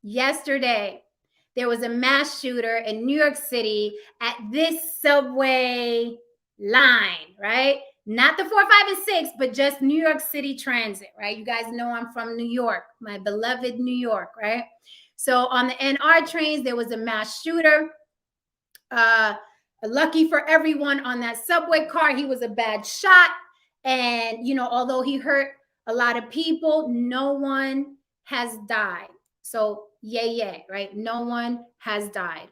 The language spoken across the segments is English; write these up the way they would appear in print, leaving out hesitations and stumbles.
yesterday, there was a mass shooter in New York City at this subway line, right? Not the 4, 5, and 6, but just New York City Transit, right? You guys know I'm from New York, my beloved New York, right? So on the NR trains, there was a mass shooter. Lucky for everyone on that subway car, he was a bad shot. And, although he hurt a lot of people, no one has died. So, yay, right? No one has died.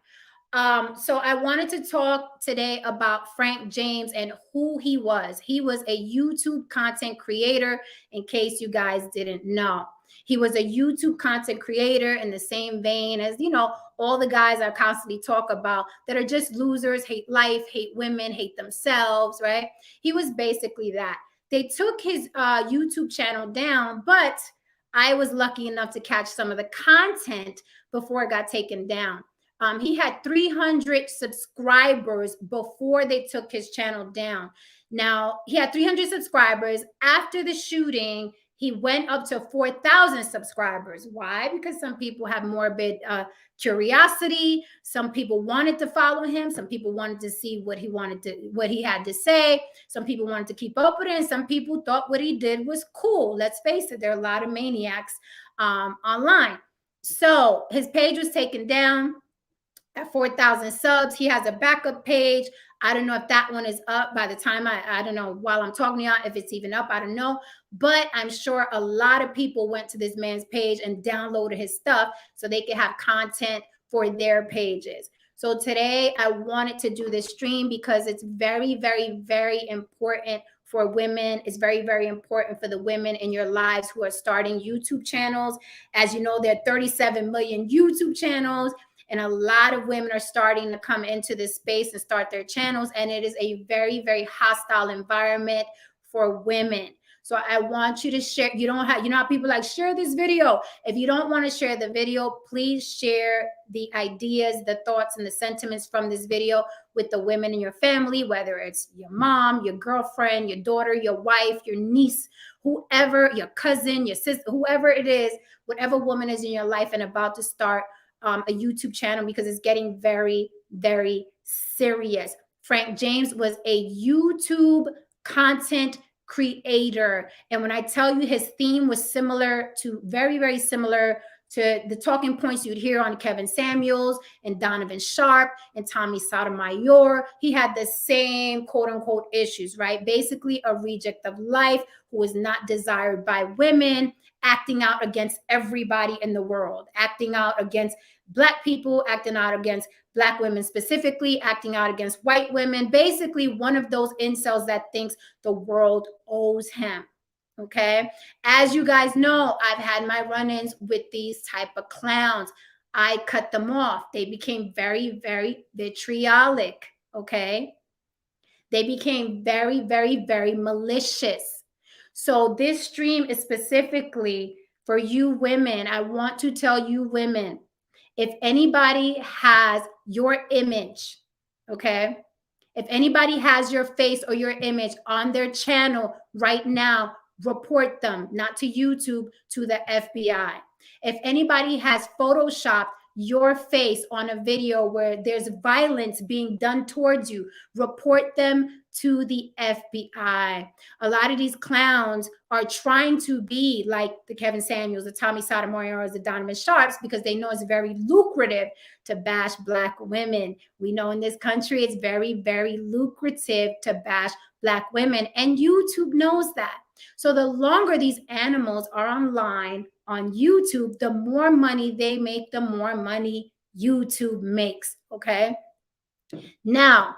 So I wanted to talk today about Frank James and who he was. He was a YouTube content creator, in case you guys didn't know. He was a YouTube content creator in the same vein as, all the guys I constantly talk about that are just losers, hate life, hate women, hate themselves, right? He was basically that. They took his YouTube channel down, but I was lucky enough to catch some of the content before it got taken down. He had 300 subscribers before they took his channel down. Now, he had 300 subscribers. After the shooting, he went up to 4,000 subscribers. Why? Because some people have morbid curiosity. Some people wanted to follow him. Some people wanted to see what he had to say. Some people wanted to keep up with it. And some people thought what he did was cool. Let's face it, there are a lot of maniacs online. So his page was taken down at 4,000 subs. He has a backup page. I don't know if that one is up by the time I don't know, while I'm talking to y'all, if it's even up, I don't know. But I'm sure a lot of people went to this man's page and downloaded his stuff so they could have content for their pages. So today I wanted to do this stream because it's very, very, very important for women. It's very, very important for the women in your lives who are starting YouTube channels. As you know, there are 37 million YouTube channels. And a lot of women are starting to come into this space and start their channels. And it is a very, very hostile environment for women. So I want you to share. You don't have, how people like, share this video. If you don't want to share the video, please share the ideas, the thoughts, and the sentiments from this video with the women in your family, whether it's your mom, your girlfriend, your daughter, your wife, your niece, whoever, your cousin, your sister, whoever it is, whatever woman is in your life and about to start a YouTube channel, because it's getting very, very serious. Frank James was a YouTube content creator. And when I tell you his theme was very, very similar to the talking points you'd hear on Kevin Samuels and Donovan Sharp and Tommy Sotomayor, he had the same quote unquote issues, right? Basically a reject of life who was not desired by women, acting out against everybody in the world, acting out against Black people, acting out against Black women specifically, acting out against white women, basically one of those incels that thinks the world owes him. Okay. As you guys know, I've had my run-ins with these type of clowns. I cut them off. They became very, very vitriolic. Okay. They became very, very, very malicious. So this stream is specifically for you women. I want to tell you women, if anybody has your image, okay, if anybody has your face or your image on their channel right now, report them, not to YouTube, to the FBI. If anybody has photoshopped your face on a video where there's violence being done towards you, report them to the FBI. A lot of these clowns are trying to be like the Kevin Samuels, the Tommy Sotomayor, the Donovan Sharps, because they know it's very lucrative to bash Black women. We know in this country it's very, very lucrative to bash Black women, and YouTube knows that. So the longer these animals are online on YouTube, the more money they make, the more money YouTube makes. Okay. Now,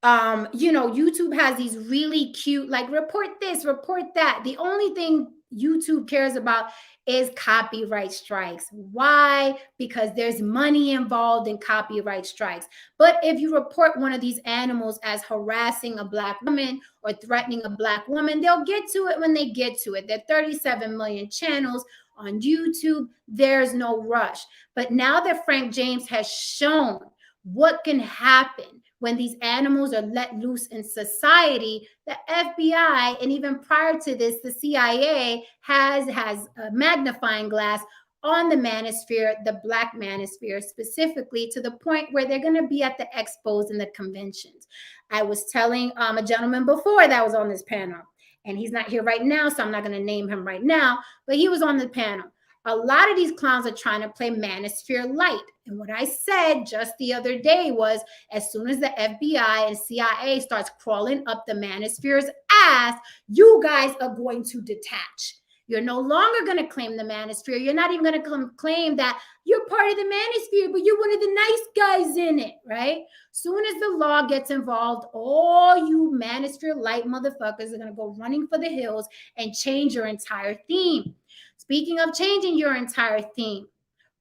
YouTube has these really cute, like, report this, report that. The only thing YouTube cares about is copyright strikes. Why? Because there's money involved in copyright strikes. But if you report one of these animals as harassing a Black woman or threatening a Black woman, they'll get to it when they get to it. There are 37 million channels on YouTube. There's no rush. But now that Frank James has shown what can happen when these animals are let loose in society, the FBI, and even prior to this, the CIA has a magnifying glass on the Manosphere, the Black Manosphere specifically, to the point where they're going to be at the expos and the conventions. I was telling a gentleman before that was on this panel, and he's not here right now, so I'm not going to name him right now, but he was on the panel. A lot of these clowns are trying to play Manosphere light. And what I said just the other day was, as soon as the FBI and CIA starts crawling up the Manosphere's ass, you guys are going to detach. You're no longer going to claim the Manosphere. You're not even going to claim that you're part of the Manosphere, but you're one of the nice guys in it, right? Soon as the law gets involved, all you Manosphere light motherfuckers are going to go running for the hills and change your entire theme. Speaking of changing your entire theme,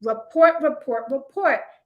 report.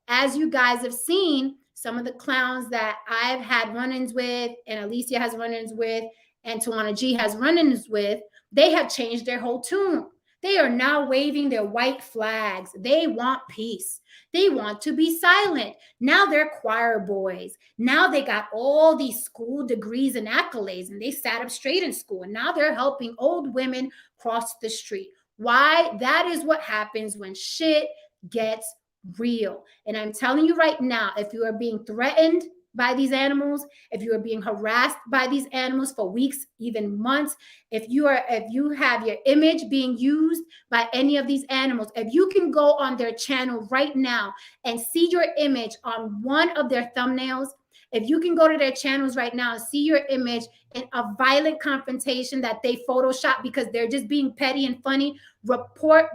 As you guys have seen, some of the clowns that I've had run-ins with, and Alicia has run-ins with, and Tawana G has run-ins with, they have changed their whole tune. They are now waving their white flags. They want peace. They want to be silent. Now they're choir boys. Now they got all these school degrees and accolades, and they sat up straight in school. And now they're helping old women cross the street. Why? That is what happens when shit gets real. And I'm telling you right now, if you are being threatened by these animals, if you are being harassed by these animals for weeks, even months, if you have your image being used by any of these animals, if you can go on their channel right now and see your image on one of their thumbnails, if you can go to their channels right now and see your image in a violent confrontation that they Photoshop because they're just being petty and funny, report.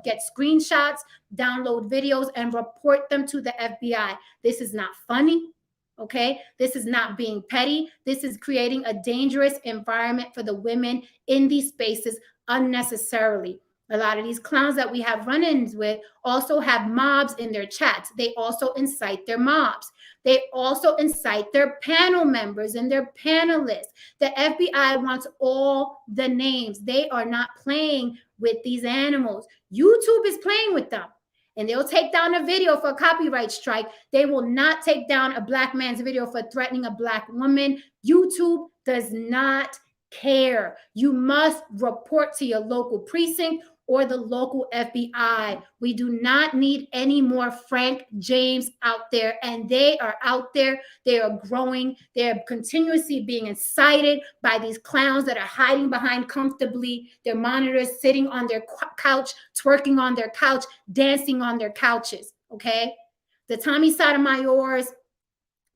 Get screenshots, download videos, and report them to the FBI. This is not funny, okay? This is not being petty. This is creating a dangerous environment for the women in these spaces unnecessarily. A lot of these clowns that we have run-ins with also have mobs in their chats. They also incite their mobs. They also incite their panel members and their panelists. The FBI wants all the names. They are not playing with these animals. YouTube is playing with them. And they'll take down a video for a copyright strike. They will not take down a Black man's video for threatening a Black woman. YouTube does not care. You must report to your local precinct or the local FBI. We do not need any more Frank James out there, and they are out there. They are growing. They are continuously being incited by these clowns that are hiding behind comfortably their monitors, sitting on their couch, twerking on their couch, dancing on their couches, okay? The Tommy Sotomayors,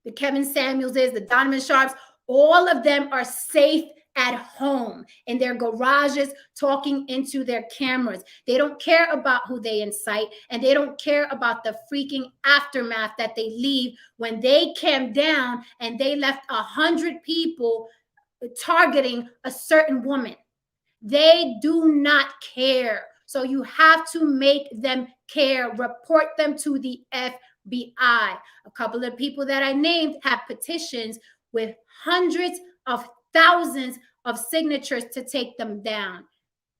the Kevin Samuelses, the Donovan Sharps, all of them are safe at home in their garages talking into their cameras. They don't care about who they incite, and they don't care about the freaking aftermath that they leave when they came down and they left 100 people targeting a certain woman. They do not care. So you have to make them care. Report them to the FBI. A couple of people that I named have petitions with hundreds of thousands of signatures to take them down.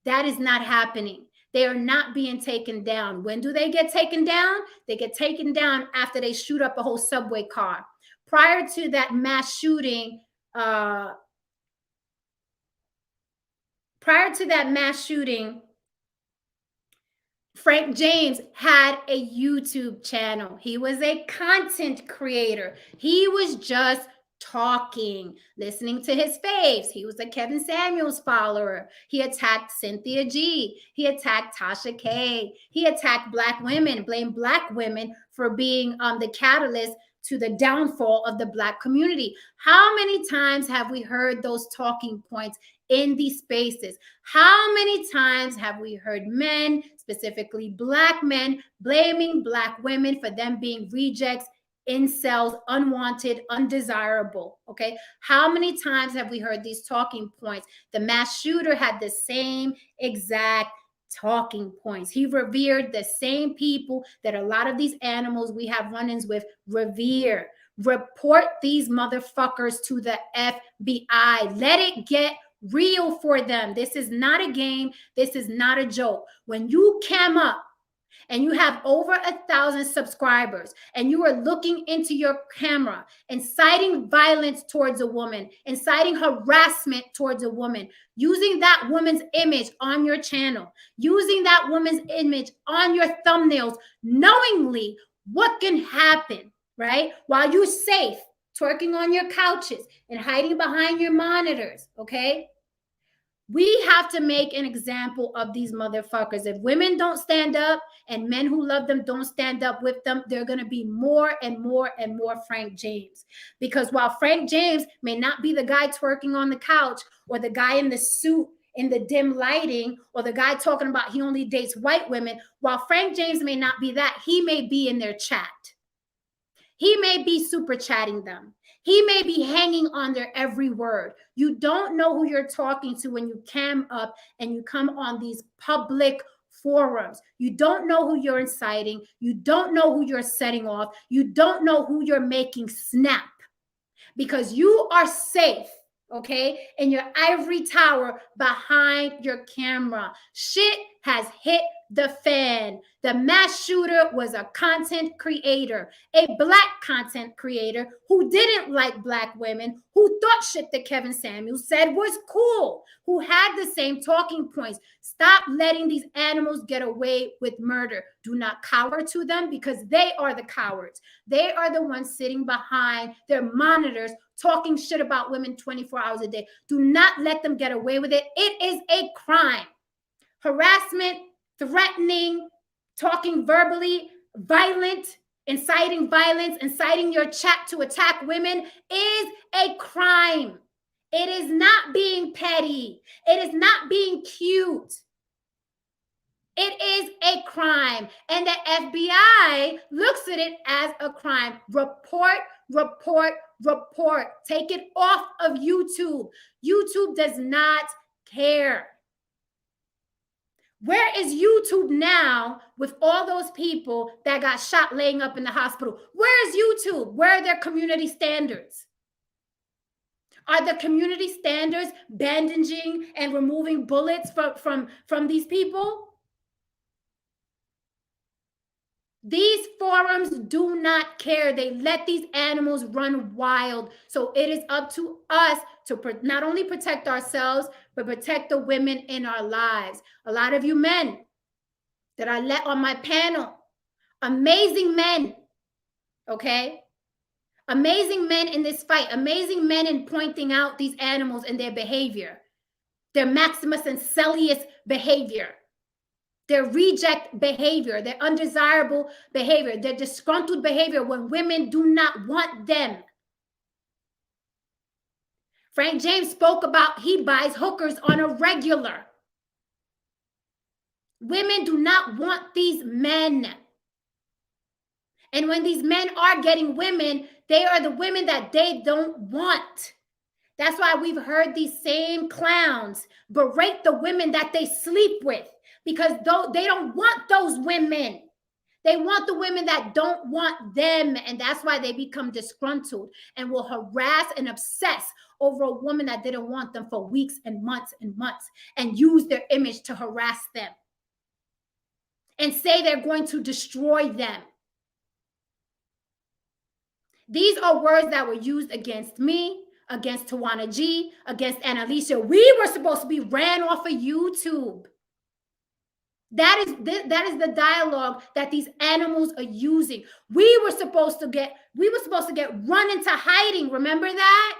That is not happening. They are not being taken down. When do they get taken down? They get taken down after they shoot up a whole subway car. Prior to that mass shooting, Frank James had a YouTube channel. He was a content creator. He was just talking, listening to his faves. He was a Kevin Samuels follower. He attacked Cynthia G. He attacked Tasha K. He attacked Black women, blamed Black women for being the catalyst to the downfall of the Black community. How many times have we heard those talking points in these spaces? How many times have we heard men, specifically Black men, blaming Black women for them being rejects, incels, unwanted, undesirable? Okay, how many times have we heard these talking points? The mass shooter had the same exact talking points. He revered the same people that a lot of these animals we have run-ins with revere. Report these motherfuckers to the FBI. Let it get real for them. This is not a game. This is not a joke. When you cam up and you have over 1,000 subscribers, and you are looking into your camera, inciting violence towards a woman, inciting harassment towards a woman, using that woman's image on your channel, using that woman's image on your thumbnails, knowingly, what can happen, right? While you're safe, twerking on your couches and hiding behind your monitors, okay? We have to make an example of these motherfuckers. If women don't stand up and men who love them don't stand up with them, they're going to be more and more and more Frank James. Because while Frank James may not be the guy twerking on the couch or the guy in the suit in the dim lighting or the guy talking about he only dates white women, while Frank James may not be that, he may be in their chat. He may be super chatting them. He may be hanging on their every word. You don't know who you're talking to when you cam up and you come on these public forums. You don't know who you're inciting. You don't know who you're setting off. You don't know who you're making snap, because you are safe, okay, in your ivory tower behind your camera. Shit has hit the fan. The mass shooter was a content creator, a Black content creator who didn't like Black women, who thought shit that Kevin Samuels said was cool, who had the same talking points. Stop letting these animals get away with murder. Do not cower to them, because they are the cowards. They are the ones sitting behind their monitors talking shit about women 24 hours a day. Do not let them get away with it. It is a crime. Harassment, threatening, talking verbally, violent, inciting violence, inciting your chat to attack women is a crime. It is not being petty. It is not being cute. It is a crime. And the FBI looks at it as a crime. Report, report, report. Take it off of YouTube. YouTube does not care. Where is YouTube now with all those people that got shot laying up in the hospital? Where is YouTube? Where are their community standards? Are the community standards bandaging and removing bullets from these people? These forums do not care. They let these animals run wild. So it is up to us to not only protect ourselves, but protect the women in our lives. A lot of you men that I let on my panel, amazing men, okay? Amazing men in this fight, amazing men in pointing out these animals and their behavior, their Maximus and Celius behavior, their reject behavior, their undesirable behavior, their disgruntled behavior when women do not want them. Frank James spoke about he buys hookers on a regular. Women do not want these men. And when these men are getting women, they are the women that they don't want. That's why we've heard these same clowns berate the women that they sleep with, because they don't want those women. They want the women that don't want them. And that's why they become disgruntled and will harass and obsess over a woman that didn't want them for weeks and months and use their image to harass them and say they're going to destroy them. These are words that were used against me, against Tawana G, against Annalisa. We were supposed to be ran off of YouTube. That is the dialogue that these animals are using. We were supposed to get run into hiding. Remember that?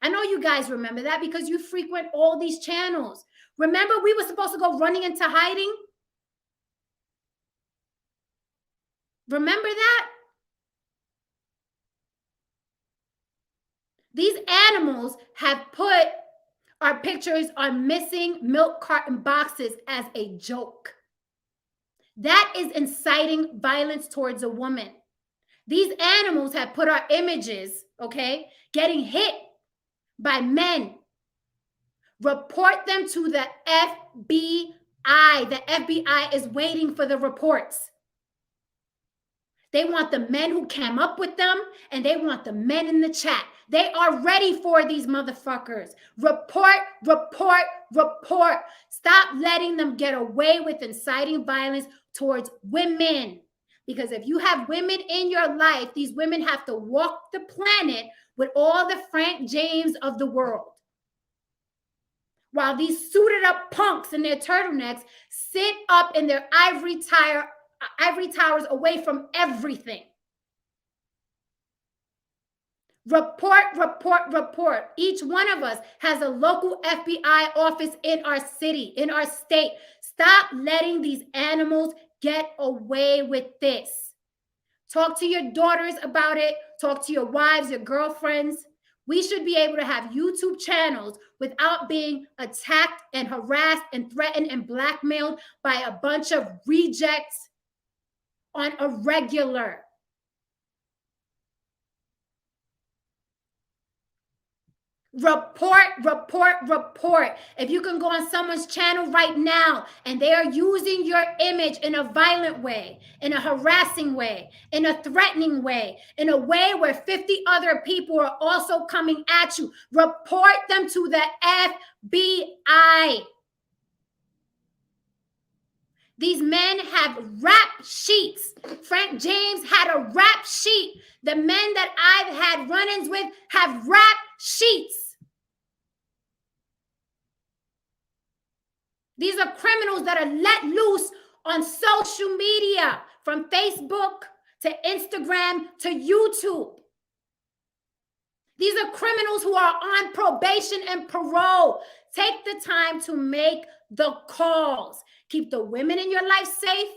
I know you guys remember that because you frequent all these channels. Remember we were supposed to go running into hiding? Remember that? These animals have put our pictures on missing milk carton boxes as a joke. That is inciting violence towards a woman. These animals have put our images, okay, getting hit by men. Report them to the FBI. The FBI is waiting for the reports. They want the men who came up with them, and they want the men in the chat. They are ready for these motherfuckers. Report, report, report. Stop letting them get away with inciting violence towards women. Because if you have women in your life, these women have to walk the planet with all the Frank James of the world. While these suited up punks in their turtlenecks sit up in their ivory towers away from everything. Report, report, report. Each one of us has a local FBI office in our city, in our state. Stop letting these animals get away with this. Talk to your daughters about it. Talk to your wives, your girlfriends. We should be able to have YouTube channels without being attacked and harassed and threatened and blackmailed by a bunch of rejects on a regular. Report, report, report. If you can go on someone's channel right now and they are using your image in a violent way, in a harassing way, in a threatening way, in a way where 50 other people are also coming at you, report them to the FBI. These men have rap sheets. Frank James had a rap sheet. The men that I've had run-ins with have rap sheets. These are criminals that are let loose on social media, from Facebook to Instagram to YouTube. These are criminals who are on probation and parole. Take the time to make the calls. Keep the women in your life safe.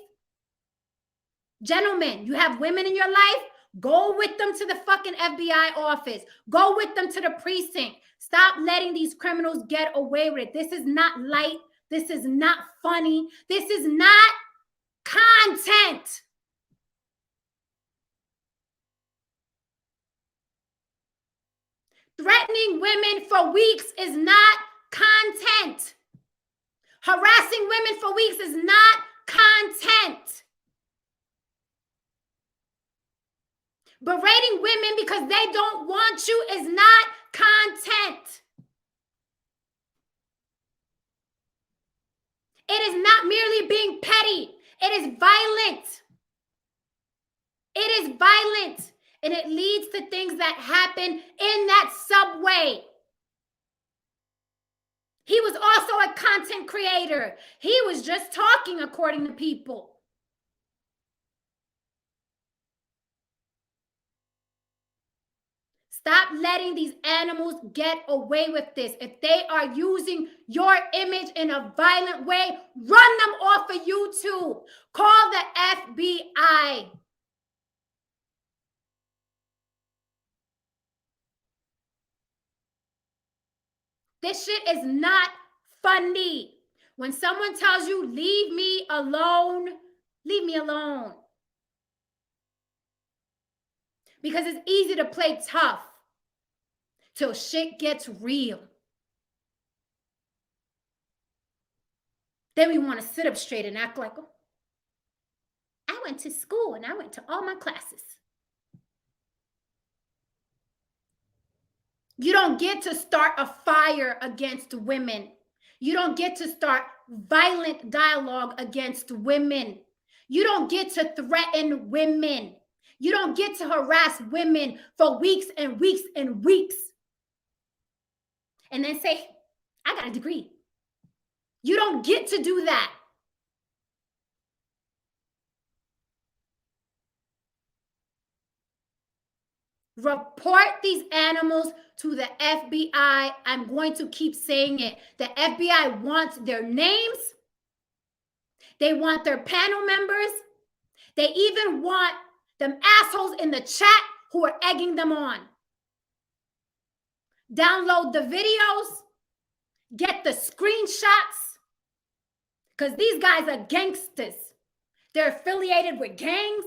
Gentlemen, you have women in your life? Go with them to the fucking FBI office. Go with them to the precinct. Stop letting these criminals get away with it. This is not light. This is not funny. This is not content. Threatening women for weeks is not content. Harassing women for weeks is not content. Berating women because they don't want you is not content. It is not merely being petty. It is violent. It is violent. And it leads to things that happen in that subway. He was also a content creator. He was just talking according to people. Stop letting these animals get away with this. If they are using your image in a violent way, run them off of YouTube. Call the FBI. This shit is not funny. When someone tells you, leave me alone, leave me alone. Because it's easy to play tough till shit gets real. Then we want to sit up straight and act like, oh, I went to school and I went to all my classes. You don't get to start a fire against women. You don't get to start violent dialogue against women. You don't get to threaten women. You don't get to harass women for weeks and weeks and weeks. And then say, I got a degree. You don't get to do that. Report these animals to the FBI. I'm going to keep saying it. The FBI wants their names. They want their panel members. They even want them assholes in the chat who are egging them on. Download the videos. Get the screenshots. Because these guys are gangsters. They're affiliated with gangs.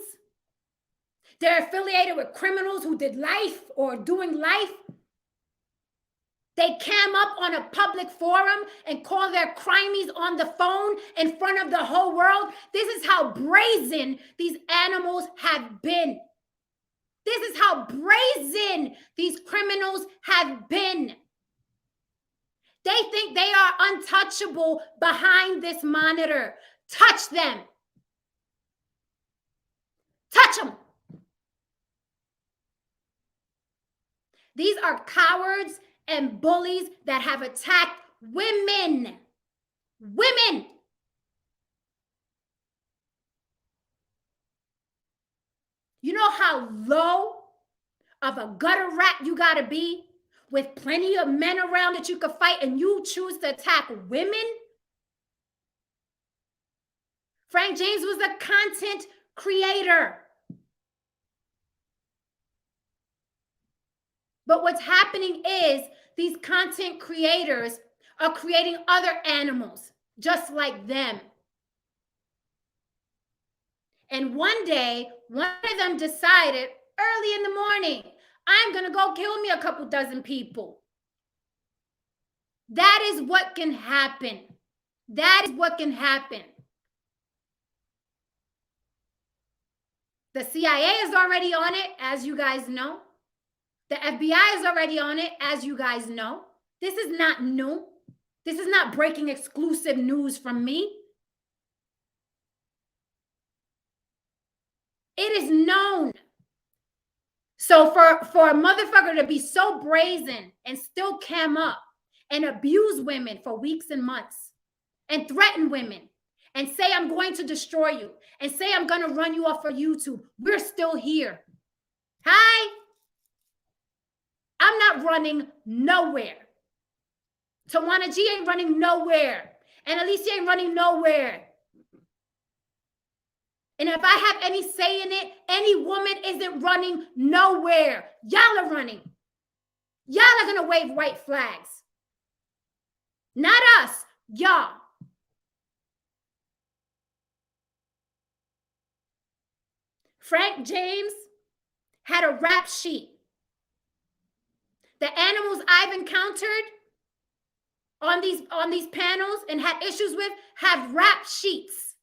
They're affiliated with criminals who did life or doing life. They cam up on a public forum and call their crimies on the phone in front of the whole world. This is how brazen these animals have been. This is how brazen these criminals have been. They think they are untouchable behind this monitor. Touch them. Touch them. These are cowards and bullies that have attacked women. Women. You know how low of a gutter rat you gotta be with plenty of men around that you could fight, and you choose to attack women? Frank James was a content creator. But what's happening is these content creators are creating other animals just like them. And one day, one of them decided early in the morning, I'm going to go kill me a couple dozen people. That is what can happen. That is what can happen. The CIA is already on it, as you guys know. The FBI is already on it, as you guys know. This is not new. This is not breaking exclusive news from me. It is known. So for a motherfucker to be so brazen and still cam up and abuse women for weeks and months and threaten women and say, I'm going to destroy you, and say, I'm going to run you off of YouTube, we're still here. Hi. I'm not running nowhere. Tawana G ain't running nowhere. And Alicia ain't running nowhere. And if I have any say in it, any woman isn't running nowhere. Y'all are running. Y'all are going to wave white flags. Not us, y'all. Frank James had a rap sheet. The animals I've encountered on these panels and had issues with have rap sheets.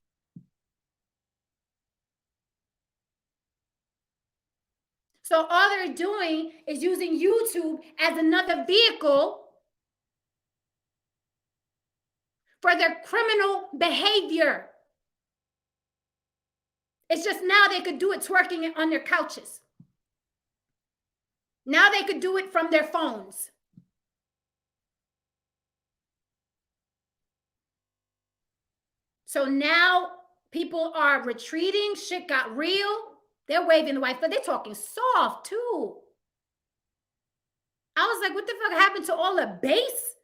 So all they're doing is using YouTube as another vehicle for their criminal behavior. It's just now they could do it twerking on their couches. Now they could do it from their phones. So now people are retreating. Shit got real. They're waving the white flag. They're talking soft too. I was like, what the fuck happened to all the bass?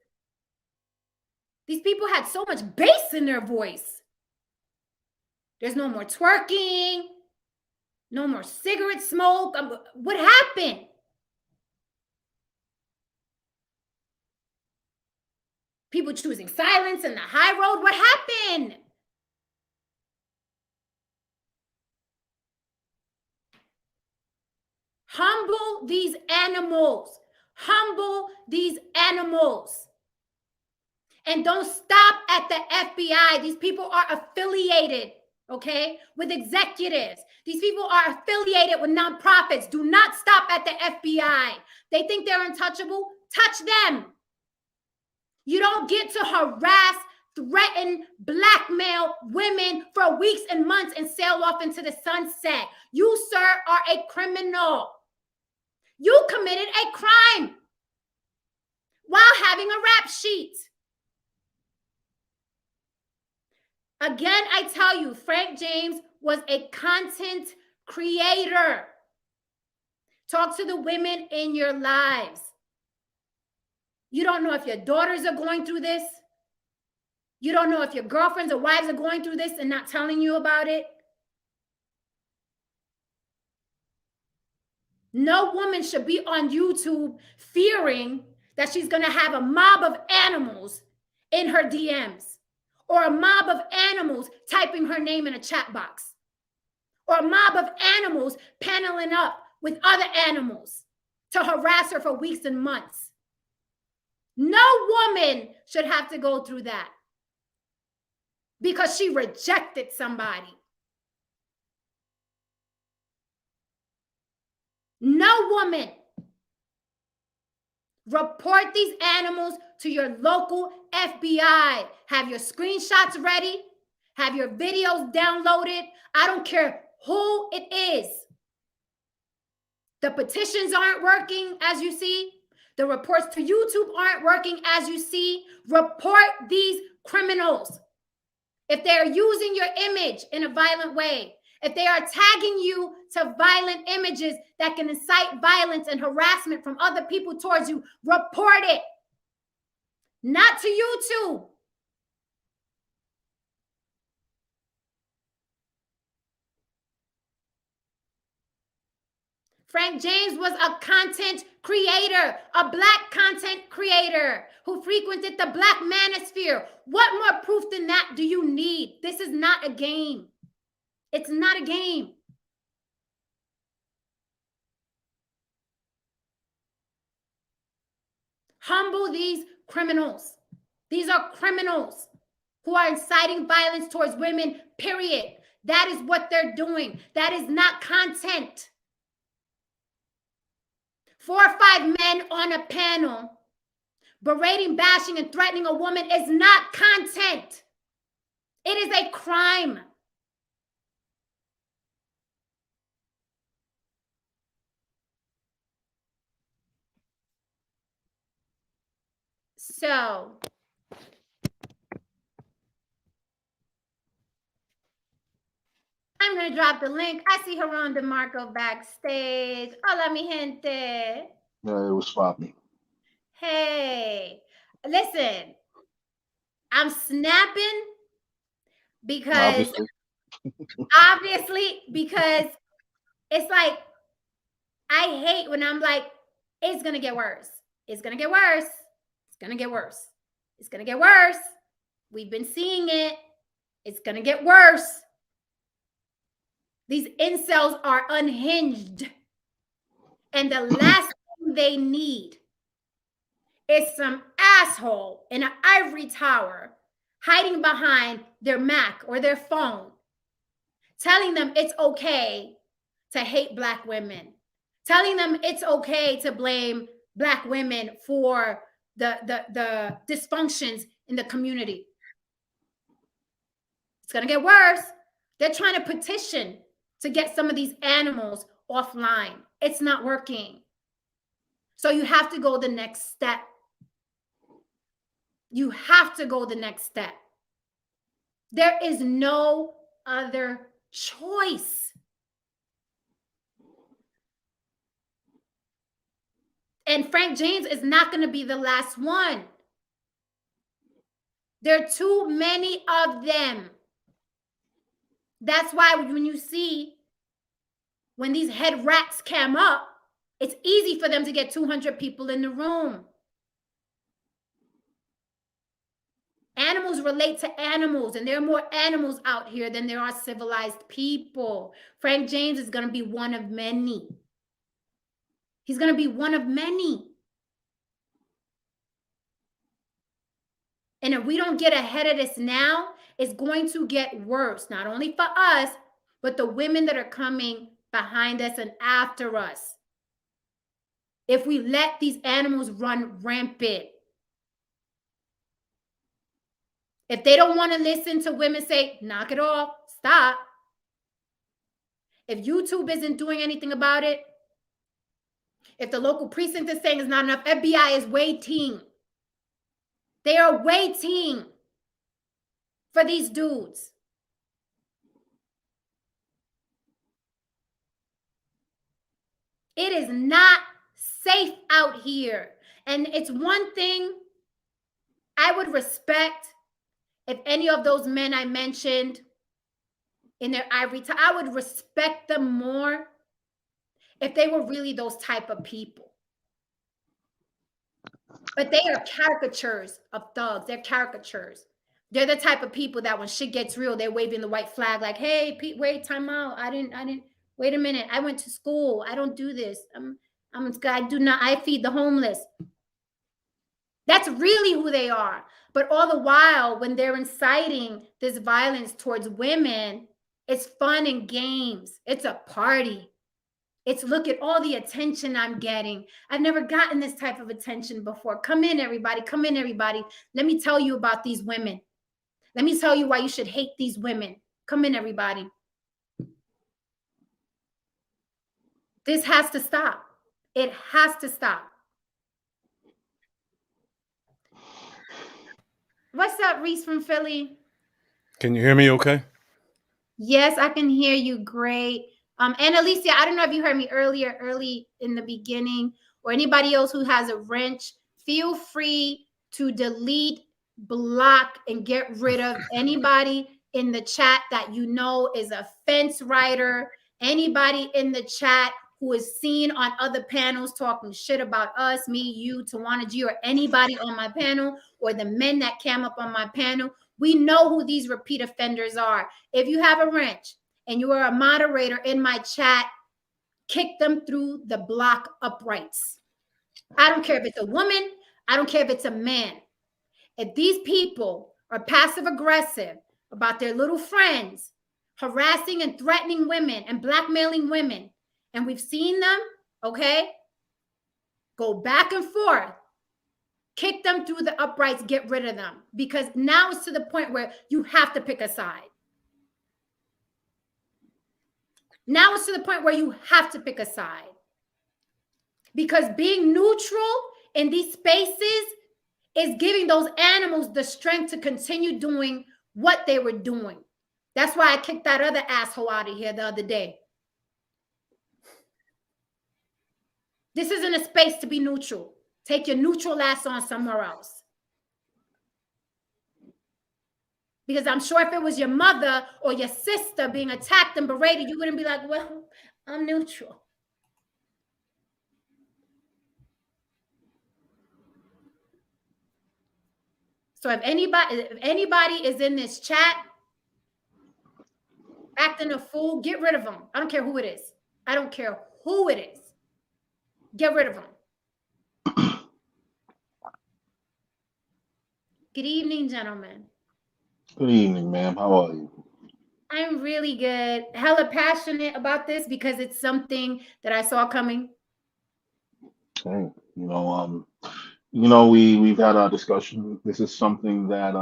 These people had so much bass in their voice. There's no more twerking. No more cigarette smoke. What happened? People choosing silence in the high road. What happened? Humble these animals. Humble these animals. And don't stop at the FBI. These people are affiliated, okay, with executives. These people are affiliated with nonprofits. Do not stop at the FBI. They think they're untouchable. Touch them. You don't get to harass, threaten, blackmail women for weeks and months and sail off into the sunset. You, sir, are a criminal. You committed a crime while having a rap sheet. Again, I tell you, Frank James was a content creator. Talk to the women in your lives. You don't know if your daughters are going through this. You don't know if your girlfriends or wives are going through this and not telling you about it. No woman should be on YouTube fearing that she's going to have a mob of animals in her DMs, or a mob of animals typing her name in a chat box, or a mob of animals paneling up with other animals to harass her for weeks and months. No woman should have to go through that because she rejected somebody. No woman. Report these animals to your local FBI. Have your screenshots ready. Have your videos downloaded. I don't care who it is. The petitions aren't working, as you see. The reports to YouTube aren't working, as you see. Report these criminals. If they're using your image in a violent way, if they are tagging you to violent images that can incite violence and harassment from other people towards you, report it. Not to YouTube. Frank James was a content creator, a Black content creator who frequented the Black Manosphere. What more proof than that do you need? This is not a game. It's not a game. Humble these criminals. These are criminals who are inciting violence towards women, period. That is what they're doing. That is not content. 4 or 5 men on a panel berating, bashing, and threatening a woman is not content. It is a crime. So, I'm going to drop the link. I see Heron DeMarco backstage. Hola, mi gente. Yeah, it was sloppy. Hey, listen, I'm snapping because obviously, because it's like, I hate when I'm like, it's going to get worse. It's going to get worse. It's going to get worse. It's going to get worse. We've been seeing it. It's going to get worse. These incels are unhinged. And the last thing they need is some asshole in an ivory tower hiding behind their Mac or their phone, telling them it's okay to hate Black women, telling them it's okay to blame Black women for the dysfunctions in the community. It's going to get worse. They're trying to petition to get some of these animals offline. It's not working. So you have to go the next step. You have to go the next step. There is no other choice. And Frank James is not going to be the last one. There are too many of them. That's why when you see, when these head rats cam up, it's easy for them to get 200 people in the room. Animals relate to animals, and there are more animals out here than there are civilized people. Frank James is going to be one of many. He's going to be one of many. And if we don't get ahead of this now, it's going to get worse, not only for us, but the women that are coming behind us and after us. If we let these animals run rampant. If they don't want to listen to women say, knock it off, stop. If YouTube isn't doing anything about it, if the local precinct is saying it's not enough, FBI is waiting. They are waiting for these dudes. It is not safe out here. And it's one thing I would respect if any of those men I mentioned in their ivory tower, I would respect them more if they were really those type of people. But they are caricatures of thugs. They're caricatures. They're the type of people that when shit gets real, they're waving the white flag like, hey, Pete, wait, time out. I didn't, wait a minute. I went to school. I don't do this. I feed the homeless. That's really who they are. But all the while, when they're inciting this violence towards women, it's fun and games. It's a party. It's look at all the attention I'm getting. I've never gotten this type of attention before. Come in, everybody. Come in, everybody. Let me tell you about these women. Let me tell you why you should hate these women. Come in, everybody. This has to stop. It has to stop. What's up, Reese from Philly? Can you hear me okay? Yes, I can hear you great. And Alicia, I don't know if you heard me early in the beginning, or anybody else who has a wrench, feel free to delete, block, and get rid of anybody in the chat that you know is a fence rider, anybody in the chat who is seen on other panels talking shit about us, me, you, Tawana G, or anybody on my panel, or the men that came up on my panel. We know who these repeat offenders are. If you have a wrench and you are a moderator in my chat, kick them through the block uprights. I don't care if it's a woman. I don't care if it's a man. If these people are passive aggressive about their little friends, harassing and threatening women and blackmailing women, and we've seen them, okay, go back and forth. Kick them through the uprights, get rid of them, because now it's to the point where you have to pick a side. Now it's to the point where you have to pick a side. Because being neutral in these spaces is giving those animals the strength to continue doing what they were doing. That's why I kicked that other asshole out of here the other day. This isn't a space to be neutral. Take your neutral ass on somewhere else. Because I'm sure if it was your mother or your sister being attacked and berated, you wouldn't be like, well, I'm neutral. So if anybody is in this chat acting a fool, get rid of them. I don't care who it is. I don't care who it is. Get rid of them. Good evening, gentlemen. Good evening, ma'am. How are you? I'm really good. Hella passionate about this because it's something that I saw coming. Okay. We've had our discussion. This is something that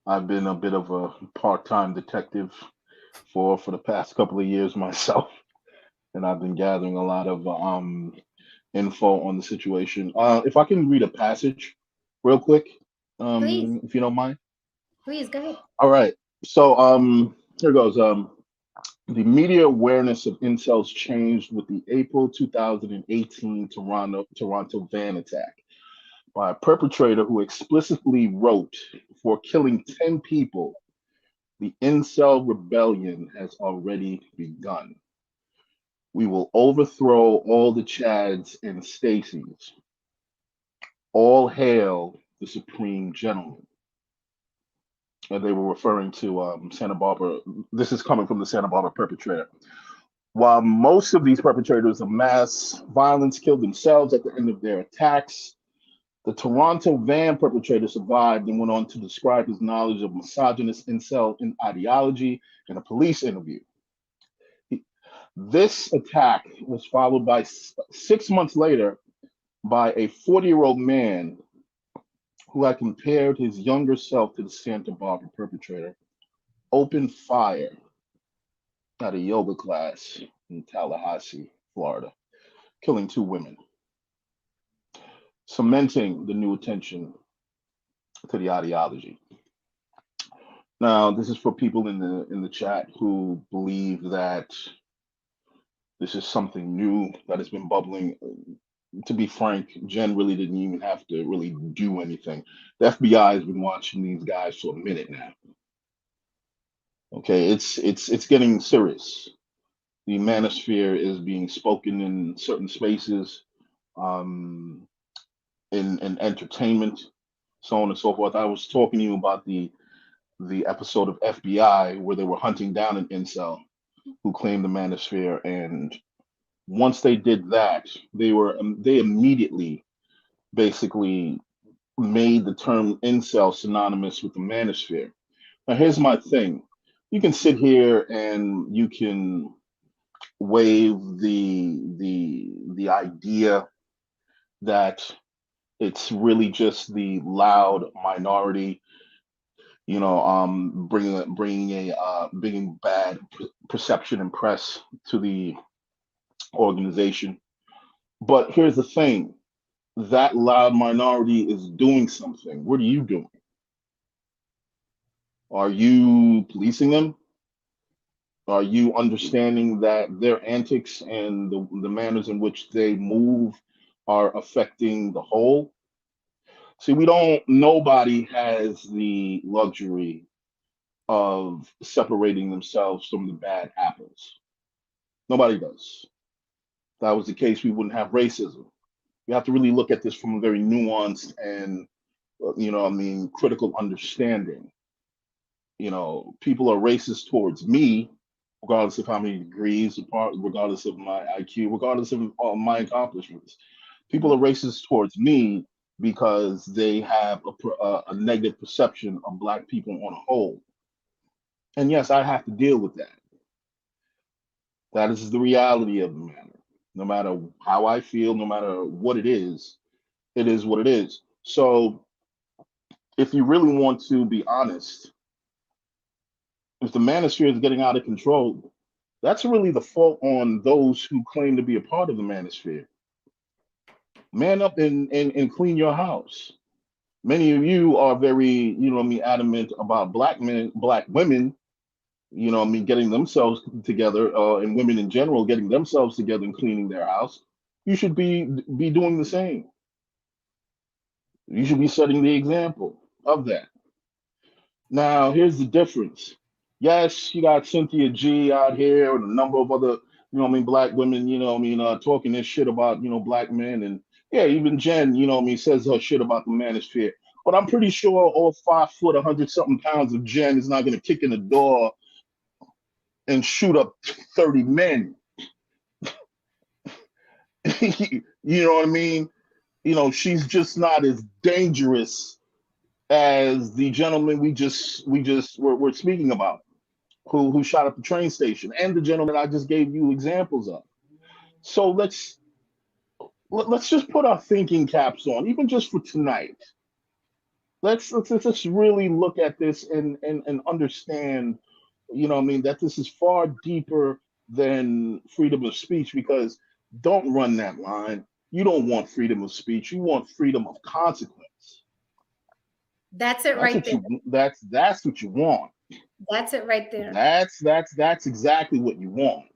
I've been a bit of a part-time detective for the past couple of years myself, and I've been gathering a lot of info on the situation. If I can read a passage real quick, Please. if you don't mind. Please, go ahead. All right. So here goes. The media awareness of incels changed with the April 2018 Toronto van attack by a perpetrator who explicitly wrote, "For killing 10 people, the incel rebellion has already begun. We will overthrow all the Chads and Stacys. All hail the Supreme Gentleman." And they were referring to Santa Barbara. This is coming from the Santa Barbara perpetrator. While most of these perpetrators of mass violence killed themselves at the end of their attacks, the Toronto van perpetrator survived and went on to describe his knowledge of misogynist incel ideology in a police interview. This attack was followed by 6 months later by a 40-year-old man who had compared his younger self to the Santa Barbara perpetrator, opened fire at a yoga class in Tallahassee, Florida, killing 2 women, cementing the new attention to the ideology. Now, this is for people in the chat who believe that this is something new that has been bubbling. To be frank, Jen really didn't even have to really do anything. The FBI has been watching these guys for a minute now. Okay, it's getting serious. The Manosphere is being spoken in certain spaces, in entertainment, so on and so forth. I was talking to you about the episode of FBI where they were hunting down an incel who claimed the Manosphere, and once they did that, they immediately basically made the term incel synonymous with the manosphere. Now, here's my thing. You can sit here and you can waive the idea that it's really just the loud minority, bringing bad perception and press to the organization. But here's the thing: that loud minority is doing something. What are you doing? Are you policing them? Are you understanding that their antics and the manners in which they move are affecting the whole? See, nobody has the luxury of separating themselves from the bad apples. Nobody does. If that was the case, we wouldn't have racism. You have to really look at this from a very nuanced and, critical understanding. People are racist towards me, regardless of how many degrees, regardless of my IQ, regardless of my accomplishments. People are racist towards me because they have a negative perception of Black people on a whole. And yes, I have to deal with that. That is the reality of the matter. No matter how I feel, no matter what it is what it is. So if you really want to be honest, if the manosphere is getting out of control, that's really the fault on those who claim to be a part of the manosphere. Man up and clean your house. Many of you are very, adamant about Black men, Black women, getting themselves together, and women in general getting themselves together and cleaning their house. You should be doing the same. You should be setting the example of that. Now, here's the difference. Yes, you got Cynthia G out here and a number of other, Black women, talking this shit about, Black men. And yeah, even Jen, says her shit about the manosphere. But I'm pretty sure all 5 foot, 100 something pounds of Jen is not going to kick in the door and shoot up 30 men. You know what I mean? She's just not as dangerous as the gentleman we're speaking about, who shot up the train station, and the gentleman I just gave you examples of. So let's just put our thinking caps on, even just for tonight. Let's really look at this and understand, that this is far deeper than freedom of speech, because don't run that line. You don't want freedom of speech. You want freedom of consequence. That's it right there. That's what you want. That's it right there. That's exactly what you want.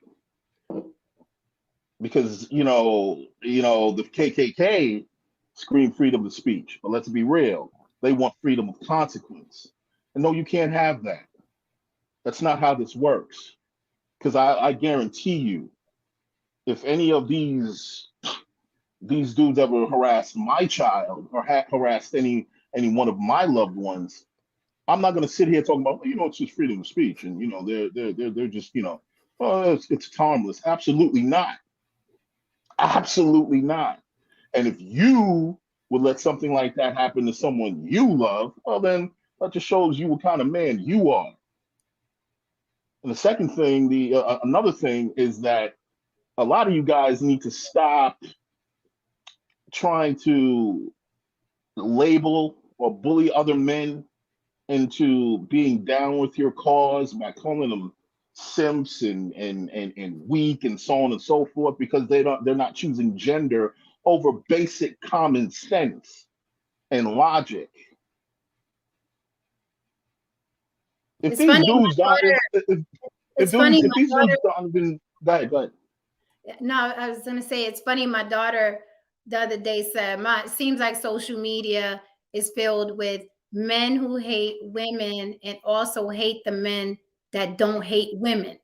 Because the KKK scream freedom of speech, but let's be real, they want freedom of consequence. And no, you can't have that. That's not how this works. Because I guarantee you, if any of these dudes ever harassed my child or harassed any one of my loved ones, I'm not going to sit here talking about, it's just freedom of speech, and they're just, oh, it's harmless. Absolutely not. Absolutely not. And if you would let something like that happen to someone you love, well, then that just shows you what kind of man you are. And the second thing, another thing is that a lot of you guys need to stop trying to label or bully other men into being down with your cause by calling them simps and weak and so on and so forth, because they're not choosing gender over basic common sense and logic. If It's these funny, dudes don't, it's funny. if these dudes don't even, go ahead. No, I was gonna say it's funny. My daughter the other day said, it seems like social media is filled with men who hate women and also hate the men that don't hate women.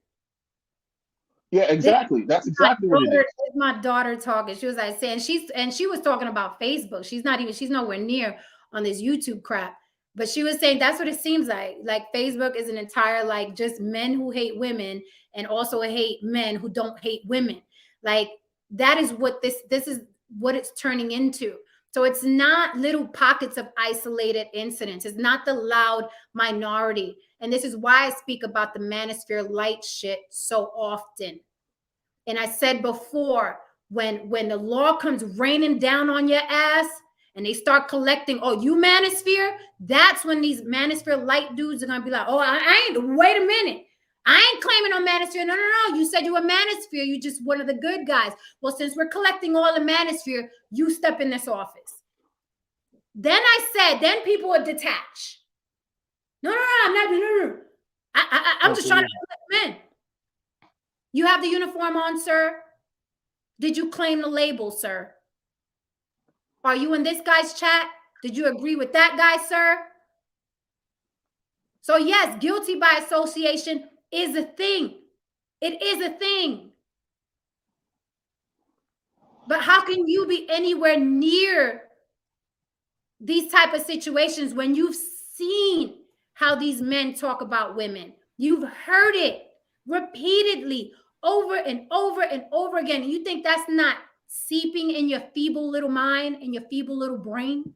Yeah, exactly. That's exactly what it is. It's my daughter talking. She was like saying she was talking about Facebook. She's nowhere near on this YouTube crap. But she was saying that's what it seems like. Like Facebook is an entire, like, just men who hate women and also hate men who don't hate women. Like, that is what this is what it's turning into. So it's not little pockets of isolated incidents. It's not the loud minority. And this is why I speak about the Manosphere light shit so often. And I said before, when the law comes raining down on your ass and they start collecting, oh, you Manosphere, that's when these Manosphere light dudes are gonna be like, oh, I ain't, wait a minute. I ain't claiming on Manosphere. No. You said you were Manosphere. You just one of the good guys. Well, since we're collecting all the Manosphere, you step in this office. Then I said, then people would detach. No, I'm not. No. I'm just trying to let them in. You have the uniform on, sir? Did you claim the label, sir? Are you in this guy's chat? Did you agree with that guy, sir? So yes, guilty by association is a thing. It is a thing. But how can you be anywhere near these type of situations when you've seen how these men talk about women? You've heard it repeatedly over and over and over again. You think that's not seeping in your feeble little mind, in your feeble little brain?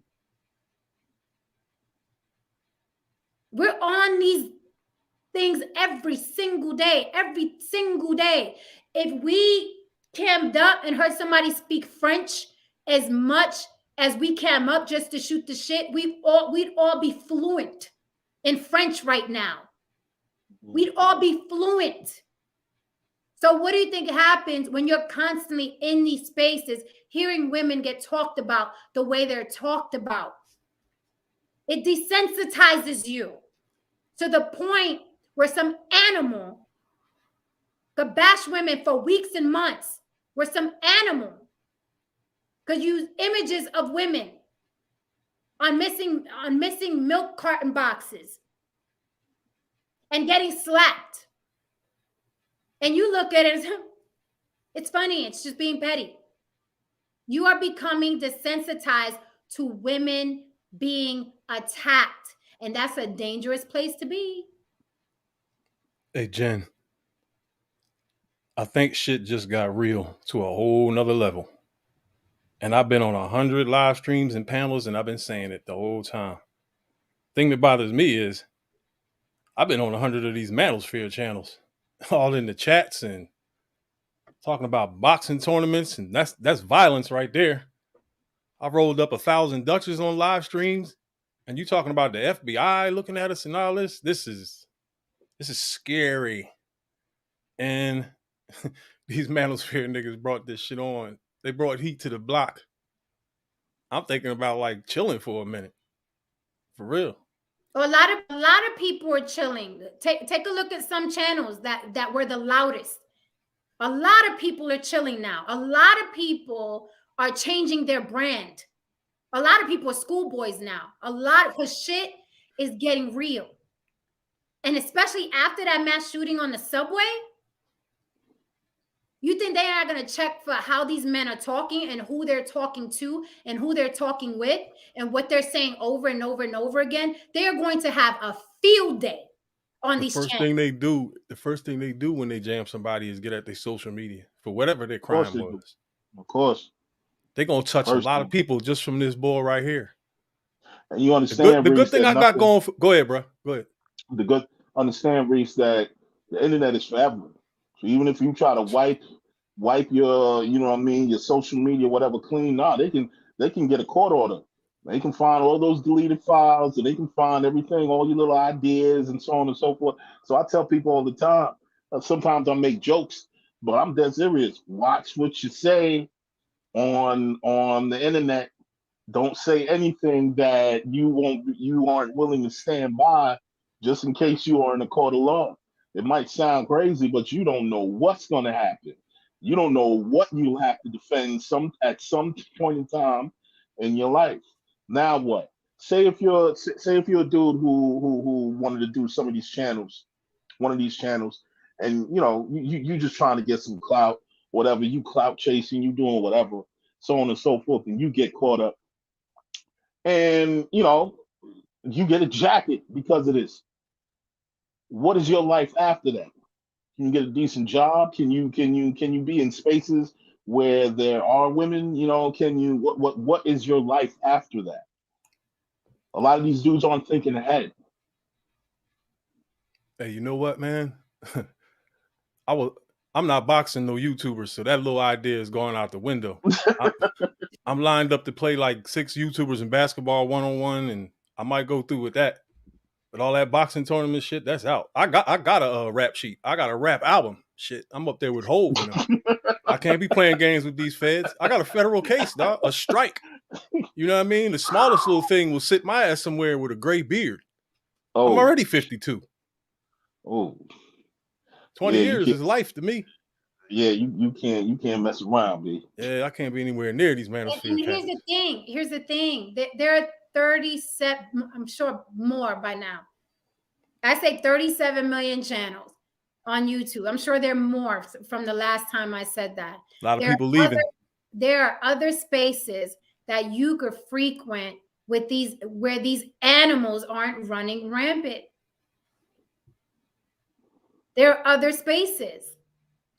We're on these things every single day, If we cammed up and heard somebody speak French as much as we cam up just to shoot the shit, we'd all be fluent in French right now. We'd all be fluent. So what do you think happens when you're constantly in these spaces, hearing women get talked about the way they're talked about? It desensitizes you to the point where some animal could bash women for weeks and months, where some animal could use images of women on missing milk carton boxes and getting slapped. And you look at it, it's funny, it's just being petty. You are becoming desensitized to women being attacked. And that's a dangerous place to be. Hey, Jen, I think shit just got real to a whole nother level. And I've been on 100 live streams and panels, and I've been saying it the whole time. Thing that bothers me is I've been on 100 of these Manosphere channels, all in the chats and talking about boxing tournaments, and that's violence right there. I rolled up 1,000 Dutches on live streams, and you talking about the FBI looking at us and all this. This is scary. And these Manosphere niggas brought this shit on. They brought heat to the block. I'm thinking about like chilling for a minute. For real. Well, a lot of people are chilling. Take a look at some channels that were the loudest. A lot of people are chilling now. A lot of people are changing their brand. A lot of people are schoolboys now. Because shit is getting real. And especially after that mass shooting on the subway, you think they are going to check for how these men are talking and who they're talking to and who they're talking with and what they're saying over and over and over again? They are going to have a field day on these channels. The first thing they do when they jam somebody is get at their social media for whatever their crime was. Of course. They're going to touch a lot of people just from this boy right here. And you understand, the good thing I got going for, go ahead, bro. Go ahead. Understand, Reese, that the internet is forever. So even if you try to wipe your, you know what I mean, your social media, whatever, clean, they can get a court order. They can find all those deleted files, and they can find everything, all your little ideas, and so on and so forth. So I tell people all the time. Sometimes I make jokes, but I'm dead serious. Watch what you say on the internet. Don't say anything that you aren't willing to stand by, just in case you are in a court of law. It might sound crazy, but you don't know what's going to happen. You don't know what you'll have to defend at some point in time in your life. Now what? Say if you're a dude who wanted to do one of these channels, and you just trying to get some clout, whatever, you clout chasing, you doing whatever, so on and so forth, and you get caught up, and you get a jacket because of this. What is your life after that? Can you get a decent job? Can you be in spaces where there are women, can you what is your life after that? A lot of these dudes aren't thinking ahead. Hey, you know what, man? I'm not boxing no YouTubers, so that little idea is going out the window. I'm lined up to play like 6 YouTubers in basketball 1-on-1, and I might go through with that. But all that boxing tournament shit, that's out. I got a rap sheet. I got a rap album. Shit, I'm up there with Hove and them. I can't be playing games with these feds. I got a federal case, dog, a strike. You know what I mean? The smallest little thing will sit my ass somewhere with a gray beard. I'm already 52. Oh, 20 years is life to me. Yeah, you can't mess around, B. Yeah, I can't be anywhere near these Manosphere. And here's the thing. There are 37, I'm sure more by now. I say 37 million channels on YouTube. I'm sure there are more from the last time I said that. A lot of people leaving. There are other spaces that you could frequent with where these animals aren't running rampant. There are other spaces.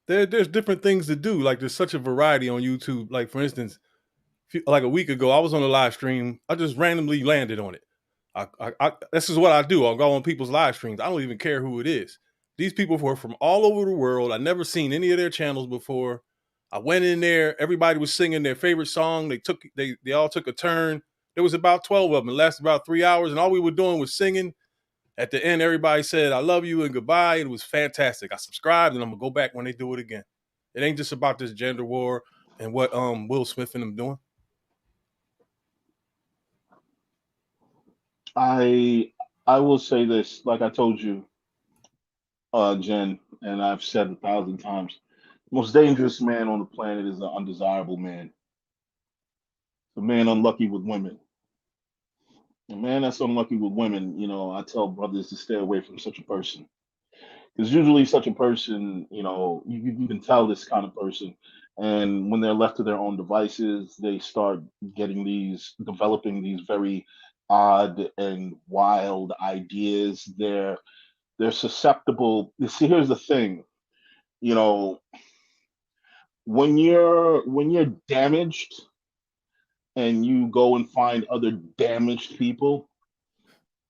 There's different things to do. Like there's such a variety on YouTube. Like for instance, like a week ago, I was on a live stream. I just randomly landed on it. This is what I do. I'll go on people's live streams. I don't even care who it is. These people were from all over the world. I never seen any of their channels before. I went in there. Everybody was singing their favorite song. They all took a turn. There was about 12 of them. It lasted about 3 hours, and all we were doing was singing. At the end, everybody said, "I love you" and goodbye. It was fantastic. I subscribed, and I'm gonna go back when they do it again. It ain't just about this gender war and what Will Smith and them doing. I will say this, like I told you, Jen, and I've said 1,000 times, the most dangerous man on the planet is the undesirable man. The man unlucky with women. The man that's unlucky with women, I tell brothers to stay away from such a person. Because usually such a person, you can tell this kind of person. And when they're left to their own devices, they start developing these very odd and wild ideas. They're susceptible. You see, here's the thing, when you're damaged and you go and find other damaged people,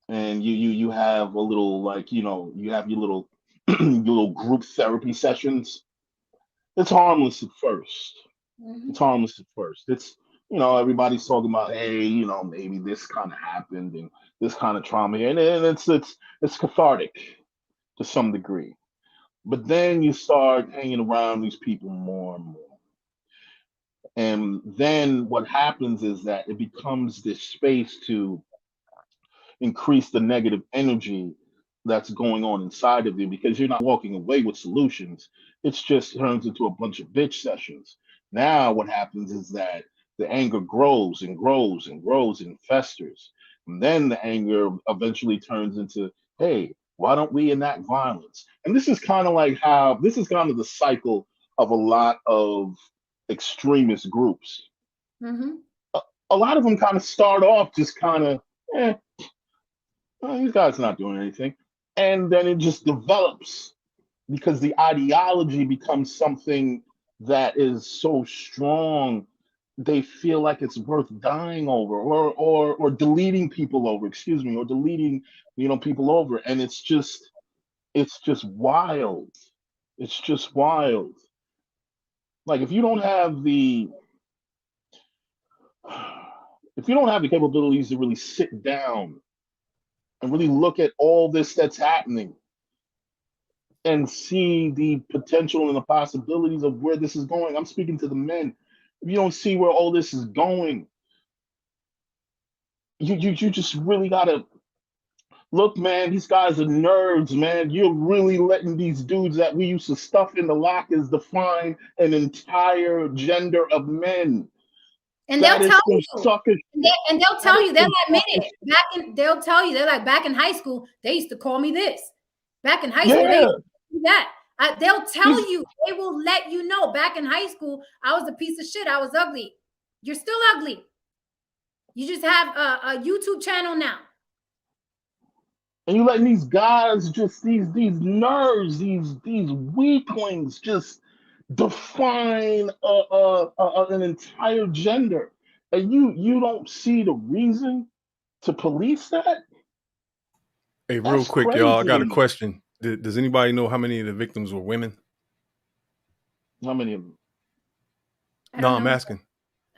and you have a little, like, you have your little your little group therapy sessions. It's harmless at first. Mm-hmm. It's harmless at first. It's, everybody's talking about, hey, maybe this kind of happened and this kind of trauma here, and it's cathartic to some degree. But then you start hanging around these people more and more. And then what happens is that it becomes this space to increase the negative energy that's going on inside of you, because you're not walking away with solutions. It's just turns into a bunch of bitch sessions. Now what happens is that the anger grows and grows and grows and festers. And then the anger eventually turns into, hey, why don't we enact violence? And this is kind of the cycle of a lot of extremist groups. Mm-hmm. A lot of them kind of start off just kind of, these guys are not doing anything. And then it just develops because the ideology becomes something that is so strong, they feel like it's worth dying over, or deleting people over, or deleting, people over. And it's just wild. It's just wild. Like if you don't have the capabilities to really sit down and really look at all this that's happening and see the potential and the possibilities of where this is going. I'm speaking to the men. If you don't see where all this is going, you just really gotta look, man. These guys are nerds, man. You're really letting these dudes that we used to stuff in the lockers define an entire gender of men. And they'll tell you. And they'll tell you, they'll admit it. They'll tell you, they're like, back in high school, they used to call me this. Back in high school, they used to do that. They'll tell you, they will let you know. Back in high school, I was a piece of shit. I was ugly. You're still ugly. You just have a YouTube channel now. And you letting these guys, just these nerds, these weaklings, just define an entire gender, and you don't see the reason to police that? Hey, real That's quick, y'all, I crazy got to a me. question. Does anybody know how many of the victims were women? How many of them? I No, don't I'm know. asking.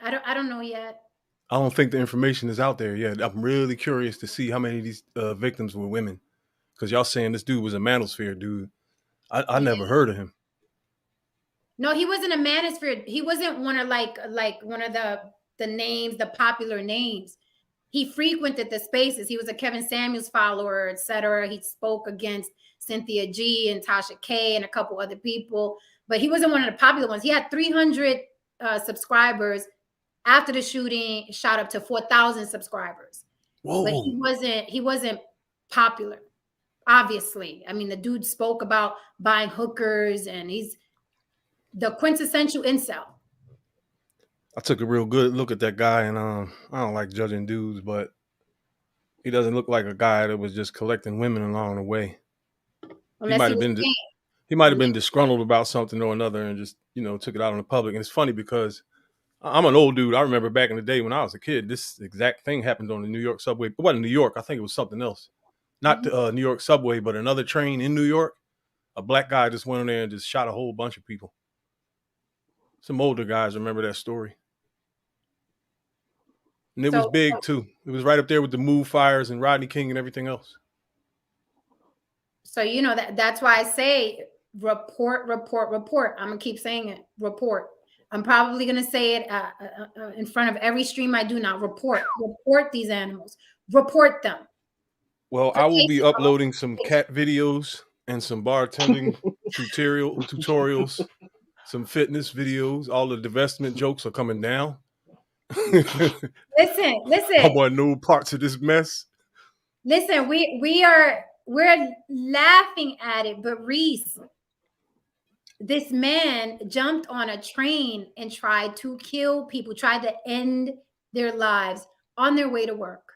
I don't know yet. I don't think the information is out there yet. I'm really curious to see how many of these victims were women. Because y'all saying this dude was a Manosphere dude. I Yeah. never heard of him. No, he wasn't a Manosphere. He wasn't one of like one of the names, the popular names. He frequented the spaces. He was a Kevin Samuels follower, etc. He spoke against Cynthia G and Tasha K and a couple other people, but he wasn't one of the popular ones. He had 300 subscribers. After the shooting, shot up to 4,000 subscribers. Whoa. But he wasn't popular. Obviously, I mean, the dude spoke about buying hookers, and he's the quintessential incel. I took a real good look at that guy, and I don't like judging dudes, but he doesn't look like a guy that was just collecting women along the way. He might have been disgruntled about something or another, and just took it out on the public. And it's funny because I'm an old dude. I remember back in the day when I was a kid, this exact thing happened on the New York subway. It wasn't New York. I think it was something else. Not the New York subway, but another train in New York. A black guy just went on there and just shot a whole bunch of people. Some older guys remember that story. And it was big too. It was right up there with the Move Fires and Rodney King and everything else. So that's why I say report, report, report. I'm gonna keep saying it. Report. I'm probably gonna say it in front of every stream I do now. Report these animals. Report them. Well, I will be uploading some cat videos and some bartending tutorials, some fitness videos. All the divestment jokes are coming down. Listen. I want no parts of this mess. Listen, we're laughing at it, but Reese, this man jumped on a train and tried to kill people, tried to end their lives on their way to work.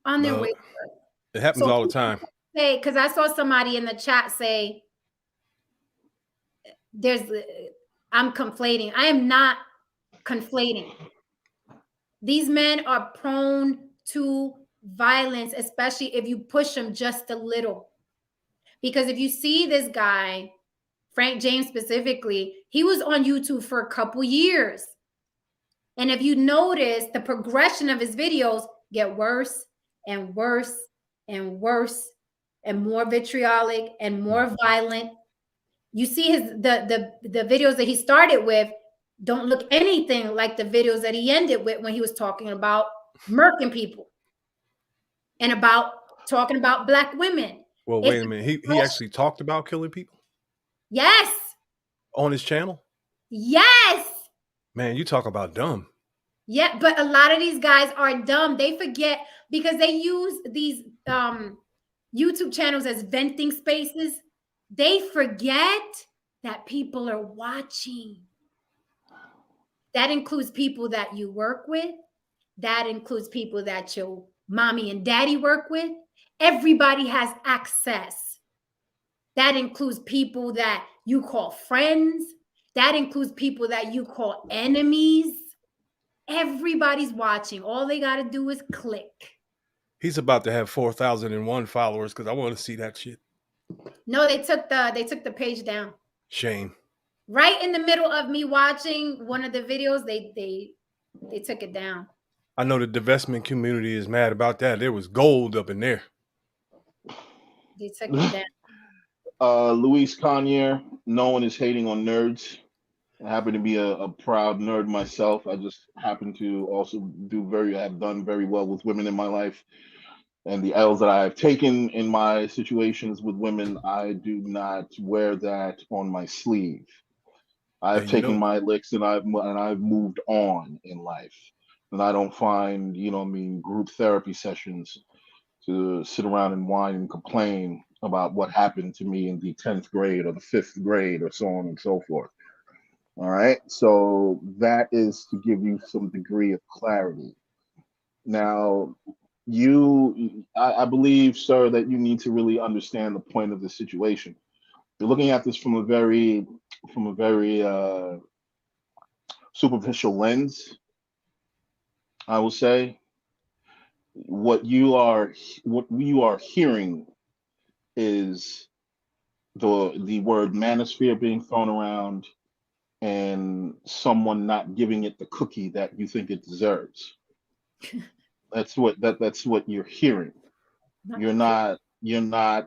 On their way to work. It happens all the time. Hey, because I saw somebody in the chat say, I'm conflating. I am not conflating. These men are prone to violence, especially if you push them just a little. Because if you see this guy, Frank James specifically, he was on YouTube for a couple years. And if you notice, the progression of his videos get worse and worse and worse and more vitriolic and more violent. You see the videos that he started with don't look anything like the videos that he ended with when he was talking about murking people and talking about Black women. Well, wait a minute. He actually talked about killing people? Yes. On his channel? Yes. Man, you talk about dumb. Yeah, but a lot of these guys are dumb. They forget because they use these YouTube channels as venting spaces. They forget that people are watching. That includes people that you work with. That includes people that your mommy and daddy work with. Everybody has access. That includes people that you call friends. That includes people that you call enemies. Everybody's watching. All they got to do is click. He's about to have 4,001 followers because I want to see that shit. No, they took the page down. Shame. Right in the middle of me watching one of the videos, they took it down. I know the divestment community is mad about that. There was gold up in there. They took it down. Luis Conyer, no one is hating on nerds. I happen to be a proud nerd myself. I just happen to also have done very well with women in my life. And the L's that I've taken in my situations with women, I do not wear that on my sleeve. I've taken my licks and I've moved on in life. And I don't find, group therapy sessions to sit around and whine and complain about what happened to me in the 10th grade or the 5th grade or so on and so forth. All right. So that is to give you some degree of clarity. Now, I believe, sir, that you need to really understand the point of the situation. You're looking at this from a very from a very superficial lens, I will say. What you are hearing is the word manosphere being thrown around and someone not giving it the cookie that you think it deserves. That's what you're hearing. You're not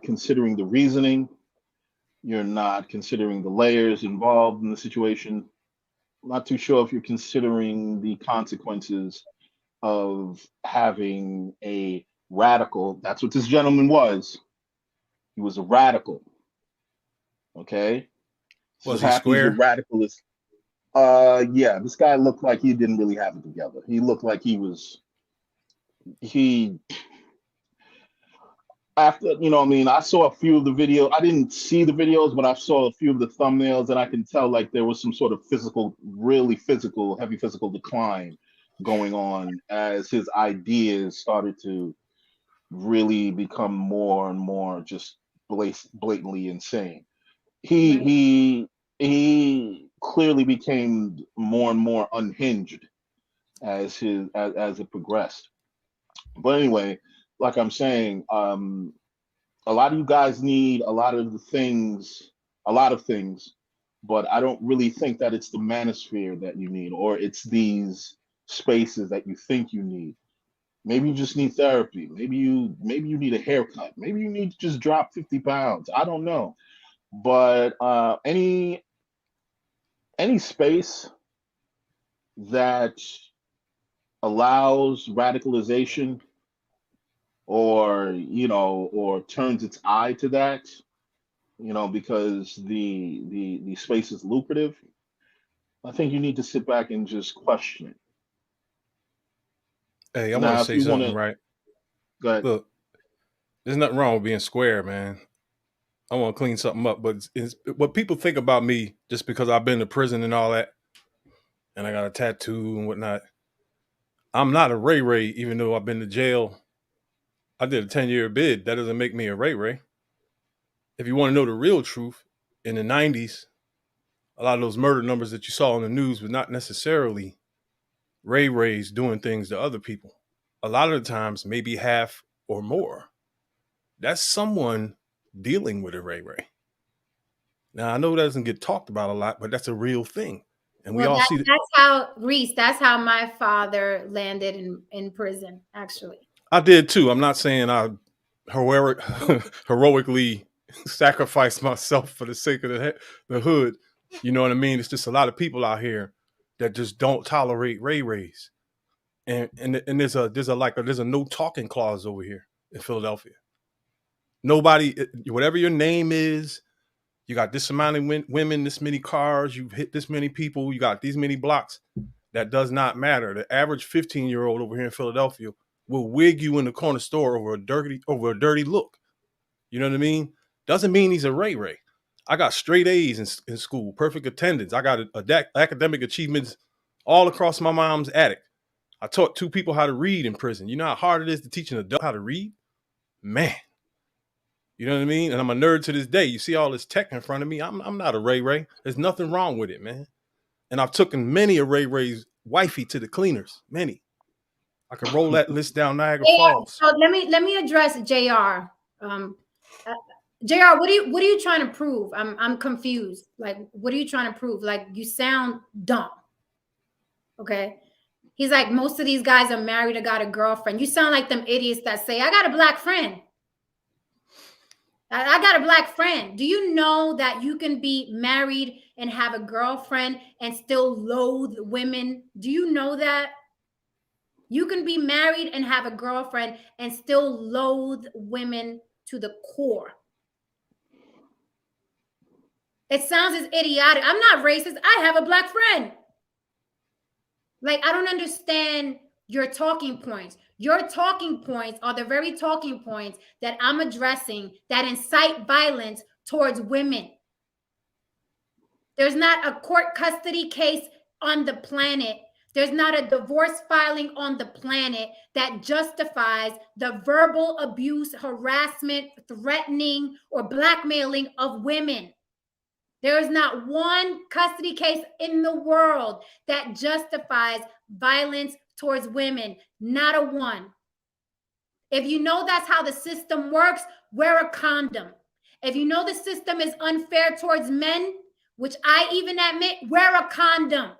considering the reasoning. You're not considering the layers involved in the situation. I'm not too sure if you're considering the consequences of having a radical. That's what this gentleman was. He was a radical. Okay. So Was he happy he's a square? radicalist. Yeah, this guy looked like he didn't really have it together. He looked like he after, I mean, I saw a few of the videos. I didn't see the videos, but I saw a few of the thumbnails, and I can tell like there was some sort of really physical, heavy physical decline going on as his ideas started to really become more and more just blatantly insane. He Right. he clearly became more and more unhinged as it progressed. But anyway, like I'm saying, a lot of you guys need a lot of things, but I don't really think that it's the manosphere that you need, or it's these spaces that you think you need. Maybe you just need therapy. Maybe you need a haircut. Maybe you need to just drop 50 pounds. I don't know. But any space that allows radicalization or turns its eye to that, because the space is lucrative, I think you need to sit back and just question it. Hey, I want Now, to if say you want something, to right? go ahead. Look, there's nothing wrong with being square, man. I want to clean something up, but it's what people think about me just because I've been to prison and all that, and I got a tattoo and whatnot. I'm not a Ray Ray, even though I've been to jail. I did a 10-year bid. That doesn't make me a Ray Ray. If you want to know the real truth, in the 90s, a lot of those murder numbers that you saw on the news was not necessarily Ray Rays doing things to other people. A lot of the times, maybe half or more. That's someone dealing with a Ray Ray. Now, I know that doesn't get talked about a lot, but that's a real thing. And we Well, all see that. that's how, Reese, that's how my father landed in prison, actually. I did too. I'm not saying I heroically sacrificed myself for the sake of the hood. You know what I mean? It's just a lot of people out here that just don't tolerate Ray Rays. And there's a no talking clause over here in Philadelphia. Nobody, whatever your name is, you got this amount of women, this many cars, you've hit this many people, you got these many blocks. That does not matter. The average 15-year-old over here in Philadelphia will wig you in the corner store over a dirty look. You know what I mean? Doesn't mean he's a Ray Ray. I got straight A's in school, perfect attendance. I got academic achievements all across my mom's attic. I taught 2 people how to read in prison. You know how hard it is to teach an adult how to read? Man. You know what I mean? And I'm a nerd to this day. You see all this tech in front of me. I'm not a Ray Ray. There's nothing wrong with it, man. And I've taken many a Ray Ray's wifey to the cleaners. Many. I could roll that list down Niagara Falls. So let me address JR. JR, what are you trying to prove? I'm confused. Like, what are you trying to prove? Like, you sound dumb. Okay. He's like, most of these guys are married or got a girlfriend. You sound like them idiots that say, I got a black friend. I got a black friend. Do you know that you can be married and have a girlfriend and still loathe women? Do you know that? You can be married and have a girlfriend and still loathe women to the core. It sounds as idiotic. I'm not racist. I have a black friend. Like, I don't understand your talking points. Your talking points are the very talking points that I'm addressing that incite violence towards women. There's not a court custody case on the planet. There's not a divorce filing on the planet that justifies the verbal abuse, harassment, threatening, or blackmailing of women. There is not one custody case in the world that justifies violence towards women. Not a one. If you know that's how the system works, wear a condom. If you know the system is unfair towards men, which I even admit, wear a condom.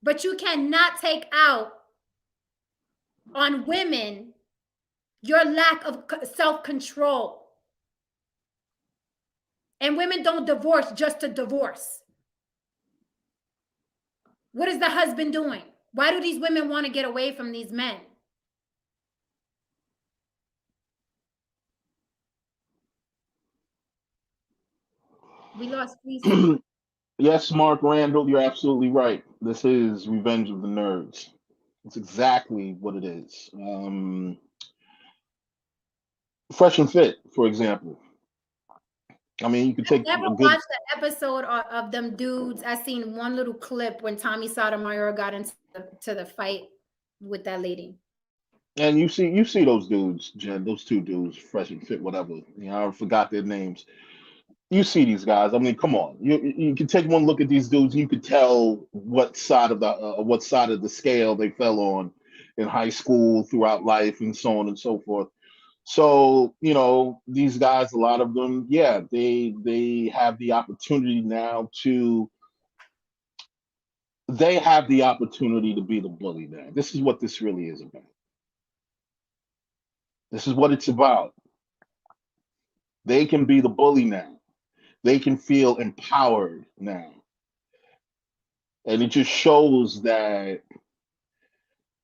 But you cannot take out on women your lack of self-control. And women don't divorce just to divorce. What is the husband doing? Why do these women want to get away from these men? We lost Lisa. Yes, Mark Randall, you're absolutely right. This is Revenge of the Nerds. It's exactly what it is. Fresh and Fit, for example. I mean, you could take I never a good. watched the episode of them dudes. I seen one little clip when Tommy Sotomayor got into the fight with that lady. And you see those dudes, Jen, those two dudes, Fresh and Fit, whatever. You know, I forgot their names. You see these guys. I mean, come on. You can take one look at these dudes. You could tell what side of the scale they fell on in high school, throughout life, and so on and so forth. So, you know, these guys, a lot of them, yeah, they have the opportunity now to be the bully now. This is what this really is about. This is what it's about. They can be the bully now. They can feel empowered now. And it just shows that,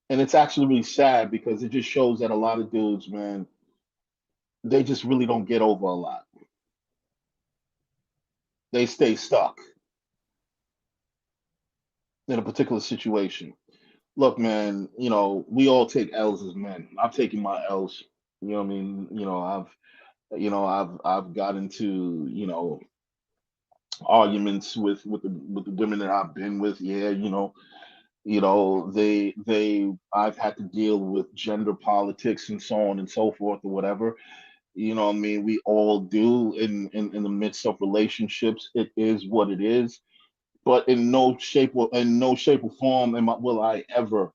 and it's actually really sad because it just shows that a lot of dudes, man, they just really don't get over a lot. They stay stuck in a particular situation. Look, man, you know, we all take L's as men. I've taken my L's. You know what I mean? I've got into, arguments with the women that I've been with. Yeah, I've had to deal with gender politics and so on and so forth or whatever. You know what I mean? We all do in the midst of relationships. It is what it is. But in no shape or form will I ever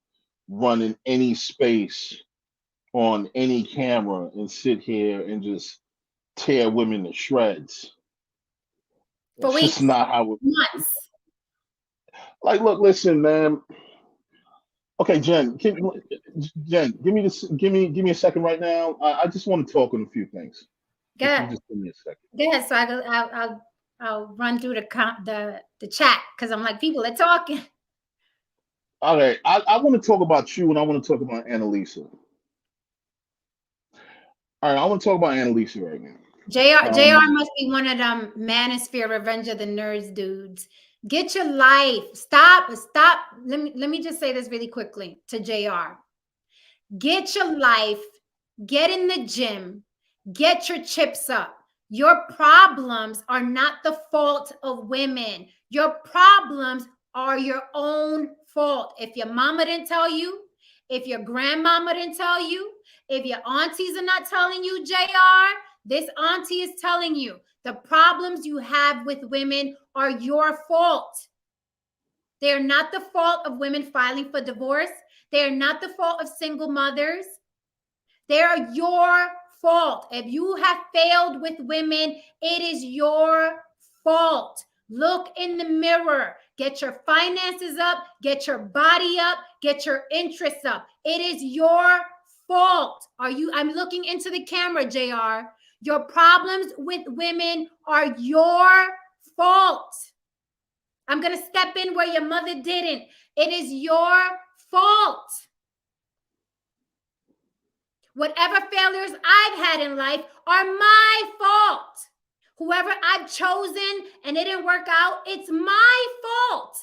run in any space on any camera and sit here and just tear women to shreds. For It's weeks, just not how it. months. Like, look, listen, man. Okay, Jen, give me this. Give me a second right now. I just want to talk on a few things. Go ahead. Just give me a second. Go ahead. So I'll run through the chat because I'm like, people are talking. All right, I want to talk about you, and I want to talk about Annalisa. All right, I want to talk about Annalisa right now. JR must be one of them Manosphere Revenge of the Nerds dudes. Get your life. Stop. Let me just say this really quickly to JR. Get your life. Get in the gym. Get your chips up. Your problems are not the fault of women. Your problems are your own fault. If your mama didn't tell you, if your grandmama didn't tell you, if your aunties are not telling you, JR, this auntie is telling you the problems you have with women are your fault. They are not the fault of women filing for divorce. They are not the fault of single mothers. They are your fault. If you have failed with women, it is your fault. Look in the mirror. Get your finances up. Get your body up. Get your interests up. It is your fault. I'm looking into the camera, JR. Your problems with women are your fault. I'm going to step in where your mother didn't. It is your fault. Whatever failures I've had in life are my fault. Whoever I've chosen and it didn't work out, it's my fault.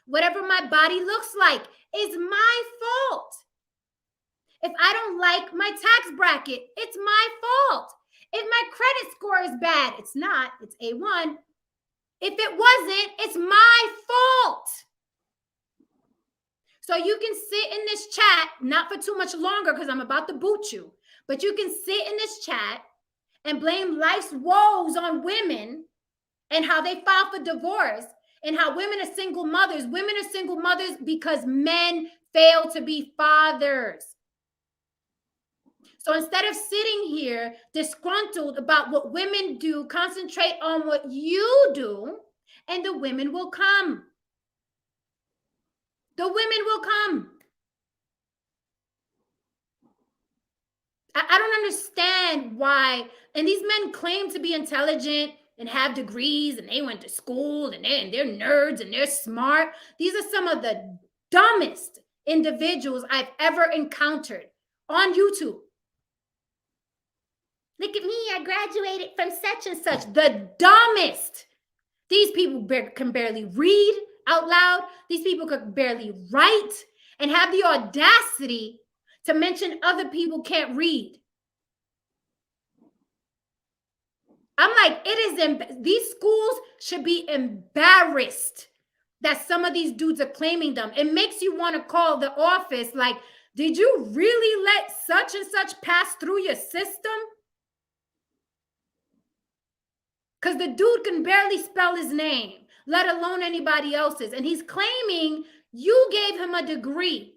Whatever my body looks like is my fault. If I don't like my tax bracket, it's my fault. If my credit score is bad, it's not, it's A1. If it wasn't, it's my fault. So you can sit in this chat, not for too much longer because I'm about to boot you, but you can sit in this chat and blame life's woes on women and how they file for divorce and how women are single mothers. Women are single mothers because men fail to be fathers. So instead of sitting here disgruntled about what women do, concentrate on what you do, and the women will come. The women will come. I don't understand why. And these men claim to be intelligent and have degrees and they went to school and they're nerds and they're smart. These are some of the dumbest individuals I've ever encountered on YouTube. Look at me, I graduated from such and such. The dumbest. These people can barely read out loud. These people could barely write and have the audacity to mention other people can't read. I'm like, these schools should be embarrassed that some of these dudes are claiming them. It makes you want to call the office like, did you really let such and such pass through your system? Because the dude can barely spell his name, let alone anybody else's. And he's claiming you gave him a degree.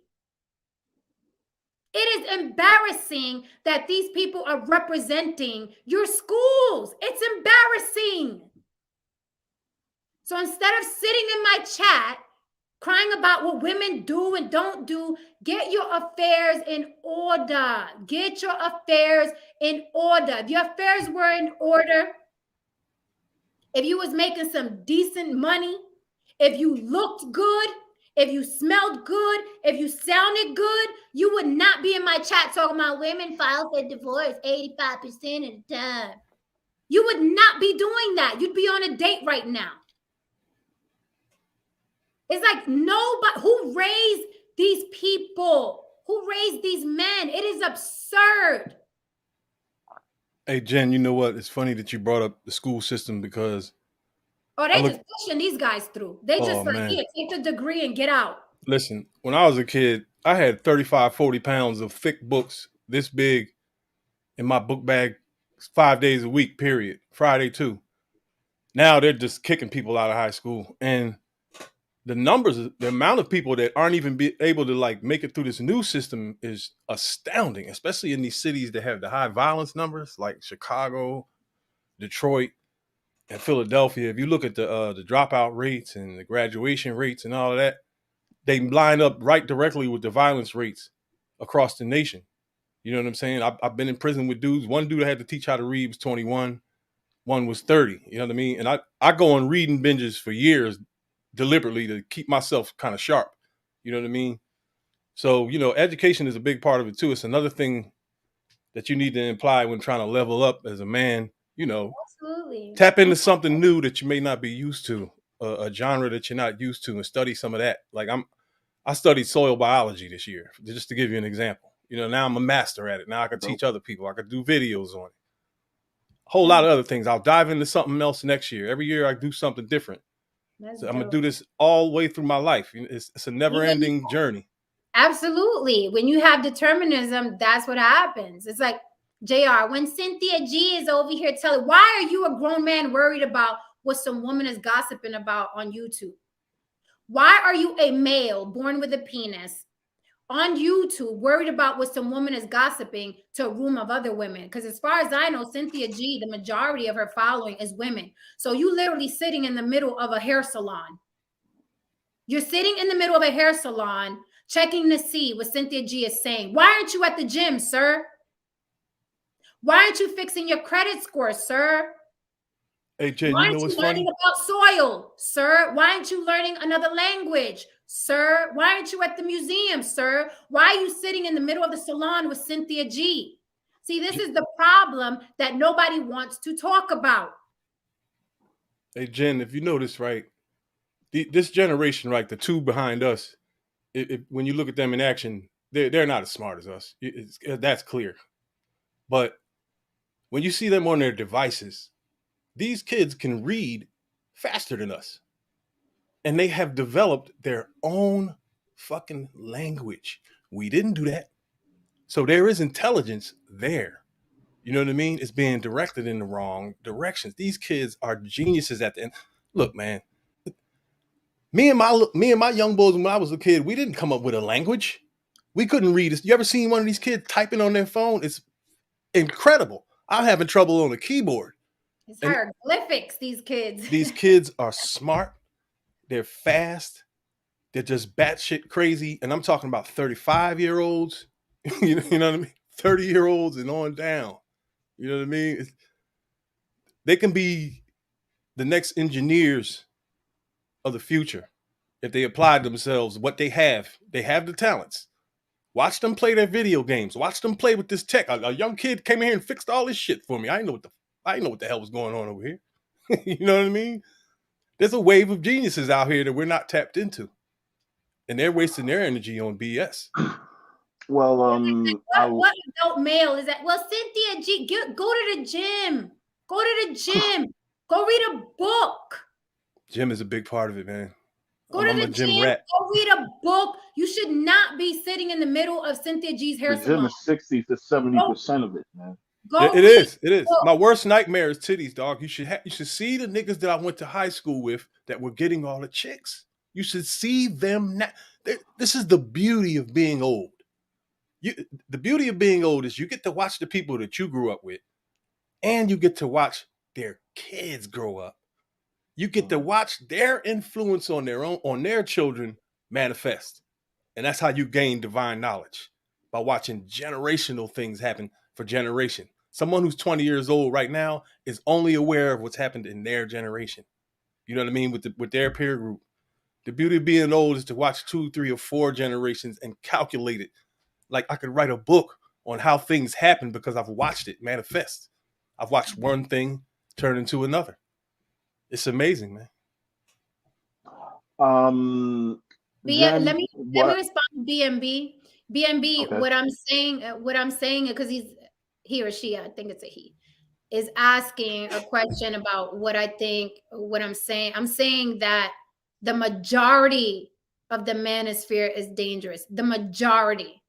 It is embarrassing that these people are representing your schools. It's embarrassing. So instead of sitting in my chat, crying about what women do and don't do, get your affairs in order. Get your affairs in order. If your affairs were in order, if you was making some decent money, if you looked good, if you smelled good, if you sounded good, you would not be in my chat talking about women file for divorce 85% of the time. You would not be doing that. You'd be on a date right now. It's like nobody who raised these people, who raised these men. It is absurd. Hey, Jen, you know what? It's funny that you brought up the school system because just pushing these guys through. They just here, take the degree and get out. Listen, when I was a kid, I had 35, 40 pounds of thick books this big in my book bag 5 days a week, period. Friday too. Now they're just kicking people out of high school. And the numbers, the amount of people that aren't even able to like make it through this new system is astounding, especially in these cities that have the high violence numbers like Chicago, Detroit, and Philadelphia. If you look at the dropout rates and the graduation rates and all of that, they line up right directly with the violence rates across the nation. You know what I'm saying? I've been in prison with dudes. One dude I had to teach how to read was 21. One was 30. You know what I mean? And I go on reading binges for years deliberately to keep myself kind of sharp. You know what I mean? So, you know, education is a big part of it too. It's another thing that you need to imply when trying to level up as a man, you know. Absolutely. Tap into something new that you may not be used to, a genre that you're not used to, and study some of that. Like I studied soil biology this year, just to give you an example. You know, now I'm a master at it. Now I can teach other people. I could do videos on it. A whole lot of other things. I'll dive into something else next year. Every year I do something different. So I'm going to do this all the way through my life. It's a never-ending journey. Absolutely. When you have determinism, that's what happens. It's like, JR, when Cynthia G is over here telling, why are you a grown man worried about what some woman is gossiping about on YouTube? Why are you a male born with a penis on YouTube worried about what some woman is gossiping to a room of other women? Because as far as I know, Cynthia G, the majority of her following is women. So you literally sitting in the middle of a hair salon. You're sitting in the middle of a hair salon checking to see what Cynthia G is saying. Why aren't you at the gym, sir? Why aren't you fixing your credit score, sir? Hey, Jen, you know what's funny? Learning about soil, sir? Why aren't you learning another language, sir? Why aren't you at the museum, sir? Why are you sitting in the middle of the salon with Cynthia G? See, this is the problem that nobody wants to talk about. Hey, Jen, if you notice, right, this generation, right, the two behind us, when you look at them in action, they're not as smart as us. That's clear. But when you see them on their devices, these kids can read faster than us. And they have developed their own fucking language. We didn't do that. So there is intelligence there. You know what I mean? It's being directed in the wrong directions. These kids are geniuses at the end. Look, man, me and my young boys when I was a kid, we didn't come up with a language. We couldn't read this. You ever seen one of these kids typing on their phone? It's incredible. I'm having trouble on a keyboard. It's hieroglyphics, these kids. These kids are smart. They're fast. They're just batshit crazy. And I'm talking about 35-year-olds. You know what I mean? 30-year-olds and on down. You know what I mean? They can be the next engineers of the future if they apply themselves what they have. They have the talents. Watch them play their video games. Watch them play with this tech. A young kid came in here and fixed all this shit for me. I didn't know what the hell was going on over here. You know what I mean? There's a wave of geniuses out here that we're not tapped into, and they're wasting their energy on BS. Well, what adult male is that? Well, Cynthia G, go to the gym. Go to the gym. Go read a book. Gym is a big part of it, man. Go to the gym. Rat. Go read a book. You should not be sitting in the middle of Cynthia G's hair salon. The gym is 60 to 70% of it, man. It is. My worst nightmare is titties, dog. You should see the niggas that I went to high school with that were getting all the chicks. You should see them now. This is the beauty of being old. The beauty of being old is you get to watch the people that you grew up with, and you get to watch their kids grow up. You get to watch their influence on their children manifest. And that's how you gain divine knowledge, by watching generational things happen for generation. Someone who's 20 years old right now is only aware of what's happened in their generation. You know what I mean? With their peer group. The beauty of being old is to watch 2, 3, or 4 generations and calculate it. Like I could write a book on how things happen because I've watched it manifest. I've watched one thing turn into another. It's amazing, man. Let me respond to BMB. BMB, okay. What I'm saying, because he or she, I think it's a he, is asking a question about what I think, what I'm saying. I'm saying that the majority of the manosphere is dangerous. The majority.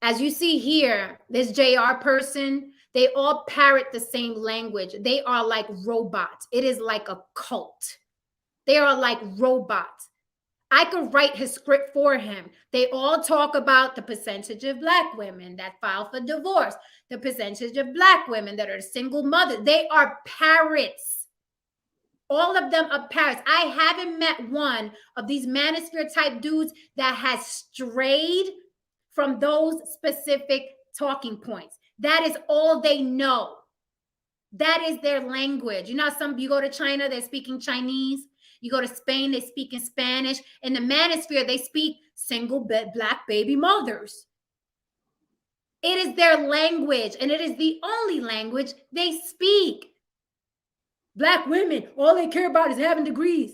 As you see here, this JR person, they all parrot the same language. They are like robots. It is like a cult. They are like robots. I could write his script for him. They all talk about the percentage of Black women that file for divorce, the percentage of Black women that are single mothers. They are parrots. All of them are parrots. I haven't met one of these manosphere type dudes that has strayed from those specific talking points. That is all they know. That is their language. You know, you go to China, they're speaking Chinese. You go to Spain, they speak in Spanish. In the manosphere, they speak single Black baby mothers. It is their language, and it is the only language they speak. Black women, all they care about is having degrees.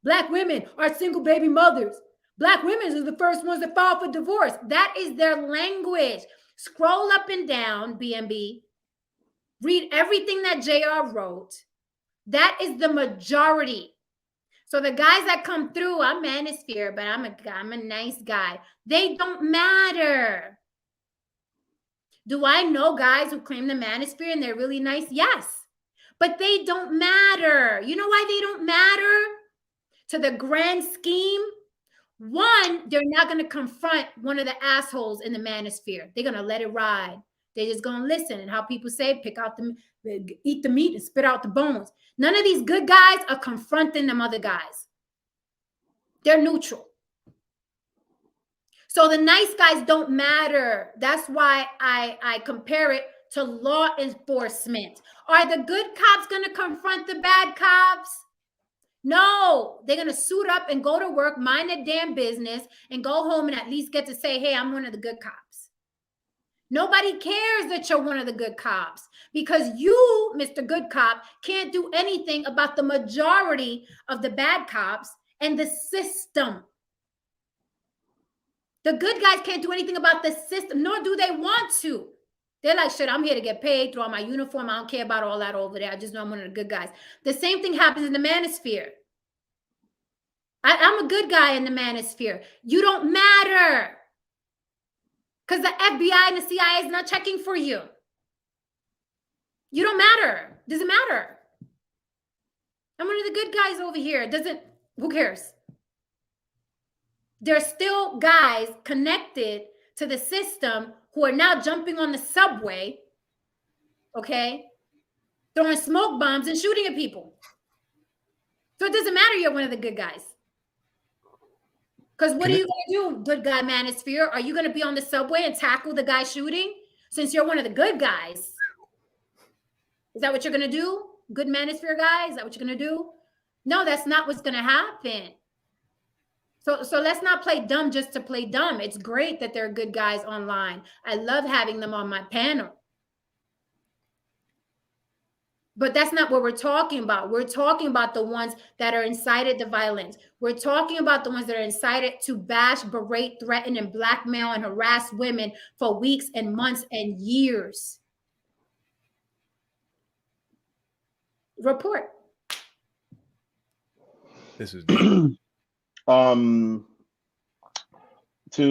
Black women are single baby mothers. Black women are the first ones that file for divorce. That is their language. Scroll up and down, BMB. Read everything that JR wrote. That is the majority. So the guys that come through, I'm manosphere, but I'm a nice guy. They don't matter. Do I know guys who claim the manosphere and they're really nice? Yes. But they don't matter. You know why they don't matter? To the grand scheme. One, they're not going to confront one of the assholes in the manosphere. They're going to let it ride. They're just going to listen. And how people say, eat the meat and spit out the bones. None of these good guys are confronting them other guys. They're neutral. So the nice guys don't matter. That's why I compare it to law enforcement. Are the good cops going to confront the bad cops? No, they're going to suit up and go to work, mind their damn business, and go home and at least get to say, hey, I'm one of the good cops. Nobody cares that you're one of the good cops because you, Mr. Good Cop, can't do anything about the majority of the bad cops and the system. The good guys can't do anything about the system, nor do they want to. They're like, shit, I'm here to get paid, throw on my uniform. I don't care about all that over there. I just know I'm one of the good guys. The same thing happens in the manosphere. I'm a good guy in the manosphere. You don't matter. Because the FBI and the CIA is not checking for you. You don't matter. Doesn't matter. I'm one of the good guys over here. Who cares? There's still guys connected to the system who are now jumping on the subway, okay, throwing smoke bombs and shooting at people. So it doesn't matter you're one of the good guys. Because what are you going to do, good guy Manosphere? Are you going to be on the subway and tackle the guy shooting since you're one of the good guys? Is that what you're going to do? Good Manosphere guy? Is that what you're going to do? No, that's not what's going to happen. So let's not play dumb just to play dumb. It's great that there are good guys online. I love having them on my panel. But that's not what we're talking about. We're talking about the ones that are incited to violence. We're talking about the ones that are incited to bash, berate, threaten, and blackmail and harass women for weeks and months and years. Report. This is to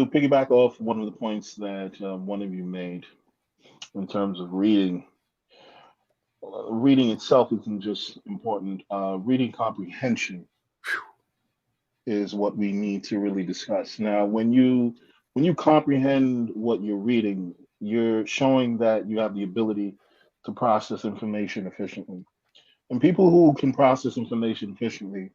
piggyback off one of the points that one of you made in terms of reading. Reading itself isn't just important. Reading comprehension is what we need to really discuss. Now, when you comprehend what you're reading, you're showing that you have the ability to process information efficiently. And people who can process information efficiently,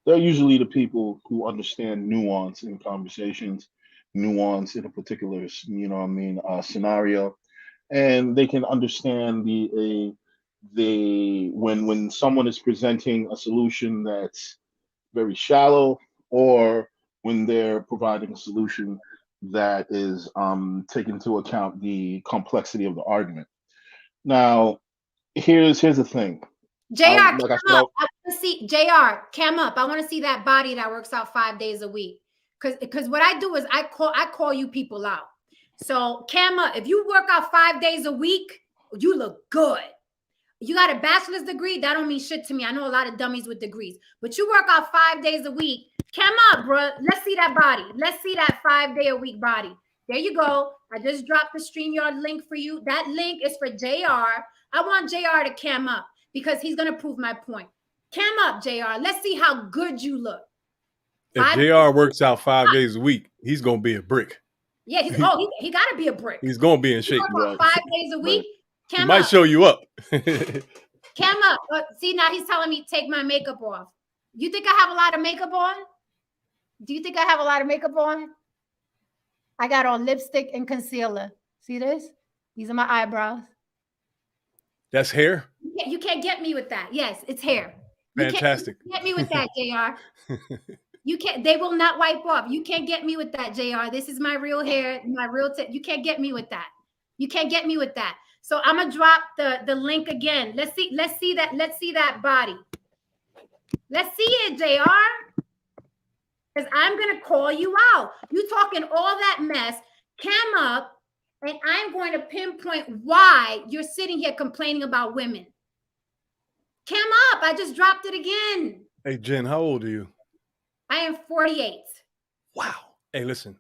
they're usually the people who understand nuance in conversations, nuance in a particular, scenario, and they can understand when someone is presenting a solution that's very shallow, or when they're providing a solution that is taking into account the complexity of the argument. Now, here's the thing. JR, I want to see JR, cam up. I want to see that body that works out 5 days a week. Because what I do is I call you people out. So cam up. If you work out 5 days a week, you look good. You got a bachelor's degree, that don't mean shit to me. I know a lot of dummies with degrees, but you work out 5 days a week. Cam up, bro. Let's see that body. Let's see that 5 day a week body. There you go. I just dropped the StreamYard link for you. That link is for JR. I want JR to cam up because he's going to prove my point. Cam up, JR. Let's see how good you look. If JR works out 5 days a week, he's going to be a brick. Yeah, he got to be a brick. He's going to be in shape. Right. 5 days a week. He might show you up. Cam up. See, now he's telling me take my makeup off. You think I have a lot of makeup on? Do you think I have a lot of makeup on? I got on lipstick and concealer. See this? These are my eyebrows. That's hair? You can't get me with that. Yes, it's hair. Fantastic. You can't get me with that, JR. You can't. They will not wipe off. You can't get me with that, JR. This is my real hair, my real tip. You can't get me with that. You can't get me with that. So I'm gonna drop the link again. Let's see that body. Let's see it, JR. Because I'm gonna call you out. You talking all that mess, cam up, and I'm going to pinpoint why you're sitting here complaining about women. Cam up. I just dropped it again. Hey, Jen, how old are you? I am 48. Wow. Hey, listen,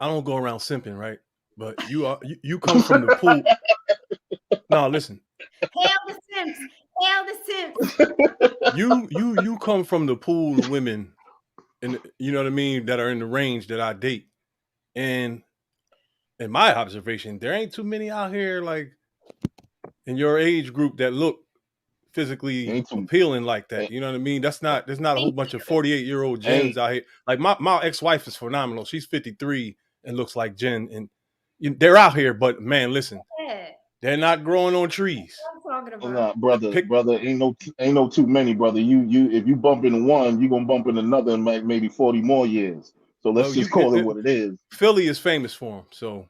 I don't go around simping, right? But you come from the pool. No, listen. Hail the simps. Hail the simps. You come from the pool of women, and you know what I mean, that are in the range that I date. And in my observation, there ain't too many out here like in your age group that look physically appealing like that. You know what I mean? There's not a whole bunch of 48-year-old Jens out here. Like my ex-wife is phenomenal. She's 53 and looks like Jen, and they're out here, but man, listen. Yeah. They're not growing on trees. What I'm talking about. Nah, brother, ain't no too many, brother. You if you bump into one, you're gonna bump in another in like maybe 40 more years. So let's just call it what it is. Philly is famous for them, so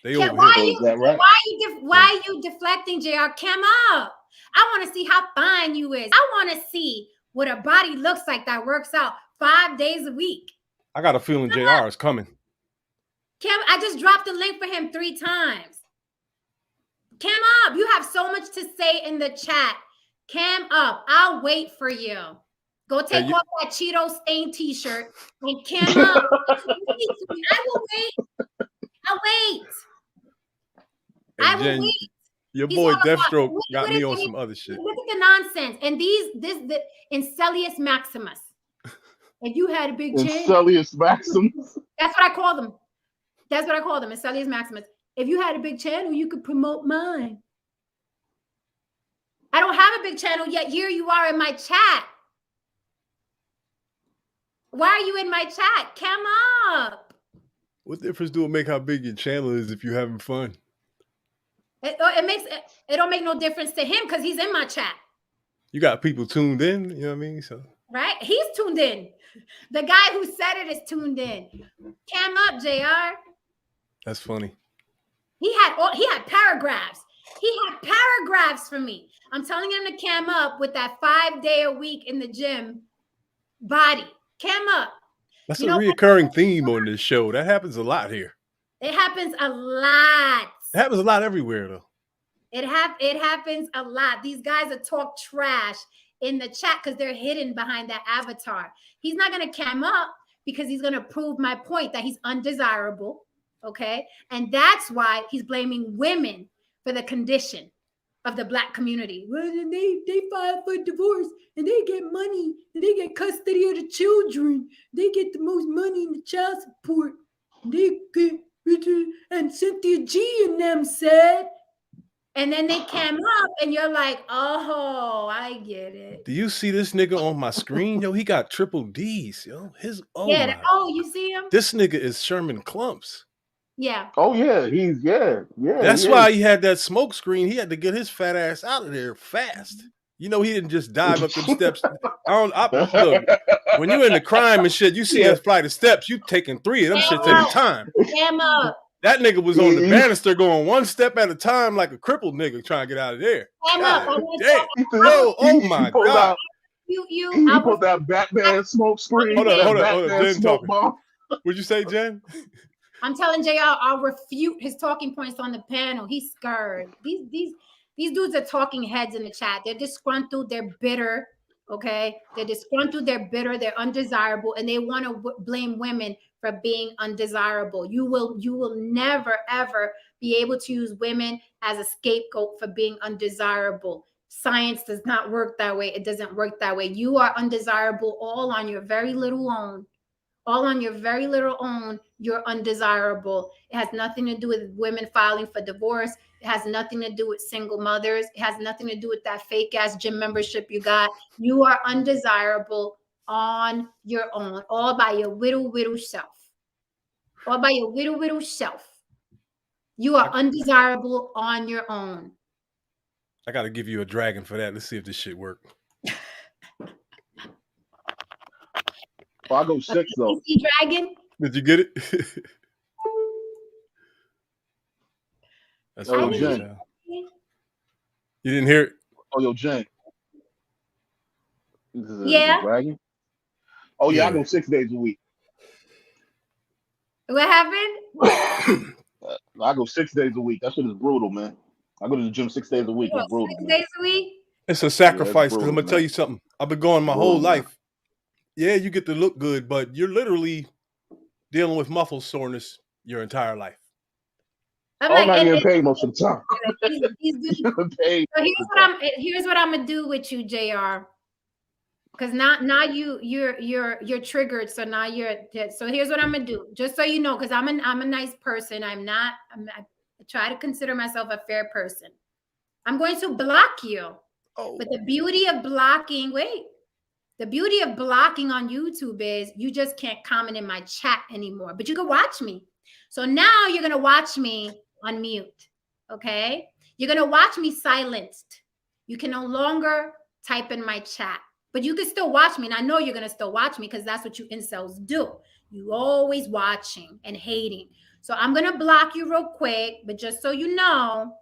they over why here. Is that right? Why are you deflecting, JR? Come up. I want to see how fine you is. I want to see what a body looks like that works out 5 days a week. I got a feeling JR is coming. I just dropped the link for him 3 times. Cam up. You have so much to say in the chat. Cam up. I'll wait for you. Go take off that Cheeto stained t-shirt and cam up. I will wait. I'll wait. Hey, I will Jen, wait. your He's boy all about Deathstroke got what me is on it? some other shit. Look at the nonsense. And the Incelius Maximus. If you had a big chance, Incelius Maximus. that's what I call them. That's what I call them, Incelius Maximus. If you had a big channel, you could promote mine. I don't have a big channel yet. Here you are in my chat. Why are you in my chat? Come up. What difference do it make how big your channel is if you're having fun? It don't make no difference to him because he's in my chat. You got people tuned in, you know what I mean? So Right? He's tuned in. The guy who said it is tuned in. Come up, JR. that's funny. He had paragraphs. He had paragraphs for me. I'm telling him to cam up with that 5 day a week in the gym body. Cam up. That's You a know, reoccurring theme on this show. That happens a lot here. it happens a lot. It happens a lot everywhere, though. It happens a lot. These guys are talk trash in the chat because they're hidden behind that avatar. He's not going to cam up because he's going to prove my point that he's undesirable. Okay. And that's why he's blaming women for the condition of the Black community. Well, they file for divorce and they get money and they get custody of the children. They get the most money in the child support. They get, and Cynthia G and them said. And then they came up and you're like, oh, I get it. Do you see this nigga on my screen? Yo, he got triple D's, yo. You see him? This nigga is Sherman Clumps. Yeah. Oh yeah, That's why he had that smoke screen. He had to get his fat ass out of there fast. You know, he didn't just dive up them steps. Look, when you're in the crime and shit, you see a flight of steps, you taking 3 of them shits at a time. Cam up. That nigga was on the banister going 1 step at a time like a crippled nigga trying to get out of there. Cam up. Damn. Oh my God. He put that Batman smoke screen. Hold on. Jen talking. What'd you say, Jen? I'm telling JR, I'll refute his talking points on the panel. He's scared. These dudes are talking heads in the chat. They're disgruntled. They're bitter. Okay. They're disgruntled. They're bitter. They're undesirable. And they want to blame women for being undesirable. You will never, ever be able to use women as a scapegoat for being undesirable. Science does not work that way. It doesn't work that way. You are undesirable all on your very little own. All on your very little own, you're undesirable. It has nothing to do with women filing for divorce. It has nothing to do with single mothers. It has nothing to do with that fake ass gym membership you got. You are undesirable on your own, all by your widow self. All by your widow self. You are undesirable on your own. I got to give you a dragon for that. Let's see if this shit works. Well, I'll go 6 though. Dragon. Did you get it? That's funny. Jen. You didn't hear it? Oh, yo, Jen. Yeah. Dragon? Oh, yeah, I go 6 days a week. What happened? I go 6 days a week. That shit is brutal, man. I go to the gym 6 days a week. It's brutal. 6 days a week? It's a sacrifice, because brutal, I'm going to tell you something. I've been going my whole life. Yeah, you get to look good, but you're literally dealing with muscle soreness your entire life. I'm not getting paid most of the time. Here's what I'm gonna do with you, JR. Because now you're triggered. So now so here's what I'm gonna do, just so you know, because I'm a nice person. I try to consider myself a fair person. I'm going to block you. Oh. But the beauty of blocking, the beauty of blocking on YouTube is you just can't comment in my chat anymore, but you can watch me. So now you're going to watch me on mute. Okay. You're going to watch me silenced. You can no longer type in my chat, but you can still watch me. And I know you're going to still watch me because that's what you incels do. You always watching and hating. So I'm going to block you real quick, but just so you know,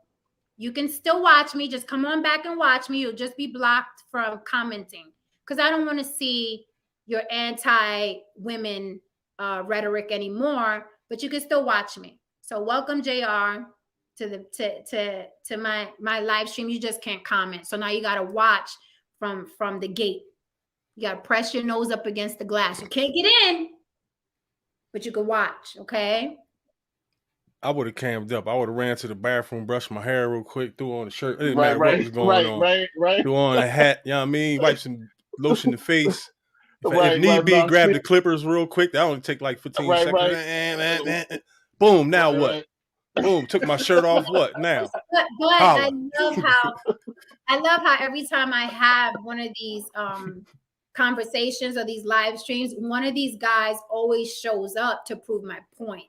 you can still watch me. Just come on back and watch me. You'll just be blocked from commenting, because I don't want to see your anti-women rhetoric anymore, but you can still watch me. So welcome, JR, to my live stream. You just can't comment. So now you got to watch from the gate. You got to press your nose up against the glass. You can't get in, but you can watch, okay? I would have camped up. I would have ran to the bathroom, brushed my hair real quick, threw on a shirt. It didn't Right, matter what right, was going on. right. Threw on a hat, you know what I mean? Wipe some lotion the face. If Right, need be, no, grab shit. the clippers real quick. That only take like 15 Right, seconds. Boom, now what? Right. Boom, took my shirt off. What now? But Holla. I love how every time I have one of these conversations or these live streams, one of these guys always shows up to prove my point.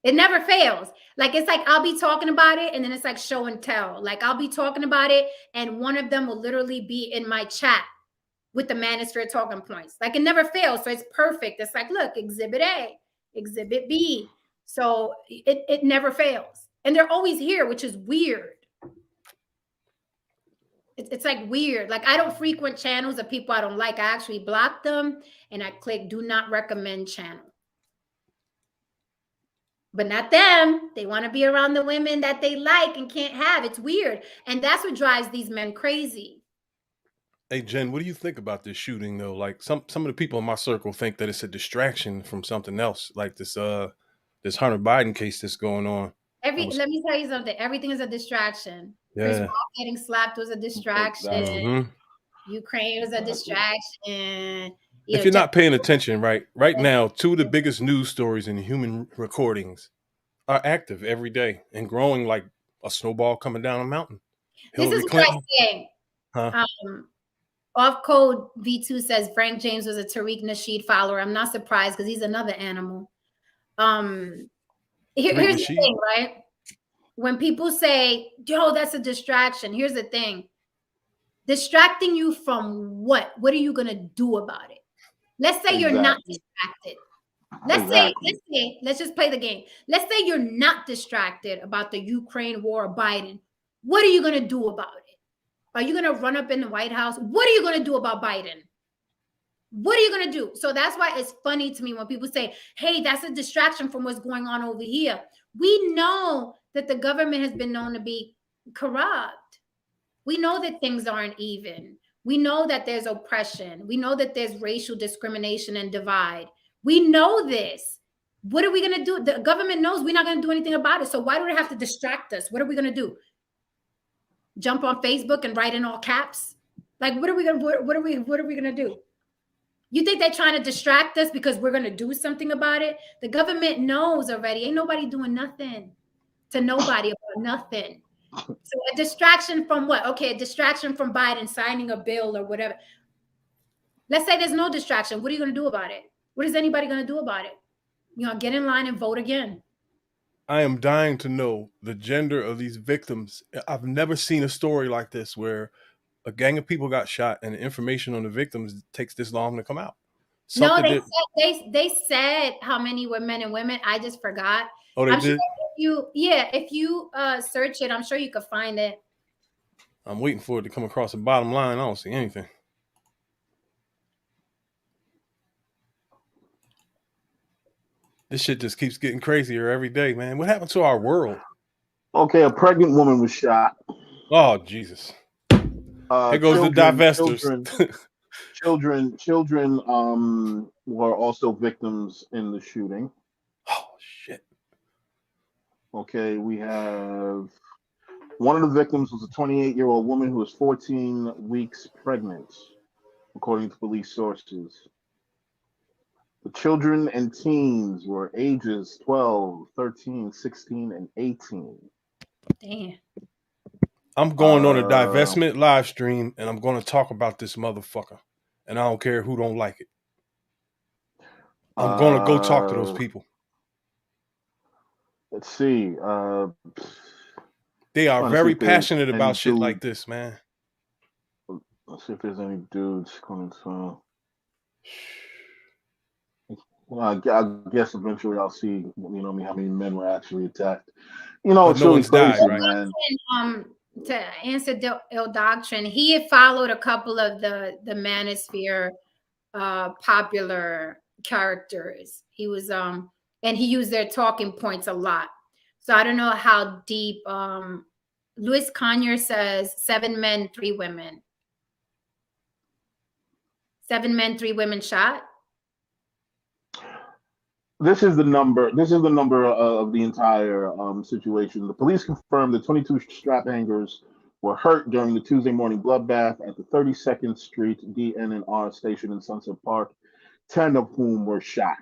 It never fails. Like, it's like I'll be talking about it and then it's like show and tell. Like, I'll be talking about it and one of them will literally be in my chat with the Manosphere talking points. Like, it never fails. So it's perfect. It's like, look, exhibit A, exhibit B. So it never fails. And they're always here, which is weird. It's like weird. Like, I don't frequent channels of people I don't like. I actually block them and I click do not recommend channel. But not them. They want to be around the women that they like and can't have. It's weird. And that's what drives these men crazy. Hey, Jen, what do you think about this shooting, though? Like, some of the people in my circle think that it's a distraction from something else, like this Hunter Biden case that's going on. Let me tell you something. Everything is a distraction. Yeah. Chris Paul getting slapped was a distraction. Mm-hmm. Ukraine was a distraction. If you're not paying attention, right now, two of the biggest news stories in human recordings are active every day and growing like a snowball coming down a mountain. This is what I say. Off Code V2 says Frank James was a Tariq Nasheed follower. I'm not surprised because he's another animal. Here's the thing, right? When people say, yo, that's a distraction, here's the thing. Distracting you from what? What are you going to do about it? Let's say you're not distracted. Let's just play the game. Let's say you're not distracted about the Ukraine war or Biden. What are you going to do about it? Are you going to run up in the White House? What are you going to do about Biden? What are you going to do? So that's why it's funny to me when people say, hey, that's a distraction from what's going on over here. We know that the government has been known to be corrupt. We know that things aren't even. We know that there's oppression. We know that there's racial discrimination and divide. We know this. What are we going to do? The government knows we're not going to do anything about it. So why do they have to distract us? What are we going to do? Jump on Facebook and write in all caps? Like, what are we going to do? You think they're trying to distract us because we're going to do something about it? The government knows already. Ain't nobody doing nothing to nobody about nothing. So a distraction from what? Okay, a distraction from Biden signing a bill or whatever. Let's say there's no distraction. What are you going to do about it? What is anybody going to do about it? You know, get in line and vote again. I am dying to know the gender of these victims. I've never seen a story like this where a gang of people got shot and the information on the victims takes this long to come out. They said how many were men and women. I just forgot. Oh, they did? Sure if you search it, I'm sure you could find it. I'm waiting for it to come across the bottom line. I don't see anything. This shit just keeps getting crazier every day, man. What happened to our world? Okay, a pregnant woman was shot. Oh, Jesus. Here goes the divestors. Children were also victims in the shooting. Oh, shit. Okay, we have one of the victims was a 28-year-old woman who was 14 weeks pregnant, according to police sources. The children and teens were ages 12, 13, 16, and 18. Damn. I'm going on a divestment live stream and I'm going to talk about this motherfucker. And I don't care who don't like it. I'm going to go talk to those people. Let's see. They are very passionate about shit like this, man. Let's see if there's any dudes coming to. Well, I guess eventually I'll see, how many men were actually attacked. It's no one's died, right? Man. To answer Ill Doctrine, he had followed a couple of the Manosphere popular characters. He was and he used their talking points a lot. So I don't know how deep. Louis Conyer says 7 men, 3 women. 7 men, 3 women shot. This is the number. This is the number of the entire situation. The police confirmed the 22 strap hangers were hurt during the Tuesday morning bloodbath at the 32nd Street DNR station in Sunset Park. 10 of whom were shot.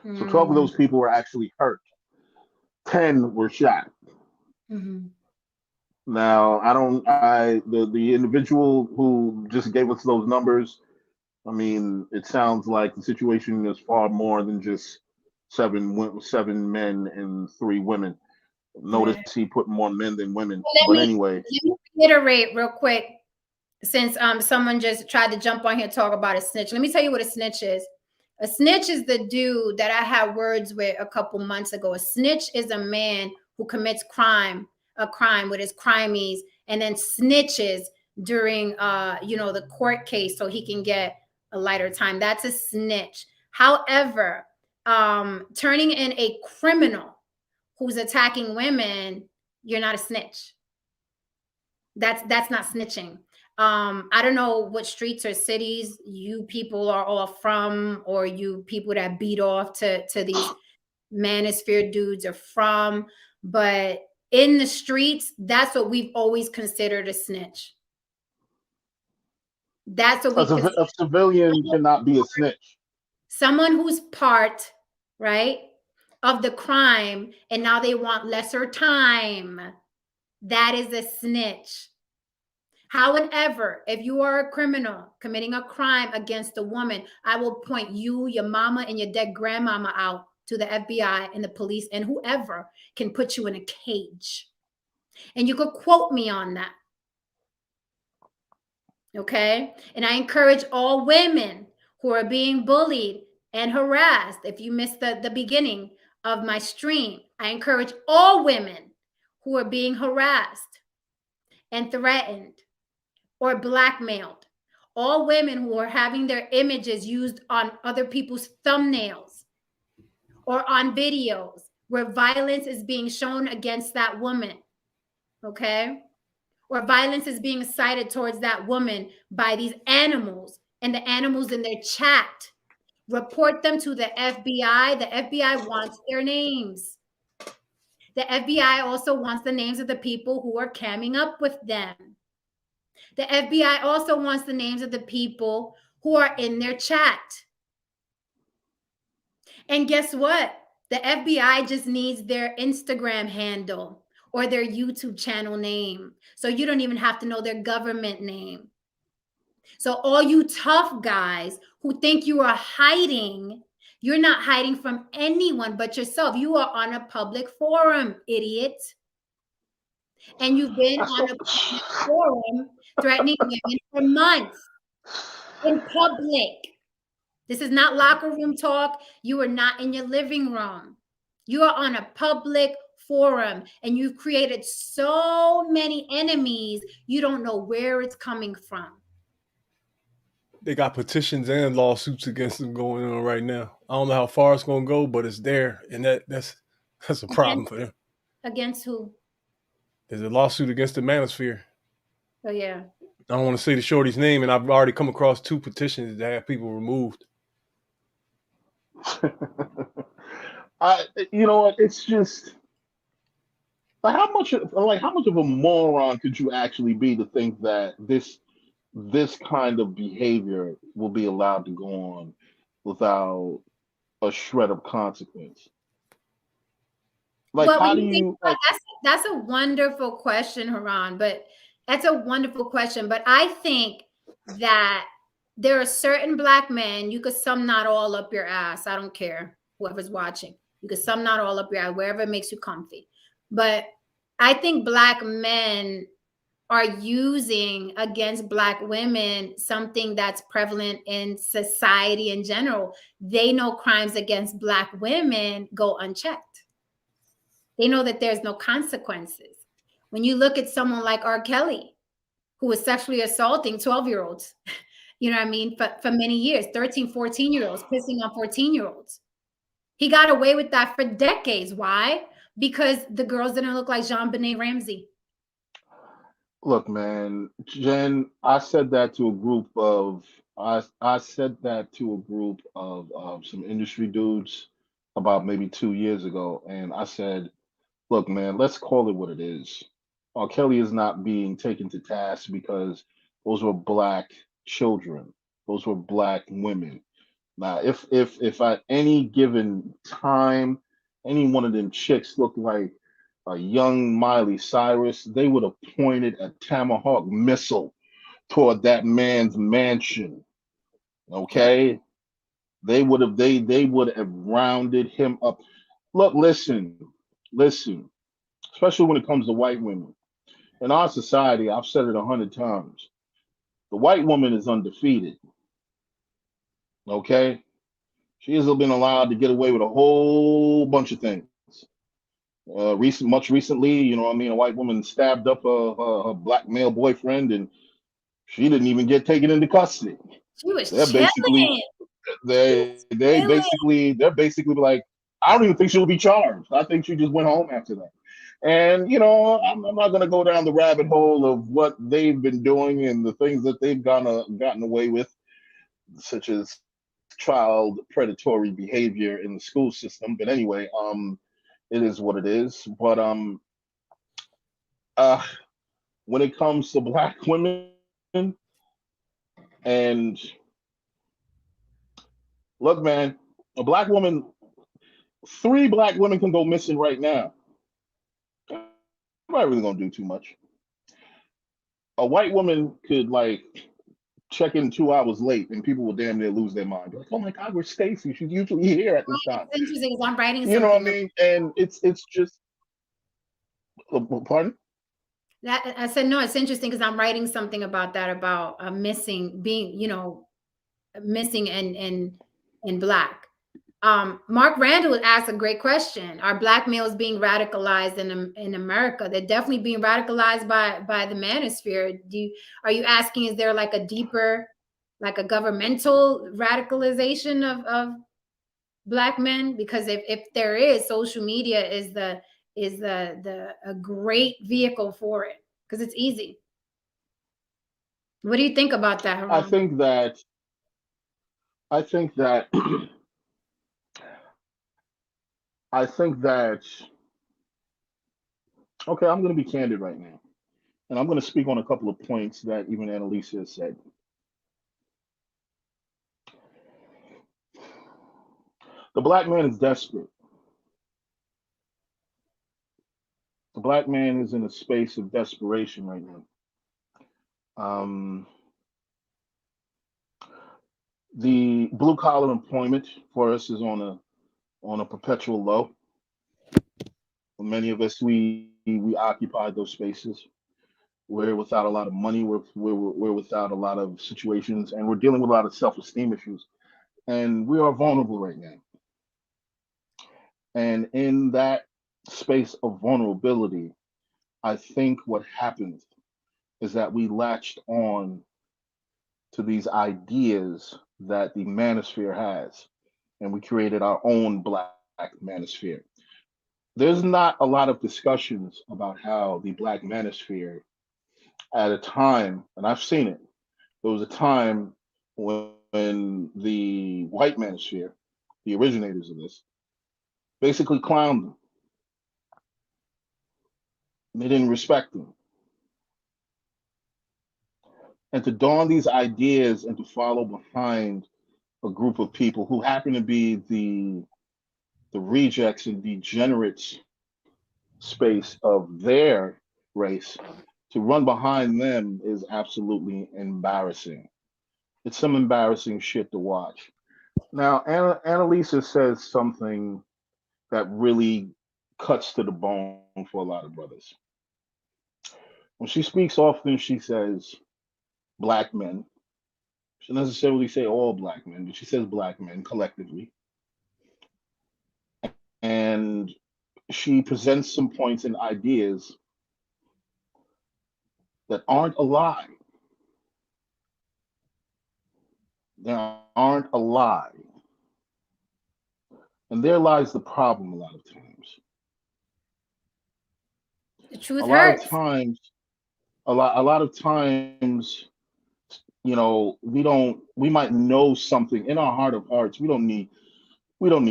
So 12 of those people were actually hurt. 10 were shot. Mm-hmm. Now, the individual who just gave us those numbers, I mean, it sounds like the situation is far more than just seven men and 3 women. Notice Right. he put more men than women. Let me reiterate real quick, since someone just tried to jump on here and talk about a snitch. Let me tell you what a snitch is. A snitch is the dude that I had words with a couple months ago. A snitch is a man who commits a crime with his crimies, and then snitches during the court case so he can get a lighter time. That's a snitch. However, turning in a criminal who's attacking women, you're not a snitch. That's not snitching. I don't know what streets or cities you people are all from, or you people that beat off to these Manosphere dudes are from, but in the streets, that's what we've always considered a snitch. That's what a civilian cannot be a snitch. Someone who's part, right, of the crime, and now they want lesser time. That is a snitch. However, if you are a criminal committing a crime against a woman, I will point you, your mama, and your dead grandmama out to the FBI and the police, and whoever can put you in a cage. And you could quote me on that. Okay? And I encourage all women who are being bullied and harassed. If you missed the beginning of my stream, I encourage all women who are being harassed and threatened or blackmailed, all women who are having their images used on other people's thumbnails or on videos where violence is being shown against that woman, okay? Or violence is being cited towards that woman by these animals and the animals in their chat. Report them to the FBI. The FBI wants their names. The FBI also wants the names of the people who are camming up with them. The FBI also wants the names of the people who are in their chat. And guess what? The FBI just needs their Instagram handle or their YouTube channel name. So you don't even have to know their government name. So all you tough guys who think you are hiding, you're not hiding from anyone but yourself. You are on a public forum, idiot. And you've been on a public forum threatening women for months in public. This is not locker room talk. You are not in your living room. You are on a public forum, and you've created so many enemies, you don't know where it's coming from. They got petitions and lawsuits against them going on right now. I don't know how far it's going to go, but it's there, and that's a problem for them. Against who? There's a lawsuit against the Manosphere. Oh, yeah. I don't want to say the shorty's name, and I've already come across 2 petitions that have people removed. You know what? It's just how much of a moron could you actually be to think that this kind of behavior will be allowed to go on without a shred of consequence? Like, well, how do you? That's a wonderful question, Haran. But that's a wonderful question. But I think that there are certain Black men, you could some not all up your ass. I don't care, whoever's watching. You could some not all up your ass, wherever it makes you comfy. But I think Black men are using against Black women something that's prevalent in society in general. They know crimes against Black women go unchecked. They know that there's no consequences. When you look at someone like R. Kelly, who was sexually assaulting 12-year-olds, you know what I mean, for many years, 13, 14-year-olds, pissing on 14-year-olds. He got away with that for decades. Why? Because the girls didn't look like JonBenet Ramsey. Look, man, Jen, I said that to a group of I said that to a group of some industry dudes about maybe 2 years ago, and I said, look, man, let's call it what it is. R. Kelly is not being taken to task because those were black children, those were black women. Now, if at any given time, any one of them chicks looked like a young Miley Cyrus, they would have pointed a tomahawk missile toward that man's mansion. Yeah. Okay, they would have rounded him up. Look, listen. Especially when it comes to white women in our society, I've said it 100 times. The white woman is undefeated. Okay, she has been allowed to get away with a whole bunch of things. Much recently, you know what I mean, a white woman stabbed up her black male boyfriend, and she didn't even get taken into custody. She was They're basically chilling. She was chilling. they're basically like, I don't even think she'll be charged. I think she just went home after that. And you know, I'm not going to go down the rabbit hole of what they've been doing and the things that they've gotten away with, such as child predatory behavior in the school system. But anyway, it is what it is. But uh, when it comes to black women, and look, man, a black woman, 3 black women can go missing right now. I'm not really gonna do too much. A white woman could like check in 2 hours late, and people will damn near lose their mind. Be like, oh my God, where's Stacy? She's usually here at this time. It's interesting because I'm writing You know what I something mean? And it's just pardon. that I said no. It's interesting because I'm writing something about that, about missing, being, missing in black. Mark Randall asked a great question: are black males being radicalized in America? They're definitely being radicalized by the manosphere. Are you asking, is there like a deeper, like a governmental radicalization of black men? Because if there is, social media is the a great vehicle for it because it's easy. What do you think about that, I Haram? think that I think that I think that okay, I'm going to be candid right now, and I'm going to speak on a couple of points that even Annalisa said. The black man is desperate. The black man is in a space of desperation right now. Um, the blue collar employment for us is on a perpetual low. For many of us, we occupy those spaces. We're without a lot of money. We're without a lot of situations, and we're dealing with a lot of self esteem issues. And we are vulnerable right now. And in that space of vulnerability, I think what happens is that we latched on to these ideas that the manosphere has, and we created our own black manosphere. There's not a lot of discussions about how the black manosphere, at a time, and I've seen it, there was a time when the white manosphere, the originators of this, basically clowned them. They didn't respect them. And to dawn these ideas and to follow behind a group of people who happen to be the rejects and degenerates space of their race, to run behind them is absolutely embarrassing. It's some embarrassing shit to watch. Now, Annalisa says something that really cuts to the bone for a lot of brothers. When she speaks often, she says black men. She doesn't necessarily say all black men, but she says black men collectively. And she presents some points and ideas that aren't a lie. They aren't a lie. And there lies the problem a lot of times. The A truth lot of hurts. times, lot of times, you know, we might know something in our heart of hearts. We don't need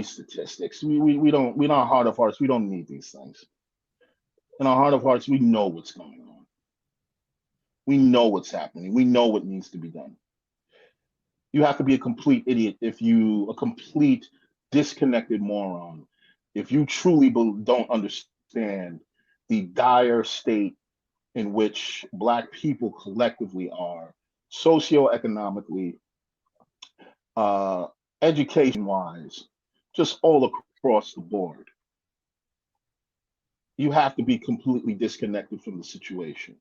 statistics. We in our heart of hearts, we don't need these things. In our heart of hearts, we know what's going on. We know what's happening. We know what needs to be done. You have to be a complete idiot a complete disconnected moron, if you truly don't understand the dire state in which Black people collectively are, socioeconomically, uh, education wise, just all across the board. You have to be completely disconnected from the situation.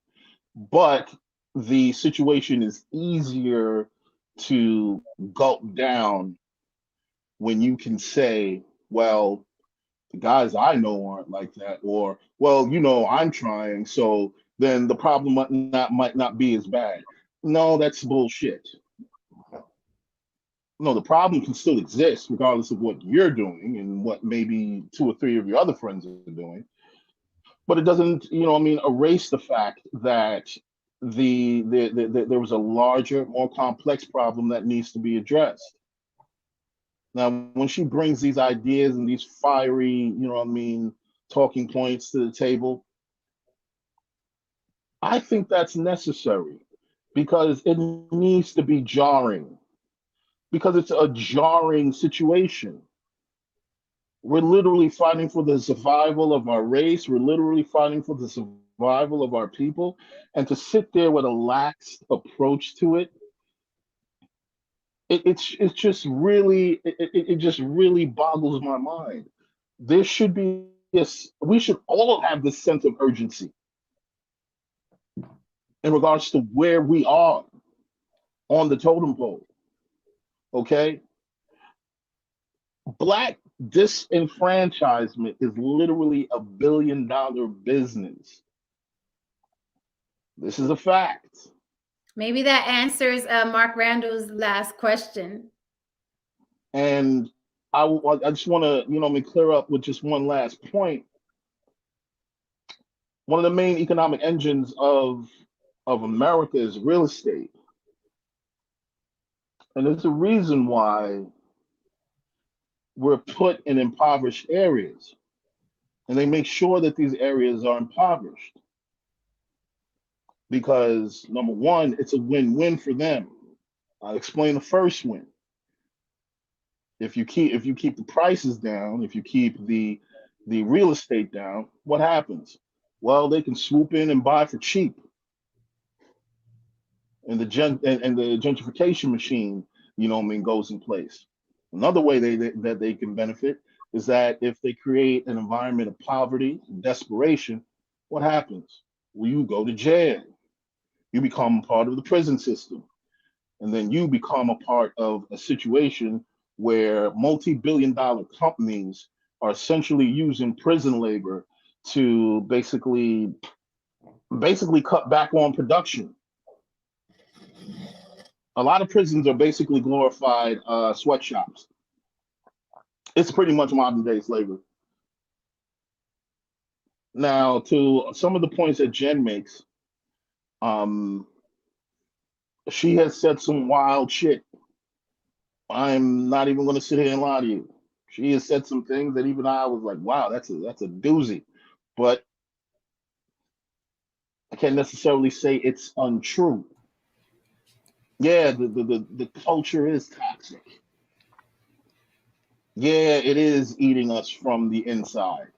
But the situation is easier to gulp down when you can say, well, the guys I know aren't like that, or, well, you know, I'm trying, so then the problem might not be as bad. No, that's bullshit. No, the problem can still exist regardless of what you're doing and what maybe two or three of your other friends are doing. But it doesn't, you know, I mean, erase the fact that there was a larger, more complex problem that needs to be addressed. Now, when she brings these ideas and these fiery, you know what I mean, talking points to the table, I think that's necessary because it needs to be jarring, because it's a jarring situation. We're literally fighting for the survival of our race. We're literally fighting for the survival of our people. And to sit there with a lax approach to it, it's just really, it just really boggles my mind. There should be, yes, we should all have this sense of urgency in regards to where we are on the totem pole. Okay? Black disenfranchisement is literally $1 billion business. This is a fact. Maybe that answers Mark Randall's last question. And I just want to, you know, clear up with just one last point. One of the main economic engines of America is real estate. And there's a reason why we're put in impoverished areas. And they make sure that these areas are impoverished. Because number one, it's a win-win for them. I'll explain the first win. If you keep the prices down, if you keep the real estate down, what happens? Well, they can swoop in and buy for cheap. And the gentrification machine, you know what I mean, goes in place. Another way that they can benefit is that if they create an environment of poverty, desperation, what happens? Well, you go to jail. You become part of the prison system. And then you become a part of a situation where multi-billion-dollar companies are essentially using prison labor to basically cut back on production. A lot of prisons are basically glorified sweatshops. It's pretty much modern day slavery. Now, to some of the points that Jen makes, she has said some wild shit. I'm not even going to sit here and lie to you. She has said some things that even I was like, wow, that's a doozy. But I can't necessarily say it's untrue. Yeah, the culture is toxic. Yeah, it is eating us from the inside.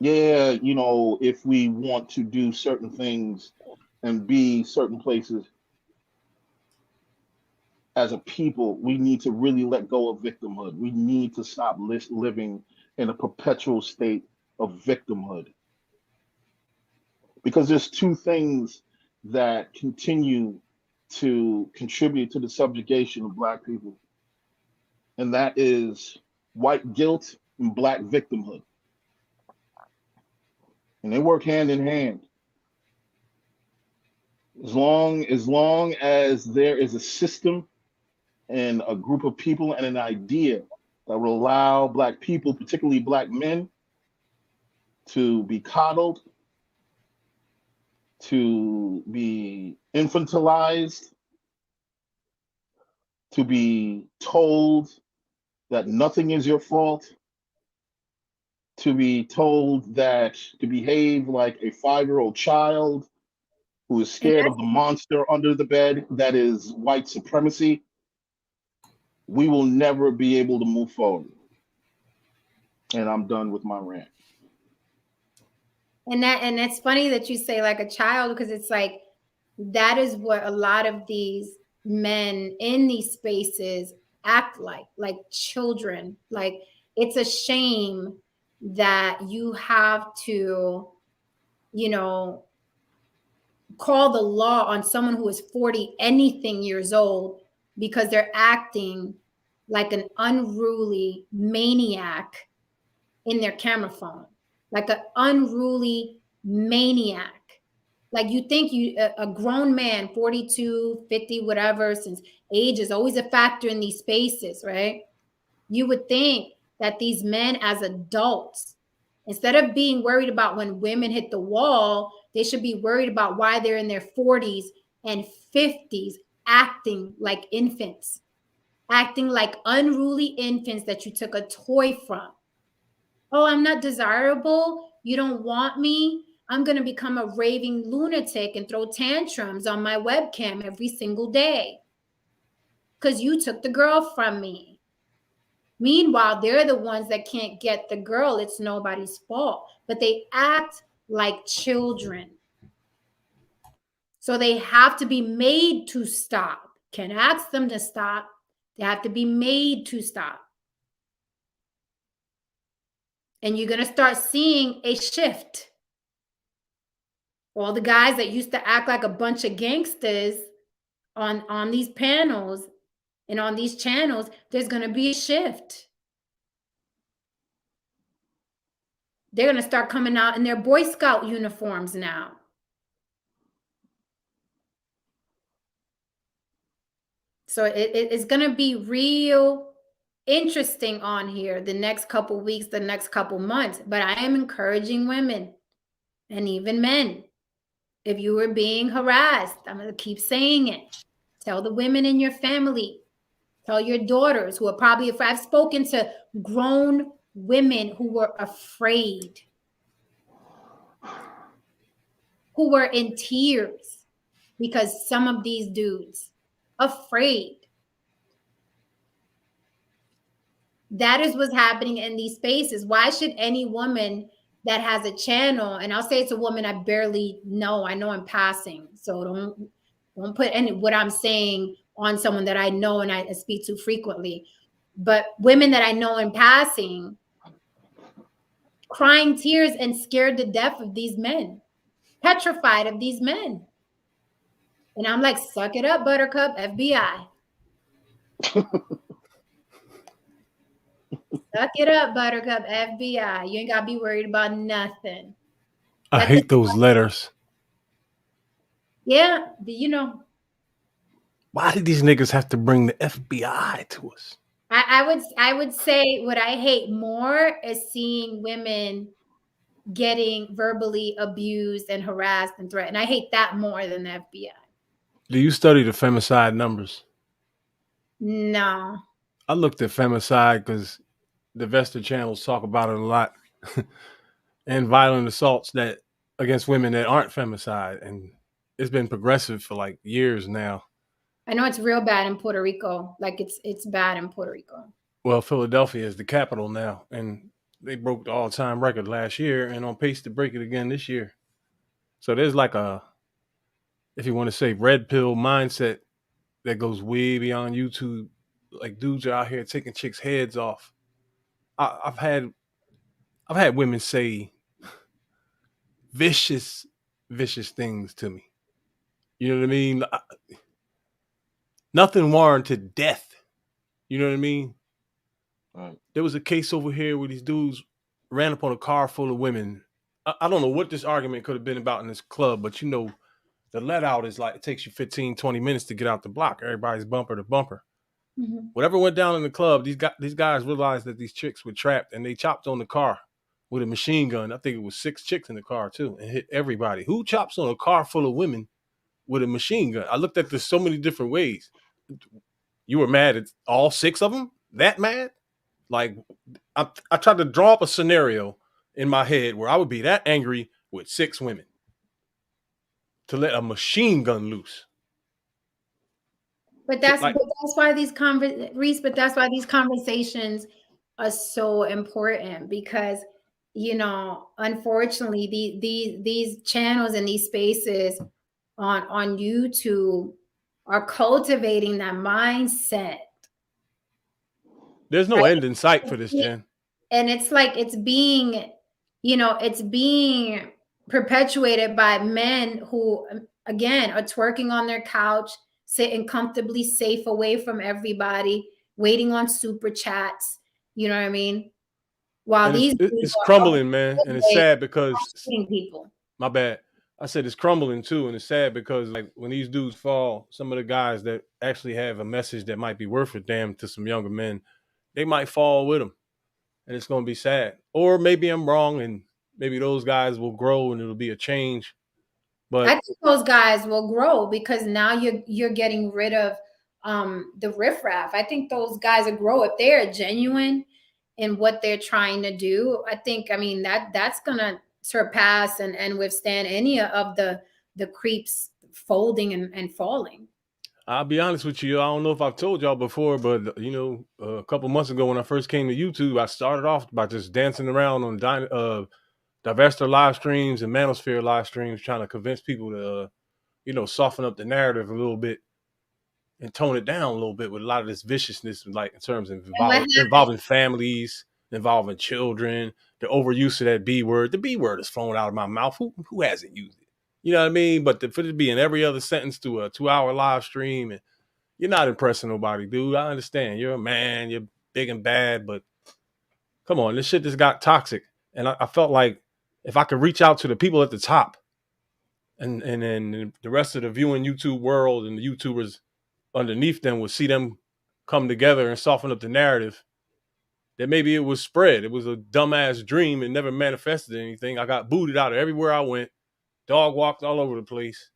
Yeah, you know, if we want to do certain things and be certain places as a people, we need to really let go of victimhood. We need to stop living in a perpetual state of victimhood. Because there's two things that continue to contribute to the subjugation of Black people, and that is white guilt and Black victimhood. And they work hand in hand. As long as there is a system and a group of people and an idea that will allow Black people, particularly Black men, to be coddled, to be infantilized, to be told that nothing is your fault, to be told that to behave like a 5-year-old child who is scared of the monster under the bed that is white supremacy, we will never be able to move forward. And I'm done with my rant. And it's funny that you say like a child, because it's like that is what a lot of these men in these spaces act like children. Like, it's a shame that you have to, you know, call the law on someone who is 40 anything years old because they're acting like an unruly maniac in their camera phone, like an unruly maniac. Like, you think a grown man, 42, 50, whatever, since age is always a factor in these spaces, right? You would think that these men as adults, instead of being worried about when women hit the wall, they should be worried about why they're in their 40s and 50s acting like infants, acting like unruly infants that you took a toy from. Oh, I'm not desirable. You don't want me. I'm going to become a raving lunatic and throw tantrums on my webcam every single day because you took the girl from me. Meanwhile, they're the ones that can't get the girl. It's nobody's fault, but they act like children. So they have to be made to stop. Can't ask them to stop. They have to be made to stop. And you're going to start seeing a shift. All the guys that used to act like a bunch of gangsters on these panels and on these channels, there's going to be a shift. They're going to start coming out in their Boy Scout uniforms now. So it's going to be real interesting on here the next couple weeks, the next couple months. But I am encouraging women and even men. If you were being harassed, I'm going to keep saying it. Tell the women in your family. Tell your daughters who are probably afraid. I've spoken to grown women who were afraid, who were in tears because some of these dudes afraid. That is what's happening in these spaces. Why should any woman that has a channel, and I'll say it's a woman I barely know, I know in passing, so don't put any what I'm saying on someone that I know and I speak to frequently, but women that I know in passing, crying tears and scared to death of these men, petrified of these men. And I'm like, suck it up, Buttercup, FBI. Suck it up, Buttercup, FBI. You ain't got to be worried about nothing. I hate those letters. Yeah, but you know. Why did these niggas have to bring the FBI to us? I would say what I hate more is seeing women getting verbally abused and harassed and threatened. I hate that more than the FBI. Do you study the femicide numbers? No. I looked at femicide because the Vesta channels talk about it a lot. And violent assaults that against women that aren't femicide. And it's been progressive for like years now. I know it's real bad in Puerto Rico. Like it's bad in Puerto Rico. Well, Philadelphia is the capital now, and they broke the all-time record last year and on pace to break it again this year. So there's like a, if you want to say, red pill mindset that goes way beyond YouTube. Like dudes are out here taking chicks' heads off. I've had women say vicious things to me. You know what I mean? Nothing warranted death. You know what I mean? Right. There was a case over here where these dudes ran up on a car full of women. I don't know what this argument could have been about in this club, but you know, the let out is like, it takes you 15, 20 minutes to get out the block. Everybody's bumper to bumper. Mm-hmm. Whatever went down in the club, these guys realized that these chicks were trapped and they chopped on the car. with a machine gun. I think it was 6 chicks in the car too, and hit everybody. Who chops on a car full of women with a machine gun? I looked at this so many different ways. You were mad at all 6 of them? That mad? Like, I tried to draw up a scenario in my head where I would be that angry with 6 women to let a machine gun loose. But that's why these conversations are so important, because unfortunately these channels and these spaces on YouTube are cultivating that mindset. There's no end in sight for this, Jen. And it's like it's being perpetuated by men who, again, are twerking on their couch, sitting comfortably safe away from everybody, waiting on super chats. You know what I mean? While it's crumbling, man, and it's sad because people. My bad. I said it's crumbling too, and it's sad because like when these dudes fall, some of the guys that actually have a message that might be worth a damn to some younger men, they might fall with them, and it's going to be sad. Or maybe I'm wrong, and maybe those guys will grow and it'll be a change. But I think those guys will grow because now you're getting rid of the riffraff. I think those guys will grow if they're genuine in what they're trying to do. I mean that's gonna surpass and withstand any of the creeps folding and falling. I'll be honest with you. I don't know if I've told y'all before, but a couple months ago when I first came to YouTube, I started off by just dancing around on Divester live streams and Manosphere live streams, trying to convince people to, soften up the narrative a little bit and tone it down a little bit with a lot of this viciousness, like in terms of involving families, involving children, the overuse of that B word. The B word is flown out of my mouth. Who hasn't used it? You know what I mean? But for it to be in every other sentence to a 2-hour live stream, and you're not impressing nobody, dude. I understand. You're a man. You're big and bad, but come on, this shit just got toxic. And I felt like if I could reach out to the people at the top and then the rest of the viewing YouTube world and the YouTubers underneath them would see them come together and soften up the narrative, that maybe it was spread. It was a dumbass dream and never manifested anything. I got booted out of everywhere I went. Dog walked all over the place.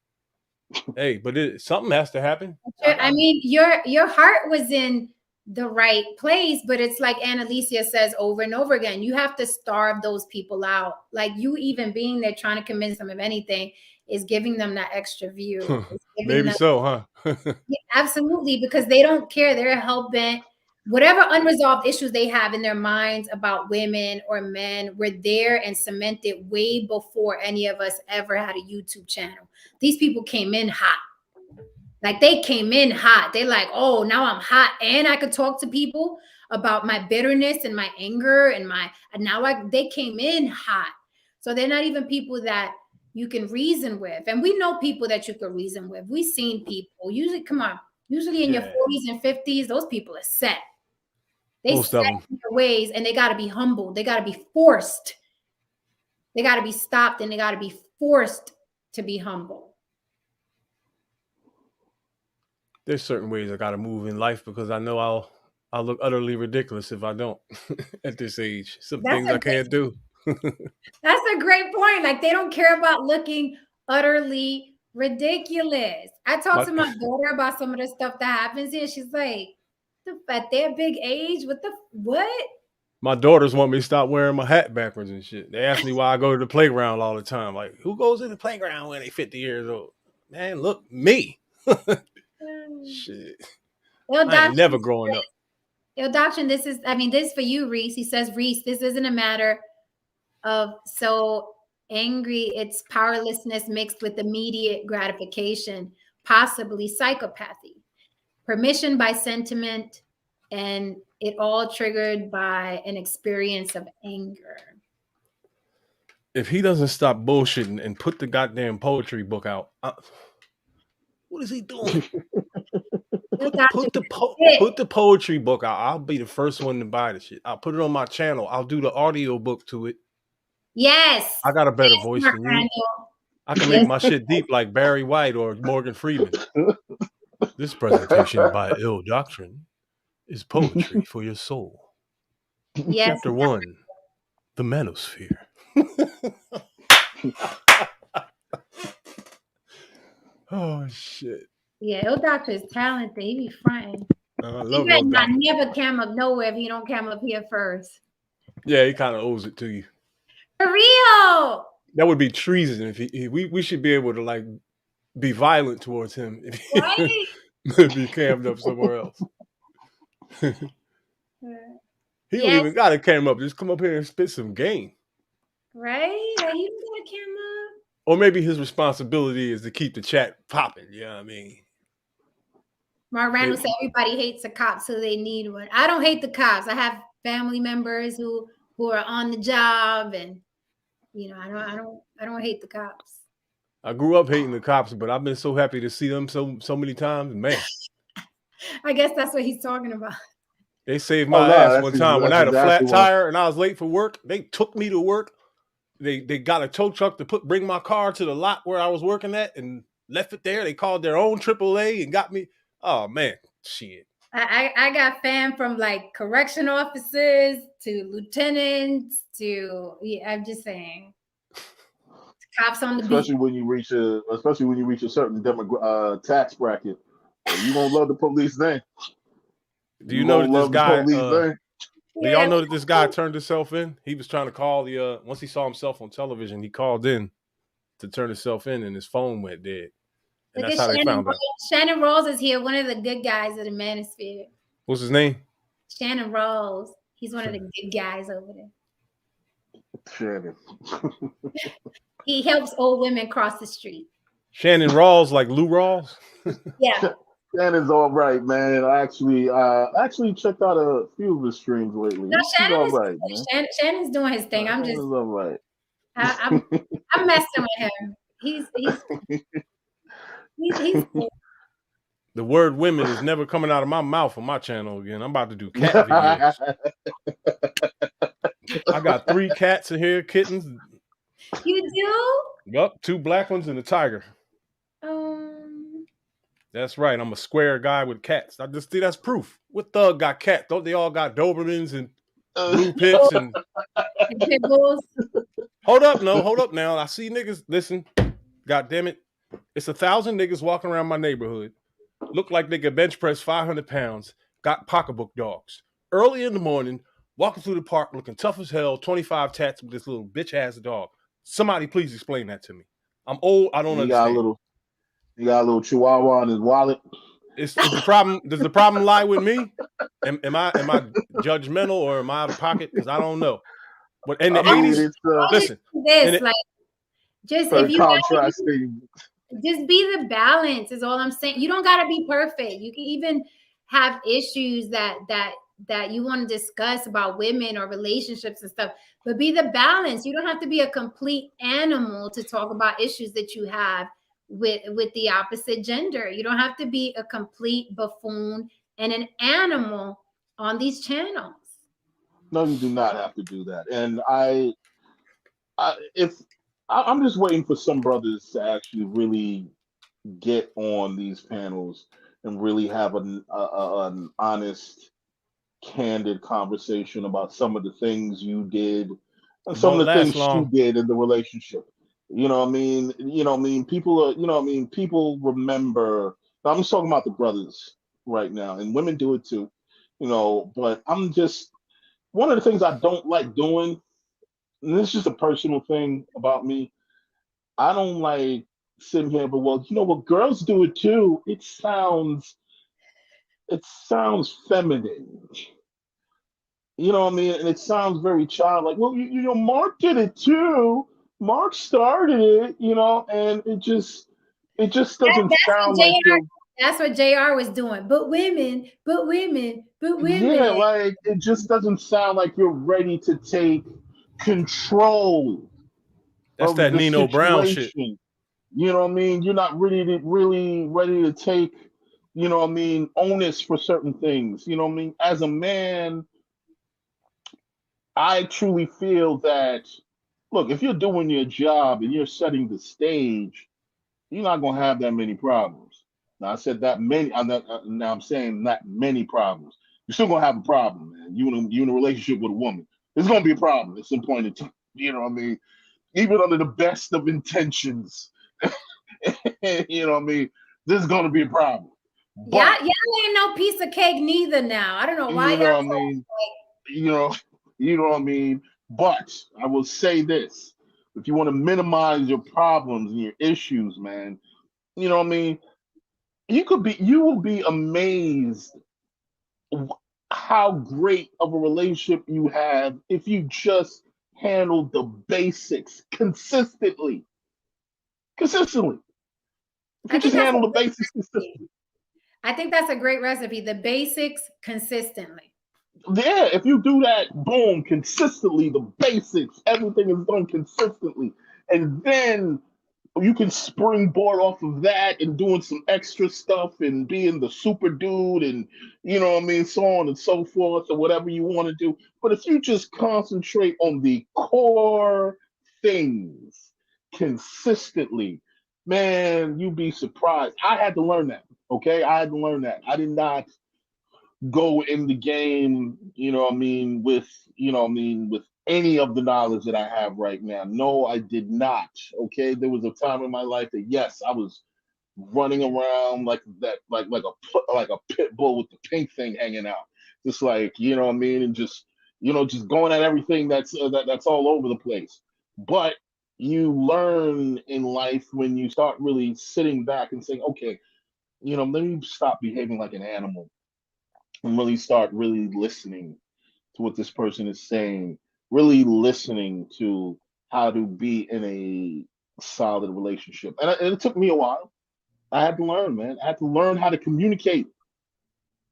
Hey, but something has to happen. I mean, your heart was in the right place, but it's like Annalicia says over and over again, you have to starve those people out. Like you even being there trying to convince them of anything is giving them that extra view. Maybe so, huh? Yeah, absolutely, because they don't care. They're hell-bent. Whatever unresolved issues they have in their minds about women or men were there and cemented way before any of us ever had a YouTube channel. These people came in hot. Like they came in hot. They're like, oh, now I'm hot and I could talk to people about my bitterness and my anger and they came in hot. So they're not even people that you can reason with. And we know people that you could reason with. We've seen people usually in your 40s and 50s, those people are set. They set in their ways and they got to be humbled. They got to be forced. They got to be stopped and they got to be forced to be humble. There's certain ways I got to move in life because I know I'll look utterly ridiculous if I don't at this age. Some things I can't do. That's a great point. Like they don't care about looking utterly ridiculous. I talked to my daughter about some of the stuff that happens here. She's like, at their big age, what? My daughters want me to stop wearing my hat backwards and shit. They ask me why I go to the playground all the time. Like, who goes to the playground when they 50 years old? Man, look, me. Shit. I ain't never growing up. Doctrine, this is for you, Reese. He says, Reese, this isn't a matter of so angry, it's powerlessness mixed with immediate gratification, possibly psychopathy, permission by sentiment, and it all triggered by an experience of anger. If he doesn't stop bullshitting and put the goddamn poetry book out, what is he doing? Put the poetry book out. I'll be the first one to buy the shit. I'll put it on my channel. I'll do the audio book to it. Yes. I got a better voice than you. I can make my shit deep like Barry White or Morgan Freeman. This presentation by Ill Doctrine is poetry for your soul. Yes. Chapter 1. the Manosphere. Oh shit! Yeah, your doctor is talented. He be fronting. I You love better your not doctor. never come up nowhere if you don't come up here first. Yeah, he kind of owes it to you. For real. That would be treason if we should be able to like be violent towards him if Right? if he camped up somewhere else. He don't Yes, even gotta cam up. Just come up here and spit some game. right? Like he don't got a camera. Or maybe his responsibility is to keep the chat popping. You know what I mean? Mark Randall said everybody hates the cops, so they need one. I don't hate the cops. I have family members who are on the job, and you know, I don't hate the cops. I grew up hating the cops, but I've been so happy to see them so many times. Man, I guess that's what he's talking about. they saved my ass one time when I had a flat exactly tire and I was late for work. They took me to work. They got a tow truck to bring my car to the lot where I was working at and left it there. They called their own AAA and got me. Oh man, shit. I got fam from like correction officers to lieutenants to I'm just saying. Cops on the especially beat. when you reach a certain tax bracket. You gonna love the police then. Do you know that this guy? Then. Do y'all know that this guy turned himself in? He was trying to call the once he saw himself on television, he called in to turn himself in, and his phone went dead. And that's how they found out. Shannon Rawls is here, one of the good guys of the Manosphere. What's his name? Shannon Rawls. He's one of the good guys over there. Shannon. He helps old women cross the street. Shannon Rawls, like Lou Rawls? Yeah. Shannon's all right, man. I actually checked out a few of his streams lately. No, He's all right, man. Shannon's doing his thing. I'm just all right. I'm messing with him. He's The word women is never coming out of my mouth on my channel again. I'm about to do cat videos. I got 3 cats in here, kittens. You do? Yup, 2 black ones and a tiger. That's right. I'm a square guy with cats. I just see that's proof. What thug got cats? Don't they all got Dobermans and blue pits and pit bulls? Hold up now. I see niggas. Listen, God damn it. It's 1,000 niggas walking around my neighborhood. Look like they could bench press 500 pounds. Got pocketbook dogs. Early in the morning, walking through the park looking tough as hell, 25 tats with this little bitch ass dog. Somebody please explain that to me. I'm old. I don't understand. He got a little chihuahua in his wallet. Is the problem? Does the problem lie with me? Am I judgmental or am I out of pocket? Because I don't know. But in the 80s, listen. If you contrasting. Just be the balance is all I'm saying. You don't gotta be perfect. You can even have issues that you want to discuss about women or relationships and stuff, but be the balance. You don't have to be a complete animal to talk about issues that you have with the opposite gender. You don't have to be a complete buffoon and an animal on these channels. No, you do not have to do that. And I'm just waiting for some brothers to actually really get on these panels and really have an honest, candid conversation about some of the things you did and some of the things she did in the relationship. You know what I mean? You know what I mean? People remember. I'm just talking about the brothers right now, and women do it too. You know, but I'm just one of the things I don't like doing, and this is just a personal thing about me. I don't like sitting here, but well, you know what? Girls do it too. It sounds feminine. You know what I mean? And it sounds very childlike. Well, you know, Mark did it too. Mark started it, you know, and it just doesn't sound like that's what JR was doing. But women. Yeah, like it just doesn't sound like you're ready to take control. That's that Nino Brown shit. You know what I mean? You're not really ready to take, you know what I mean, onus for certain things. You know what I mean? As a man, I truly feel that, look, if you're doing your job and you're setting the stage, you're not going to have that many problems. Now, I said that many, now I'm saying not many problems. You're still going to have a problem, man. You in a relationship with a woman. It's going to be a problem at some point in time. You know what I mean? Even under the best of intentions, you know what I mean? This is going to be a problem. Yeah, But y'all ain't no piece of cake neither now. I don't know why you know y'all what I mean? You know, you know what I mean? But I will say this. If you want to minimize your problems and your issues, man, you know what I mean? You will be amazed how great of a relationship you have if you just handle the basics consistently. Consistently. If I you think just that's a handle the great basics recipe. consistently. I think that's a great recipe. The basics consistently. Yeah, if you do that, boom, consistently, the basics, everything is done consistently. And then you can springboard off of that and doing some extra stuff and being the super dude and you know what I mean, so on and so forth, or whatever you want to do. But if you just concentrate on the core things consistently, man, you'd be surprised. I had to learn that. Okay, I had to learn that. I did not go in the game, you know what I mean, with you know what I mean, with any of the knowledge that I have right now. No, I did not. Okay. There was a time in my life that yes, I was running around like that, like a pit bull with the pink thing hanging out. Just like, you know what I mean, and just just going at everything that's all over the place. But you learn in life when you start really sitting back and saying, okay, let me stop behaving like an animal and really start really listening to what this person is saying, really listening to how to be in a solid relationship. And it took me a while. I had to learn, man. I had to learn how to communicate.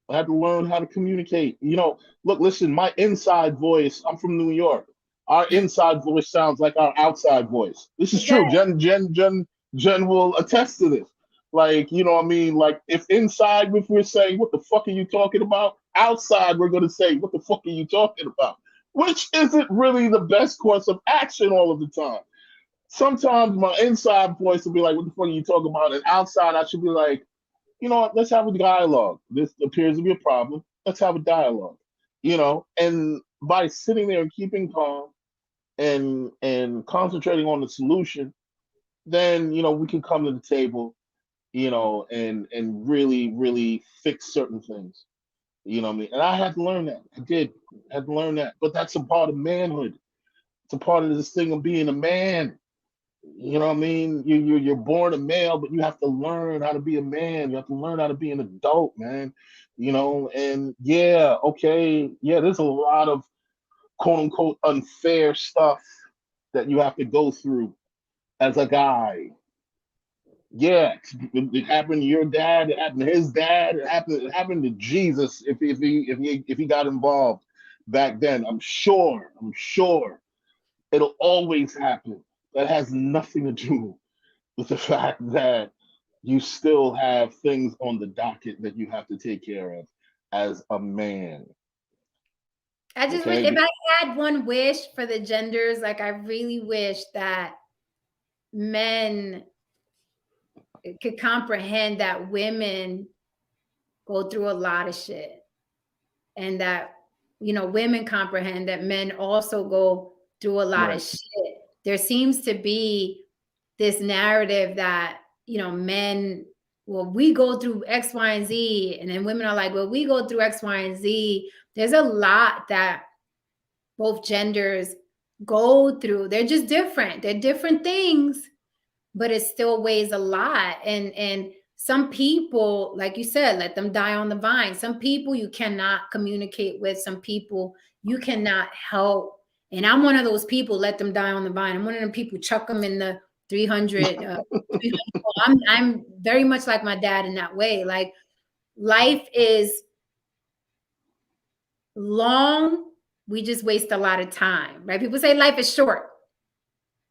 I had to learn how to communicate. Look, listen, my inside voice, I'm from New York. Our inside voice sounds like our outside voice. This is It does. true. Jen will attest to this. Like, you know what I mean? Like, if inside, if we're saying, what the fuck are you talking about? Outside, we're going to say, what the fuck are you talking about? Which isn't really the best course of action all of the time. Sometimes my inside voice will be like, what the fuck are you talking about? And outside, I should be like, you know what, let's have a dialogue. This appears to be a problem. Let's have a dialogue. And by sitting there and keeping calm and concentrating on the solution, then we can come to the table, and really, really fix certain things. You know what I mean? And I had to learn that. I had to learn that. But that's a part of manhood. It's a part of this thing of being a man. You know what I mean? You're born a male, but you have to learn how to be a man. You have to learn how to be an adult, man. And yeah, okay, yeah, there's a lot of quote unquote unfair stuff that you have to go through as a guy. Yeah, it happened to your dad. It happened to his dad. It happened to Jesus if he got involved back then. I'm sure. It'll always happen. That has nothing to do with the fact that you still have things on the docket that you have to take care of as a man. I just wish, Okay. if I had one wish for the genders, like I really wish that men could comprehend that women go through a lot of shit, and that women comprehend that men also go through a lot of shit. There seems to be this narrative that men, well, we go through X, Y, and Z, and then women are like, well, we go through X, Y, and Z. There's a lot that both genders go through. They're just different. They're different things, but it still weighs a lot. And some people, like you said, let them die on the vine. Some people you cannot communicate with. Some people you cannot help. And I'm one of those people, let them die on the vine. I'm one of them people, chuck them in the 300. 300. I'm very much like my dad in that way. Like, life is long. We just waste a lot of time, right? People say life is short,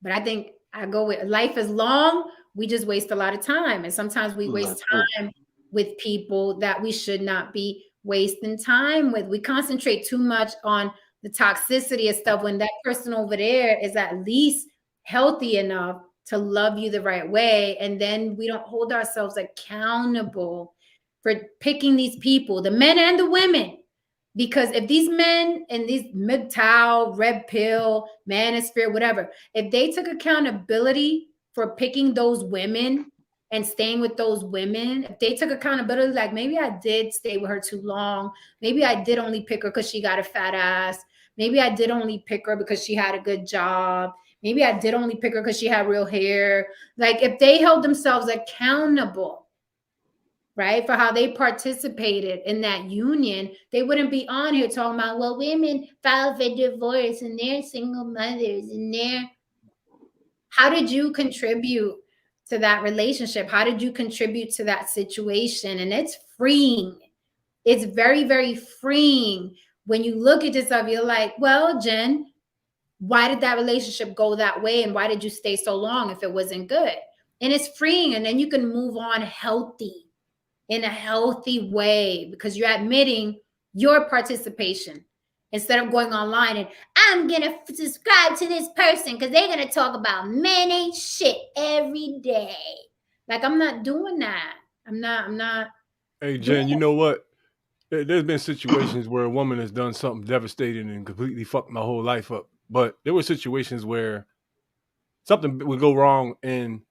but I think I go with life is long. We just waste a lot of time. And sometimes we waste time with people that we should not be wasting time with. We concentrate too much on the toxicity of stuff when that person over there is at least healthy enough to love you the right way. And then we don't hold ourselves accountable for picking these people, the men and the women, Because if these men and these MGTOW, Red Pill, Manosphere, whatever, if they took accountability for picking those women and staying with those women, if they took accountability, like maybe I did stay with her too long, maybe I did only pick her because she got a fat ass, maybe I did only pick her because she had a good job, maybe I did only pick her because she had real hair. Like if they held themselves accountable, right, for how they participated in that union, they wouldn't be on here talking about, well, women file for divorce and they're single mothers and they're. How did you contribute to that relationship? How did you contribute to that situation? And it's freeing. It's very, very freeing when you look at yourself. You're like, well, Jen, why did that relationship go that way? And why did you stay so long if it wasn't good? And it's freeing. And then you can move on healthy, in a healthy way, because you're admitting your participation instead of going online and I'm gonna subscribe to this person because they're gonna talk about men ain't shit every day. Like I'm not doing that. I'm not. Hey Jen, you know what? There's been situations where a woman has done something devastating and completely fucked my whole life up. But there were situations where something would go wrong and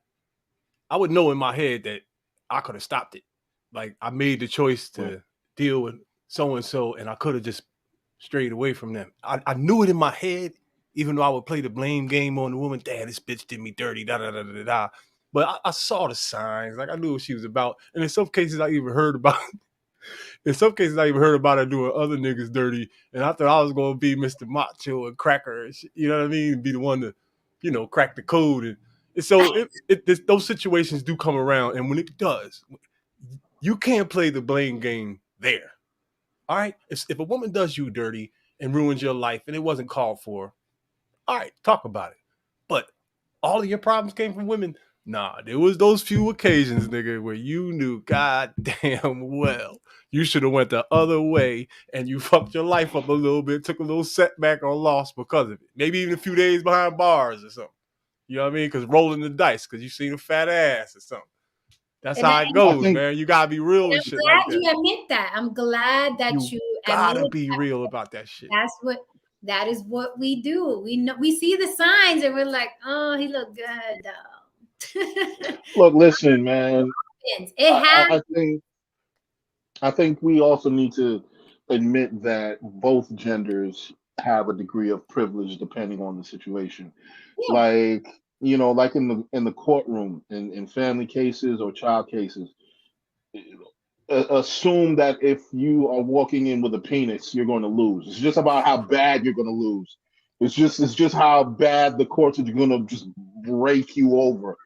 I would know in my head that I could have stopped it. Like I made the choice to deal with so-and-so and I could have just strayed away from them. I knew it in my head, even though I would play the blame game on the woman. Damn, this bitch did me dirty, da da da da da. But I saw the signs. Like I knew what she was about. And in some cases I even heard about her doing other niggas dirty. And I thought I was gonna be Mr. Macho and Cracker and shit, you know what I mean? Be the one to, crack the code. And so those situations do come around. And when it does, you can't play the blame game there. All right. If a woman does you dirty and ruins your life and it wasn't called for, all right, talk about it. But all of your problems came from women. Nah, there was those few occasions, nigga, where you knew goddamn well you should have went the other way and you fucked your life up a little bit, took a little setback or loss because of it. Maybe even a few days behind bars or something. You know what I mean? Because rolling the dice because you seen a fat ass or something. That's how it goes, man. You gotta be real with shit like that. I'm glad you admit that. I'm glad that you gotta be real about that shit. That is what we do. We know, we see the signs and we're like, oh, he looked good though. Look, listen, man. It happens. I think we also need to admit that both genders have a degree of privilege depending on the situation. Yeah. Like, like in the courtroom, in family cases or child cases, assume that if you are walking in with a penis, you're going to lose. It's just about how bad you're going to lose. It's just how bad the courts are going to just break you over.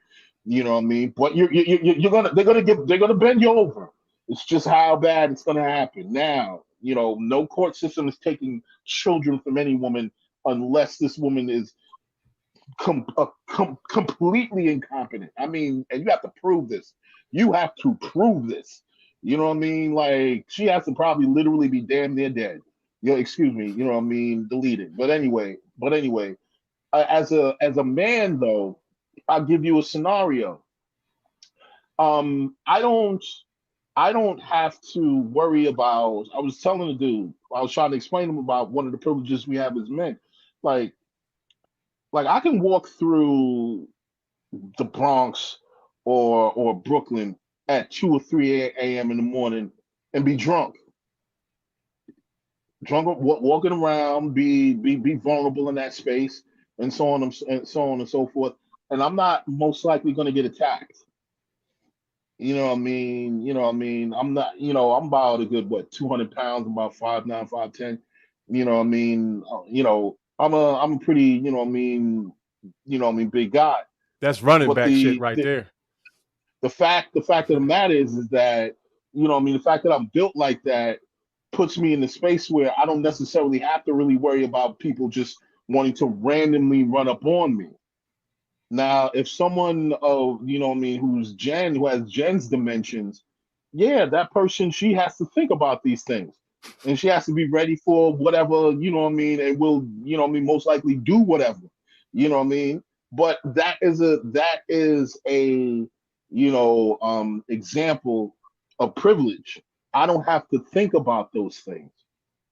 You know what I mean? But they're gonna bend you over. It's just how bad it's gonna happen. Now, no court system is taking children from any woman unless this woman is completely incompetent. I mean, and you have to prove this. You have to prove this. You know what I mean? Like she has to probably literally be damn near dead. Excuse me. You know what I mean? Deleted. But anyway, as a man though, I'll give you a scenario. I don't have to worry about. I was telling the dude, I was trying to explain to him about one of the privileges we have as men. Like I can walk through the Bronx or Brooklyn at 2 or 3 a.m. in the morning and be drunk, walking around, be vulnerable in that space, and so on and so forth. And I'm not most likely going to get attacked. You know what I mean? I'm not, I'm about a good, 200 pounds, about 5'9", 5'10". You know what I mean? I'm a pretty, big guy. That's running But back shit right there. The fact of the matter is that, the fact that I'm built like that puts me in the space where I don't necessarily have to really worry about people just wanting to randomly run up on me. Now, if someone, who has Jen's dimensions, yeah, that person, she has to think about these things. And she has to be ready for whatever, and will, most likely do whatever, But that is a example of privilege. I don't have to think about those things.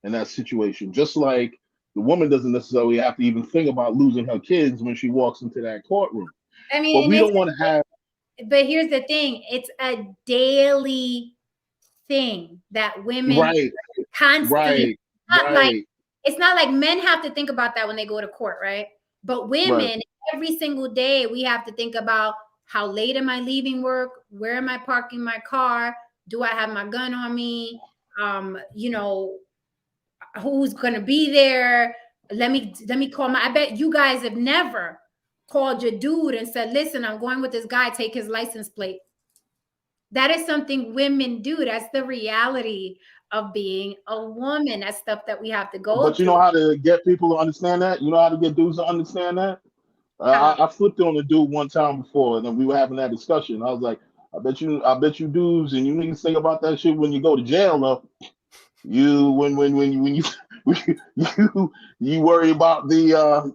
in that situation. Just like the woman doesn't necessarily have to even think about losing her kids when she walks into that courtroom. I mean, But and we don't want to have. but here's the thing: it's a daily thing that women Right, constantly. right, Not like right, it's not like men have to think about that when they go to court, right? But right. women, every single day, we have to think about how late am I leaving work? Where am I parking my car? Do I have my gun on me? You know, who's gonna be there? Let me call my. I bet you guys have never called your dude and said, "Listen, I'm going with this guy. Take his license plate." That is something women do. That's the reality of being a woman. That's stuff that we have to go But you through. know how to get people to understand that? You know how to get dudes to understand that? How? I flipped on a dude one time before, and then we were having that discussion. I was like, I bet you dudes, and you need to think about that shit when you go to jail, though. You when you you worry about the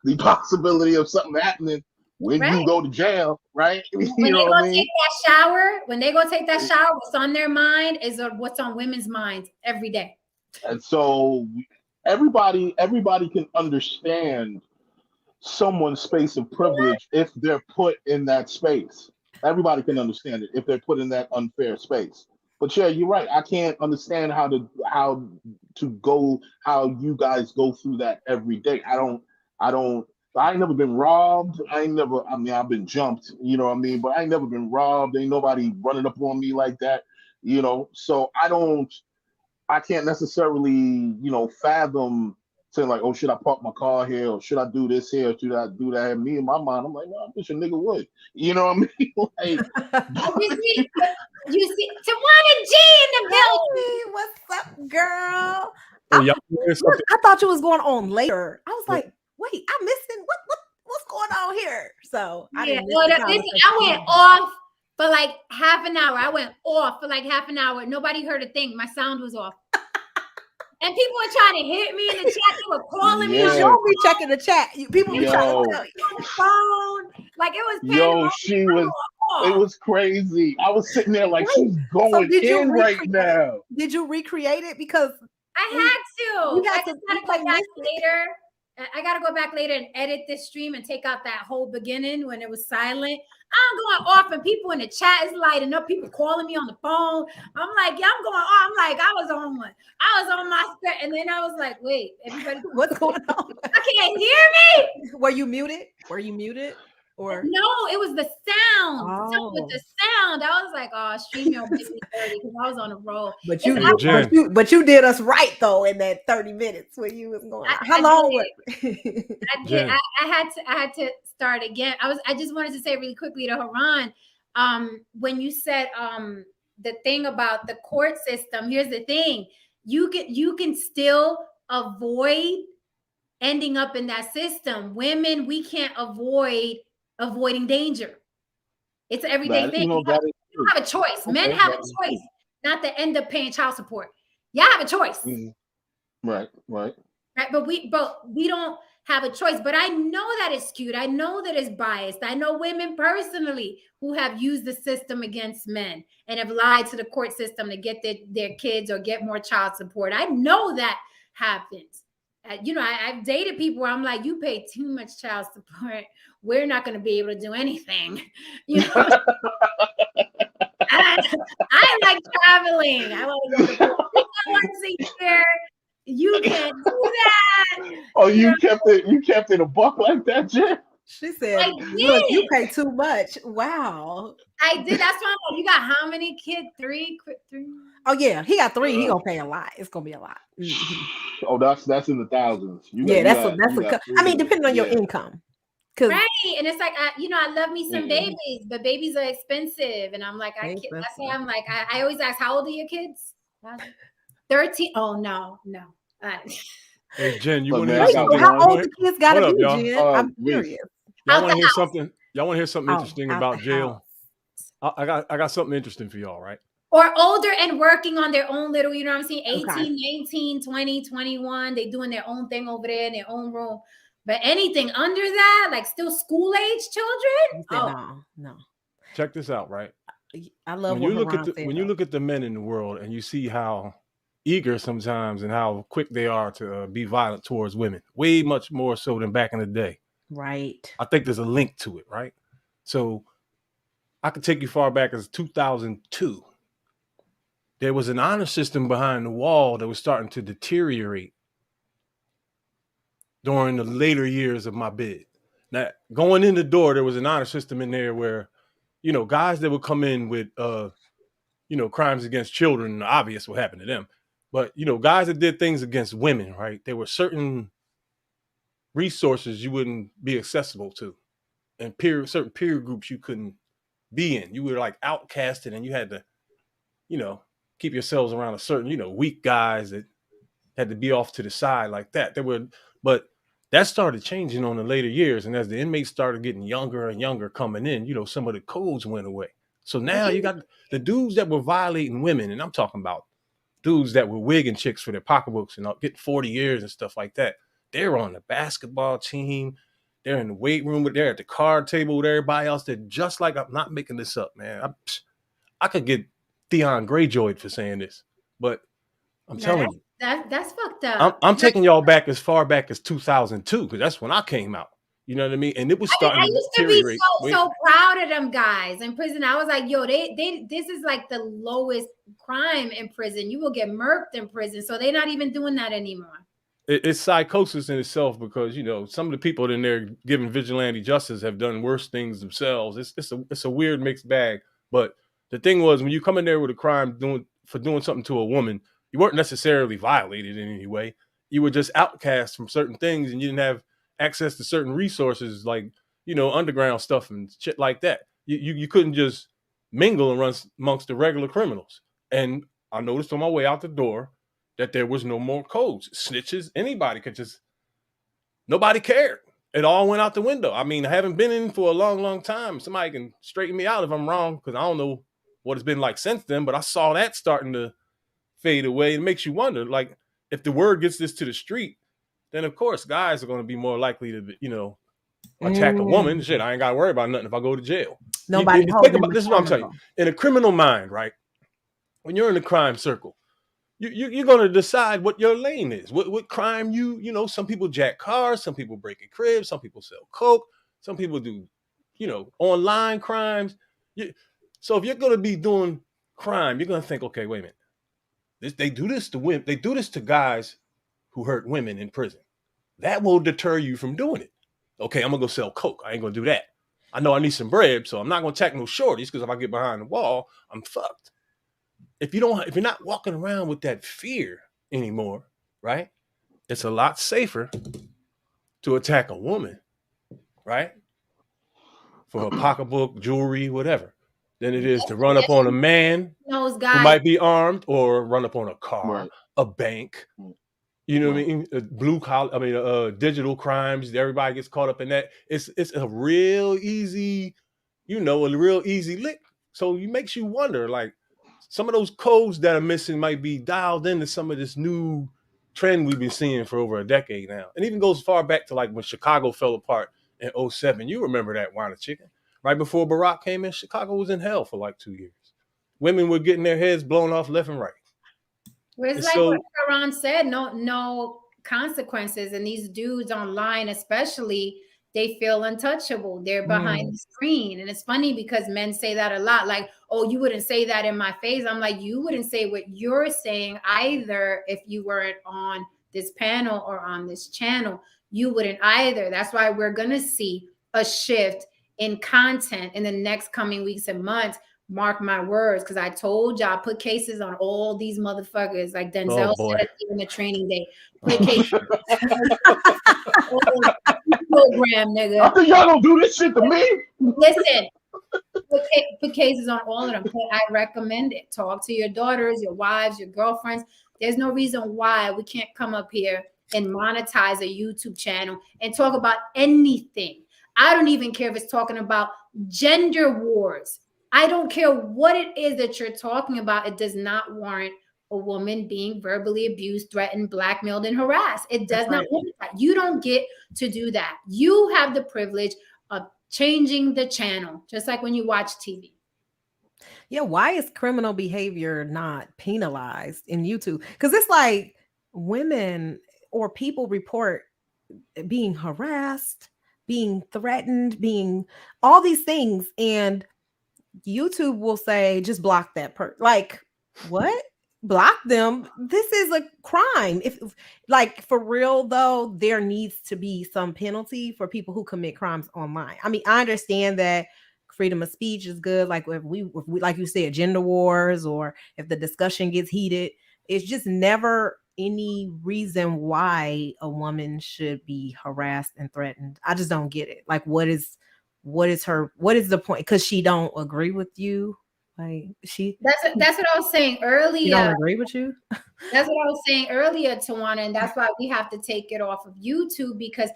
the possibility of something happening when Right. you go to jail, right? When You they know go what I take mean? that shower, when they go take that shower, what's on their mind is what's on women's minds every day. And so everybody can understand someone's space of privilege if they're put in that space. Everybody can understand it if they're put in that unfair space. But yeah, you're right. I can't understand how you guys go through that every day. I don't I ain't never been robbed. I mean I've been jumped, you know what I mean, but I ain't never been robbed. Ain't nobody running up on me like that, you know. So I can't necessarily, fathom saying like, oh, should I park my car here, or should I do this here, or should I do that? And me in my mind, I'm like, no, I wish a nigga would. You know what I mean? Like, You see, Tawana G in the building. Hey, what's up, girl? Oh, y'all hear something? I thought you was going on later. I was Yeah. like, wait, I'm missing what's going on here? So I Yeah, didn't miss well, the listen, conversation. I went off for like half an hour. I went off for like half an hour. Nobody heard a thing. My sound was off. And people were trying to hit me in the chat. They were calling me on Yeah. You don't be checking the chat. People be trying Yo. to tell you. the phone. Like it was Yo, pandemonium. it was crazy. I was sitting there like, she's So going did you in right recreate? now. Did you recreate it? Because I had to. we had I to just gotta play go back music. later. I gotta go back later and edit this stream and take out that whole beginning when it was silent. I'm going off and people in the chat is lighting up. People calling me on the phone. I'm like, yeah, I'm going off. I'm like, I was on my script, and then I was like, wait, everybody, What's going on? I can't hear me. Were you muted? Or No, it was the sound. Something with Oh. the sound. I was like, oh, StreamYard made me dirty because I was on a roll. But you, It's- I- Jen. but you did us right though in that 30 minutes when you was going. How long was it? I did. Jen. I had to start again. I just wanted to say really quickly to Haran, when you said the thing about the court system, here's the thing. You can still avoid ending up in that system. Women, we can't avoiding danger. It's an everyday thing. You That is don't have a choice. Men Okay, have a that is choice not to end up paying child support. Y'all have a choice. right. Right, but we don't have a choice. But I know that it's skewed. I know that it's biased. I know women personally who have used the system against men and have lied to the court system to get their kids or get more child support. I know that happens. I've dated people where I'm like, you pay too much child support. We're not going to be able to do anything. I like traveling. I want to go to once a year. You can't do that. Oh, you kept it a buck like that, Jen? She said, "Look, you pay too much." Wow. I did. That's why I'm like, you got how many kids? Three? Oh yeah, he got 3. He gonna pay a lot. It's gonna be a lot. Oh, that's in the thousands. I mean, depending on your income. Right, and it's like I love me some babies, but babies are expensive, and I'm like, that's why I'm like, I always ask, how old are your kids? 13. Oh no. Hey Jen, you Look, want to man, hear something? How old the kids gotta Hold up, be, y'all. Jen? I'm curious. Y'all want to hear something? Y'all want to hear something interesting Out about the jail? I got something interesting for y'all, right? Or older and working on their own little, you know what I'm saying? 18, Okay. 19, 20, 21. They doing their own thing over there in their own room. But anything under that, like still school age children? No. Check this out, right? I love when you look at the men in the world and you see how eager sometimes and how quick they are to be violent towards women, way much more so than back in the day. Right. I think there's a link to it, right? So I could take you far back as 2002. There was an honor system behind the wall that was starting to deteriorate during the later years of my bid. Now, going in the door, there was an honor system in there where, guys that would come in with, crimes against children, obvious what happened to them. But, guys that did things against women, right? There were certain resources you wouldn't be accessible to, and certain peer groups you couldn't be in. You were like outcasted, and you had to, keep yourselves around a certain, weak guys that had to be off to the side like that. But that started changing on the later years. And as the inmates started getting younger and younger coming in, some of the codes went away. So now you got the dudes that were violating women, and I'm talking about dudes that were wigging chicks for their pocketbooks and getting 40 years and stuff like that. They're on the basketball team. They're in the weight room, they're at the card table with everybody else. They're just like, I'm not making this up, man. I could get Theon Greyjoyed for saying this, but I'm telling you. That's fucked up. I'm taking y'all back as far back as 2002, because that's when I came out. You know what I mean? And it was starting I used to be so proud of them guys in prison. I was like, yo, this is like the lowest crime in prison. You will get murked in prison. So they're not even doing that anymore. It's psychosis in itself, because some of the people in there giving vigilante justice have done worse things themselves. It's a weird mixed bag. But the thing was, when you come in there with a crime for doing something to a woman, you weren't necessarily violated in any way. You were just outcast from certain things, and you didn't have access to certain resources like underground stuff and shit like that. You couldn't just mingle and run amongst the regular criminals. And I noticed on my way out the door that there was no more codes. Snitches, anybody could just, nobody cared. It all went out the window. I mean, I haven't been in for a long, long time. Somebody can straighten me out if I'm wrong, because I don't know what it's been like since then, but I saw that starting to fade away. It makes you wonder, like, if the word gets this to the street, then of course guys are going to be more likely to, attack a woman. Shit, I ain't got to worry about nothing if I go to jail. Nobody this is what I'm telling you. In a criminal mind, right? When you're in the crime circle, you're going to decide what your lane is. What crime some people jack cars, some people break a crib, some people sell coke, some people do, online crimes. So if you're going to be doing crime, you're going to think, okay, wait a minute. They do this to women. They do this to guys who hurt women in prison. That will deter you from doing it. Okay, I'm going to go sell coke. I ain't going to do that. I know I need some bread, so I'm not going to attack no shorties, because if I get behind the wall, I'm fucked. If you're not walking around with that fear anymore, right? It's a lot safer to attack a woman, right? For her pocketbook, jewelry, whatever, than it is to run up on a man who might be armed, or run up on a car, a bank. You know what I mean? Blue collar, digital crimes. Everybody gets caught up in that. It's a real easy, a real easy lick. So it makes you wonder, like, some of those codes that are missing might be dialed into some of this new trend we've been seeing for over a decade now. And even goes far back to like when Chicago fell apart in 2007. You remember that, Wine of Chicken? Right before Barack came in, Chicago was in hell for like 2 years. Women were getting their heads blown off left and right. Well, it's like what Karan said, no consequences. And these dudes online, especially, they feel untouchable. They're behind the screen. And it's funny because men say that a lot, like, oh, you wouldn't say that in my face. I'm like, you wouldn't say what you're saying either if you weren't on this panel or on this channel. You wouldn't either. That's why we're going to see a shift in content in the next coming weeks and months. Mark my words, because I told y'all, put cases on all these motherfuckers, like Denzel said in the training day. Put cases program, nigga. I think y'all don't do this shit to me. Listen, put cases on all of them. I recommend it. Talk to your daughters, your wives, your girlfriends. There's no reason why we can't come up here and monetize a YouTube channel and talk about anything. I don't even care if it's talking about gender wars. I don't care what it is that you're talking about. It does not warrant a woman being verbally abused, threatened, blackmailed, and harassed. It does not warrant that. You don't get to do that. You have the privilege of changing the channel, just like when you watch TV. Yeah, why is criminal behavior not penalized in YouTube? Because it's like women or people report being harassed, being threatened, being all these things, and YouTube will say just block that person. Like, what? Block them? This is a crime. If like for real though, there needs to be some penalty for people who commit crimes online. I mean, I understand that freedom of speech is good. Like if we like you said, gender wars, or if the discussion gets heated, it's just never any reason why a woman should be harassed and threatened. I just don't get it. Like what is the point? Because she don't agree with you? Like That's what I was saying she earlier. don't agree with you? That's what I was saying earlier, Tawana, and that's why we have to take it off of YouTube, because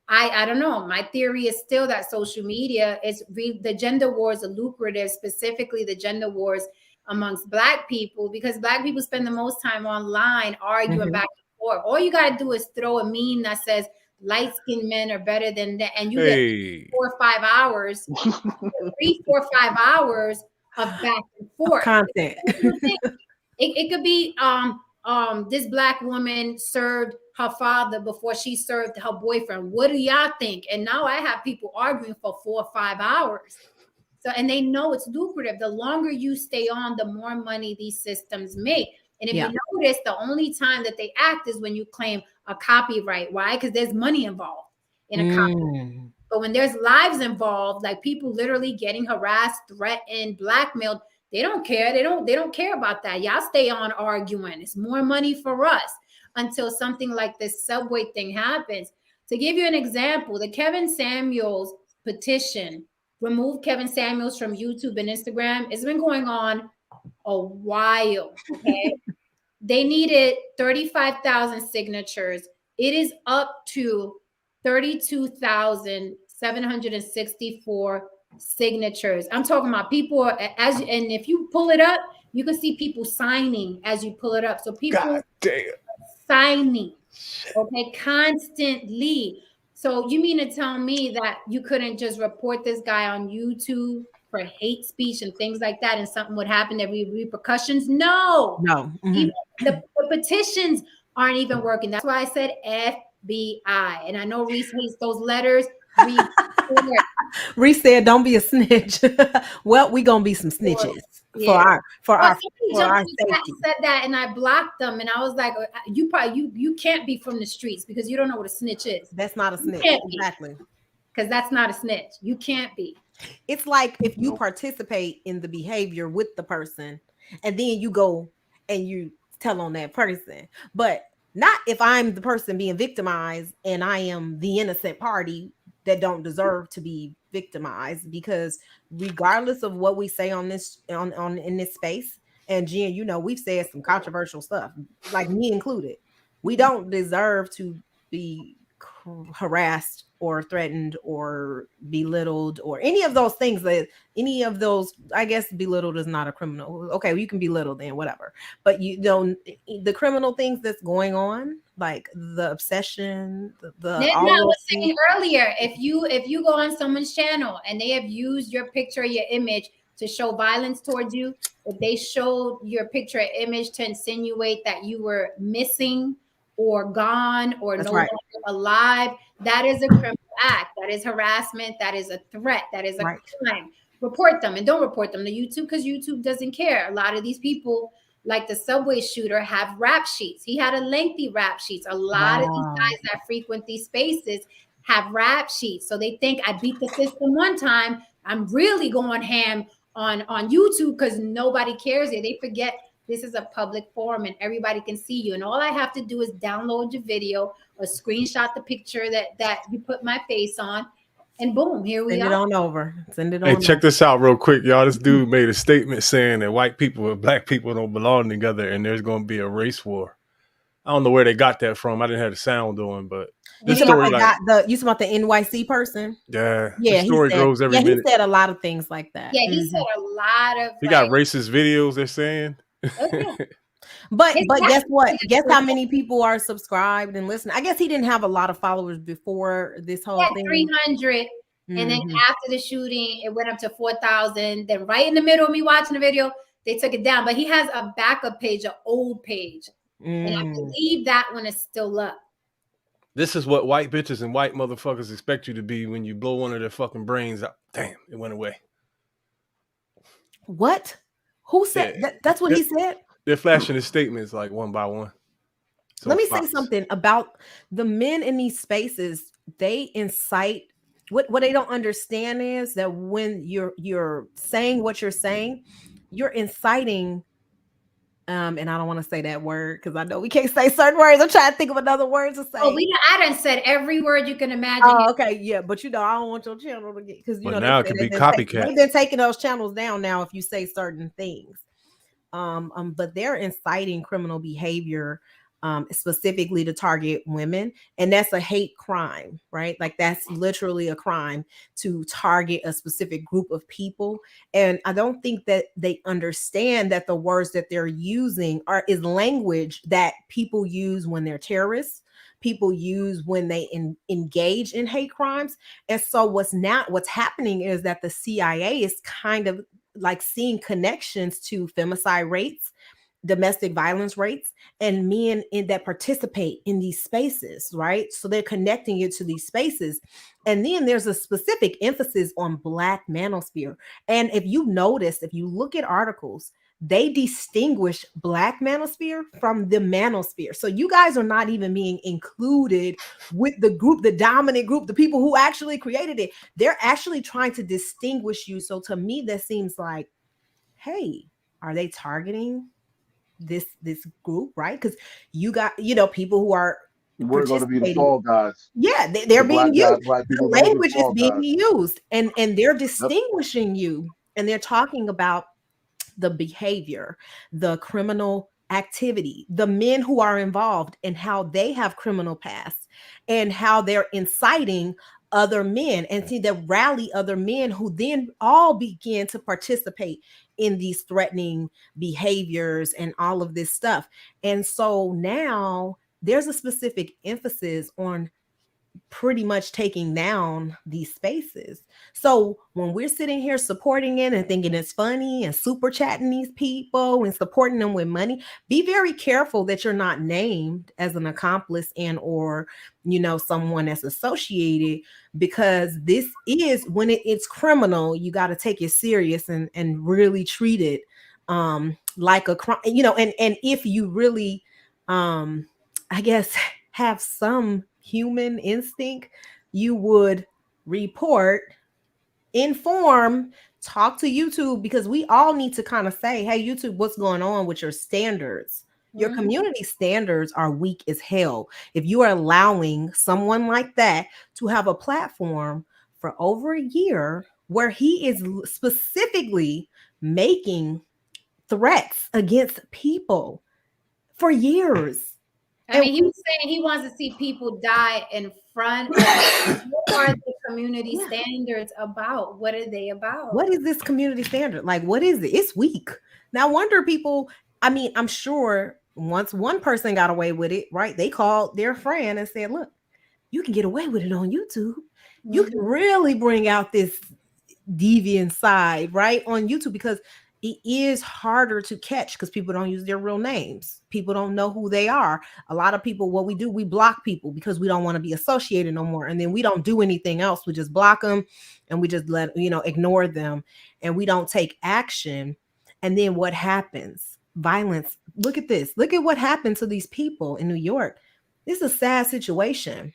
I don't know. My theory is still that social media is the gender wars are lucrative, specifically the gender wars amongst Black people, because Black people spend the most time online arguing back and forth. All you got to do is throw a meme that says light-skinned men are better than that, and you get 4 or 5 hours, 3, 4, 5 hours of back and forth Content. It could be this Black woman served her father before she served her boyfriend. What do y'all think? And now I have people arguing for 4 or 5 hours. So, and they know it's lucrative. The longer you stay on, the more money these systems make. And if you notice, the only time that they act is when you claim a copyright. Why? Because there's money involved in a copyright. But when there's lives involved, like people literally getting harassed, threatened, blackmailed, they don't care. They don't care about that. Y'all stay on arguing. It's more money for us until something like this subway thing happens. To give you an example, the Kevin Samuels petition, remove Kevin Samuels from YouTube and Instagram. It's been going on a while. Okay. They needed 35,000 signatures. It is up to 32,764 signatures. I'm talking about people and if you pull it up, you can see people signing as you pull it up. So people signing, okay, constantly. So you mean to tell me that you couldn't just report this guy on YouTube for hate speech and things like that, and something would happen? There would be repercussions? No. The petitions aren't even working. That's why I said FBI. And I know Reese hates those letters. Reese said, "Don't be a snitch." Well, we gonna be some snitches for our safety. Said that, and I blocked them, and I was like, you can't be from the streets because you don't know what a snitch is. That's not a snitch, exactly. Because that's not a snitch. You can't be. It's like if you participate in the behavior with the person, and then you go and you tell on that person, but not if I'm the person being victimized and I am the innocent party that don't deserve to be victimized. Because regardless of what we say on this in this space, and Jen, you know, we've said some controversial stuff, like me included. We don't deserve to be harassed or threatened or belittled or any of those things. I guess belittled is not a criminal. Okay, well, you can belittle then, whatever. But you don't, the criminal things that's going on, like the obsession, I was saying earlier, if you go on someone's channel and they have used your picture or your image to show violence towards you, if they showed your picture or image to insinuate that you were missing or gone or no longer alive, that is a criminal act. That is harassment. That is a threat. That is a crime. Report them, and don't report them to YouTube because YouTube doesn't care. A lot of these people, like the subway shooter, have rap sheets. He had a lengthy rap sheets. A lot of these guys that frequent these spaces have rap sheets. So they think I beat the system one time, I'm really going ham on YouTube because nobody cares here. They forget this is a public forum and everybody can see you. And all I have to do is download your video or screenshot the picture that you put my face on, and boom, here we are. Send it on over. Hey, check this out real quick, y'all. This dude made a statement saying that white people and black people don't belong together and there's going to be a race war. I don't know where they got that from. I didn't have the sound on, but this story, you talking about the NYC person? Yeah. The story grows every minute. He said a lot of things like that. Yeah, he said a lot of. He got racist videos, they're saying. Okay. But guess what? Guess how many people are subscribed and listening? I guess he didn't have a lot of followers before this whole thing. 300. And then after the shooting, it went up to 4,000. Then right in the middle of me watching the video, they took it down. But he has a backup page, an old page. And I believe that one is still up. This is what white bitches and white motherfuckers expect you to be when you blow one of their fucking brains out. Damn, it went away. What? Who said that? That's what he said? They're flashing his statements like one by one. So let me say something about the men in these spaces. They incite. What they don't understand is that when you're saying what you're saying, you're inciting. And I don't want to say that word because I know we can't say certain words. I'm trying to think of another word to say. Oh, I done said every word you can imagine. Oh, okay, yeah, but I don't want your channel to get because now it could be copycat. They've been taking those channels down now if you say certain things. But they're inciting criminal behavior, specifically to target women, and that's a hate crime, right? Like that's literally a crime to target a specific group of people. And I don't think that they understand that the words that they're using is language that people use when they're terrorists, people use when they engage in hate crimes. And so what's happening is that the CIA is kind of like seeing connections to femicide rates, domestic violence rates, and men that participate in these spaces, right? So they're connecting it to these spaces. And then there's a specific emphasis on Black manosphere. And if you notice, if you look at articles, they distinguish Black manosphere from the manosphere. So you guys are not even being included with the group, the dominant group, the people who actually created it. They're actually trying to distinguish you. So to me, that seems like, hey, are they targeting this group, right? Because you got people who are we're going to be the fall guys. Yeah, they're being used. The language is being used, and they're distinguishing you, and they're talking about the behavior, the criminal activity, the men who are involved, and how they have criminal pasts, and how they're inciting other men, and see that rally other men who then all begin to participate in these threatening behaviors and all of this stuff. And so now there's a specific emphasis on pretty much taking down these spaces. So when we're sitting here supporting it and thinking it's funny and super chatting these people and supporting them with money, be very careful that you're not named as an accomplice and or someone that's associated, because this is when it's criminal. You got to take it serious and really treat it like a crime, and if you really I guess have some human instinct, you would report, inform, talk to YouTube, because we all need to kind of say, hey, YouTube, what's going on with your standards? Your community standards are weak as hell. If you are allowing someone like that to have a platform for over a year where he is specifically making threats against people for years. I mean, he was saying he wants to see people die in front of what are the community standards about? What are they about? What is this community standard? Like, what is it? It's weak. Now, wonder people, I mean, I'm sure once one person got away with it, right? They called their friend and said, look, you can get away with it on YouTube. You can really bring out this deviant side, right? On YouTube, because it is harder to catch because people don't use their real names. People don't know who they are. A lot of people, what we do, we block people because we don't want to be associated no more. And then we don't do anything else. We just block them and we just ignore them, and we don't take action. And then what happens? Violence. Look at this. Look at what happened to these people in New York. This is a sad situation.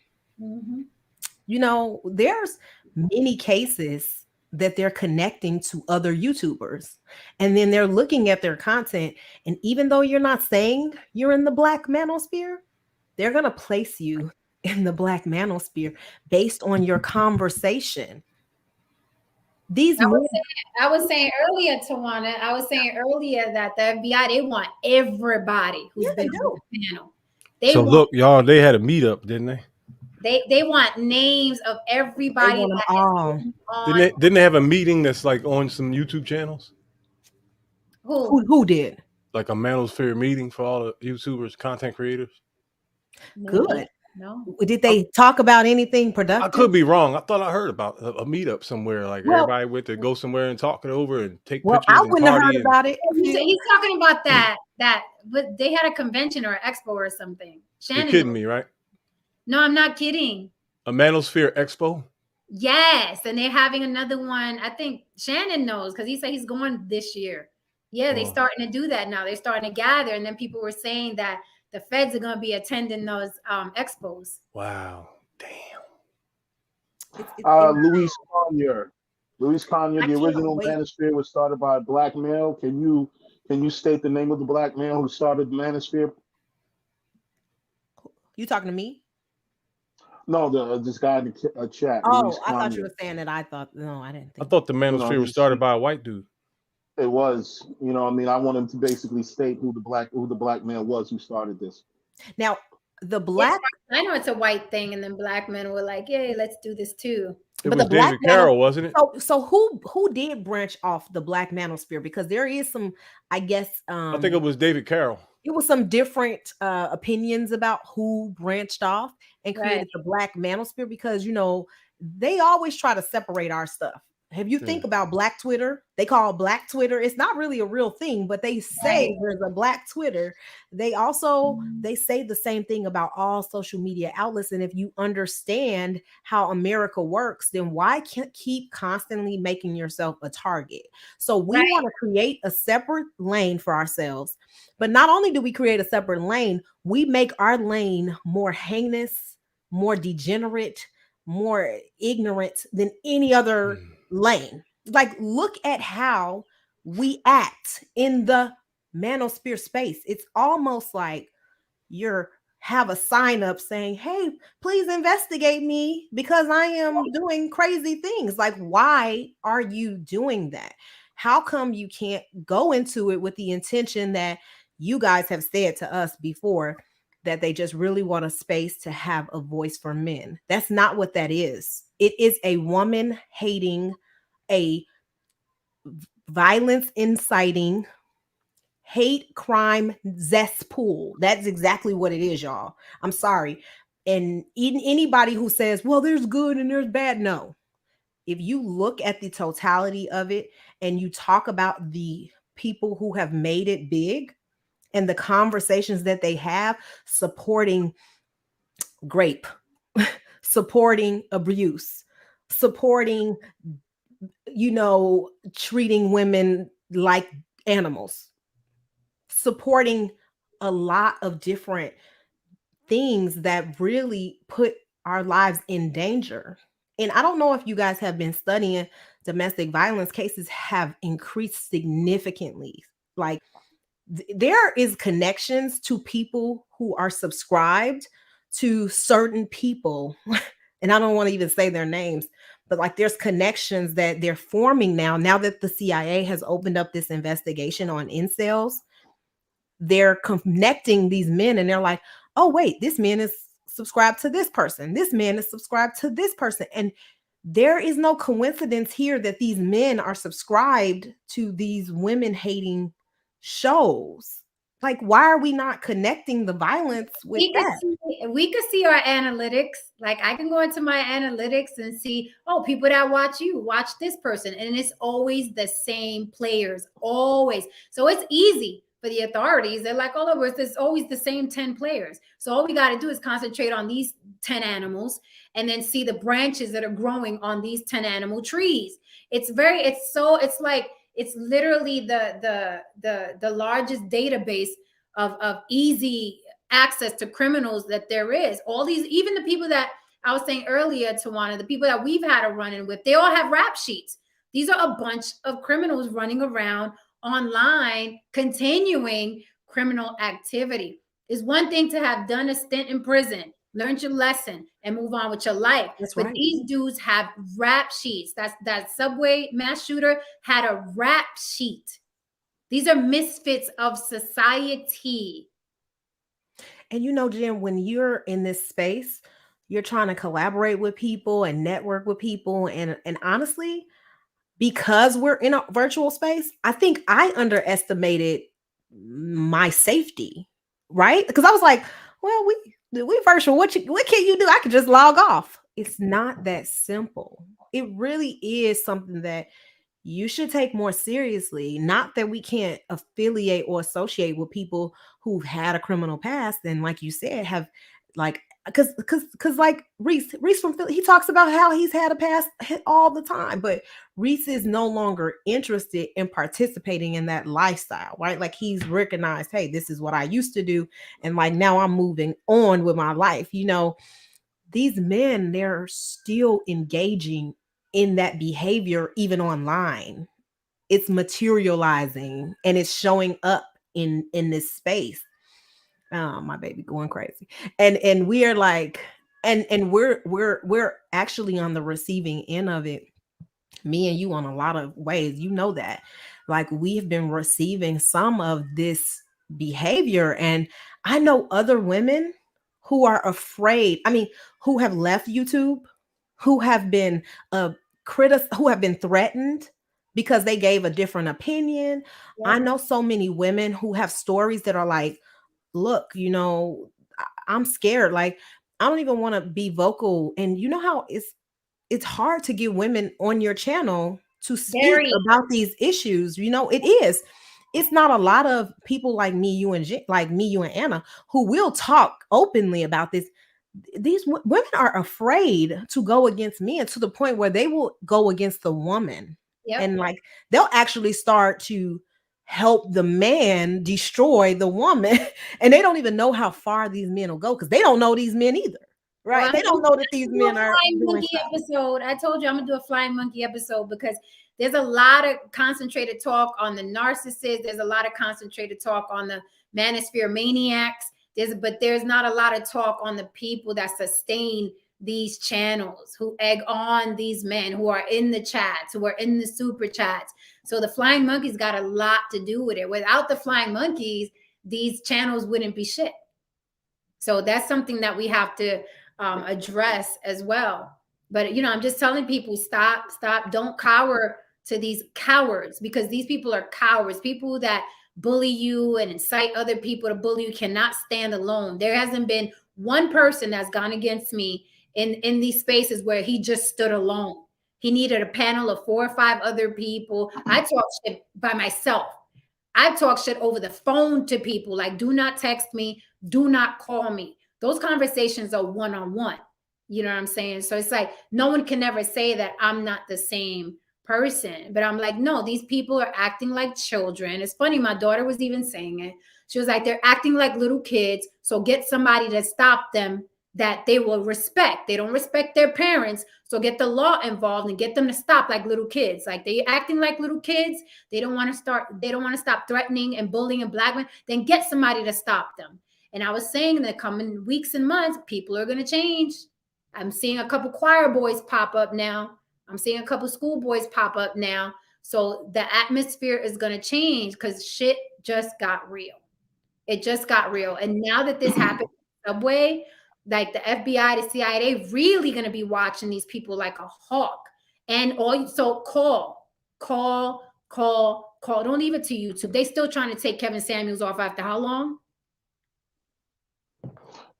There's many cases that they're connecting to other YouTubers, and then they're looking at their content. And even though you're not saying you're in the Black manosphere, they're going to place you in the Black manosphere based on your conversation. I was saying earlier, Tawana, that the FBI, they want everybody who's been on the panel. Look, y'all, they had a meetup, didn't they? They want names of everybody. Didn't they have a meeting that's like on some YouTube channels? Who did? Like a Manosphere meeting for all the YouTubers, content creators. Good. No. Did they talk about anything I productive? could be wrong. I thought I heard about a meetup somewhere. Like Well- everybody went to go somewhere and talk it over and take Well, pictures I and wouldn't have party. heard And about it. He's talking about that but they had a convention or an expo or something. you're Shannon kidding knows. me, right? No, I'm not kidding. A Manosphere Expo? Yes, and they're having another one. I think Shannon knows because he said he's going this year. Yeah, they're Oh. starting to do that now. They're starting to gather, and then people were saying that the feds are going to be attending those expos. Wow. Damn. Luis Conyer. Luis Conyer, I the can't original wait. Manosphere was started by a black male. Can you state the name of the black male who started Manosphere? You talking to me? No, this guy in the chat. Oh, Luis I thought you Conyer. were saying that. I thought no, I didn't I think. thought the Manosphere was started by a white dude. It was. You know, I mean, I want him to basically state who the black male was who started this. Now, the black. I know it's a white thing, and then black men were like, "Yay, let's do this too." It But was the black David Carroll, wasn't it? So who did branch off the Black Manosphere? Because there is some, I guess. I think it was David Carroll. It was some different opinions about who branched off and created the Black Manosphere, because they always try to separate our stuff. Have you think about Black Twitter? They call Black Twitter. It's not really a real thing, but they say there's a Black Twitter. They say the same thing about all social media outlets. And if you understand how America works, then why can't keep constantly making yourself a target? So we want to create a separate lane for ourselves. But not only do we create a separate lane, we make our lane more heinous, more degenerate, more ignorant than any other lane. Like, look at how we act in the Manosphere space. It's almost like you have a sign up saying, "Hey, please investigate me because I am doing crazy things." Like, why are you doing that? How come you can't go into it with the intention that you guys have said to us before, that they just really want a space to have a voice for men? That's not what that is. It is a woman hating, a violence inciting, hate crime cesspool. That's exactly what it is, y'all. I'm sorry. And anybody who says, well, there's good and there's bad, no. If you look at the totality of it and you talk about the people who have made it big and the conversations that they have supporting rape, supporting abuse, supporting, treating women like animals, supporting a lot of different things that really put our lives in danger. And I don't know if you guys have been studying, domestic violence cases have increased significantly. Like, there is connections to people who are subscribed to certain people. And I don't want to even say their names, but like, there's connections that they're forming now that the CIA has opened up this investigation on incels. They're connecting these men and they're like, oh, wait, this man is subscribed to this person. This man is subscribed to this person. And there is no coincidence here that these men are subscribed to these women hating shows. Like, why are we not connecting the violence with that? We could see our analytics. Like, I can go into my analytics and see, oh, people that watch you watch this person. And it's always the same players, always. So it's easy for the authorities. They're like, all over, there's always the same 10 players. So all we got to do is concentrate on these 10 animals and then see the branches that are growing on these 10 animal trees. It's literally the largest database of easy access to criminals that there is. All these, even the people that I was saying earlier, Tawana, the people that we've had a run-in with, they all have rap sheets. These are a bunch of criminals running around online, continuing criminal activity. It's one thing to have done a stint in prison, learned your lesson, and move on with your life. But these dudes have rap sheets. That subway mass shooter had a rap sheet. These are misfits of society. And Jen, when you're in this space, you're trying to collaborate with people and network with people. And honestly, because we're in a virtual space, I think I underestimated my safety, right? Because I was like, well, We virtual. What can you do? I could just log off. It's not that simple. It really is something that you should take more seriously. Not that we can't affiliate or associate with people who've had a criminal past, and like you said, have like because like Reese from Philly, he talks about how he's had a past all the time, but Reese is no longer interested in participating in that lifestyle, right? Like he's recognized, hey, this is what I used to do, and like now I'm moving on with my life. These men, they're still engaging in that behavior even online. It's materializing and it's showing up in this space. My baby going crazy. And we are like, and we're actually on the receiving end of it, me and you, on a lot of ways. That like we have been receiving some of this behavior. And I know other women who are afraid, who have left YouTube, who have been who have been threatened because they gave a different opinion. I know so many women who have stories that are like, look, I'm scared. Like, I don't even want to be vocal. And you know how it's hard to get women on your channel to speak about these issues. It is. It's not a lot of people like me, you and Anna, who will talk openly about this. These women are afraid to go against men, to the point where they will go against the woman. And like they'll actually start to help the man destroy the woman. And they don't even know how far these men will go, because they don't know these men either. Right. Well, they don't know that these men are doing stuff. Episode. I told you I'm gonna do a flying monkey episode, because there's a lot of concentrated talk on the narcissists. There's a lot of concentrated talk on the manosphere maniacs. But there's not a lot of talk on the people that sustain these channels, who egg on these men, who are in the chats, who are in the super chats. So the flying monkeys got a lot to do with it. Without the flying monkeys, these channels wouldn't be shit. So that's something that we have to address as well. But I'm just telling people, stop, don't cower to these cowards, because these people are cowards. People that bully you and incite other people to bully you cannot stand alone. There hasn't been one person that's gone against me in these spaces where he just stood alone. He needed a panel of 4 or 5 other people. I talk shit by myself. I've talked shit over the phone to people, like, do not text me, do not call me. Those conversations are one-on-one. You know what I'm saying? So it's like, no one can ever say that I'm not the same person. But I'm like, no, these people are acting like children. It's funny, my daughter was even saying it. She was like, they're acting like little kids. So get somebody to stop them that they will respect. They don't respect their parents. So get the law involved and get them to stop like little kids. Like, they acting like little kids. They don't want to stop threatening and bullying and black men. Then get somebody to stop them. And I was saying, in the coming weeks and months, people are going to change. I'm seeing a couple choir boys pop up now. I'm seeing a couple schoolboys pop up now. So the atmosphere is going to change, because shit just got real. It just got real. And now that this happened in the subway, like the FBI, the CIA, they really going to be watching these people like a hawk. And so call. Don't leave it to YouTube. They still trying to take Kevin Samuels off after how long?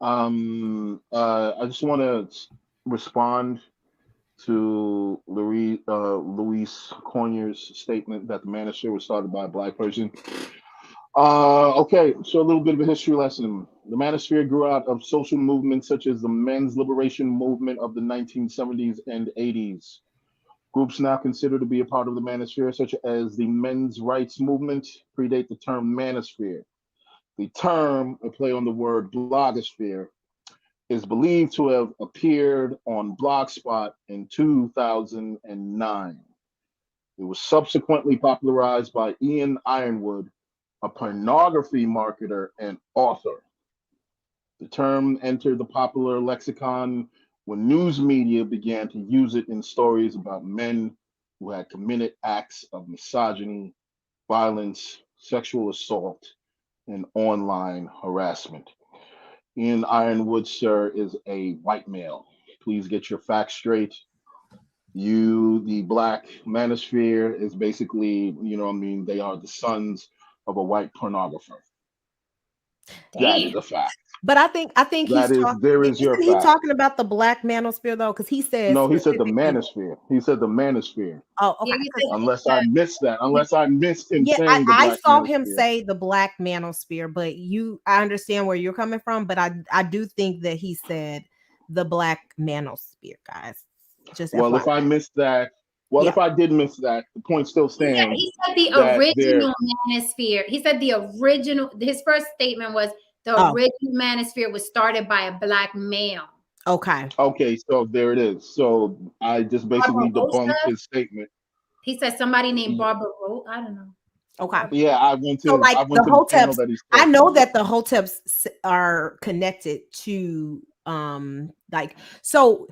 I just want to respond to Luis Cornier's statement that the Manosphere was started by a Black person. Okay, so a little bit of a history lesson. The Manosphere grew out of social movements such as the men's liberation movement of the 1970s and 80s. Groups now considered to be a part of the Manosphere, such as the men's rights movement, predate the term Manosphere. The term, a play on the word blogosphere, is believed to have appeared on Blogspot in 2009. It was subsequently popularized by Ian Ironwood, a pornography marketer and author. The term entered the popular lexicon when news media began to use it in stories about men who had committed acts of misogyny, violence, sexual assault, and online harassment. Ian Ironwood, sir, is a white male. Please get your facts straight. The Black Manosphere is basically, they are the sons of a white pornographer. That Damn. is a fact. But I think he's talking. There is your Isn't he fact. talking about the black manosphere though? Because he says No, he said the specifically- manosphere. He said the manosphere. Oh, Yeah, okay. he said, Unless I missed that. Unless I missed him Yeah, saying the I black saw him manosphere. say the black manosphere, but I understand where you're coming from, but I do think that he said the black manosphere, guys. Just Well, FYI. if I missed that, if I did miss that, the point still yeah, stands. he said the that original manosphere. He said the original, his first statement was the original manosphere was started by a black male. Okay. Okay, so there it is. So I just basically debunked his statement. He said somebody named Barbara Rowe. I don't know. Okay. Yeah, I went to like I went the to the panel hoteps. that he's I know talking that the hoteps are connected to like so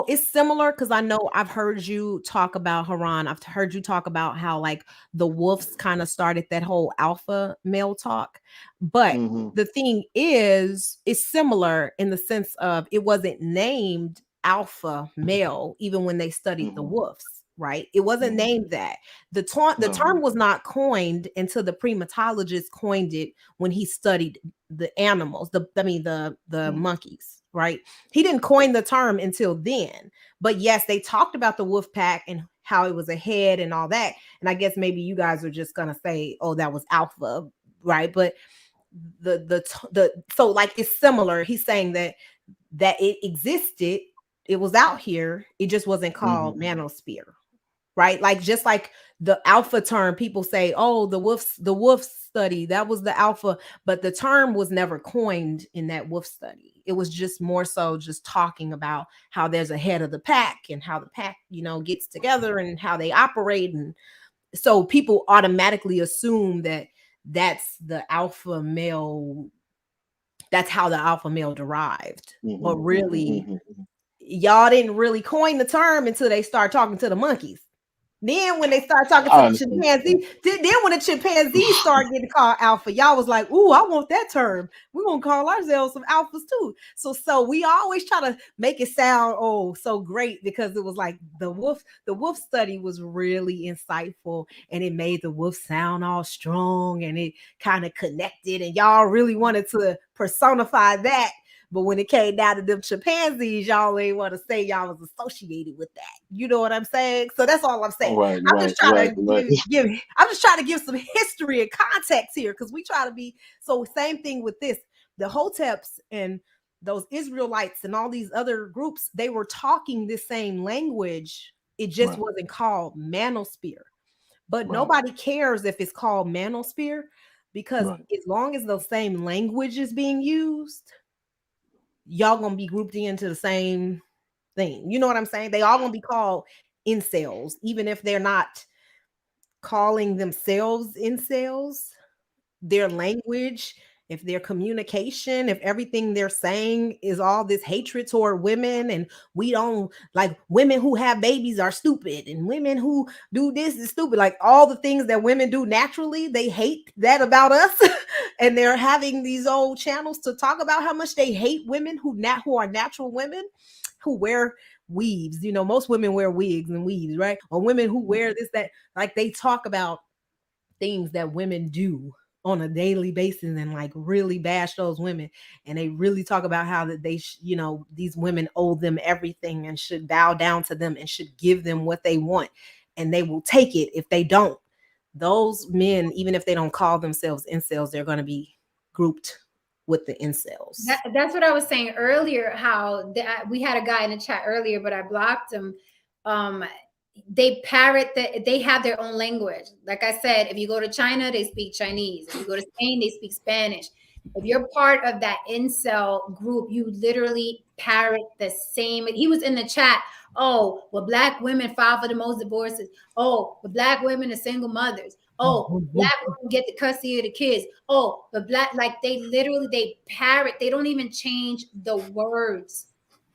it's similar because I know I've heard you talk about Haran. I've heard you talk about how like the wolves kind of started that whole alpha male talk, but the thing is it's similar in the sense of it wasn't named alpha male even when they studied the wolves, right? It wasn't named that. The term was not coined until the primatologist coined it when he studied the animals, the monkeys, right? He didn't coin the term until then. But yes, they talked about the wolf pack and how it was a head and all that. And I guess maybe you guys are just gonna say, oh, that was alpha, right? But so like it's similar. He's saying that it existed, it was out here, it just wasn't called manosphere. Right, like just like the alpha term, people say, "Oh, the wolf study that was the alpha," but the term was never coined in that wolf study. It was just more so just talking about how there's a head of the pack and how the pack, gets together and how they operate, and so people automatically assume that that's the alpha male. That's how the alpha male derived, but really, y'all didn't really coin the term until they start talking to the monkeys. Then when they start talking to the chimpanzee, then when the chimpanzees start getting called alpha, y'all was like, "Ooh, I want that term. We're gonna call ourselves some alphas too." So we always try to make it sound so great because it was like the wolf study was really insightful and it made the wolf sound all strong and it kind of connected and y'all really wanted to personify that. But when it came down to them chimpanzees, y'all ain't want to say y'all was associated with that. You know what I'm saying? So that's all I'm saying. I'm just trying to give some history and context here because we try to be so same thing with this. The Hoteps and those Israelites and all these other groups, they were talking the same language. It just wasn't called manosphere. But nobody cares if it's called manosphere because as long as the same language is being used, y'all gonna be grouped into the same thing. You know what I'm saying? They all gonna be called incels, even if they're not calling themselves incels. Their language, if their communication, if everything they're saying is all this hatred toward women, and we don't like women who have babies are stupid, and women who do this is stupid, like all the things that women do naturally, they hate that about us. And they're having these old channels to talk about how much they hate women who are natural women who wear weaves. Most women wear wigs and weaves, right? Or women who wear this, that, like they talk about things that women do on a daily basis and like really bash those women. And they really talk about how that they, these women owe them everything and should bow down to them and should give them what they want. And they will take it if they don't. Those men, even if they don't call themselves incels, they're going to be grouped with the incels. That's what I was saying earlier, how we had a guy in the chat earlier, but I blocked him. They parrot they have their own language. Like I said, if you go to China, they speak Chinese. If you go to Spain, they speak Spanish. If you're part of that incel group, you literally parrot the same. He was in the chat. Oh, well, Black women file for the most divorces. Oh, but Black women are single mothers. Oh, Black women get the custody of the kids. Oh, but they parrot. They don't even change the words.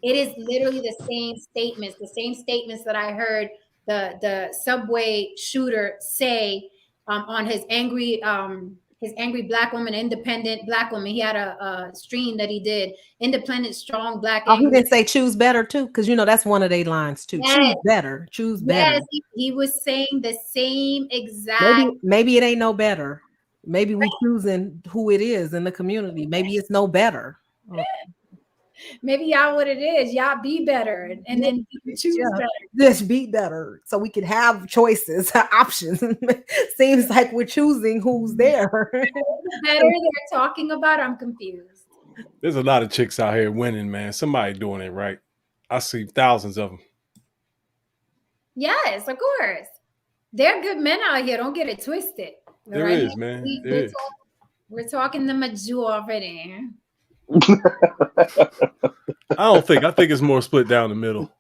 It is literally the same statements that I heard the subway shooter say on his angry Black woman, independent Black woman. He had a stream that he did, independent, strong, Black. Oh, he didn't say choose better too, because that's one of their lines too. Yes. Choose better. Yes, he was saying the same exact. Maybe it ain't no better. Maybe we choosing who it is in the community. Maybe it's no better. Maybe y'all what it is. Y'all be better, and then you choose better. Just be better, so we can have choices, options. Seems like we're choosing who's there. Better they're talking about. I'm confused. There's a lot of chicks out here winning, man. Somebody doing it right. I see thousands of them. Yes, of course. There are good men out here. Don't get it twisted. There is, man. There is. We're talking the majority. I think it's more split down the middle.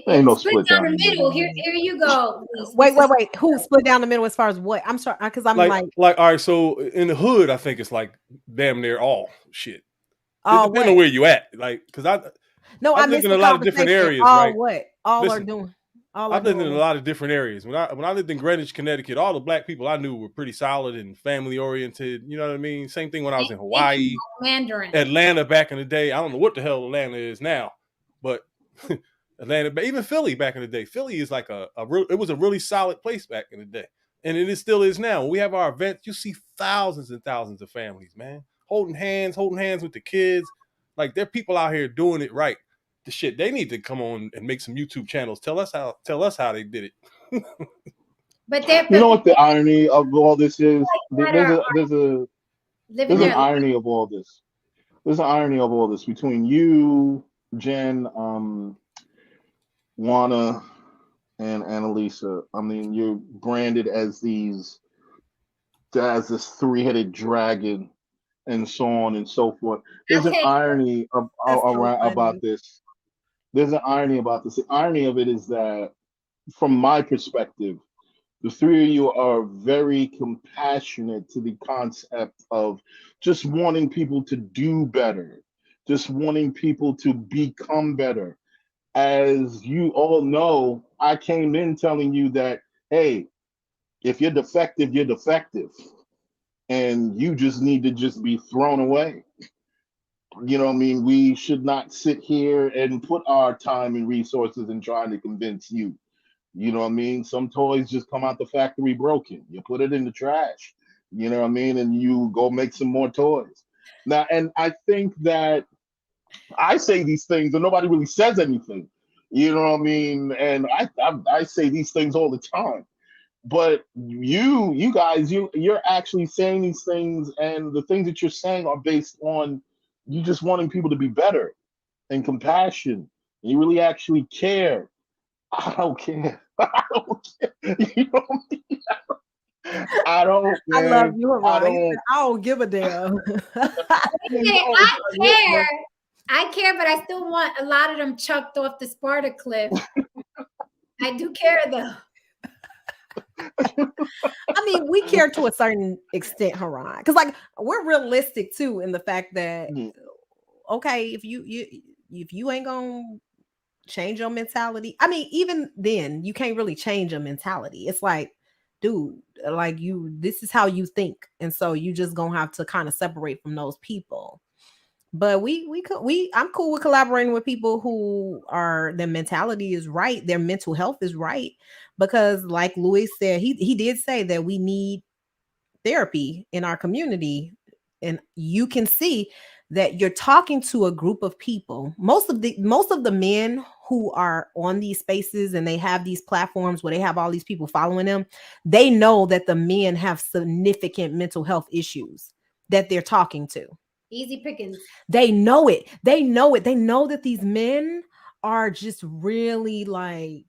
Ain't no split down the middle. Here you go. Wait. Who split down the middle as far as what? I'm sorry, because I'm like, all right. So in the hood, I think it's like damn near all shit. Oh, depending on where you at, like, because I missed in a lot of different areas, all right? What all Listen, are doing. I've lived in a lot of different areas. When I lived in Greenwich, Connecticut, all the black people I knew were pretty solid and family oriented. You know what I mean? Same thing when I was in Hawaii, Mandarin, Atlanta back in the day. I don't know what the hell Atlanta is now, but Atlanta, but even Philly back in the day. Philly is like it was a really solid place back in the day, and it still is now. When we have our events, you see thousands and thousands of families, man, holding hands with the kids. Like, there are people out here doing it right. The shit, they need to come on and make some YouTube channels. Tell us how they did it. But you know what the irony of all this is? There's an irony of all this. There's an irony of all this between you, Jen, Juana, and Annalisa. I mean, you're branded as this three-headed dragon, and so on and so forth. There's an irony about this. There's an irony about this. The irony of it is that, from my perspective, the three of you are very compassionate to the concept of just wanting people to do better, just wanting people to become better. As you all know, I came in telling you that, hey, if you're defective, you're defective. And you just need to just be thrown away. You know what I mean? We should not sit here and put our time and resources in trying to convince you. You know what I mean? Some toys just come out the factory broken. You put it in the trash. You know what I mean? And you go make some more toys. Now, and I think that I say these things and nobody really says anything. You know what I mean? And I say these things all the time. But you guys, you're actually saying these things, and the things that you're saying are based on you just wanting people to be better and compassion. And you really actually care. I don't care. I don't care. You know what I mean? I don't. Man. I love you, Ryan. I don't give a damn. I care, but I still want a lot of them chucked off the Sparta cliff. I do care, though. I mean, we care to a certain extent, Haran, because like we're realistic too in the fact that okay, if you ain't gonna change your mentality, I mean, even then you can't really change your mentality. It's like, dude, like this is how you think, and so you just gonna have to kind of separate from those people. But I'm cool with collaborating with people who their mentality is right, their mental health is right, because like Louis said, he did say that we need therapy in our community, and you can see that you're talking to a group of people. Most of the men who are on these spaces and they have these platforms where they have all these people following them, they know that the men have significant mental health issues that they're talking to. Easy pickings. They know it. They know that these men are just really like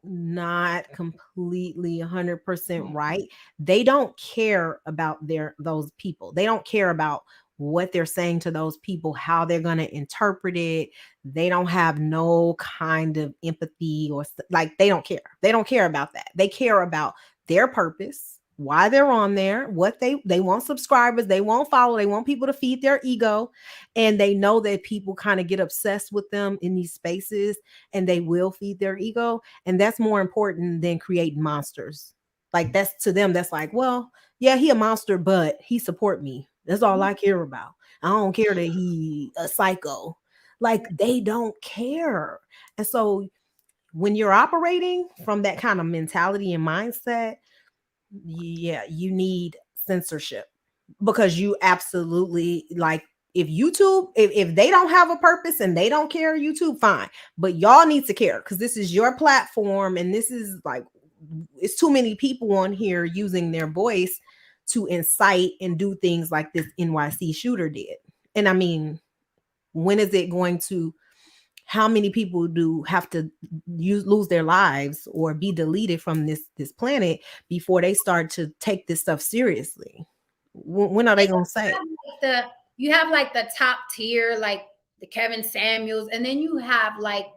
not completely 100% right. They don't care about those people. They don't care about what they're saying to those people, how they're going to interpret it. They don't have no kind of empathy or like, they don't care. They don't care about that. They care about their purpose, why they're on there, what they want subscribers, they want follow, they want people to feed their ego. And they know that people kind of get obsessed with them in these spaces and they will feed their ego. And that's more important than creating monsters. Like that's to them, that's like, well, yeah, he a monster, but he support me. That's all I care about. I don't care that he a psycho. Like they don't care. And so when you're operating from that kind of mentality and mindset, yeah, you need censorship, because you absolutely, like, if YouTube, if they don't have a purpose and they don't care, YouTube, fine. But y'all need to care, because this is your platform, and this is like, it's too many people on here using their voice to incite and do things like this NYC shooter did. And I mean, when is it going to, how many people do have to lose their lives or be deleted from this planet before they start to take this stuff seriously? When are they going to say? You have like the top tier, like the Kevin Samuels, and then you have like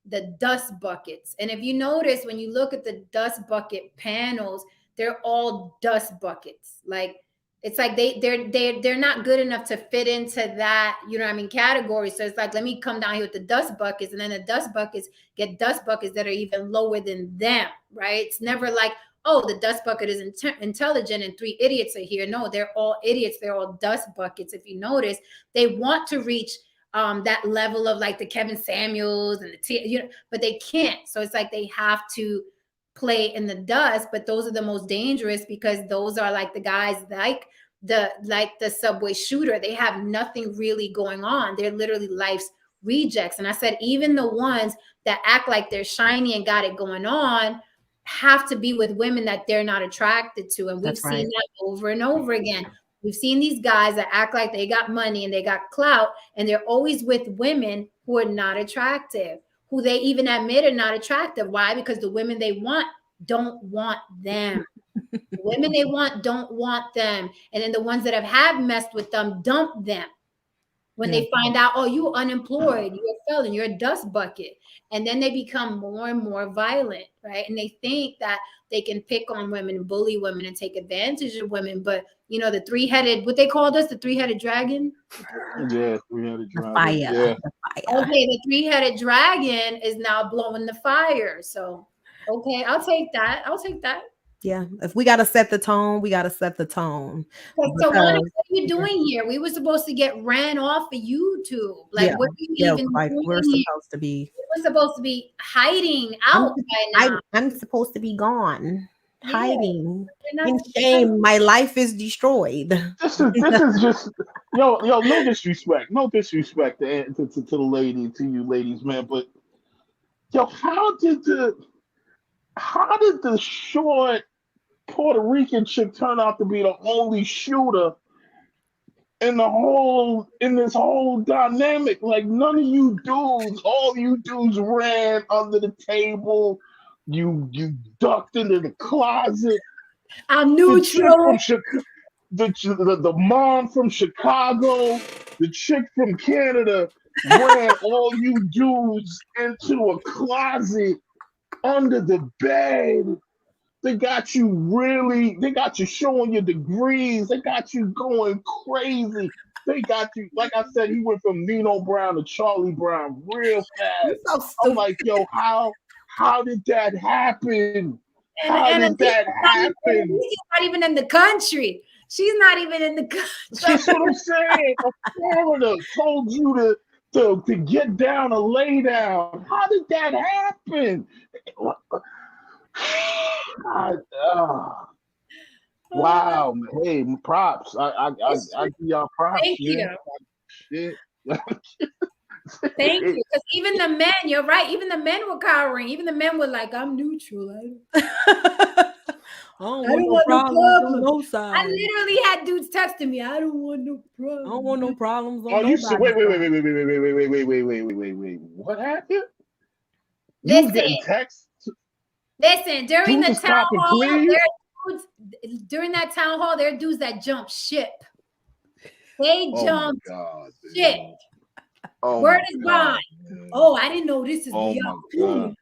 the dust buckets. And if you notice, when you look at the dust bucket panels, they're all dust buckets. Like, it's like they're not good enough to fit into that, you know what I mean, category. So it's like, let me come down here with the dust buckets, and then the dust buckets get dust buckets that are even lower than them, right? It's never like, oh, the dust bucket is intelligent and 3 idiots are here. No, they're all idiots. They're all dust buckets. If you notice, they want to reach that level of like the Kevin Samuels and the but they can't. So it's like they have to play in the dust. But those are the most dangerous, because those are like the guys like the subway shooter. They have nothing really going on. They're literally life's rejects. And I said, even the ones that act like they're shiny and got it going on have to be with women that they're not attracted to. And we've seen that over and over again. We've seen these guys that act like they got money and they got clout, and they're always with women who are not attractive, who they even admit are not attractive. Why? Because the women they want don't want them. The women they want don't want them. And then the ones that have messed with them dump them. When they find out, oh, you're unemployed, you're a felon, you're a dust bucket. And then they become more and more violent, right? And they think that they can pick on women, bully women, and take advantage of women. But, you know, the 3-headed, what they called us, the 3-headed dragon? Yeah, 3-headed dragon. Fire. Yeah. Okay, the 3-headed dragon is now blowing the fire. So, okay, I'll take that. I'll take that. Yeah, if we got to set the tone, we got to set the tone. So what are you doing here? We were supposed to get ran off of YouTube. Like, what are you even like doing we're here? supposed to be. We're supposed to be hiding out by now. I'm supposed to be gone, hiding in shame. My life is destroyed. This is just yo. No disrespect to the lady, to you ladies, man. But yo, how did the short Puerto Rican chick turn out to be the only shooter in this whole dynamic? Like, none of you dudes, all you dudes ran under the table. You ducked into the closet. I'm neutral. The mom from Chicago, the chick from Canada ran all you dudes into a closet under the bed. They got you showing your degrees. They got you going crazy. They got you, like I said, he went from Nino Brown to Charlie Brown real fast. So I'm like, yo, how did that happen? How did that happen? She's not even in the country. She's not even in the country. That's what I'm saying. A foreigner told you to get down or lay down. How did that happen? Wow. Hey, props. I give y'all props. Thank you. Thank you. Because even the men, you're right. Even the men were cowering. Even the men were like, I'm neutral. I don't want no problems on no side. I literally had dudes texting me. I don't want no problems. I don't want no problems on Oh, you nobody. Wait. What happened? Listen. You getting texts? Listen, during the town hall, there are dudes that jump ship. They jump ship. Word is bond. Oh, I didn't know this is y'all.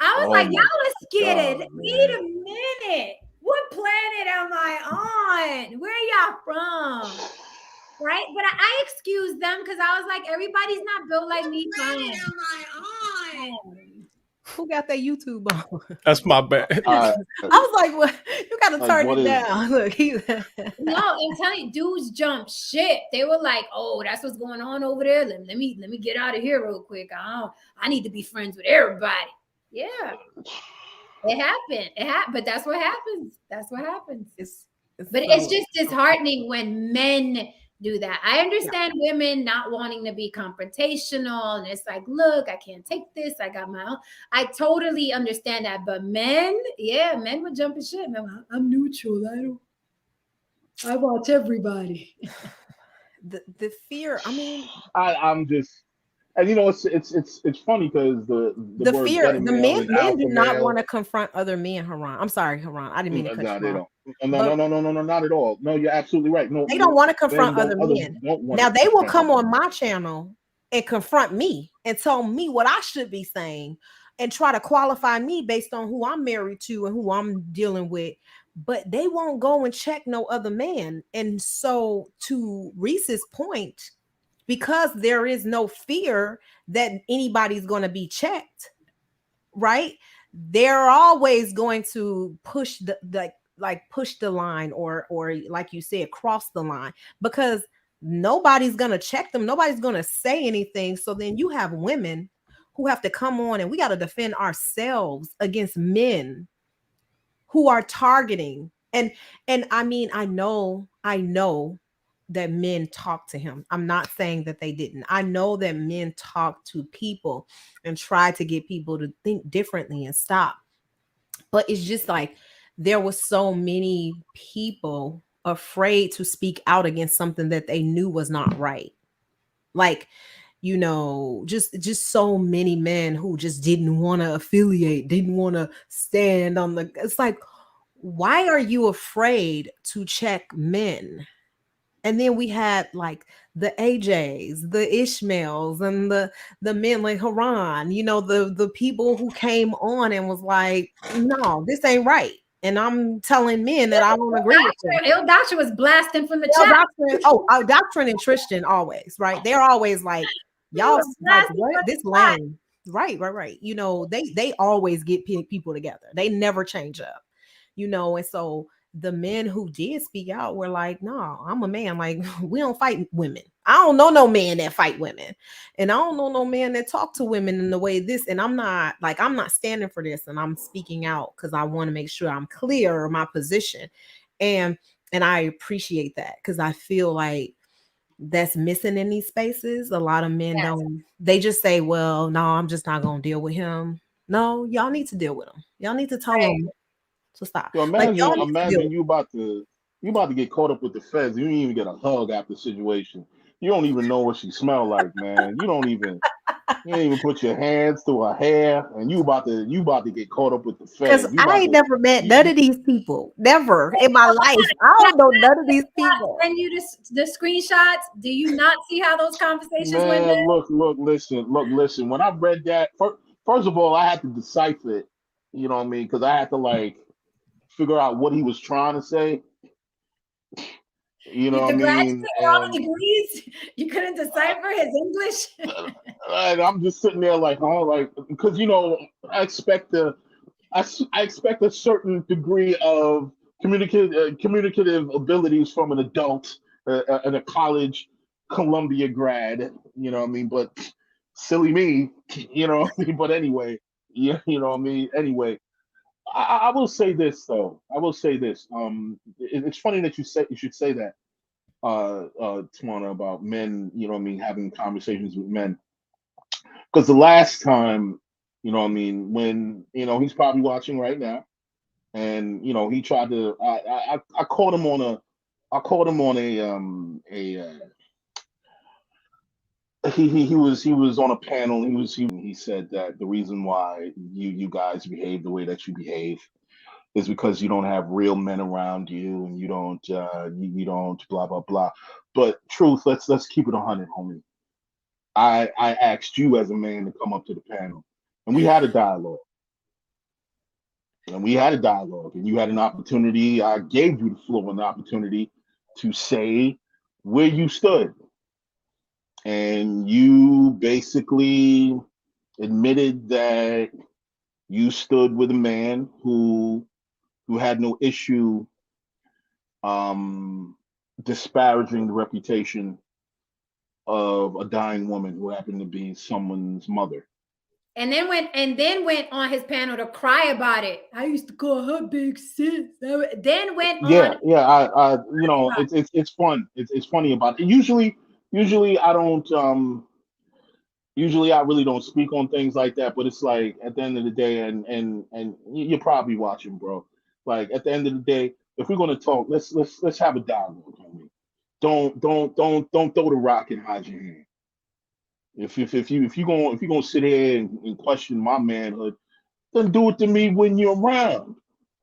I was like, y'all are scared. Wait a minute. What planet am I on? Where y'all from? Right? But I excused them because I was like, everybody's not built like me. What planet am I on? Who got that YouTube on? That's my bad. I was like, "What? You got to turn it down." Look, no, I'm telling you, dudes jump shit. They were like, "Oh, that's what's going on over there. Let me get out of here real quick. I need to be friends with everybody." Yeah, it happened. But that's what happens. That's what happens. But it's just disheartening when men do that. I understand women not wanting to be confrontational, and it's like, look, I can't take this. I got my own. I totally understand that. But men, men would jump in shit. Man, I'm neutral. I watch everybody. The fear. I mean, I'm just, and you know, it's funny because the word fear. beta The male and men do alpha not male. want to confront other men. Haran, I'm sorry, Haran. I didn't mean to cut No, you they off. don't. No, not at all. No, you're absolutely right. No, They don't want to men confront other men. don't want Now to they will confront come other on my channel and confront me and tell me what I should be saying and try to qualify me based on who I'm married to and who I'm dealing with. But they won't go and check no other man. And so, to Reese's point, because there is no fear that anybody's going to be checked, right? They're always going to push push the line, or like you said, cross the line, because nobody's going to check them. Nobody's going to say anything. So then you have women who have to come on, and we got to defend ourselves against men who are targeting. And I mean, I know that men talk to him. I'm not saying that they didn't. I know that men talk to people and try to get people to think differently and stop. But it's just like there was so many people afraid to speak out against something that they knew was not right. Like, you know, just so many men who just didn't want to affiliate, didn't want to stand on the, it's like, why are you afraid to check men? And then we had like the AJs, the Ishmaels, and the men like Haran, you know, the people who came on and was like, no, this ain't right. And I'm telling men that I don't agree with them. Il Doctrine was blasting from the chat. Doctrine and Tristan always, right? They're always like, y'all like, what? This lame. Right. You know, they always get people together. They never change up, you know. And so the men who did speak out were like, no, I'm a man. Like, we don't fight women. I don't know no man that fight women. And I don't know no man that talk to women in the way this. And I'm not standing for this. And I'm speaking out because I want to make sure I'm clear on my position. And I appreciate that, because I feel like that's missing in these spaces. A lot of men don't, they just say, well, no, I'm just not going to deal with him. No, y'all need to deal with him. Y'all need to tell him to stop. So imagine you about to get caught up with the feds. You didn't even get a hug after the situation. You don't even know what she smelled like, man. You didn't even put your hands through her hair, and you about to get caught up with the feds. Because I ain't never met none of these people. Never in my life. I don't know none of these people. Send you the screenshots. Do you not see how those conversations went down? Look, listen. When I read that, first of all, I had to decipher it. You know what I mean? Because I had to like figure out what he was trying to say. You know what I mean? All the degrees, you couldn't decipher his English. I'm just sitting there like, oh, like, because you know, I expect a certain degree of communicative abilities from an adult and a college Columbia grad. You know what I mean? But silly me, you know what I mean? But anyway, yeah, you know what I mean? Anyway. I will say this though. It's funny that you should say that, Tawana, about men. You know what I mean, having conversations with men. Because the last time, you know what I mean, when you know he's probably watching right now, and you know he tried to. I called him on he was on a panel. He said that the reason why you guys behave the way that you behave is because you don't have real men around you, and you don't blah blah blah. But truth, let's keep it 100, homie. I asked you as a man to come up to the panel, and we had a dialogue. And you had an opportunity. I gave you the floor and the opportunity to say where you stood, and you basically admitted that you stood with a man who had no issue disparaging the reputation of a dying woman who happened to be someone's mother. And then went on his panel to cry about it. I used to call her big sis. Then went on. I you know, it's fun. It's funny about it. Usually I don't usually I really don't speak on things like that, but it's like at the end of the day, and you're probably watching, bro. Like at the end of the day, if we're gonna talk, let's have a dialogue, homie. Don't throw the rock and hide your hand. If you're gonna sit here and question my manhood, then do it to me when you're around.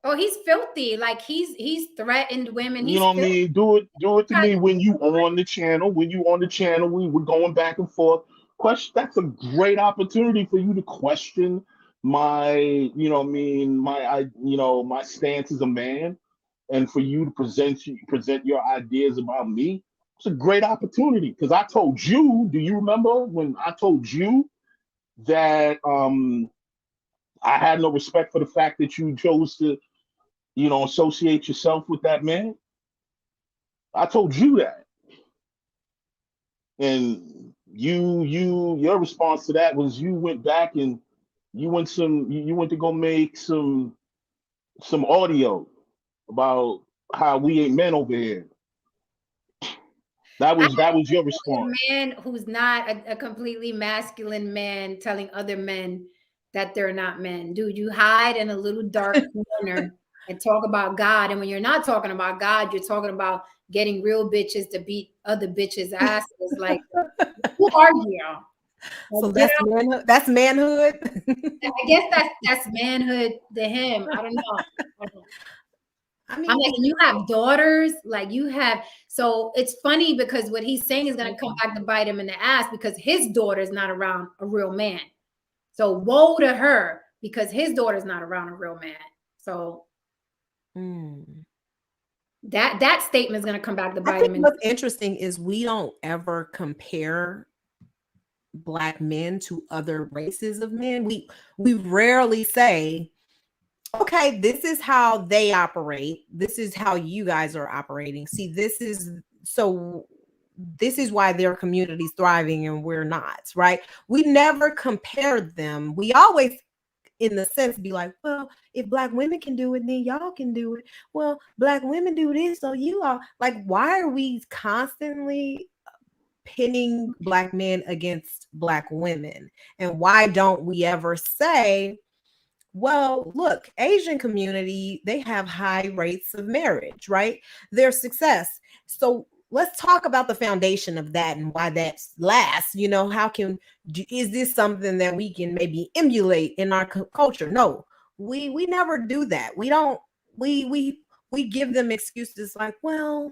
Oh, he's filthy. Like he's threatened women. You He's know what I filthy. mean? Do it to me when you on the channel. When you on the channel, we're going back and forth. Question. That's a great opportunity for you to question my, you know what I mean, my stance as a man, and for you to present your ideas about me. It's a great opportunity because I told you. Do you remember when I told you that I had no respect for the fact that you chose to, associate yourself with that man? I told you that. And your response to that was you went back and you went to go make some audio about how we ain't men over here. That was your response. A man who's not a completely masculine man telling other men that they're not men. Dude, you hide in a little dark corner and talk about God. And when you're not talking about God, you're talking about getting real bitches to beat other bitches' asses. Like, who are you? So that's manhood. That's manhood. I guess that's manhood to him. I don't know. I mean, I'm like, you have daughters, like you have. So it's funny because what he's saying is going to come back to bite him in the ass because his daughter's not around a real man. So woe to her because his daughter's not around a real man. So that statement is going to come back to bite him. What's interesting is we don't ever compare Black men to other races of men. We rarely say, okay, this is how they operate. This is how you guys are operating. See, this is why their community's thriving and we're not, right? We never compare them. We always, in the sense, be like, well, if Black women can do it, then y'all can do it. Well, Black women do this, so you are like, why are we constantly pitting Black men against Black women? And why don't we ever say, well, look, Asian community, they have high rates of marriage, right? Their success. So let's talk about the foundation of that and why that lasts. Is this something that we can maybe emulate in our culture? No, we never do that. We don't, we give them excuses like, well,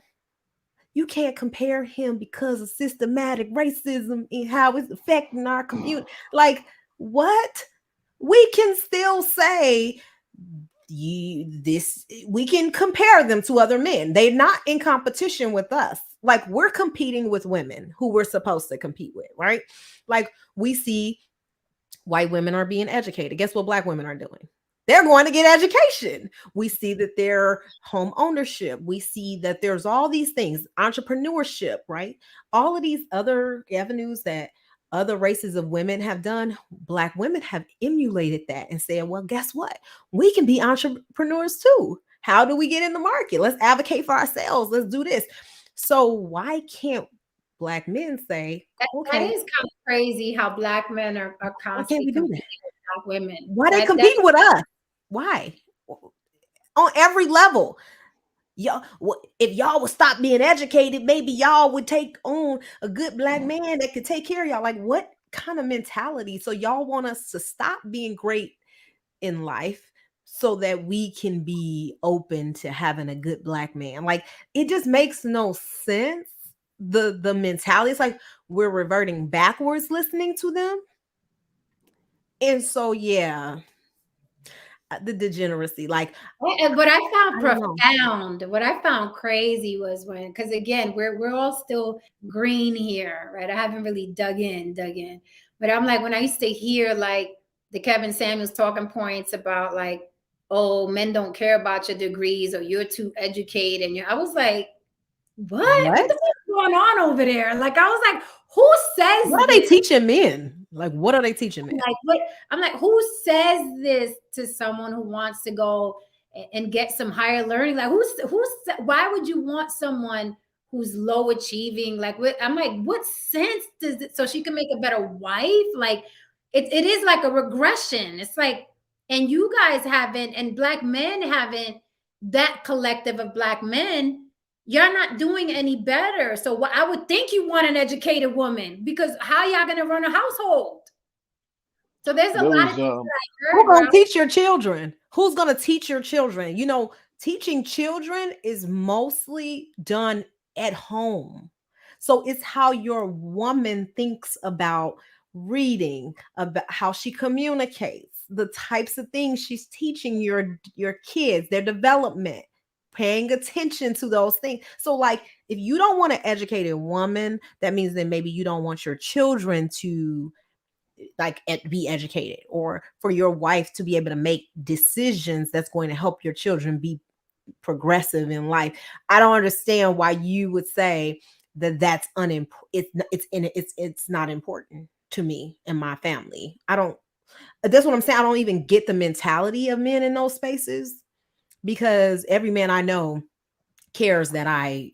you can't compare him because of systematic racism and how it's affecting our community. Like, what? We can still say we can compare them to other men. They're not in competition with us. Like, we're competing with women who we're supposed to compete with, right? Like, we see white women are being educated. Guess what Black women are doing? They're going to get education. We see that their home ownership. We see that there's all these things, entrepreneurship, right? All of these other avenues that other races of women have done. Black women have emulated that and said, well, guess what? We can be entrepreneurs too. How do we get in the market? Let's advocate for ourselves. Let's do this. So why can't Black men say, okay, that is kind of crazy how Black men are constantly competing with Black women. Why they competing with us? Why? On every level. Y'all, if y'all would stop being educated, maybe y'all would take on a good Black man that could take care of y'all. Like, what kind of mentality? So y'all want us to stop being great in life so that we can be open to having a good Black man? Like, it just makes no sense. The mentality is like we're reverting backwards listening to them. And so, yeah. The degeneracy, like what I found profound, what I found crazy was when, because again, we're all still green here, right? I haven't really dug in, but I'm like, when I used to hear like the Kevin Samuels talking points about like, oh, men don't care about your degrees or you're too educated, and I was like, what the fuck is going on over there? Like, I was like, who says what are they teaching men? Like, what are they teaching me? Like, what? I'm like, who says this to someone who wants to go and get some higher learning? Like, why would you want someone who's low achieving? Like, I'm like, what sense does it? So she can make a better wife? Like, it is like a regression. It's like, and you guys haven't, and Black men haven't, that collective of Black men, you're not doing any better. So what I would think you want an educated woman, because how y'all gonna run a household? So there's a lot of things that I heard. Who's gonna teach your children? Who's gonna teach your children? You know, teaching children is mostly done at home. So it's how your woman thinks about reading, about how she communicates, the types of things she's teaching your kids, their development, paying attention to those things. So like, if you don't want an educated woman, that means that maybe you don't want your children to like be educated, or for your wife to be able to make decisions that's going to help your children be progressive in life. I don't understand why you would say that that's it's not important to me and my family. That's what I'm saying. I don't even get the mentality of men in those spaces, because every man I know cares that I,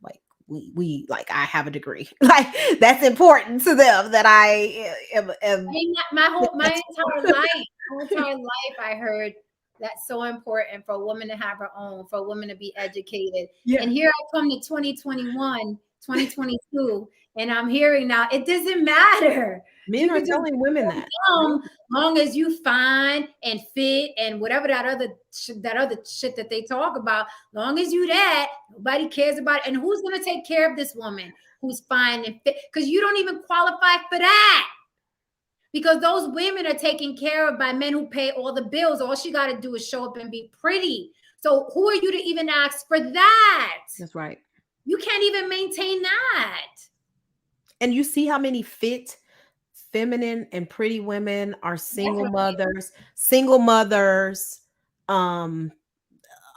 like we like I have a degree. Like that's important to them, that I am my entire life I heard that's so important for a woman to have her own, for a woman to be educated. Yeah. And here I come to 2021, 2022, and I'm hearing now it doesn't matter. Men are telling women that. Long as you fine and fit and whatever that other shit that they talk about, long as you that, nobody cares about it. And who's going to take care of this woman who's fine and fit? Because you don't even qualify for that. Because those women are taken care of by men who pay all the bills. All she got to do is show up and be pretty. So who are you to even ask for that? That's right. You can't even maintain that. And you see how many fit, feminine, and pretty women are single mothers,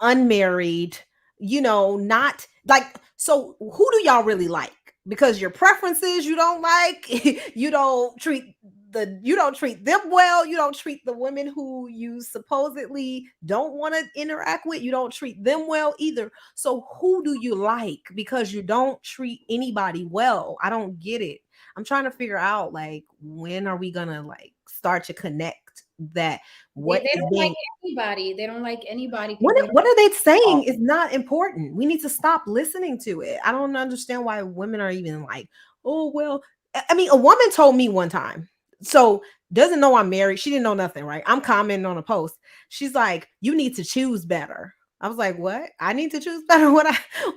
unmarried, not like, so who do y'all really like? Because your preferences you don't like, you don't treat them well, you don't treat the women who you supposedly don't want to interact with, you don't treat them well either. So who do you like? Because you don't treat anybody well. I don't get it. I'm trying to figure out, like, when are we gonna like start to connect that? They don't like anybody. They don't like anybody. What are they saying is not important. We need to stop listening to it. I don't understand why women are even like, oh, well, I mean, a woman told me one time, so doesn't know I'm married. She didn't know nothing, right? I'm commenting on a post. She's like, you need to choose better. I was like, what? I need to choose better?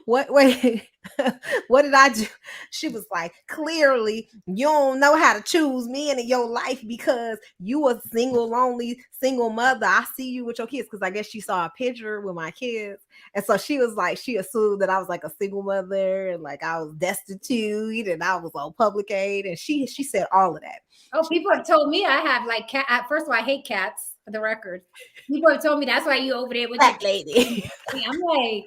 Wait, what did I do? She was like, clearly you don't know how to choose men in your life because you a single, lonely, single mother. I see you with your kids. Because I guess she saw a picture with my kids. And so she was like, she assumed that I was like a single mother and like I was destitute and I was on public aid. And she said all of that. Oh, people have told me I have like cat. First of all, I hate cats, for the record. People have told me that's why you over there with cat lady. I'm like,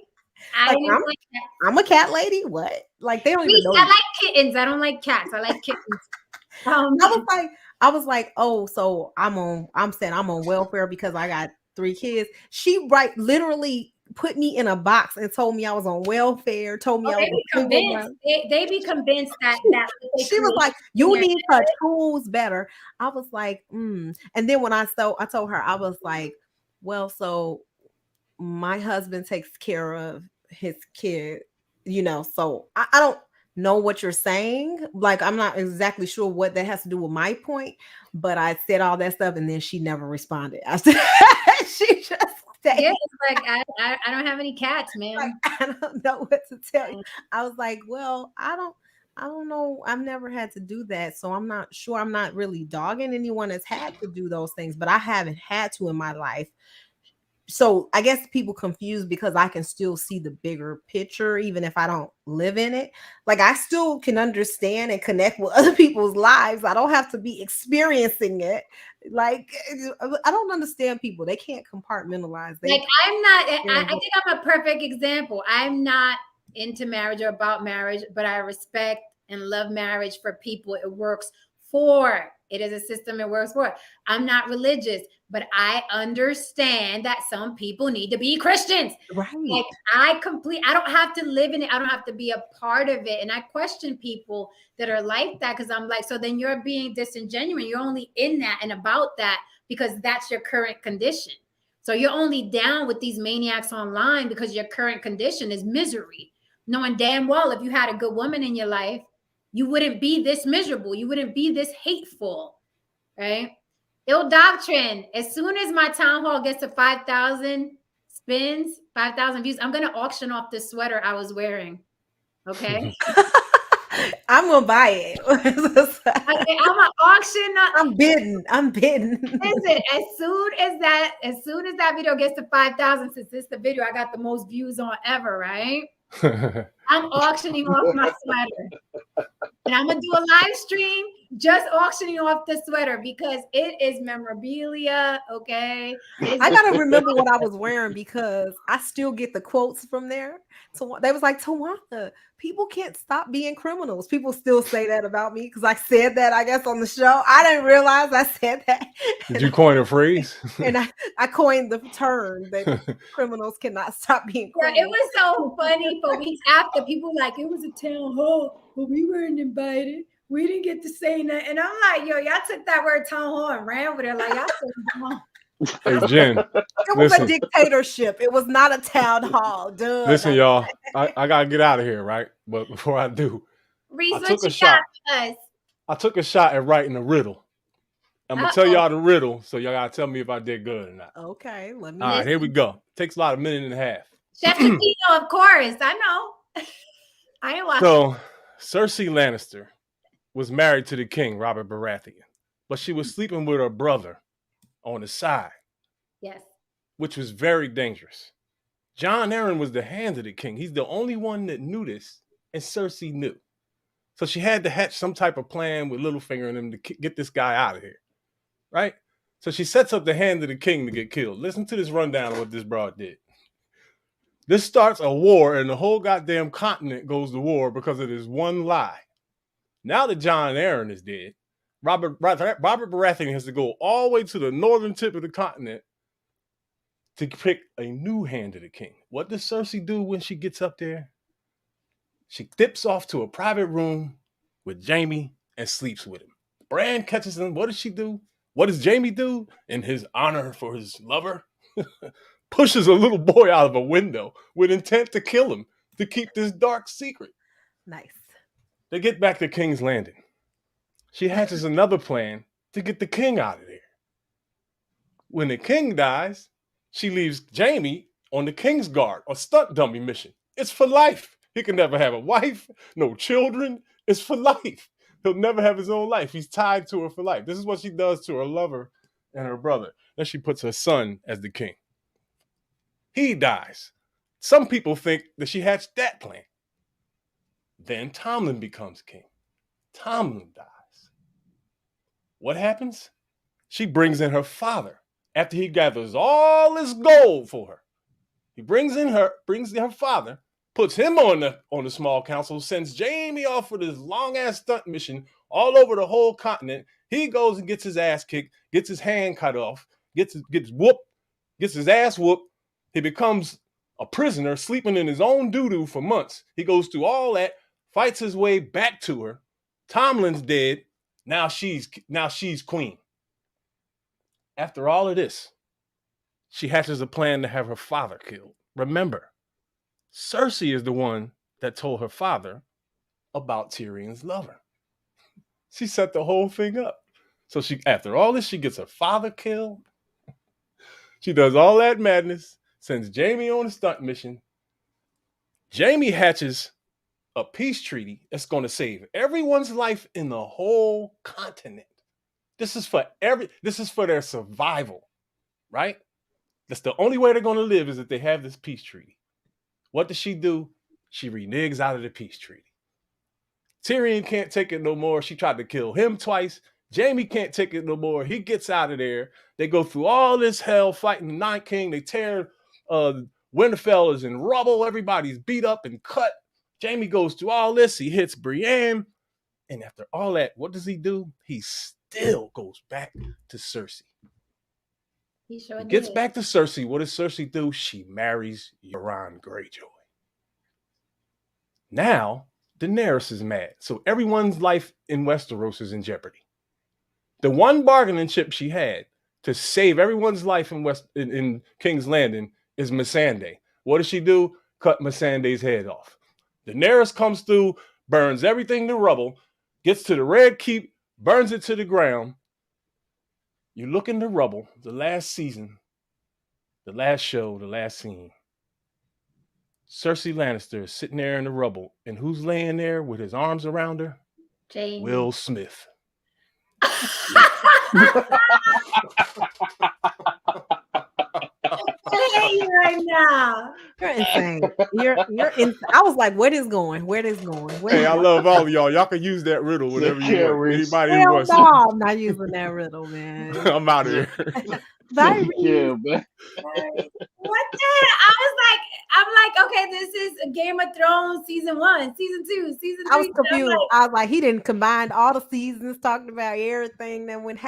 I'm a cat lady. What? Like they don't even know. I like kittens. I don't like cats. I like kittens. I was like, oh, so I'm on welfare because I got 3 kids. She literally put me in a box and told me I was on welfare. Told me I was convinced. They be convinced that she was like, you need to choose better. I was like, And then when I told her, I was like, well, so my husband takes care of his kid, so I don't know what you're saying. Like, I'm not exactly sure what that has to do with my point, but I said all that stuff and then she never responded. I said, she just stayed. Yeah, it's like, I don't have any cats, man. Like, I don't know what to tell you. I was like, well, I don't know. I've never had to do that. So I'm not sure. I'm not really dogging anyone that's had to do those things, but I haven't had to in my life. So I guess people confused because I can still see the bigger picture, even if I don't live in it. Like I still can understand and connect with other people's lives. I don't have to be experiencing it. Like I don't understand people. They can't compartmentalize. Like I'm not, I think I'm a perfect example. I'm not into marriage or about marriage, but I respect and love marriage for people. It works for. It is a system it works for. I'm not religious, but I understand that some people need to be Christians. Right. Like I don't have to live in it. I don't have to be a part of it. And I question people that are like that because I'm like, so then you're being disingenuous. You're only in that and about that because that's your current condition. So you're only down with these maniacs online because your current condition is misery. Knowing damn well if you had a good woman in your life, you wouldn't be this miserable. You wouldn't be this hateful, right? Ill doctrine. As soon as my town hall gets to 5,000 spins, 5,000 views, I'm going to auction off the sweater I was wearing. Okay. I'm going to buy it. Okay, I'm going to auction. I'm bidding. Listen, as soon as that video gets to 5,000, since this is the video I got the most views on ever, right? I'm auctioning off my sweater. And I'm going to do a live stream just auctioning off the sweater because it is memorabilia, okay? I got to remember what I was wearing because I still get the quotes from there. So they was like, Tawanda, people can't stop being criminals. People still say that about me because I said that, I guess, on the show. I didn't realize I said that. Did you coin a phrase? And I coined the term that criminals cannot stop being criminals. Yeah, it was so funny for weeks after. People like, it was a town hall, but we weren't invited. We didn't get to say that. And I'm like, yo, y'all took that word town hall and ran with it. Like, y'all said, Hey, Jen. It was a dictatorship. It was not a town hall. Duh. Listen, y'all. I got to get out of here, right? But before I do, Reese, I took a shot. I took a shot at writing a riddle. I'm going to tell y'all the riddle, so y'all got to tell me if I did good or not. Okay. Let me. All right, here we go. Takes about a minute and a half. Chef Chiquito, of course. I know. I ain't watching. So, Cersei Lannister was married to the king, Robert Baratheon, but she was sleeping with her brother on the side. Yes. Which was very dangerous. Jon Arryn was the hand of the king. He's the only one that knew this, and Cersei knew. So she had to hatch some type of plan with Littlefinger and them to get this guy out of here, right? So she sets up the hand of the king to get killed. Listen to this rundown of what this broad did. This starts a war, and the whole goddamn continent goes to war because of this one lie. Now that Jon Arryn is dead, Robert Baratheon has to go all the way to the northern tip of the continent to pick a new hand of the king. What does Cersei do when she gets up there? She dips off to a private room with Jaime and sleeps with him. Bran catches him. What does she do? What does Jaime do in his honor for his lover? Pushes a little boy out of a window with intent to kill him to keep this dark secret. Nice. They get back to King's Landing. She hatches another plan to get the king out of there. When the king dies, she leaves Jaime on the King's Guard, a stunt dummy mission. It's for life. He can never have a wife, no children. It's for life. He'll never have his own life. He's tied to her for life. This is what she does to her lover and her brother. Then she puts her son as the king. He dies. Some people think that she hatched that plan. Then Tomlin becomes king. Tomlin dies. What happens? She brings in her father after he gathers all this gold for her. He brings in her father, puts him on the small council, sends Jaime off for this long-ass stunt mission all over the whole continent. He goes and gets his ass kicked, gets his hand cut off, gets his ass whooped. He becomes a prisoner, sleeping in his own doo-doo for months. He goes through all that, fights his way back to her. Tomlin's dead. Now she's queen. After all of this, she hatches a plan to have her father killed. Remember, Cersei is the one that told her father about Tyrion's lover. She set the whole thing up. So after all this, she gets her father killed. She does all that madness, sends Jaime on a stunt mission. Jaime hatches a peace treaty that's going to save everyone's life in the whole continent. This is for their survival, right? That's the only way they're going to live is if they have this peace treaty. What does she do? She reneges out of the peace treaty. Tyrion can't take it no more. She tried to kill him twice. Jaime can't take it no more. He gets out of there. They go through all this hell fighting the Night King. They tear Winterfell is in rubble. Everybody's beat up and cut. Jaime goes through all this. He hits Brienne. And after all that, what does he do? He still goes back to Cersei. He sure Gets did. back to Cersei. What does Cersei do? She marries Euron Greyjoy. Now, Daenerys is mad. So everyone's life in Westeros is in jeopardy. The one bargaining chip she had to save everyone's life in King's Landing is Missandei. What does she do? Cut Missandei's head off. Daenerys comes through, burns everything to rubble, gets to the Red Keep, burns it to the ground. You look in the rubble, the last season, the last show, the last scene. Cersei Lannister is sitting there in the rubble, and who's laying there with his arms around her? Jamie. Will Smith. I hate you right now. You're insane. You're in. I was like, where this going? Where this going? Hey, I love all of y'all. Y'all can use that riddle whenever you want. Anybody who Hell wants no, I'm not using that riddle, man. I'm out of here. Very Yeah, man. What the hell? I'm like, okay, this is a Game of Thrones season 1, season 2, season 3. I was confused. I was like, he didn't combine all the seasons, talked about everything that went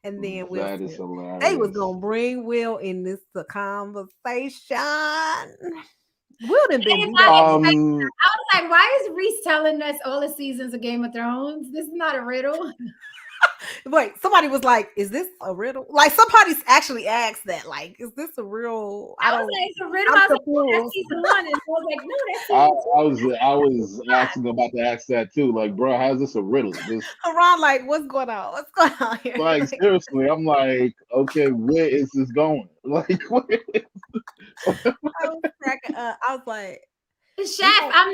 and then Will That is Smith. hilarious. They was gonna bring Will in this conversation. Will done been do that. I was like, why is Reese telling us all the seasons of Game of Thrones? This is not a riddle. Wait, somebody was like, "Is this a riddle?" Like somebody's actually asked that. Like, is this a real? I was like, it's a riddle. I was like, oh, that's season 1, and I was like, no, that's season 2. I was asking about to ask that too. Like, bro, how's this a riddle? This Ron, like, what's going on? What's going on here? like seriously, I'm like, okay, where is this going? Like, where is I was cracking up. I was like, Chef, I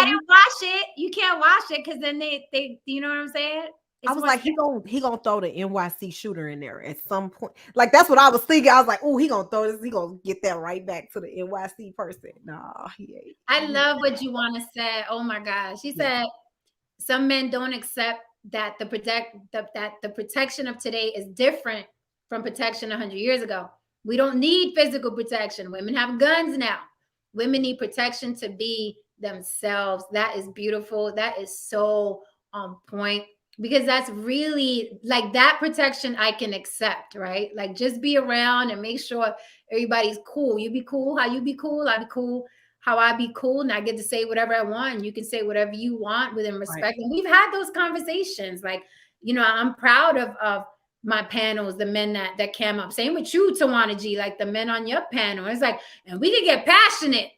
didn't watch it. You can't watch it because then they, you know what I'm saying? I was like, he gonna throw the NYC shooter in there at some point. Like that's what I was thinking. I was like, oh, he gonna throw this. He gonna get that right back to the NYC person. Nah, he ain't. I love what Juana said. Oh my gosh, she said some men don't accept that the protection of today is different from protection 100 years ago. We don't need physical protection. Women have guns now. Women need protection to be themselves. That is beautiful. That is so on point. Because that's really like that protection I can accept, right? Like just be around and make sure everybody's cool. You be cool how you be cool. I be cool how I be cool. And I get to say whatever I want. And you can say whatever you want within respect. Right. And we've had those conversations. Like, you know, I'm proud of my panels, the men that came up. Same with you, Tawana G, like the men on your panel. It's like, and we can get passionate.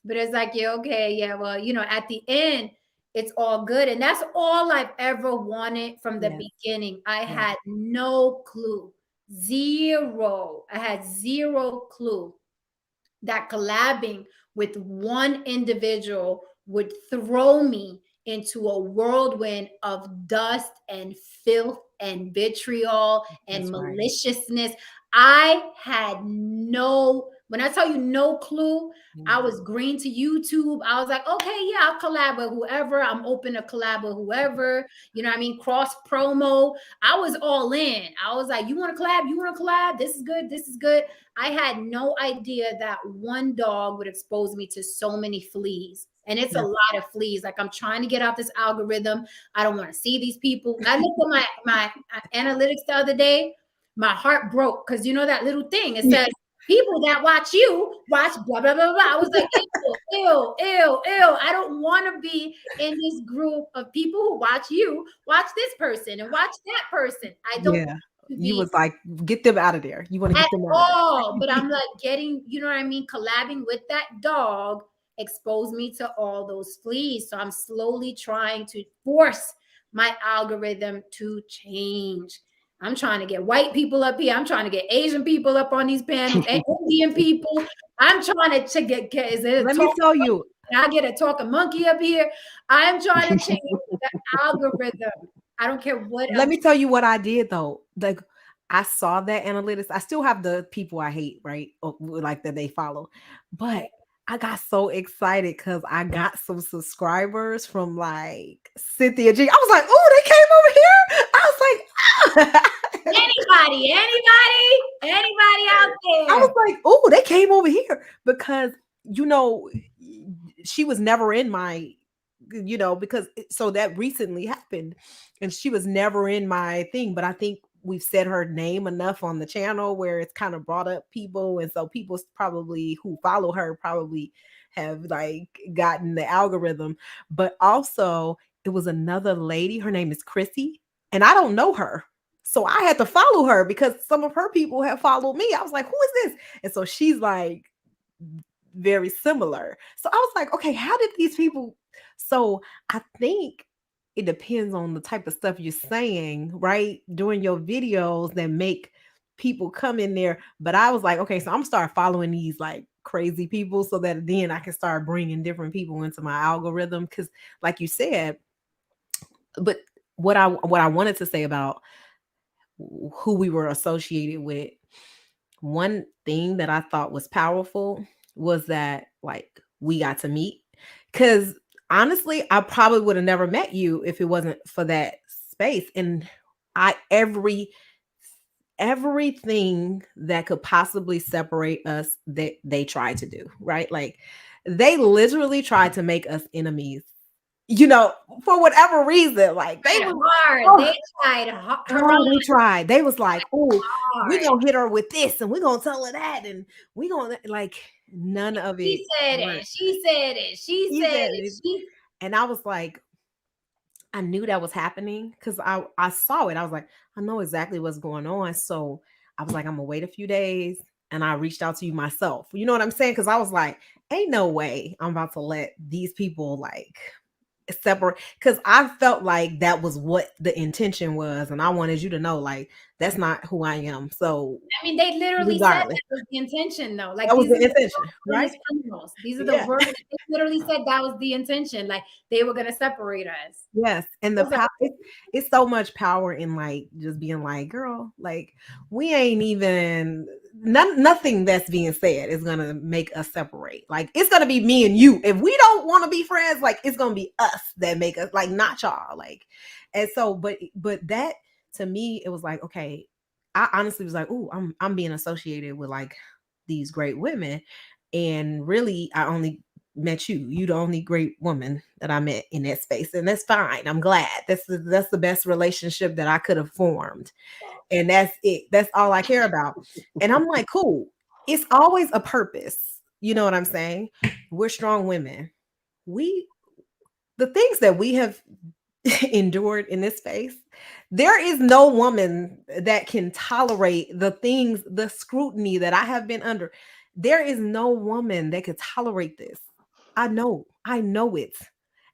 But it's like, yeah, okay, yeah, well, you know, at the end, it's all good. And that's all I've ever wanted from the beginning. I had no clue, zero. I had zero clue that collabing with one individual would throw me into a whirlwind of dust and filth and vitriol and maliciousness. I had when I tell you no clue, I was green to YouTube. I was like, okay, yeah, I'll collab with whoever. I'm open to collab with whoever. You know what I mean? Cross promo. I was all in. I was like, you want to collab? You want to collab? This is good. This is good. I had no idea that one dog would expose me to so many fleas. And it's a lot of fleas. Like I'm trying to get out this algorithm. I don't want to see these people. I looked at my analytics the other day. My heart broke because you know that little thing. It says, people that watch you watch blah, blah, blah, blah. I was like, ew. I don't want to be in this group of people who watch you, watch this person and watch that person. I don't. Yeah. You was like, get them out of there. You want to get them out of there. But I'm like getting, you know what I mean? Collabing with that dog exposed me to all those fleas. So I'm slowly trying to force my algorithm to change. I'm trying to get white people up here. I'm trying to get Asian people up on these panels, Indian people. I'm trying to get is it Let me tell you. I get a talking monkey up here. I'm trying to change the algorithm. I don't care what. Let me tell you what I did though. Like I saw that analytics. I still have the people I hate, right? Like that they follow. But I got so excited because I got some subscribers from like Cynthia G. I was like, oh, they came over here. I was like, anybody out there. I was like, oh, they came over here because, you know, she was never in my you know, because so that recently happened, and she was never in my thing, but I think we've said her name enough on the channel where it's kind of brought up people, and so people probably who follow her probably have like gotten the algorithm. But also it was another lady, her name is Chrissy, and I don't know her, so I had to follow her because some of her people have followed me. I was like, who is this? And so she's like very similar. So I was like, okay, how did these people? So I think it depends on the type of stuff you're saying, right? During your videos that make people come in there. But I was like, okay, so I'm start following these like crazy people so that then I can start bringing different people into my algorithm. Cause like you said, but what I wanted to say about who we were associated with, one thing that I thought was powerful was that like we got to meet. Because honestly, I probably would have never met you if it wasn't for that space. And everything that could possibly separate us, that they tried to do, right? Like they literally tried to make us enemies, you know, for whatever reason. Like they were hard. oh, They tried hard. oh, they tried. They was like, oh, we're Hard. gonna hit her with this and we're gonna tell her that, and we're gonna like none of it. She said worked. it. She said it. She said it. And I was like, I knew that was happening because I saw it. I was like, I know exactly what's going on. So I was like, I'm gonna wait a few days. And I reached out to you myself. You know what I'm saying? Because I was like, ain't no way I'm about to let these people like separate, because I felt like that was what the intention was, and I wanted you to know like that's not who I am. So I mean, they literally said that was the intention, though. Like that was these the are intention, right? criminals. These are the words. They literally said that was the intention. Like they were gonna separate us. Yes, and the power, it's so much power in like just being like, girl, like we ain't even nothing that's being said is gonna make us separate. Like it's gonna be me and you. If we don't want to be friends, like it's gonna be us that make us, like not y'all. Like, and so, but that to me, it was like, okay, I honestly was like, oh, I'm being associated with like these great women, and really, I only met you. You the only great woman that I met in that space, and that's fine. I'm glad. That's the best relationship that I could have formed, and that's it. That's all I care about. And I'm like, cool. It's always a purpose. You know what I'm saying? We're strong women. The things that we have endured in this space, there is no woman that can tolerate the things, the scrutiny that I have been under. There is no woman that could tolerate this. I know it.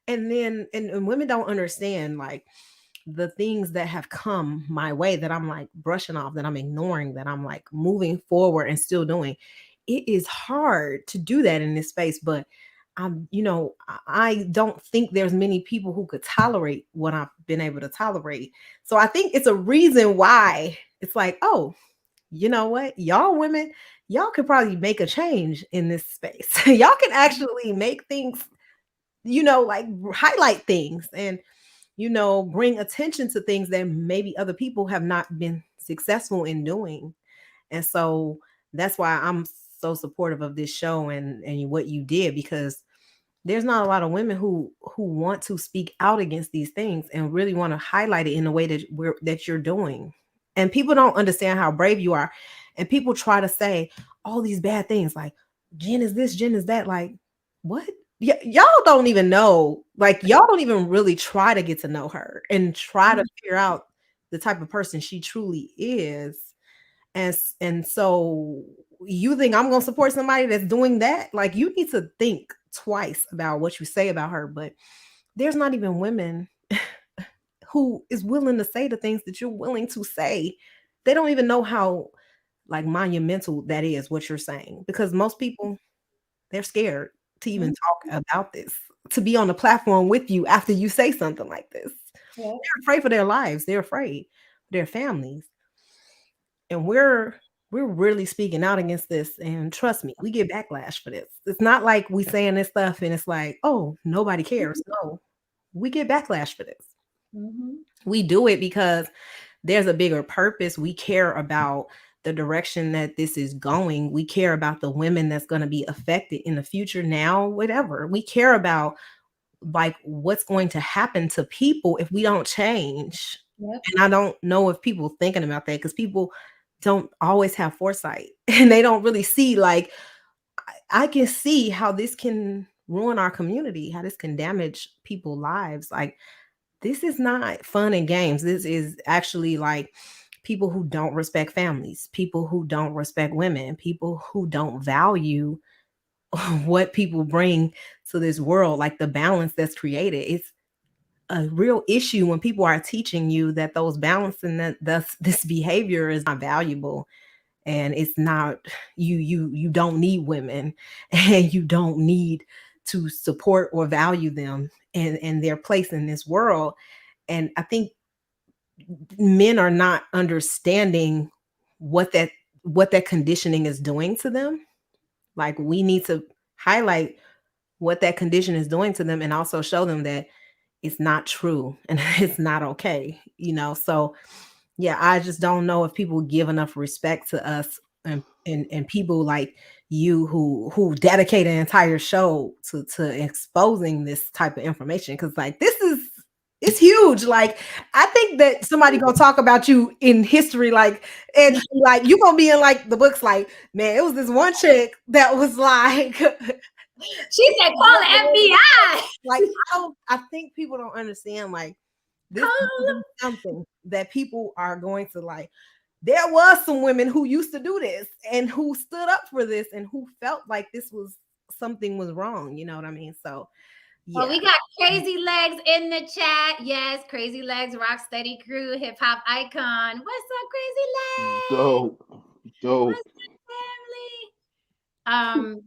And then, and women don't understand like the things that have come my way that I'm like brushing off, that I'm ignoring, that I'm like moving forward and still doing. It is hard to do that in this space, but I don't think there's many people who could tolerate what I've been able to tolerate. So I think it's a reason why it's like, oh, you know what? Y'all women, y'all could probably make a change in this space. Y'all can actually make things, like highlight things and, bring attention to things that maybe other people have not been successful in doing. And so that's why I'm so supportive of this show and what you did, because there's not a lot of women who want to speak out against these things and really want to highlight it in the way that you're doing. And people don't understand how brave you are. And people try to say all these bad things like Jen is this, Jen is that. Like, what? Y'all don't even know. Like, y'all don't even really try to get to know her and try to figure out the type of person she truly is. And so you think I'm going to support somebody that's doing that? Like, you need to think twice about what you say about her. But there's not even women who is willing to say the things that you're willing to say. They don't even know how like monumental that is, what you're saying, because most people, they're scared to even talk about this, to be on the platform with you after you say something like this. Yeah. They're afraid for their lives. They're afraid for their families. And we're really speaking out against this. And trust me, we get backlash for this. It's not like we saying this stuff and it's like, oh, nobody cares. No, we get backlash for this. We do it because there's a bigger purpose. We care about the direction that this is going. We care about the women that's going to be affected in the future now, whatever. We care about like what's going to happen to people if we don't change. Yep. And I don't know if people thinking about that, because people don't always have foresight and they don't really see, like, I can see how this can ruin our community, how this can damage people's lives. Like, this is not fun and games. This is actually like people who don't respect families, people who don't respect women, people who don't value what people bring to this world, like the balance that's created. It's a real issue when people are teaching you that those balance and that this behavior is not valuable, and it's not, you don't need women, and you don't need to support or value them and their place in this world. And I think men are not understanding what that conditioning is doing to them. Like, we need to highlight what that condition is doing to them, and also show them that it's not true and it's not okay, So yeah, I just don't know if people give enough respect to us, and people like you who dedicate an entire show to exposing this type of information, because like it's huge. Like, I think that somebody gonna talk about you in history, like, and like you gonna be in like the books, like, man, it was this one chick that was like She said, call the FBI. like, I think people don't understand, like, this is something that people are going to like. There was some women who used to do this and who stood up for this and who felt like this was something was wrong. You know what I mean? So yeah. Well, we got Crazy Legs in the chat. Yes, Crazy Legs, Rock Steady Crew, hip hop icon. What's up, Crazy Legs? Dope. What's up, family?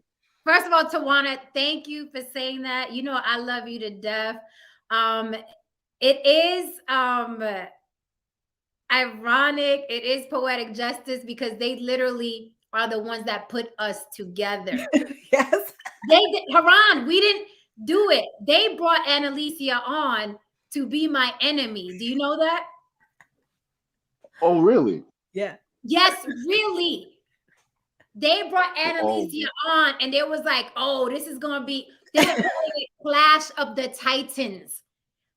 First of all, Tawana, thank you for saying that. You know I love you to death. It is ironic. It is poetic justice, because they literally are the ones that put us together. Yes. Haran, we didn't do it. They brought Annalicia on to be my enemy. Do you know that? Oh, really? Yeah. Yes, really. They brought Annalicia on, and it was like, oh, this is going to be, they were calling it Clash of the Titans.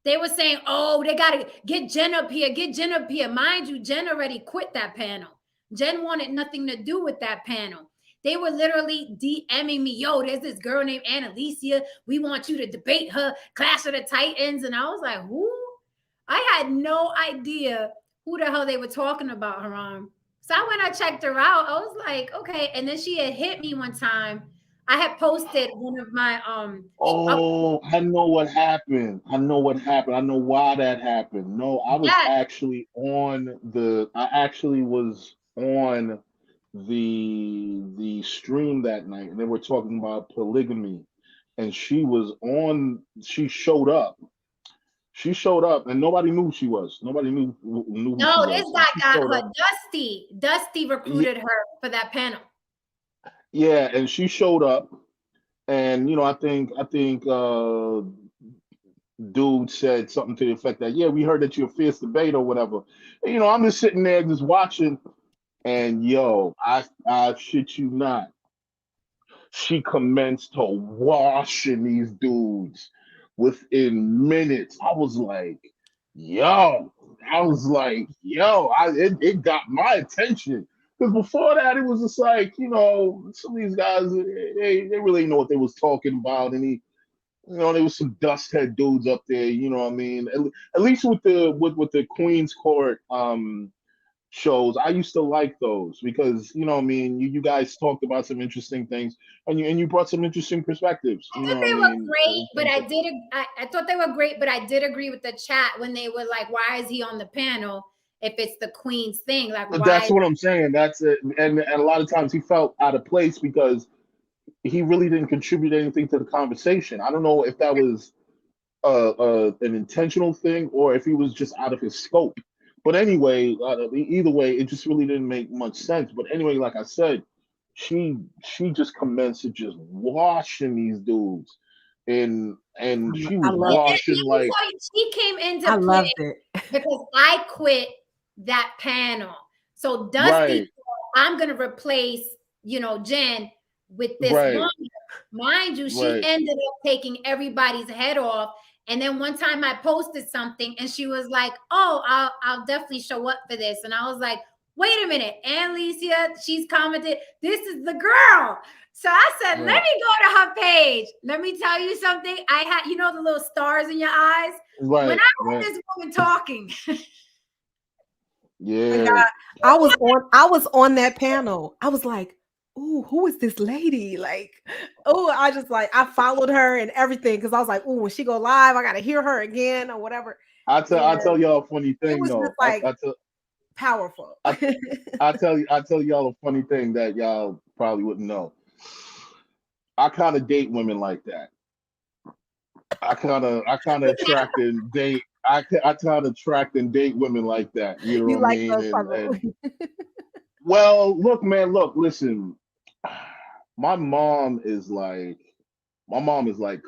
They were saying, oh, they got to get Jen up here, get Jen up here. Mind you, Jen already quit that panel. Jen wanted nothing to do with that panel. They were literally DMing me, yo, there's this girl named Annalicia. We want you to debate her, Clash of the Titans. And I was like, who? I had no idea who the hell they were talking about, Haram. So I went, I checked her out. I was like, okay. And then she had hit me one time. I had posted one of my I know what happened. I know why that happened. No, I was actually on the stream that night, and they were talking about polygamy, and she showed up. She showed up, and nobody knew who she was. Nobody knew who she was. No, this guy got her. Dusty recruited her for that panel. Yeah, and she showed up, and I think dude said something to the effect that, yeah, we heard that you're a fierce debate or whatever. And, I'm just sitting there just watching, and yo, I shit you not, she commenced to washing these dudes within minutes. I was like, yo, it got my attention. Because before that, it was just like, some of these guys, they really know what they was talking about. And there was some dust head dudes up there, you know what I mean? At least with the Queen's Court shows, I used to like those, because you guys talked about some interesting things, and you brought some interesting perspectives. I thought they were great, but I thought they were great, but I did agree with the chat when they were like, why is he on the panel if it's the Queen's thing? Like, why? That's what I'm saying. That's it. And a lot of times he felt out of place because he really didn't contribute anything to the conversation. I don't know if that was an intentional thing or if he was just out of his scope. But anyway, either way, it just really didn't make much sense. But anyway, like I said, she just commenced to just washing these dudes, and she was washing like she came into play because I quit that panel. So Dusty, I'm gonna replace Jen with this woman Mind you, she Right. ended up taking everybody's head off. And then one time I posted something and she was like, oh, I'll definitely show up for this. And I was like, wait a minute, Alicia, she's commented, this is the girl. So I said, let Right. me go to her page. Let me tell you something. I had, you know, the little stars in your eyes. When Right. I heard Right. this woman talking, Yeah. I was on that panel. I was like, ooh, who is this lady? Like, oh, I just like I followed her and everything because I was like, ooh, when she go live, I gotta hear her again or whatever. I And tell y'all a funny it thing was just though. like powerful. I tell y'all a funny thing that y'all probably wouldn't know. I kind of date women like that. I kind of attract and date. I kind of attract and date women like that. You know You what I like mean? the puzzle. Well, look, man, look, listen. My mom is like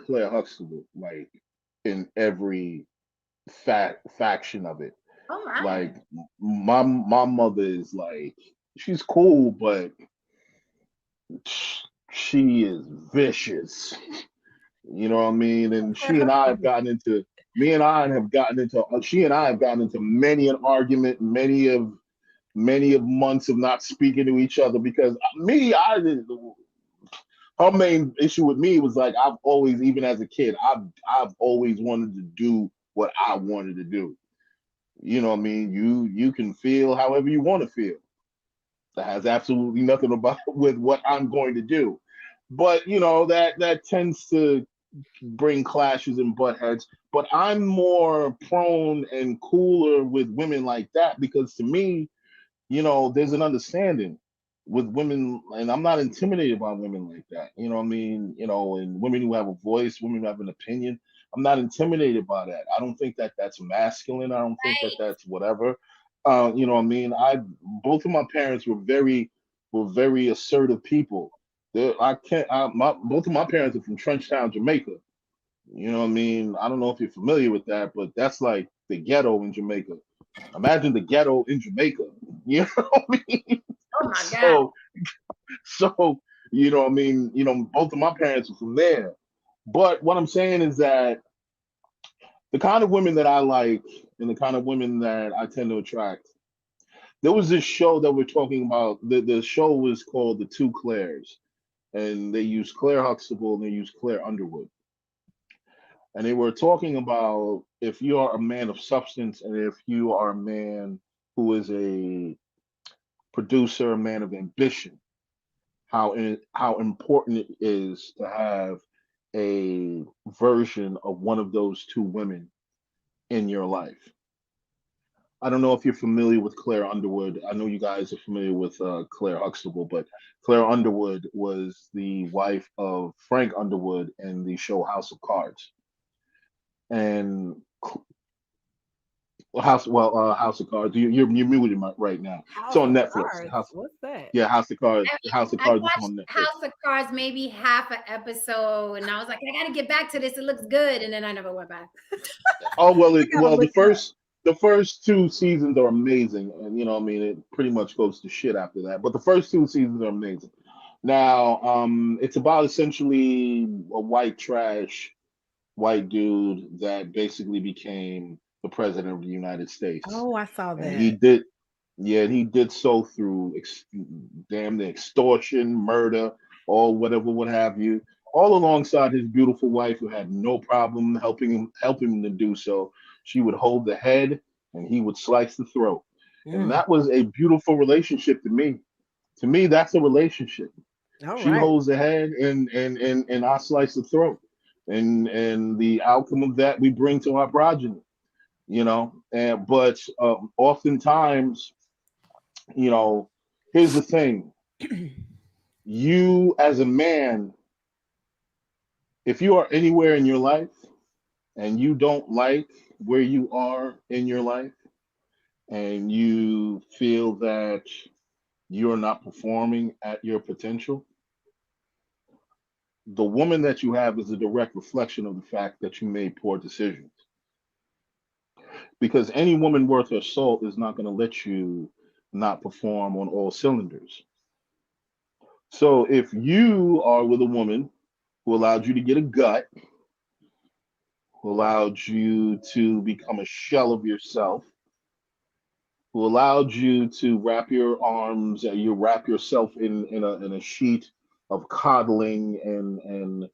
Claire Huxtable, like in every faction of it. oh my. Like my mother is like she's cool, but she is vicious. You know what I mean? And Claire Huxtable. she and I have gotten into many an argument, many of months of not speaking to each other because her main issue with me was like I've always, even as a kid, I've always wanted to do what I wanted to do. You know what I mean? You can feel however you want to feel. That has absolutely nothing about with what I'm going to do. But you know that tends to bring clashes and butt heads. But I'm more prone and cooler with women like that because to me, you know, there's an understanding with women, and I'm not intimidated by women like that. You know what I mean? You know, and women who have a voice, women who have an opinion. I'm not intimidated by that. I don't think that that's masculine. I don't think that that's whatever. You know what I mean? Both of my parents were very assertive people. I can't. Both of my parents are from Trenchtown, Jamaica. You know what I mean? I don't know if you're familiar with that, but that's like the ghetto in Jamaica. Imagine the ghetto in Jamaica. You know what I mean? Oh my God. So, so you know what I mean? You know, both of my parents are from there. But what I'm saying is that the kind of women that I like and the kind of women that I tend to attract. There was this show that we're talking about. The show was called The Two Claires, and they used Claire Huxtable and they used Claire Underwood. And they were talking about if you are a man of substance and if you are a man who is a producer, a man of ambition, how important it is to have a version of one of those two women in your life. I don't know if you're familiar with Claire Underwood. I know you guys are familiar with Claire Huxtable, but Claire Underwood was the wife of Frank Underwood in the show House of Cards. And House of Cards. You're muted right now. It's House on of Netflix. Cards. What's that? Yeah, House of Cards. House of I Cards is watched on Netflix. House of Cards maybe half an episode, and I was like, I got to get back to this. It looks good, and then I never went back. Oh well, gotta look it up. the first two seasons are amazing, and you know, I mean, it pretty much goes to shit after that. But the first two seasons are amazing. Now, it's about essentially a white trash white dude that basically became the president of the United States, Oh, I saw and that. he did, yeah, and he did so through damn the extortion, murder, or whatever, what have you, all alongside his beautiful wife, who had no problem helping him to do so. She would hold the head, and he would slice the throat, and Mm. that was a beautiful relationship to me. To me, that's a relationship. All She right. holds the head, and I slice the throat, and the outcome of that we bring to our progeny. You know, and but oftentimes, you know, here's the thing: you as a man, if you are anywhere in your life and you don't like where you are in your life, and you feel that you're not performing at your potential, the woman that you have is a direct reflection of the fact that you made poor decisions. Because any woman worth her salt is not going to let you not perform on all cylinders. So if you are with a woman who allowed you to get a gut, who allowed you to become a shell of yourself, who allowed you to wrap your arms, you wrap yourself in a sheet of coddling and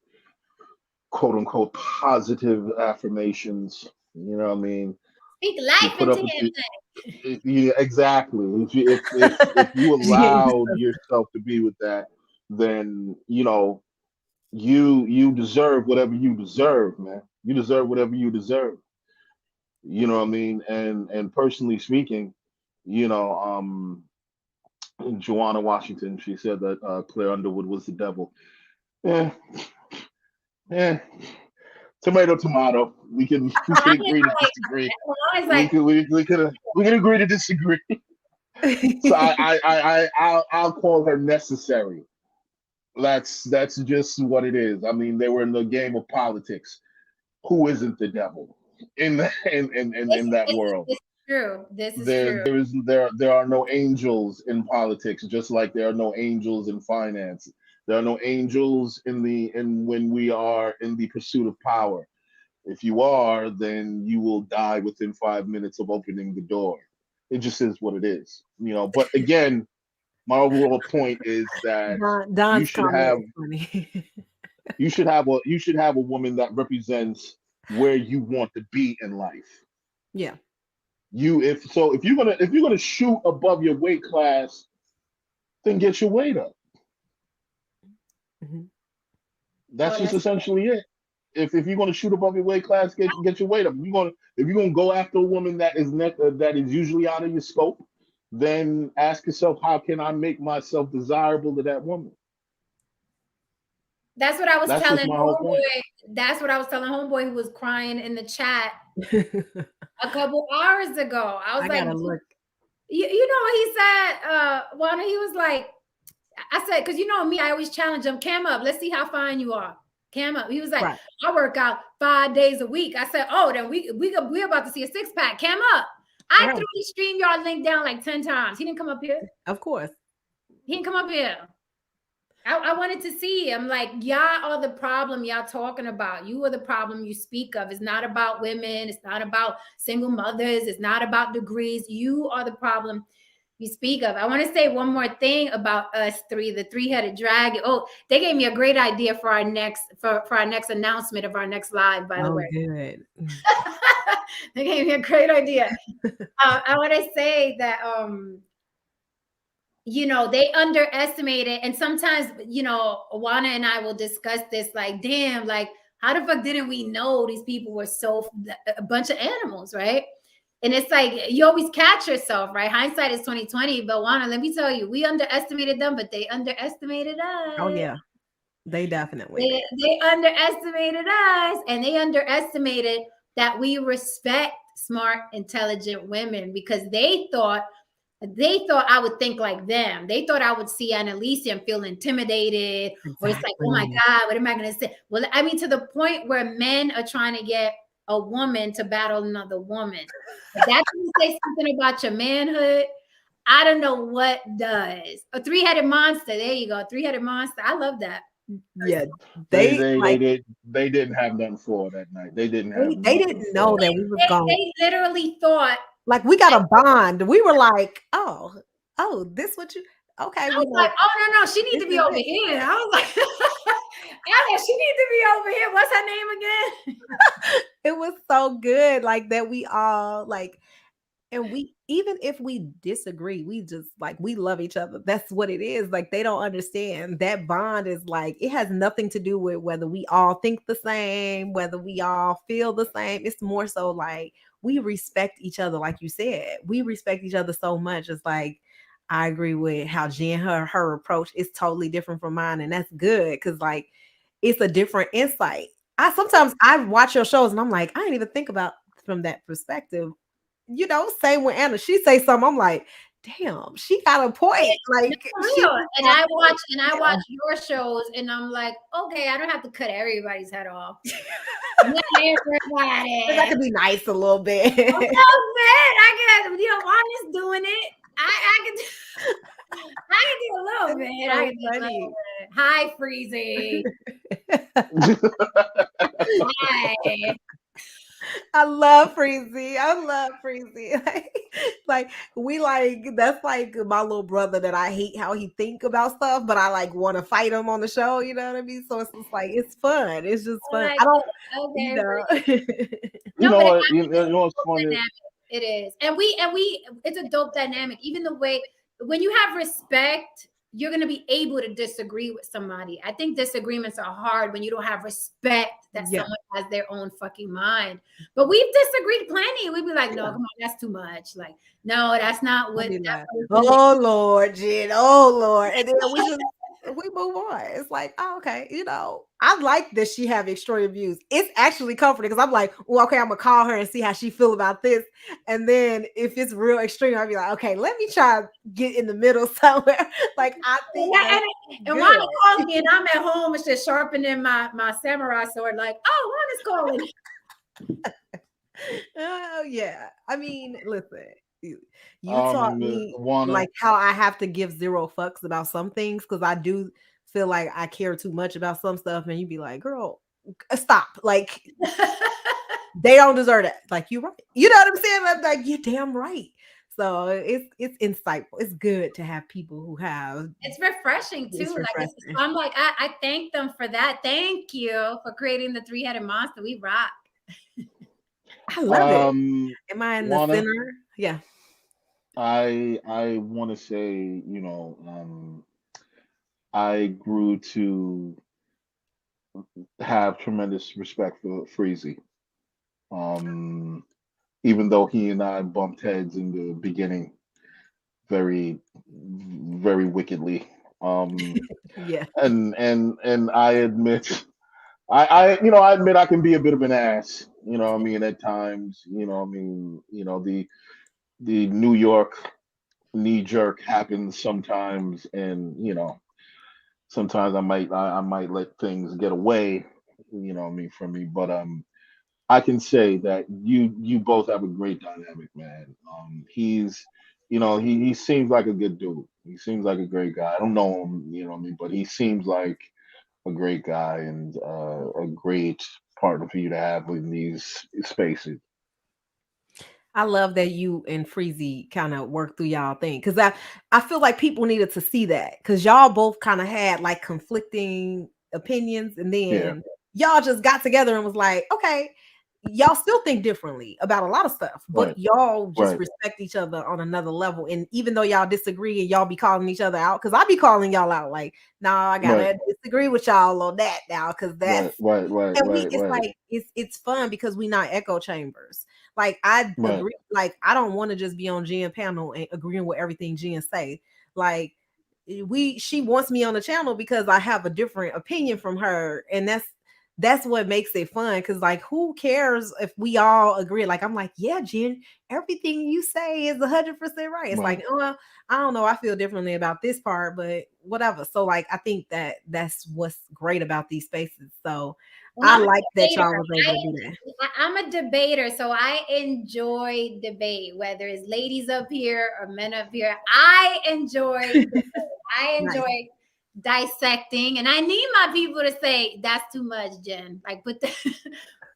quote unquote positive affirmations. You know what I mean? Speak You life put into up with him. yeah, exactly. If you allowed yourself to be with that, then you deserve whatever you deserve, man. You deserve whatever you deserve. You know what I mean? And personally speaking, you know, Joanna Washington, she said that Claire Underwood was the devil. Yeah, yeah. Tomato, tomato. We can agree to disagree. I was like, We can agree to disagree. So I'll call her necessary. That's just what it is. I mean, they were in the game of politics. Who isn't the devil in in that world? this is true. This is There true. there is there are no angels in politics, just like there are no angels in finance. There are no angels in when we are in the pursuit of power. If you are, then you will die within 5 minutes of opening the door. It just is what it is, But again, my overall point is that you Don's should comment have is funny. you should have a woman that represents where you want to be in life. Yeah. If you're gonna shoot above your weight class, then get your weight up. Mhm. That's Oh, just that's essentially it. If you're gonna shoot above your weight class, get your weight up. If you're gonna go after a woman that is usually out of your scope, then ask yourself, how can I make myself desirable to that woman? That's what I was That's just telling my whole point. homeboy. That's what I was telling homeboy who was crying in the chat a couple hours ago. I was I like, gotta look. you know what he said? Juana, he was like, I said, because you know me, I always challenge him, cam up. Let's see how fine you are. Cam up. He was like, Right. I work out 5 days a week. I said, oh, then we're about to see a 6-pack. Cam up. I Right. threw the StreamYard link down like 10 times. He didn't come up here. Of course. He didn't come up here. I wanted to see. I'm like, y'all are the problem y'all talking about. You are the problem you speak of. It's not about women. It's not about single mothers. It's not about degrees. You are the problem you speak of. I want to say one more thing about us three, the three-headed dragon. Oh, they gave me a great idea for our next announcement of our next live, by the way. Good. They gave me a great idea. I want to say that they underestimated, and sometimes, Awana and I will discuss this, like, damn, like, how the fuck didn't we know these people were a bunch of animals, right? And it's like, you always catch yourself, right? Hindsight is 2020, but Awana, let me tell you, we underestimated them, but they underestimated us. Oh yeah, they definitely they underestimated us, and they underestimated that we respect smart, intelligent women, because they thought I would think like them. They thought I would see Annalise and feel intimidated. Exactly. Or it's like, oh my God, what am I going to say? Well, I mean, to the point where men are trying to get a woman to battle another woman. If that's going to say something about your manhood, I don't know what does. A three-headed monster. There you go. Three-headed monster. I love that. Yeah, they didn't have nothing for that night. They didn't have. They didn't know that we was going. They literally thought, like, we got a bond. We were like, oh, this what you? Okay, I was like, oh no, she needs to be over here. I was like, she needs to be over here. What's her name again? It was so good, like, that we all like. And we, even if we disagree, we just, like, we love each other. That's what it is. Like, they don't understand. That bond is like, it has nothing to do with whether we all think the same, whether we all feel the same. It's more so like, we respect each other. Like you said, we respect each other so much. It's like, I agree with how Jen, her approach is totally different from mine. And that's good, because, like, it's a different insight. Sometimes I watch your shows and I'm like, I didn't even think about from that perspective. Same with Anna. She say something, I'm like, damn, she got a point. Like, and I watch your shows, and I'm like, okay, I don't have to cut everybody's head off. Not everybody. I could be nice a little bit. A little bit. I can, I'm just doing it. I can do a little bit. I can do a little Hi, Freezy. Hi. I love Freezy. I love Freezy. Like we like that's like my little brother that I hate how he think about stuff, but I like want to fight him on the show. You know what I mean? So it's just like it's fun. It's just I'm fun. like, I don't, okay, you know. You no, know but what? You know what's funny? dynamic. It is. And we it's a dope dynamic. Even the way when you have respect, you're going to be able to disagree with somebody. I think disagreements are hard when you don't have respect that Yeah. someone has their own fucking mind. But we've disagreed plenty. We'd be like, no, come on, that's too much. Like, no, that's not what. Oh Lord, Jen. Oh Lord. And then we move on. It's like, oh, okay, you know, I like that she have extreme views. It's actually comforting because I'm like, well, okay, I'm gonna call her and see how she feel about this. And then if it's real extreme, I'll be like, okay, let me try to get in the middle somewhere. Like I think and while he calling me and I'm at home, it's just sharpening my samurai sword, like, oh, Juan is calling. Oh yeah. I mean, listen, you taught me Wanna like how I have to give zero fucks about some things because I do feel like I care too much about some stuff, and you be like, girl, stop. Like they don't deserve that. Like you're right. You know what I'm saying? I'm like, you're damn right. So it's insightful. It's good to have people who have. It's refreshing too. I'm like, I thank them for that. Thank you for creating the three-headed monster. We rock. I love it. Am I in the center? Yeah. I want to say, you know, I grew to have tremendous respect for Freezy. Even though he and I bumped heads in the beginning very, very wickedly. Yeah. And I admit I admit I can be a bit of an ass, you know what I mean, at times, you know what I mean, you know, the New York knee jerk happens sometimes, and you know, sometimes I might let things get away, you know what I mean, from me. But I can say that you both have a great dynamic, man. He's you know, he seems like a good dude. He seems like a great guy. I don't know him, you know what I mean, but he seems like a great guy and a great partner for you to have in these spaces. I love that you and Freezy kind of work through y'all thing because I feel like people needed to see that because y'all both kind of had like conflicting opinions, and then y'all just got together and was like, okay, y'all still think differently about a lot of stuff, but y'all just respect each other on another level. And even though y'all disagree and y'all be calling each other out, because I be calling y'all out like, no, I gotta disagree with y'all on that now because that's it's like it's fun because we not echo chambers. Like I agree, like I don't want to just be on Jen panel and agreeing with everything Jen say. Like she wants me on the channel because I have a different opinion from her, and that's what makes it fun. Because like, who cares if we all agree? Like, I'm like, yeah, Jen, everything you say is 100% right. It's like, well, I don't know, I feel differently about this part, but whatever. So like, I think that's what's great about these spaces. So I like that y'all was able to do that. I'm a debater, so I enjoy debate, whether it's ladies up here or men up here. I enjoy dissecting, and I need my people to say that's too much, Jen. Like put the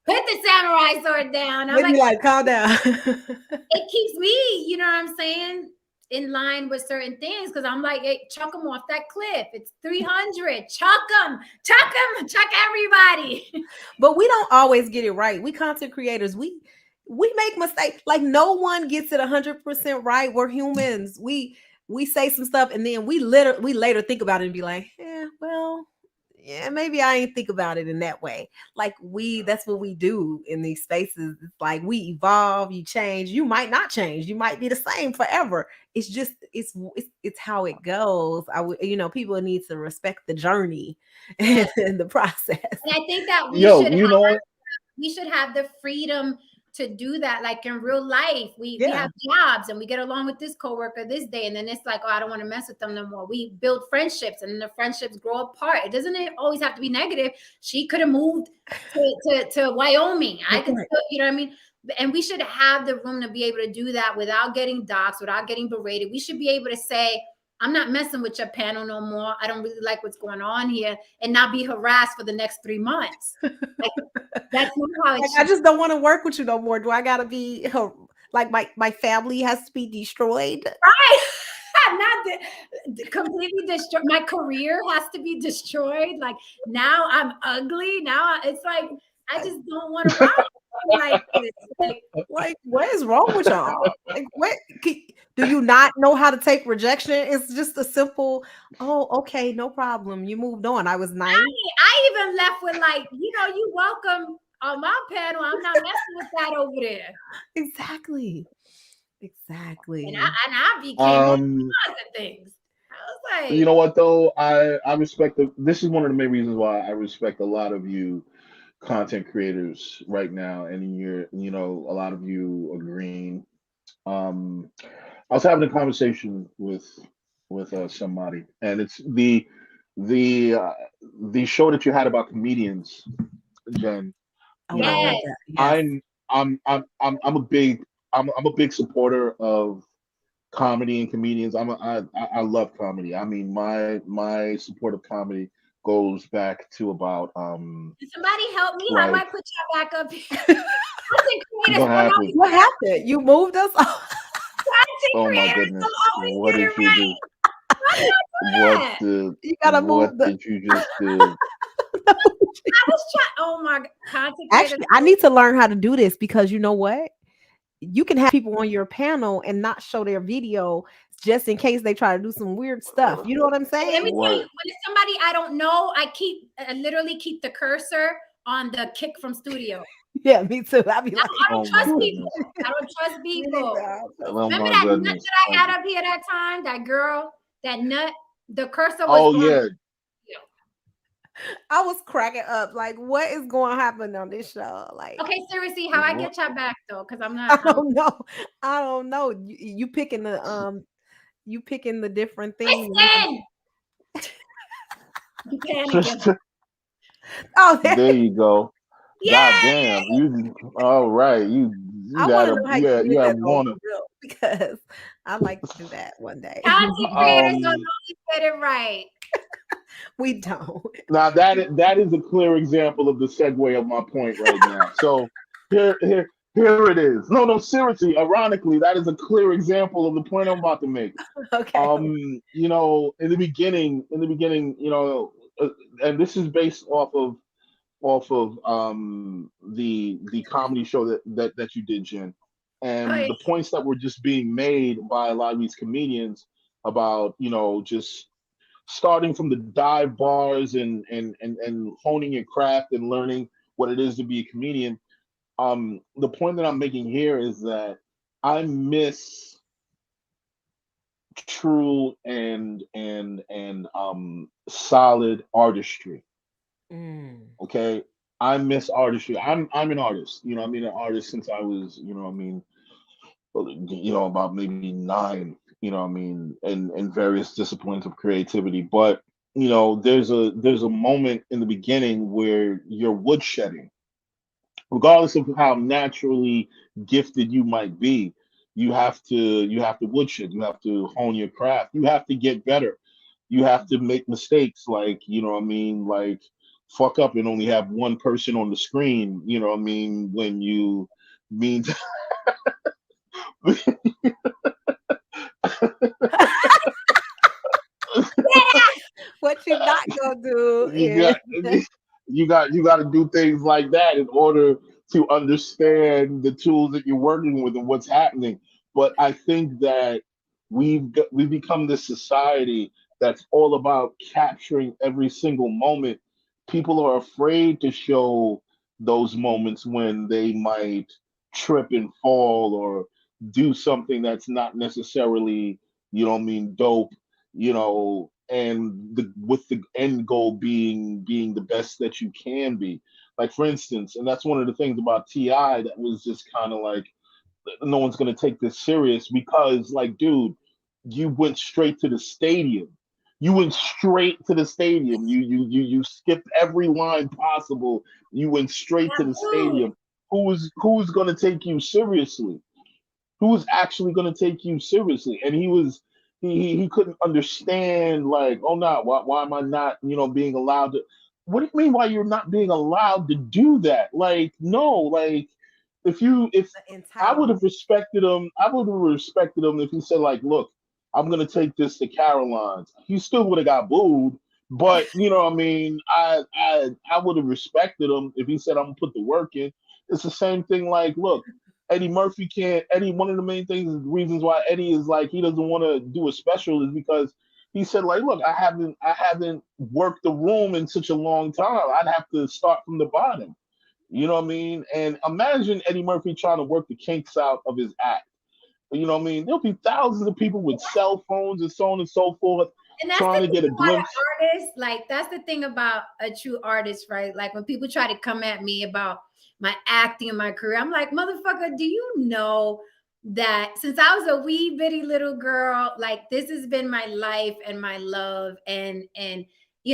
samurai sword down. I'm like calm down. It keeps me, you know what I'm saying, in line with certain things, because I'm like, hey, chuck them off that cliff. It's 300. Chuck them, chuck everybody. But we don't always get it right. We content creators, we make mistakes. Like no one gets it 100% right. We're humans. We say some stuff and then we later think about it and be like, well, yeah, maybe I ain't think about it in that way. Like that's what we do in these spaces. It's like we evolve, you change, you might not change, you might be the same forever. It's just it's how it goes. People need to respect the journey and the process. And I think that we should have the freedom to do that. Like in real life, we have jobs and we get along with this coworker this day, and then it's like, oh, I don't want to mess with them no more. We build friendships and the friendships grow apart. It doesn't always have to be negative. She could have moved to Wyoming. I could still, you know what I mean? And we should have the room to be able to do that without getting doxxed, without getting berated. We should be able to say, I'm not messing with your panel no more. I don't really like what's going on here, and not be harassed for the next 3 months. Like, that's not how it Like, should. I just don't want to work with you no more. Do I gotta be like my family has to be destroyed? Right. Not completely destroyed. My career has to be destroyed. Like, now I'm ugly. Now it's like I just don't want to rock like this. Like, what is wrong with y'all? Like, what do you not know how to take rejection? It's just a simple, oh, okay, no problem. You moved on. I was nice. I even left with like, you welcome on my panel. I'm not messing with that over there. Exactly. And I became all kinds of things. I was like, you know what though? I respect this is one of the main reasons why I respect a lot of you content creators right now, and a lot of you agreeing. I was having a conversation with somebody, and it's the show that you had about comedians, Jen. Oh, You I love yes. that. Yes. I'm a big supporter of comedy and comedians. I love comedy. I mean, my support of comedy goes back to about Can somebody help me? I like might put y'all back up here. what happened? What happened? You moved us? Oh my goodness! What did you do? What You gotta move did you just do? I was trying. Oh my God. Content Actually, I need to learn how to do this, because you know what? You can have people on your panel and not show their video just in case they try to do some weird stuff. You know what I'm Let saying? me tell you, when it's somebody I don't know, I literally keep the cursor on the kick from studio. Yeah, me too. I'll be like, I don't trust people. I don't trust people. Oh Remember my that goodness! nut that I had up here that time? That girl, that nut. The cursor was on. Yeah. I was cracking up. Like, what is going to happen on this show? Like, Okay, seriously, how I get y'all back though? Because I'm not. I don't know. I don't know. You picking the different things. Listen. You panicking. Oh, There you go. Yeah. God damn. All right. You I got want to know how you you did have that one though, of for real, because I like to do that one day. Content creators don't always get it right. We don't. now that is a clear example of the segue of my point right now. So here it is. No, seriously, ironically, that is a clear example of the point I'm about to make. Okay. In the beginning, and this is based off of the comedy show that you did, Jen, and the points that were just being made by a lot of these comedians about just starting from the dive bars and honing your craft and learning what it is to be a comedian. The point that I'm making here is that I miss true and solid artistry. Okay, I miss artistry. I'm an artist. An artist since I was about maybe 9. In various disciplines of creativity. But there's a moment in the beginning where you're woodshedding, regardless of how naturally gifted you might be. You have to woodshed. You have to hone your craft. You have to get better. You have to make mistakes, like like fuck up and only have one person on the screen. When you mean to What you not gonna do you got to do things like that in order to understand the tools that you're working with and what's happening. But I think that we've become this society that's all about capturing every single moment. People are afraid to show those moments when they might trip and fall or do something that's not necessarily dope, and with the end goal being the best that you can be. Like, for instance, and that's one of the things about Ti that was just kind of like, no one's going to take this serious, because, like, dude, you went straight to the stadium. You skipped every line possible. You went straight to the stadium. Who's going to take you seriously? Who's actually going to take you seriously? And he was he couldn't understand, like, oh no, why am I not, being allowed to? What do you mean why you're not being allowed to do that? Like, no, like if The I would have entitlement. respected him, if he said, like, look, I'm gonna take this to Caroline's. He still would have got booed, but you know what I mean, I would have respected him if he said, I'm gonna put the work in. It's the same thing, like, look, Eddie Murphy can't. Eddie, one of the main reasons why Eddie is like he doesn't want to do a special is because he said, like, look, I haven't worked the room in such a long time. I'd have to start from the bottom. You know what I mean? And imagine Eddie Murphy trying to work the kinks out of his act. You know what I mean? There'll be thousands of people with cell phones and so on and so forth And that's trying the to thing get a about an glimpse. artist. Like, that's the thing about a true artist, right? Like, when people try to come at me about my acting and my career, I'm like, motherfucker, do you know that since I was a wee bitty little girl, like, this has been my life and my love, and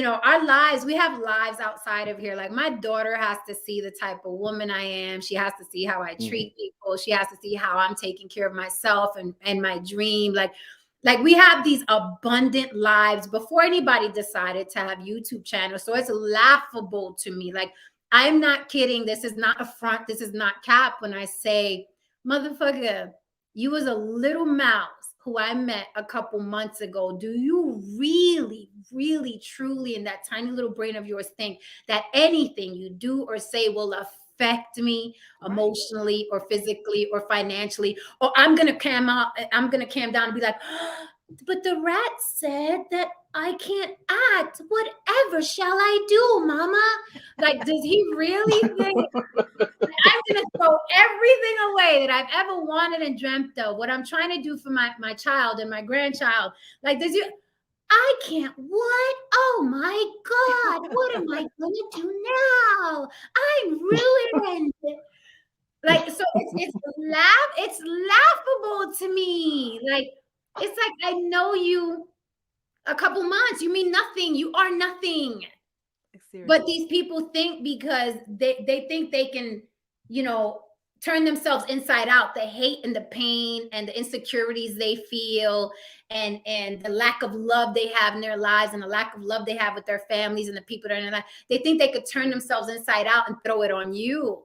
our lives, we have lives outside of here. Like, my daughter has to see the type of woman I am. She has to see how I treat people. She has to see how I'm taking care of myself and my dream. Like we have these abundant lives before anybody decided to have YouTube channels. So it's laughable to me. Like, I'm not kidding. This is not a front. This is not cap when I say, motherfucker, you was a little mouse who I met a couple months ago. Do you really, really, truly, in that tiny little brain of yours, think that anything you do or say will affect me emotionally or physically or financially? Or I'm gonna cam down and be like, but the rat said that I can't act. Whatever shall I do, mama? Like, does he really think I'm gonna throw everything away that I've ever wanted and dreamt of? What I'm trying to do for my child and my grandchild. Like, I can't. What? Oh my God! What am I gonna do now? I'm ruined. Like, so it's laughable to me. Like, it's like, I know you a couple months. You mean nothing. You are nothing. Seriously. But these people think because they think they can, turn themselves inside out, the hate and the pain and the insecurities they feel, and the lack of love they have in their lives, and the lack of love they have with their families and the people that are in their life. They think they could turn themselves inside out and throw it on you.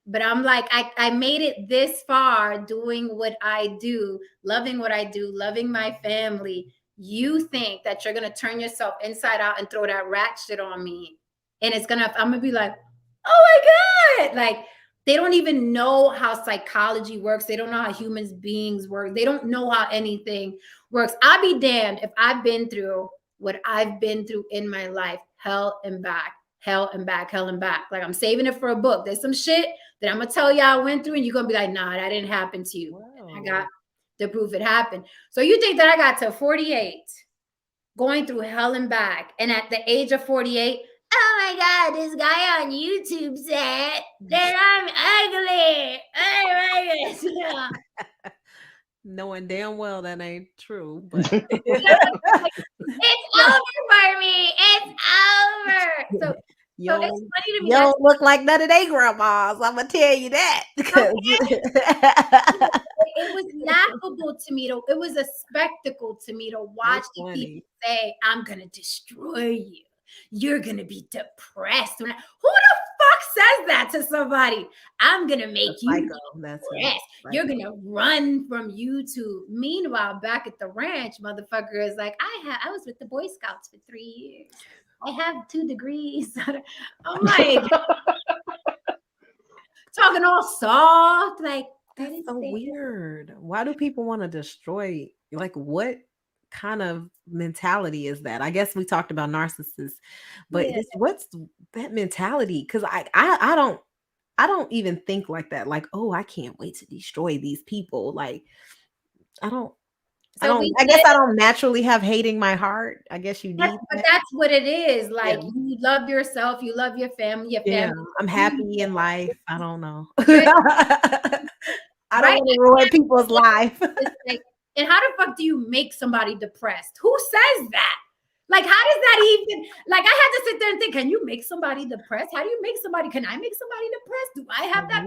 But I'm like, I made it this far doing what I do, loving what I do, loving my family. You think that you're going to turn yourself inside out and throw that rat shit on me. And I'm going to be like, oh my God. Like, they don't even know how psychology works. They don't know how human beings work. They don't know how anything works. I'll be damned if I've been through what I've been through in my life, hell and back, hell and back, hell and back. Like, I'm saving it for a book. There's some shit that I'm gonna tell you I went through, and you're gonna be like, nah, that didn't happen to you. I got the proof it happened. So you think that I got to 48 going through hell and back, and at the age of 48, oh my God, this guy on YouTube said that I'm ugly. Oh my God. Knowing damn well that ain't true, but it's over for me. It's over. So it's funny to me. You don't look like none of they grandmas. I'm gonna tell you that. It was laughable to me. It was a spectacle to me to watch the people say, I'm gonna destroy you. You're gonna be depressed. Who the fuck says that to somebody? I'm gonna make you depressed. You're gonna run from YouTube. Meanwhile, back at the ranch, motherfucker is like, I was with the Boy Scouts for 3 years. I have 2 degrees. I'm like, talking all soft, like, that's so weird. Why do people want to destroy? Like, what kind of mentality is that? I guess we talked about narcissists, but what's that mentality? Because I don't even think like that. Like, oh, I can't wait to destroy these people. Like, I guess I don't naturally have hate in my heart. I guess you need but that's what it is. Like, you love yourself, you love your family, I'm happy in life. I don't know. I don't want to ruin people's life. And how the fuck do you make somebody depressed? Who says that? Like, how does that even, like, I had to sit there and think, can you make somebody depressed? How do you make somebody, can I make somebody depressed? Do I have that?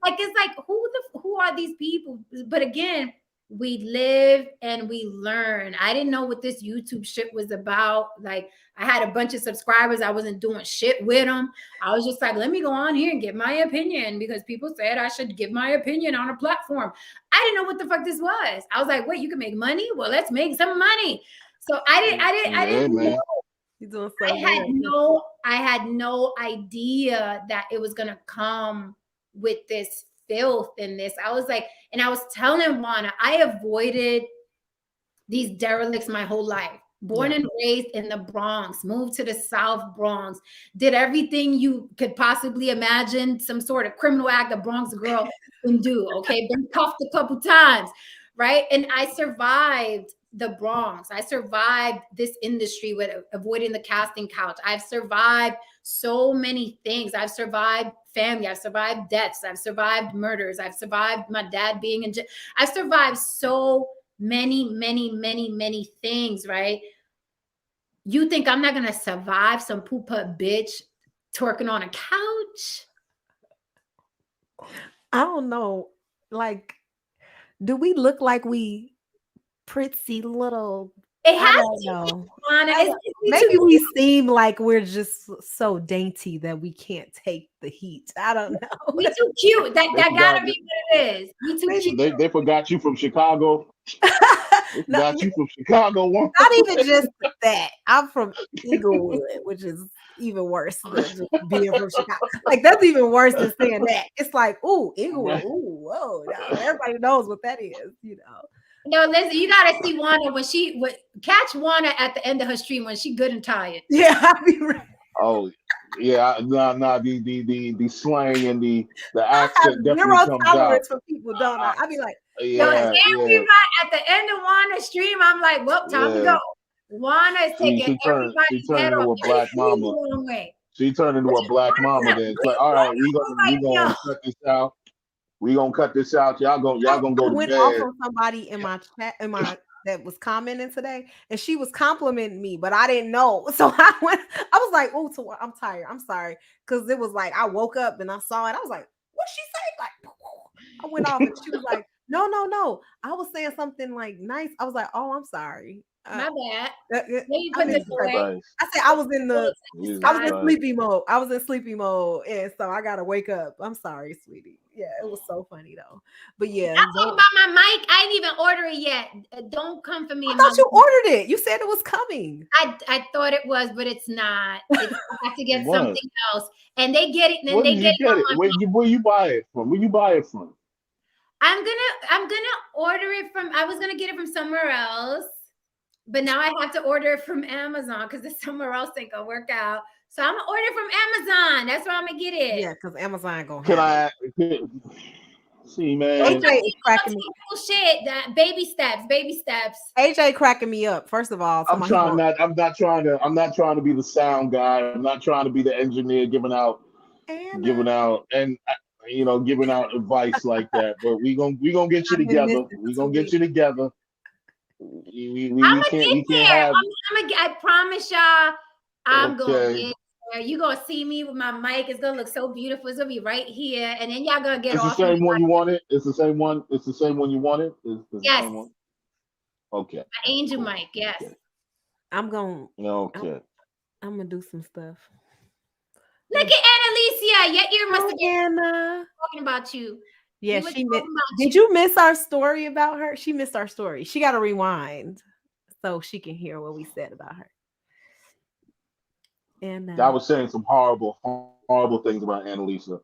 Like, it's like, who are these people? But again, we live and we learn. I didn't know what this YouTube shit was about. Like, I had a bunch of subscribers. I wasn't doing shit with them. I was just like, let me go on here and give my opinion because people said I should give my opinion on a platform. I didn't know what the fuck this was. I was like, wait, you can make money? Well, let's make some money. So I didn't know. You're doing so I had no idea that it was gonna come with this filth in this. I was like, and I was telling Juana, I avoided these derelicts my whole life. Born and raised in the Bronx, moved to the South Bronx, did everything you could possibly imagine some sort of criminal act a Bronx girl can do. Okay, been cuffed a couple times, right? And I survived the Bronx. I survived this industry with avoiding the casting couch. I've survived so many things. I've survived family. I've survived deaths. I've survived murders. I've survived my dad being in jail. I've survived so many things, right? You think I'm not going to survive some poop-up bitch twerking on a couch? I don't know. Like, do we look like we pretty little? It has to be, maybe we seem like we're just so dainty that we can't take the heat. I don't know. We too cute. That gotta be what it is. We too cute. They forgot you from Chicago. They forgot you from Chicago. Not even just that. I'm from Inglewood, which is even worse than just being from Chicago. Like, that's even worse than saying that. It's like, ooh, Inglewood. Ooh, whoa. No, everybody knows what that is, you know. No, listen, you gotta see Juana when she would catch Juana at the end of her stream when she good and tired. Yeah, I'll be right. Oh, yeah, the slang and the accent definitely zero comes tolerance out. for people, don't I? I'll be like, everybody at the end of Juana's stream, I'm like, well, time to go. Juana is taking everybody's head off. A black mama. She turned into a black mama. Then it's like, all right, we gonna cut this out. We gonna cut this out. Y'all gonna go to went bed. off on somebody in my chat, that was commenting today, and she was complimenting me, but I didn't know. So I was like, oh, I'm tired. I'm sorry. Because it was like, I woke up and I saw it. I was like, what's she saying? Like, I went off and she was like, no. I was saying something like nice. I was like, oh, I'm sorry. My bad. You put this away. I said I was in sleepy mode. I was in sleepy mode, and so I gotta wake up. I'm sorry, sweetie. Yeah, it was so funny though. But yeah, I'm talking about my mic. I didn't even order it yet. Don't come for me. I thought you ordered it. You said it was coming. I thought it was, but it's not. I have to get something else, and they get it. And then Where you buy it from? Where you buy it from? I'm gonna order it from. I was gonna get it from somewhere else. But now I have to order it from Amazon because it's somewhere else ain't gonna work out. So I'm gonna order it from Amazon. That's where I'm gonna get it. Yeah, because Amazon gonna. See, man. AJ is cracking me. Shit, that baby steps. AJ cracking me up. First of all, I'm not trying to be the sound guy. I'm not trying to be the engineer giving out advice like that. But we gonna get you together. We gonna get you together. I promise y'all, I'm gonna get there. You gonna see me with my mic. It's gonna look so beautiful. It's gonna be right here, and then y'all gonna get off. It's the same one you wanted. It's the same one. It's the same one you wanted. Yes. Same one? Okay. My angel mic. Yes. Okay. I'm gonna. Okay. I'm gonna do some stuff. Look at Annalicia. Your ear must have been Anna talking about you. Yeah, she missed. Did you miss our story about her? She missed our story. She got to rewind so she can hear what we said about her. And I was saying some horrible things about Annalisa.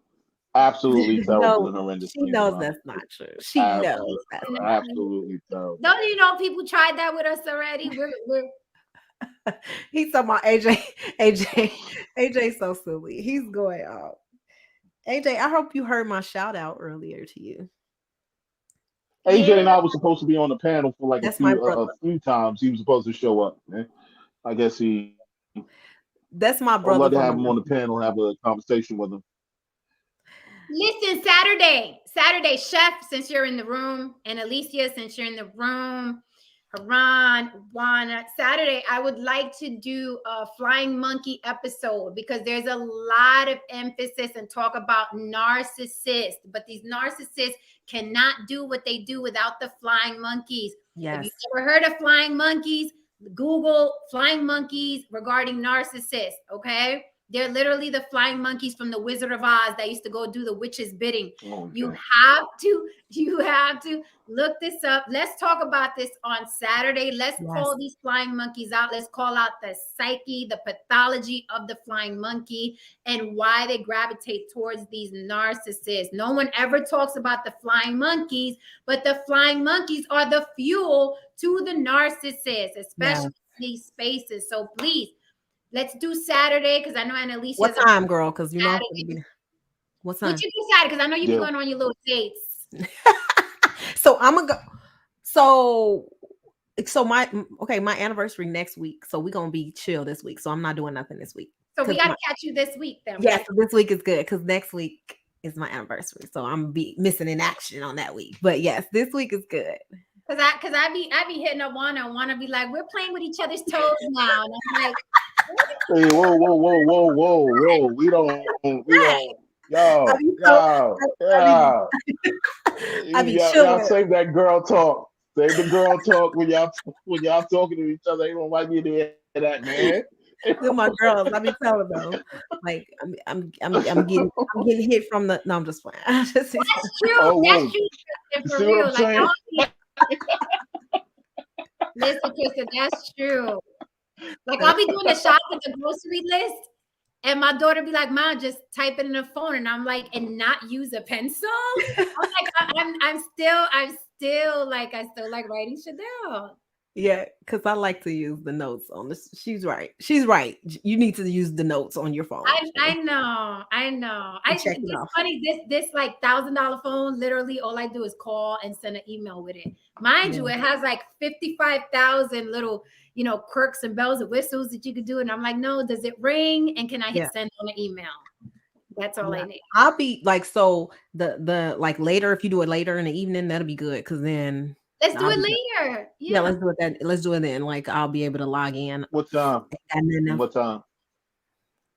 Absolutely terrible and horrendous. She knows that's not true. She knows that's absolutely terrible. Don't you know people tried that with us already? We're He's talking about AJ so silly. He's going off. AJ, I hope you heard my shout out earlier to you. AJ and I were supposed to be on the panel for like a few times. He was supposed to show up. Man. I guess that's my brother. I'd love to have him on the panel, have a conversation with him. Listen, Saturday, Chef, since you're in the room, and Alicia, since you're in the room, Haran, Juana, Saturday, I would like to do a flying monkey episode because there's a lot of emphasis and talk about narcissists, but these narcissists cannot do what they do without the flying monkeys. Yes. If you've ever heard of flying monkeys, Google flying monkeys regarding narcissists, okay? They're literally the flying monkeys from the Wizard of Oz that used to go do the witch's bidding. Okay. You have to look this up. Let's talk about this on Saturday. Let's call these flying monkeys out. Let's call out the psyche, the pathology of the flying monkey, and why they gravitate towards these narcissists. No one ever talks about the flying monkeys, but the flying monkeys are the fuel to the narcissists, especially in these spaces. So please, let's do Saturday because I know Annalise. What time, girl? Because you know. What time? What you decided? Because I know you be going on your little dates. So I'm gonna go. So my anniversary next week. So we're gonna be chill this week. So I'm not doing nothing this week. So we gotta catch you this week then. Yes, so this week is good because next week is my anniversary. So I'm be missing in action on that week. But yes, this week is good. Cause I be hitting up Wanna be like, we're playing with each other's toes now. And I'm like, hey, whoa. We don't. Y'all save that girl talk. Save the girl talk when y'all talking to each other. They don't like me to hear that, man. With my girls, I be telling them, like I'm getting hit from the. No, I'm just playing. That's true. Oh, that's true. For see real, what I'm saying? Listen, Krista, that's true. Like I'll be doing the shop with the grocery list, and my daughter be like, "Mom, just type it in the phone," and I'm like, "And not use a pencil." I'm like, I'm still like writing shit down. Yeah, because I like to use the notes on this. She's right. You need to use the notes on your phone. I know. It's funny. This like $1,000 phone. Literally, all I do is call and send an email with it. Mind you, it has like 55,000 little, quirks and bells and whistles that you could do. And I'm like, no, does it ring? And can I hit send on an email? That's all I need. I'll be like, so the like later, if you do it later in the evening, that'll be good. Cause then let's do it later. Yeah, let's do it then. Let's do it then. Like I'll be able to log in. What time? And then what time?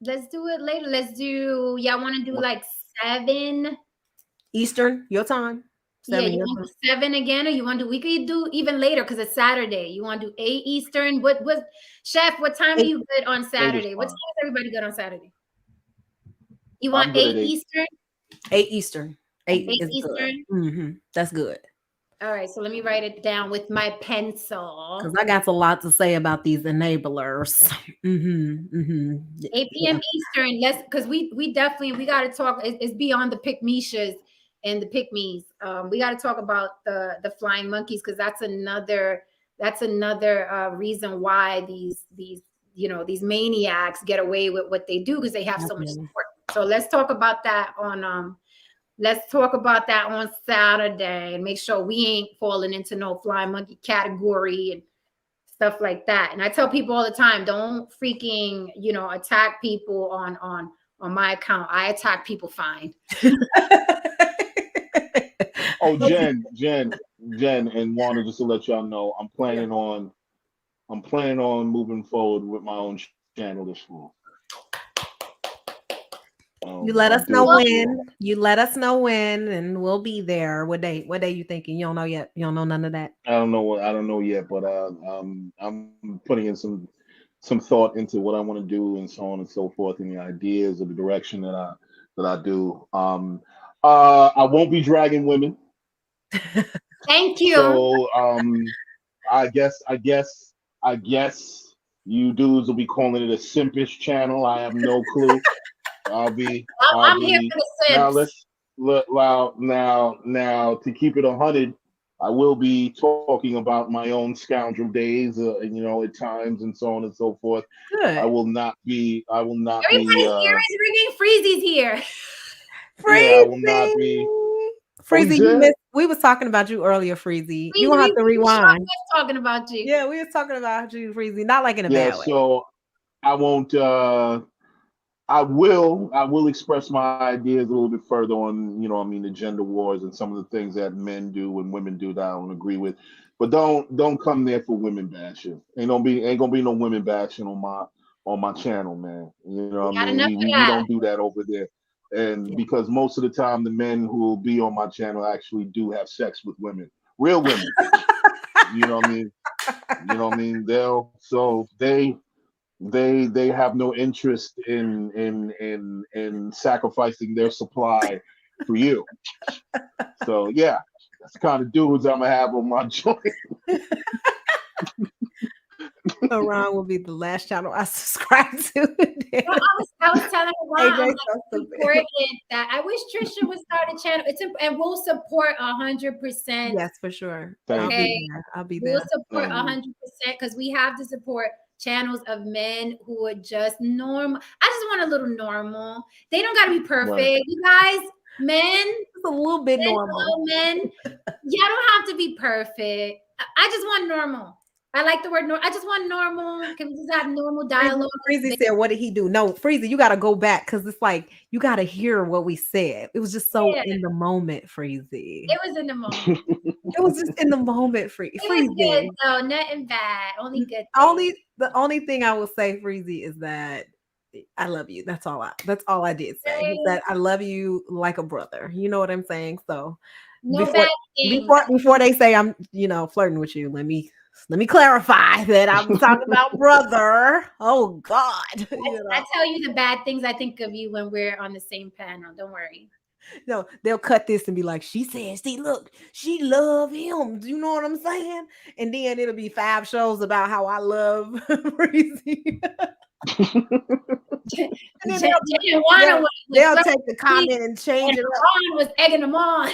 Let's do it later. Let's do, y'all want to do like 7 Eastern, your time? 7, you want to do 7 again, or you want to do, we could do even later because it's Saturday. You want to do 8 Eastern? What Chef, what time are you good on Saturday? What time is everybody good on Saturday? You want 8 Eastern? 8 Eastern. 8 Eastern? Mm-hmm. That's good. All right, so let me write it down with my pencil. Because I got a lot to say about these enablers. 8 p.m. Eastern. Because we definitely got to talk. It's beyond the pick-meshas and the pick-me's. We got to talk about the flying monkeys because that's another reason why these maniacs get away with what they do because they have so much support. So let's talk about that on Saturday and make sure we ain't falling into no flying monkey category and stuff like that. And I tell people all the time, don't freaking, attack people on my account. I attack people fine. Oh, Jen, and Wanda, just to let y'all know, I'm planning on moving forward with my own channel this fall. You let us know when. You let us know when, and we'll be there. What day you thinking? You don't know yet. You don't know none of that. I don't know yet, but I'm putting in some thought into what I want to do and so on and so forth, and the ideas of the direction that I do. I won't be dragging women. Thank you. So I guess you dudes will be calling it a simpish channel. I have no clue. I'm here for the simps. Now to keep it 100, I will be talking about my own scoundrel days, at times and so on and so forth. Good. I will not be. Everybody's here is ringing. Freezy's here. Freezy. Yeah, I will not be. Freezy, we was talking about you earlier, Freezy. You don't have to rewind. We was talking about you. Yeah, we was talking about you, Freezy. Not like in a bad way. So I won't. I will express my ideas a little bit further on, the gender wars and some of the things that men do and women do that I don't agree with. But don't come there for women bashing. Ain't gonna be no women bashing on my channel, man. You know what I Got mean? enough We, of we we that. don't do that over there. And Yeah. because most of the time the men who will be on my channel actually do have sex with women, real women. You know what I mean? You know what I mean? They have no interest in sacrificing their supply for you. So yeah, that's the kind of dudes I'm gonna have on my joint. Ron will be the last channel I subscribe to. Well, I was telling Ron, AJ, I'm so like, stupid. important that I wish Trisha would start a channel. And we'll support 100%. Yes, for sure. Thank I'll Okay. be there. I'll be We'll there. support Thank you. 100% because we have to support channels of men who are just normal. I just want a little normal. They don't got to be perfect. Right. You guys, men, It's a little bit normal. hello, men, y'all don't have to be perfect. I just want normal. I like the word normal. I just want normal. Can we just have normal dialogue? Freezy said, what did he do? No, Freezy, you got to go back because it's like you got to hear what we said. It was just so Yeah. in the moment, Freezy. It was in the moment. It was just in the moment, It was Freezy. good though, nothing bad. Only good things. The only thing I will say, Freezy, is that I love you. That's all I did say. Is that I love you like a brother. You know what I'm saying? So No bad things. before they say I'm, flirting with you, let me clarify that I'm talking about brother. Oh God. I tell you the bad things I think of you when we're on the same panel. Don't worry. No, they'll cut this and be like, she said, see, look, she love him. Do you know what I'm saying? And then it'll be 5 shows about how I love Breezy. And then they'll take the comment and change it up. Ron was egging them on.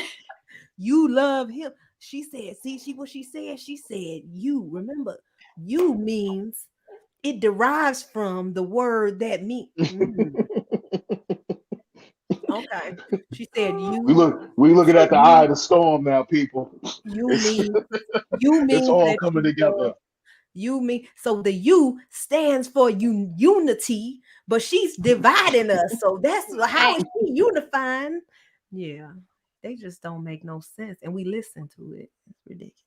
You love him. She said, see, what she said? She said, you. Remember, you means it derives from the word that means. Okay. She said, We looking at the eye of the storm now, people. You mean it's all that coming together. You mean so the U stands for unity, but she's dividing us. So that's how is she unifying? Yeah, they just don't make no sense, and we listen to it. It's ridiculous.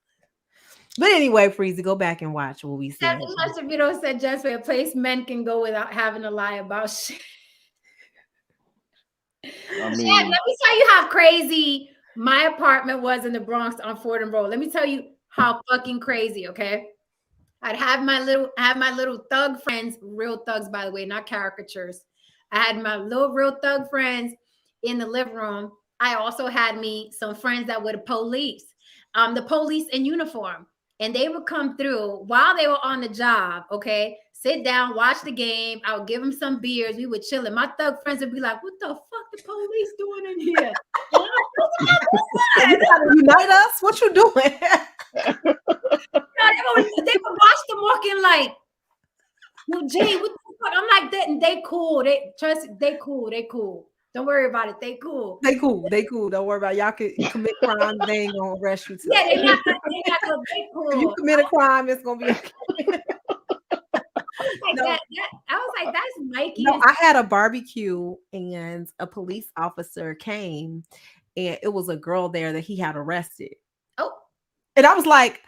But anyway, Freezy, go back and watch what we said. Master Vito said just for a place men can go without having to lie about shit. I mean, let me tell you how crazy my apartment was in the Bronx on Fordham Road. Let me tell you how fucking crazy, okay? I have my little thug friends, real thugs, by the way, not caricatures. I had my little real thug friends in the living room. I also had me some friends that were the police in uniform. And they would come through while they were on the job, okay? Sit down, watch the game. I would give them some beers. We would chill. And my thug friends would be like, what the fuck the police doing in here? You gotta unite us? What you doing? They would watch them walking like, yo, Jay, what the fuck? I'm like, they cool. They cool. Don't worry about it. They cool. They cool. Don't worry about it. Y'all can commit crimes. They ain't gonna arrest you. Yeah, they not gonna be cool. If you commit a crime, it's gonna be okay. I was like, that's Mikey. No, I had a barbecue and a police officer came and it was a girl there that he had arrested. Oh. And I was like,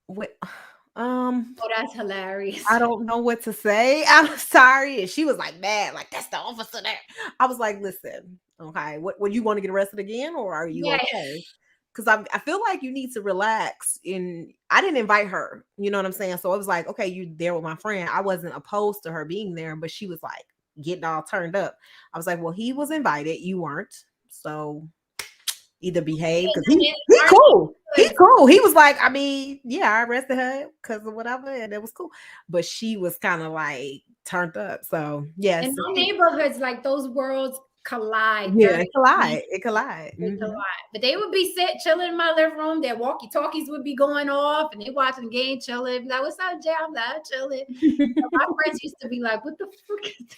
what? Oh, that's hilarious. I don't know what to say. I'm sorry. And she was like mad, like that's the officer there. I was like, listen, okay, what you want to get arrested again, or are you okay? Because I feel like you need to relax. I didn't invite her, you know what I'm saying? So it was like, okay, you there with my friend. I wasn't opposed to her being there, but she was like getting all turned up. I was like, well, he was invited, you weren't. So either behave, because he cool. He cool. He was like, I mean, yeah, I arrested her because of whatever, and it was cool. But she was kind of like turned up. So yes. In my neighborhoods, like those worlds collide. Yeah, it collide. But they would be chilling in my living room. Their walkie-talkies would be going off, and they watching the game, chilling. Be like, what's up, Jay? I'm like, chilling. My friends used to be like, what the fuck is this?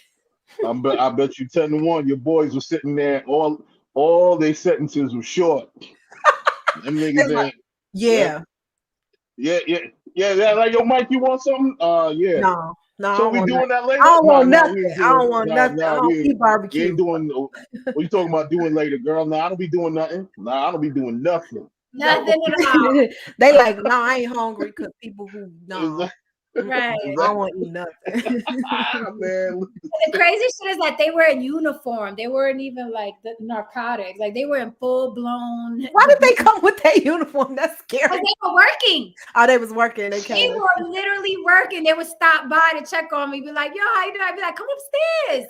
I bet you 10-1, your boys were sitting there. All their sentences were short. Them niggas like, yeah. Like, yo, Mike, you want something? Yeah. No. No, I So don't we want doing nothing. that later? I don't want We nothing. ain't I don't doing. want nothing. I don't eat We barbecue. ain't doing. What you talking about doing later, girl? No, I don't be doing nothing. No, I don't be doing nothing. Nothing at all. They like, no, I ain't hungry because people who no. Right. I don't want to eat nothing. Man, The crazy shit is that they were in uniform. They weren't even like the narcotics. Like they were in full blown. Why did they come with that uniform? That's scary. Because they were working. Oh, they was working. They They came. were literally working. They would stop by to check on me, be like, "Yo, how you doing?" I'd be like, "Come upstairs."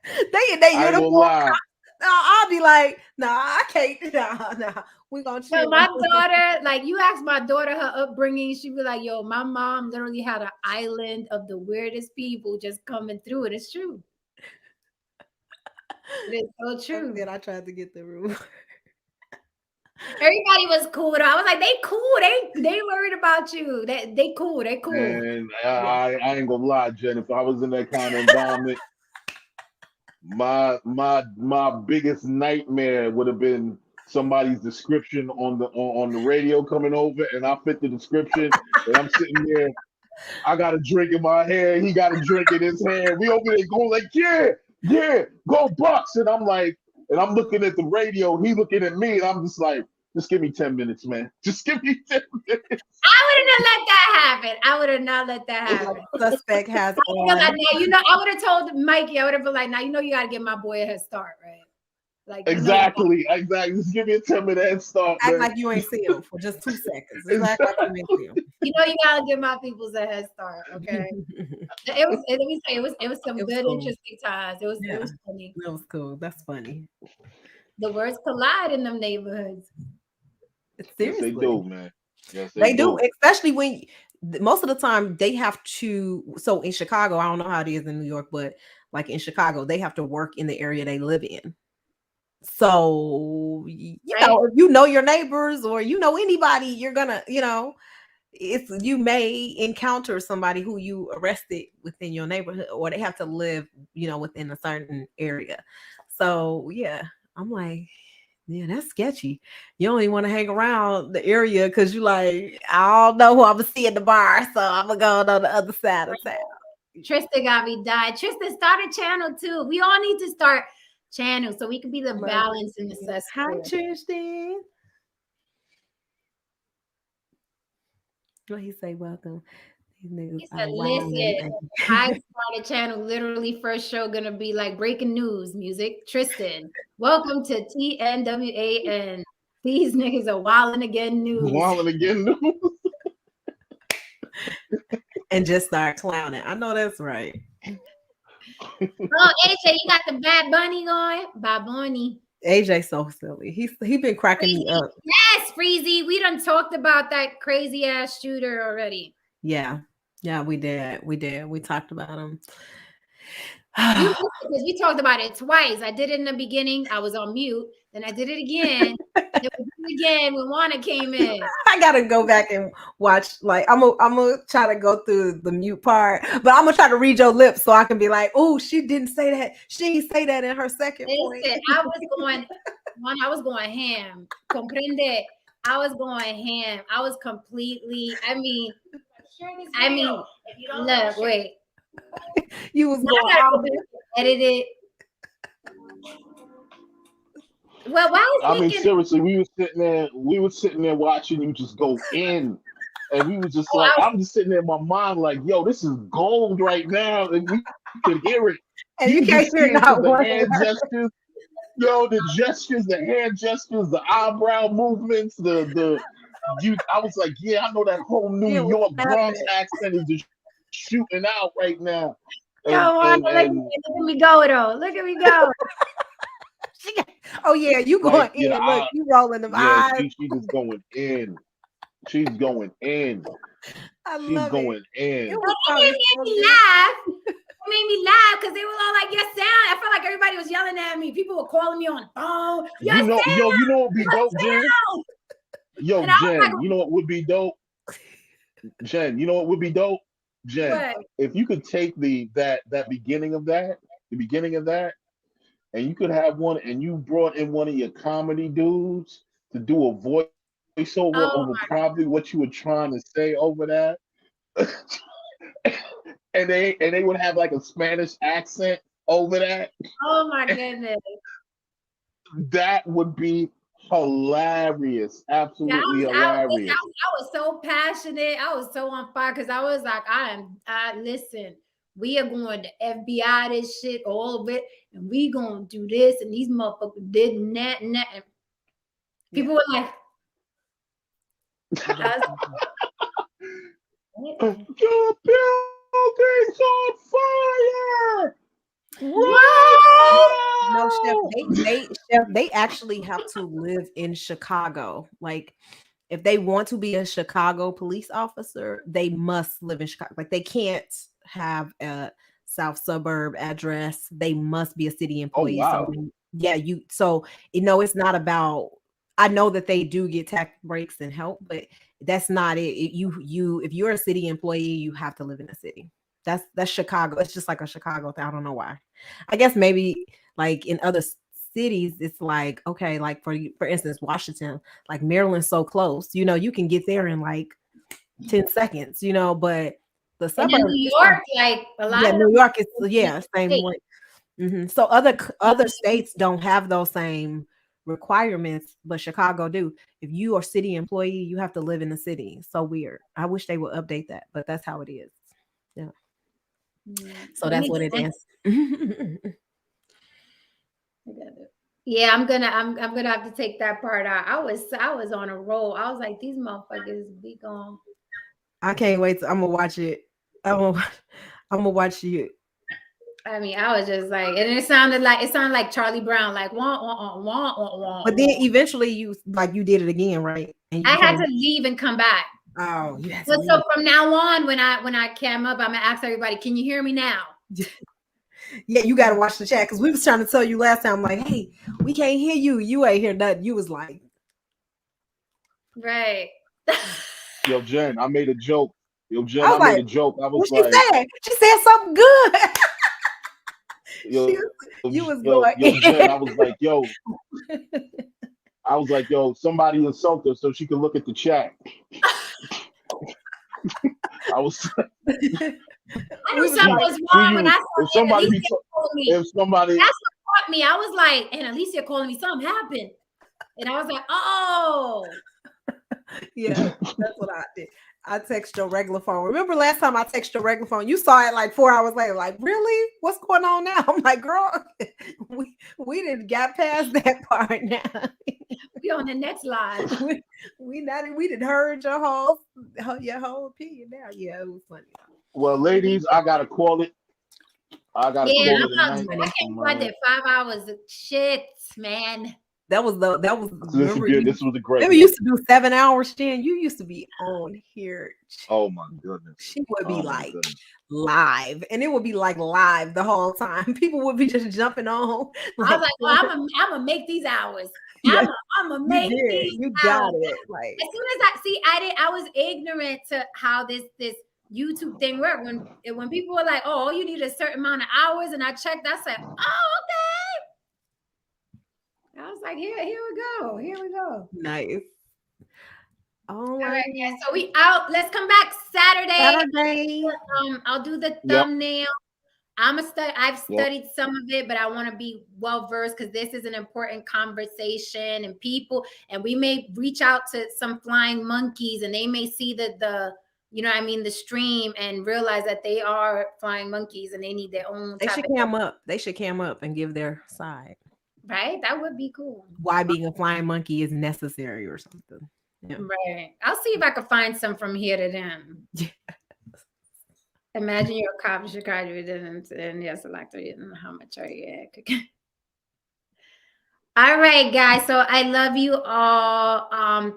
They in their I ain't gonna uniform. lie. No, I'll be like, nah, I can't. Nah. We gonna chill. So my daughter, like you asked my daughter her upbringing, she'd be like, "Yo, my mom literally had an island of the weirdest people just coming through it." It's true. It is so true. Then I tried to get the room. Everybody was cool. I was like, "They cool. They worried about you. They cool. They cool." And I ain't gonna lie, Jen. If I was in that kind of environment, my biggest nightmare would have been somebody's description on the radio coming over, and I fit the description, and I'm sitting there. I got a drink in my hand. He got a drink in his hand. We over there going like, yeah, go Bucks. And I'm like, and I'm looking at the radio. He looking at me, and I'm just like, just give me 10 minutes, man. Just give me 10 minutes. I would have not let that happen. I would have not let that happen. Suspect has I would have on. like, now, you know, I would have told Mikey, I would have been like, now you know you gotta give my boy a head start, right? Like Exactly. Just give me a 10-minute head start, Act man. like you ain't see him for just 2 seconds. Just act like you ain't see him. you know you gotta give my peoples a head start, okay? Let me say it was some It was good, cool. interesting times. It was funny. That was cool. That's funny. The words collide in them neighborhoods. Seriously. Yes, they do, man. Yes, They do, especially when most of the time they have to. So in Chicago, I don't know how it is in New York, but like in Chicago, they have to work in the area they live in. So you know, if you know your neighbors or you know anybody, you're gonna, you may encounter somebody who you arrested within your neighborhood, or they have to live, within a certain area. So yeah, I'm like, yeah, that's sketchy. You only want to hang around the area because you like, I don't know who I'm gonna see at the bar, so I'm gonna go on the other side of town. Tristan got me died. Tristan, start a channel too. We all need to start channels so we can be the balance in the cesspool. Hi, Tristan. What he say? Welcome. These niggas he said, listen, I start a channel. Literally, first show gonna be like breaking news music. Tristan, welcome to TNWAN. These niggas are wilding again news. Wilding again news. And just start clowning. I know that's right. Oh, AJ, you got the Bad Bunny going? Bad Bunny. AJ so silly. He been cracking me up. Yes, Freezy. We done talked about that crazy ass shooter already. Yeah, we did. We talked about him. We talked about it twice. I did it in the beginning. I was on mute. Then I did it again. Then we did it again when Juana came in. I gotta go back and watch. Like I'm gonna try to go through the mute part, but I'm gonna try to read your lips so I can be like, oh, she didn't say that. She didn't say that in her second point. I was going ham. Comprende? I was going ham. I was completely. I mean, look, wait. You was going edit it. Well, I mean, seriously, we were sitting there watching you just go in, and we was just like, I'm just sitting there in my mind like, yo, this is gold right now, and we can hear it. And you can't hear the hand gestures, the gestures, the hand gestures, the eyebrow movements, I was like, yeah, I know that whole New York Bronx accent is just shooting out right now. Look at me go though. Look at me go. Oh yeah, you going in. Look, you rolling them eyes. She's just going in. She's going in. She's going in. It made me laugh. It made me laugh because they were all like, "Your sound." I felt like everybody was yelling at me. People were calling me on the phone. You know what would be dope, Jen? Yo, Jen, you know what would be dope? Jen, you know what would be dope? Jen, what? If you could take that beginning of that, and you could have one, and you brought in one of your comedy dudes to do a voiceover over probably what you were trying to say over that. and they would have like a Spanish accent over that. Oh my goodness. That would be hilarious. Yeah, Absolutely hilarious. I was so passionate. I was so on fire because I was like, listen, we are going to FBI this shit, all of it, and we gonna do this, and these motherfuckers did that and that. And people were like, the building's on fire! No, Chef, they actually have to live in Chicago. Like, if they want to be a Chicago police officer, they must live in Chicago. Like, they can't have a South suburb address. They must be a city employee. wow. So it's not about, I know that they do get tax breaks and help, but that's not it. If you're a city employee, you have to live in a city. That's Chicago. It's just like a Chicago thing. I don't know why. I guess maybe like in other cities, it's like, okay, like for instance, Washington, like Maryland's so close, you can get there in like 10 seconds, but the suburbs, and in New York, like a lot of New York is same way. Mm-hmm. So other states don't have those same requirements, but Chicago do. If you are city employee, you have to live in the city. So weird. I wish they would update that, but that's how it is. Yeah. So that's what it is. Yeah, I'm gonna have to take that part out. I was on a roll. I was like, these motherfuckers be gone. I can't wait. I'm gonna watch it. I'm gonna watch you. I mean, I was just like, and it sounded like Charlie Brown, like wah wah wah wah wah. But then eventually you did it again, right? And I had to leave and come back. Oh, you had to so from now on, when I came up, I'm gonna ask everybody, can you hear me now? Yeah, you got to watch the chat because we was trying to tell you last time, like, hey, we can't hear you. You ain't hear nothing. You was like, right. Yo, Jen, I made a joke. I made a joke. I was what like, she said something good. You was going. Yo, Jen, I was like, yo, somebody insult her so she could look at the chat. I was. I knew something was wrong when I saw Alicia calling me. If somebody, that's what caught me. I was like, and Alicia calling me, something happened, and I was like, oh, yeah, that's what I did. I text your regular phone. Remember last time I texted your regular phone? You saw it like 4 hours later. Like, really? What's going on now? I'm like, girl, we didn't got past that part now. We on the next live. we didn't heard your whole opinion now. Yeah, it was funny. Well, ladies, I gotta call it. I can't believe I did 5 hours of shit, man. This was a great. Remember, used to do 7 hours, Jen. You used to be on here. Oh my goodness. She would be live, and it would be like live the whole time. People would be just jumping on. Like, I was like, well, I'm gonna make these hours. I'm gonna make these. You got it. Like as soon as I was ignorant to how this YouTube thing worked. When people were like, oh, you need a certain amount of hours, and I checked, I said, oh, okay. I was like, here we go. Nice. All right, yeah. So we out. Let's come back Saturday. I'll do the thumbnail. I've studied some of it, but I want to be well versed because this is an important conversation and people, and we may reach out to some flying monkeys and they may see the stream and realize that they are flying monkeys and they need their own. They should cam up. They should cam up and give their side. Right? That would be cool. Why being a flying monkey is necessary or something. Yeah. Right. I'll see if I can find some from here to them. Yeah. Imagine you're a cop in Chicago and yes, like how much are you at? All right, guys. So I love you all.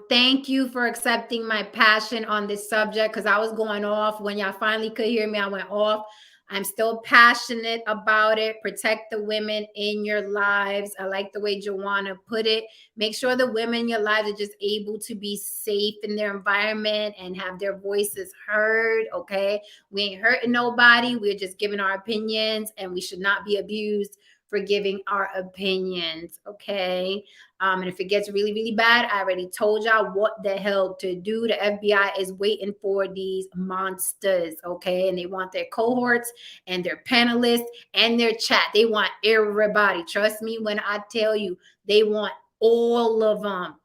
Thank you for accepting my passion on this subject because I was going off. When y'all finally could hear me, I went off. I'm still passionate about it. Protect the women in your lives. I like the way Joanna put it. Make sure the women in your lives are just able to be safe in their environment and have their voices heard, okay? We ain't hurting nobody. We're just giving our opinions, and we should not be abused for giving our opinions, okay? And if it gets really, really bad, I already told y'all what the hell to do. The FBI is waiting for these monsters, okay? And they want their cohorts and their panelists and their chat. They want everybody. Trust me when I tell you, they want all of them.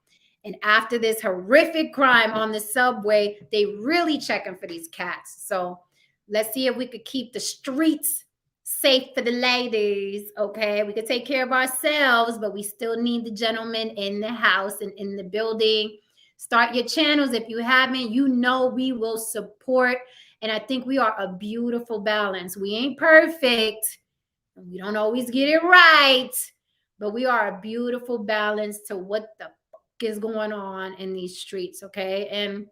And after this horrific crime on the subway, they really checking for these cats. So let's see if we could keep the streets safe for the ladies, okay? We could take care of ourselves, but we still need the gentlemen in the house and in the building. Start your channels if you haven't. You know we will support. And I think we are a beautiful balance. We ain't perfect. We don't always get it right, but we are a beautiful balance to what the fuck is going on in these streets, okay? And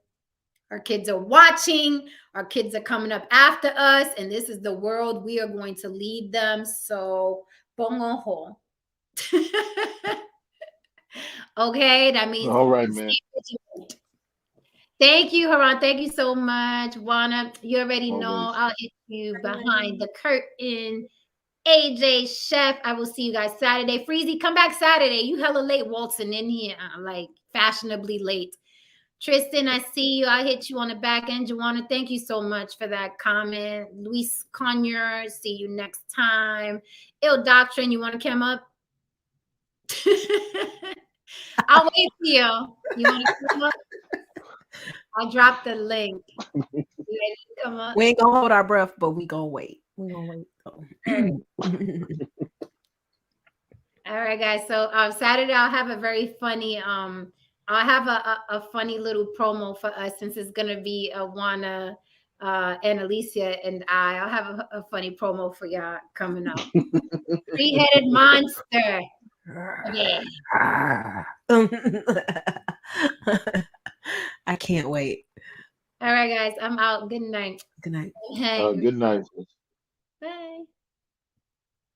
our kids are watching. Our kids are coming up after us, and this is the world we are going to lead them. So, pongo ho. Okay, that means. All right, man. Thank you, Haran. Thank you so much, Juana. You already know Always. I'll hit you behind the curtain. AJ, Chef, I will see you guys Saturday. Freezy, come back Saturday. You hella late waltzing in here, like fashionably late. Tristan, I see you. I'll hit you on the back end. Joanna, thank you so much for that comment. Luis Conyer, see you next time. Ill Doctrine, you want to come up? I'll wait for you. You want to come up? I'll drop the link. You ready to come up? We ain't gonna hold our breath, but we gonna wait. We gonna wait. All right, guys. So Saturday I'll have a very funny I'll have a funny little promo for us since it's gonna be Juana and Alicia and I'll have a funny promo for y'all coming up. Three-headed monster. Yeah. I can't wait. All right, guys. I'm out. Good night. Good night. Good night. Bye.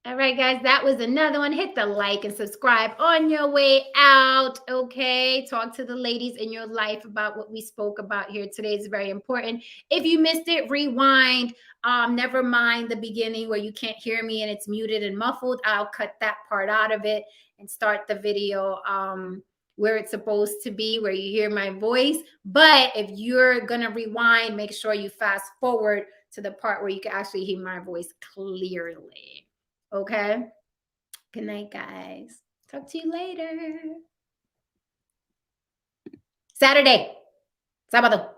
All right, guys, that was another one. Hit the like and subscribe on your way out, okay? Talk to the ladies in your life about what we spoke about here today. It's very important. If you missed it, rewind. Never mind the beginning where you can't hear me and it's muted and muffled. I'll cut that part out of it and start the video where it's supposed to be, where you hear my voice. But if you're going to rewind, make sure you fast forward to the part where you can actually hear my voice clearly. Okay. Good night, guys. Talk to you later. Saturday. Sábado.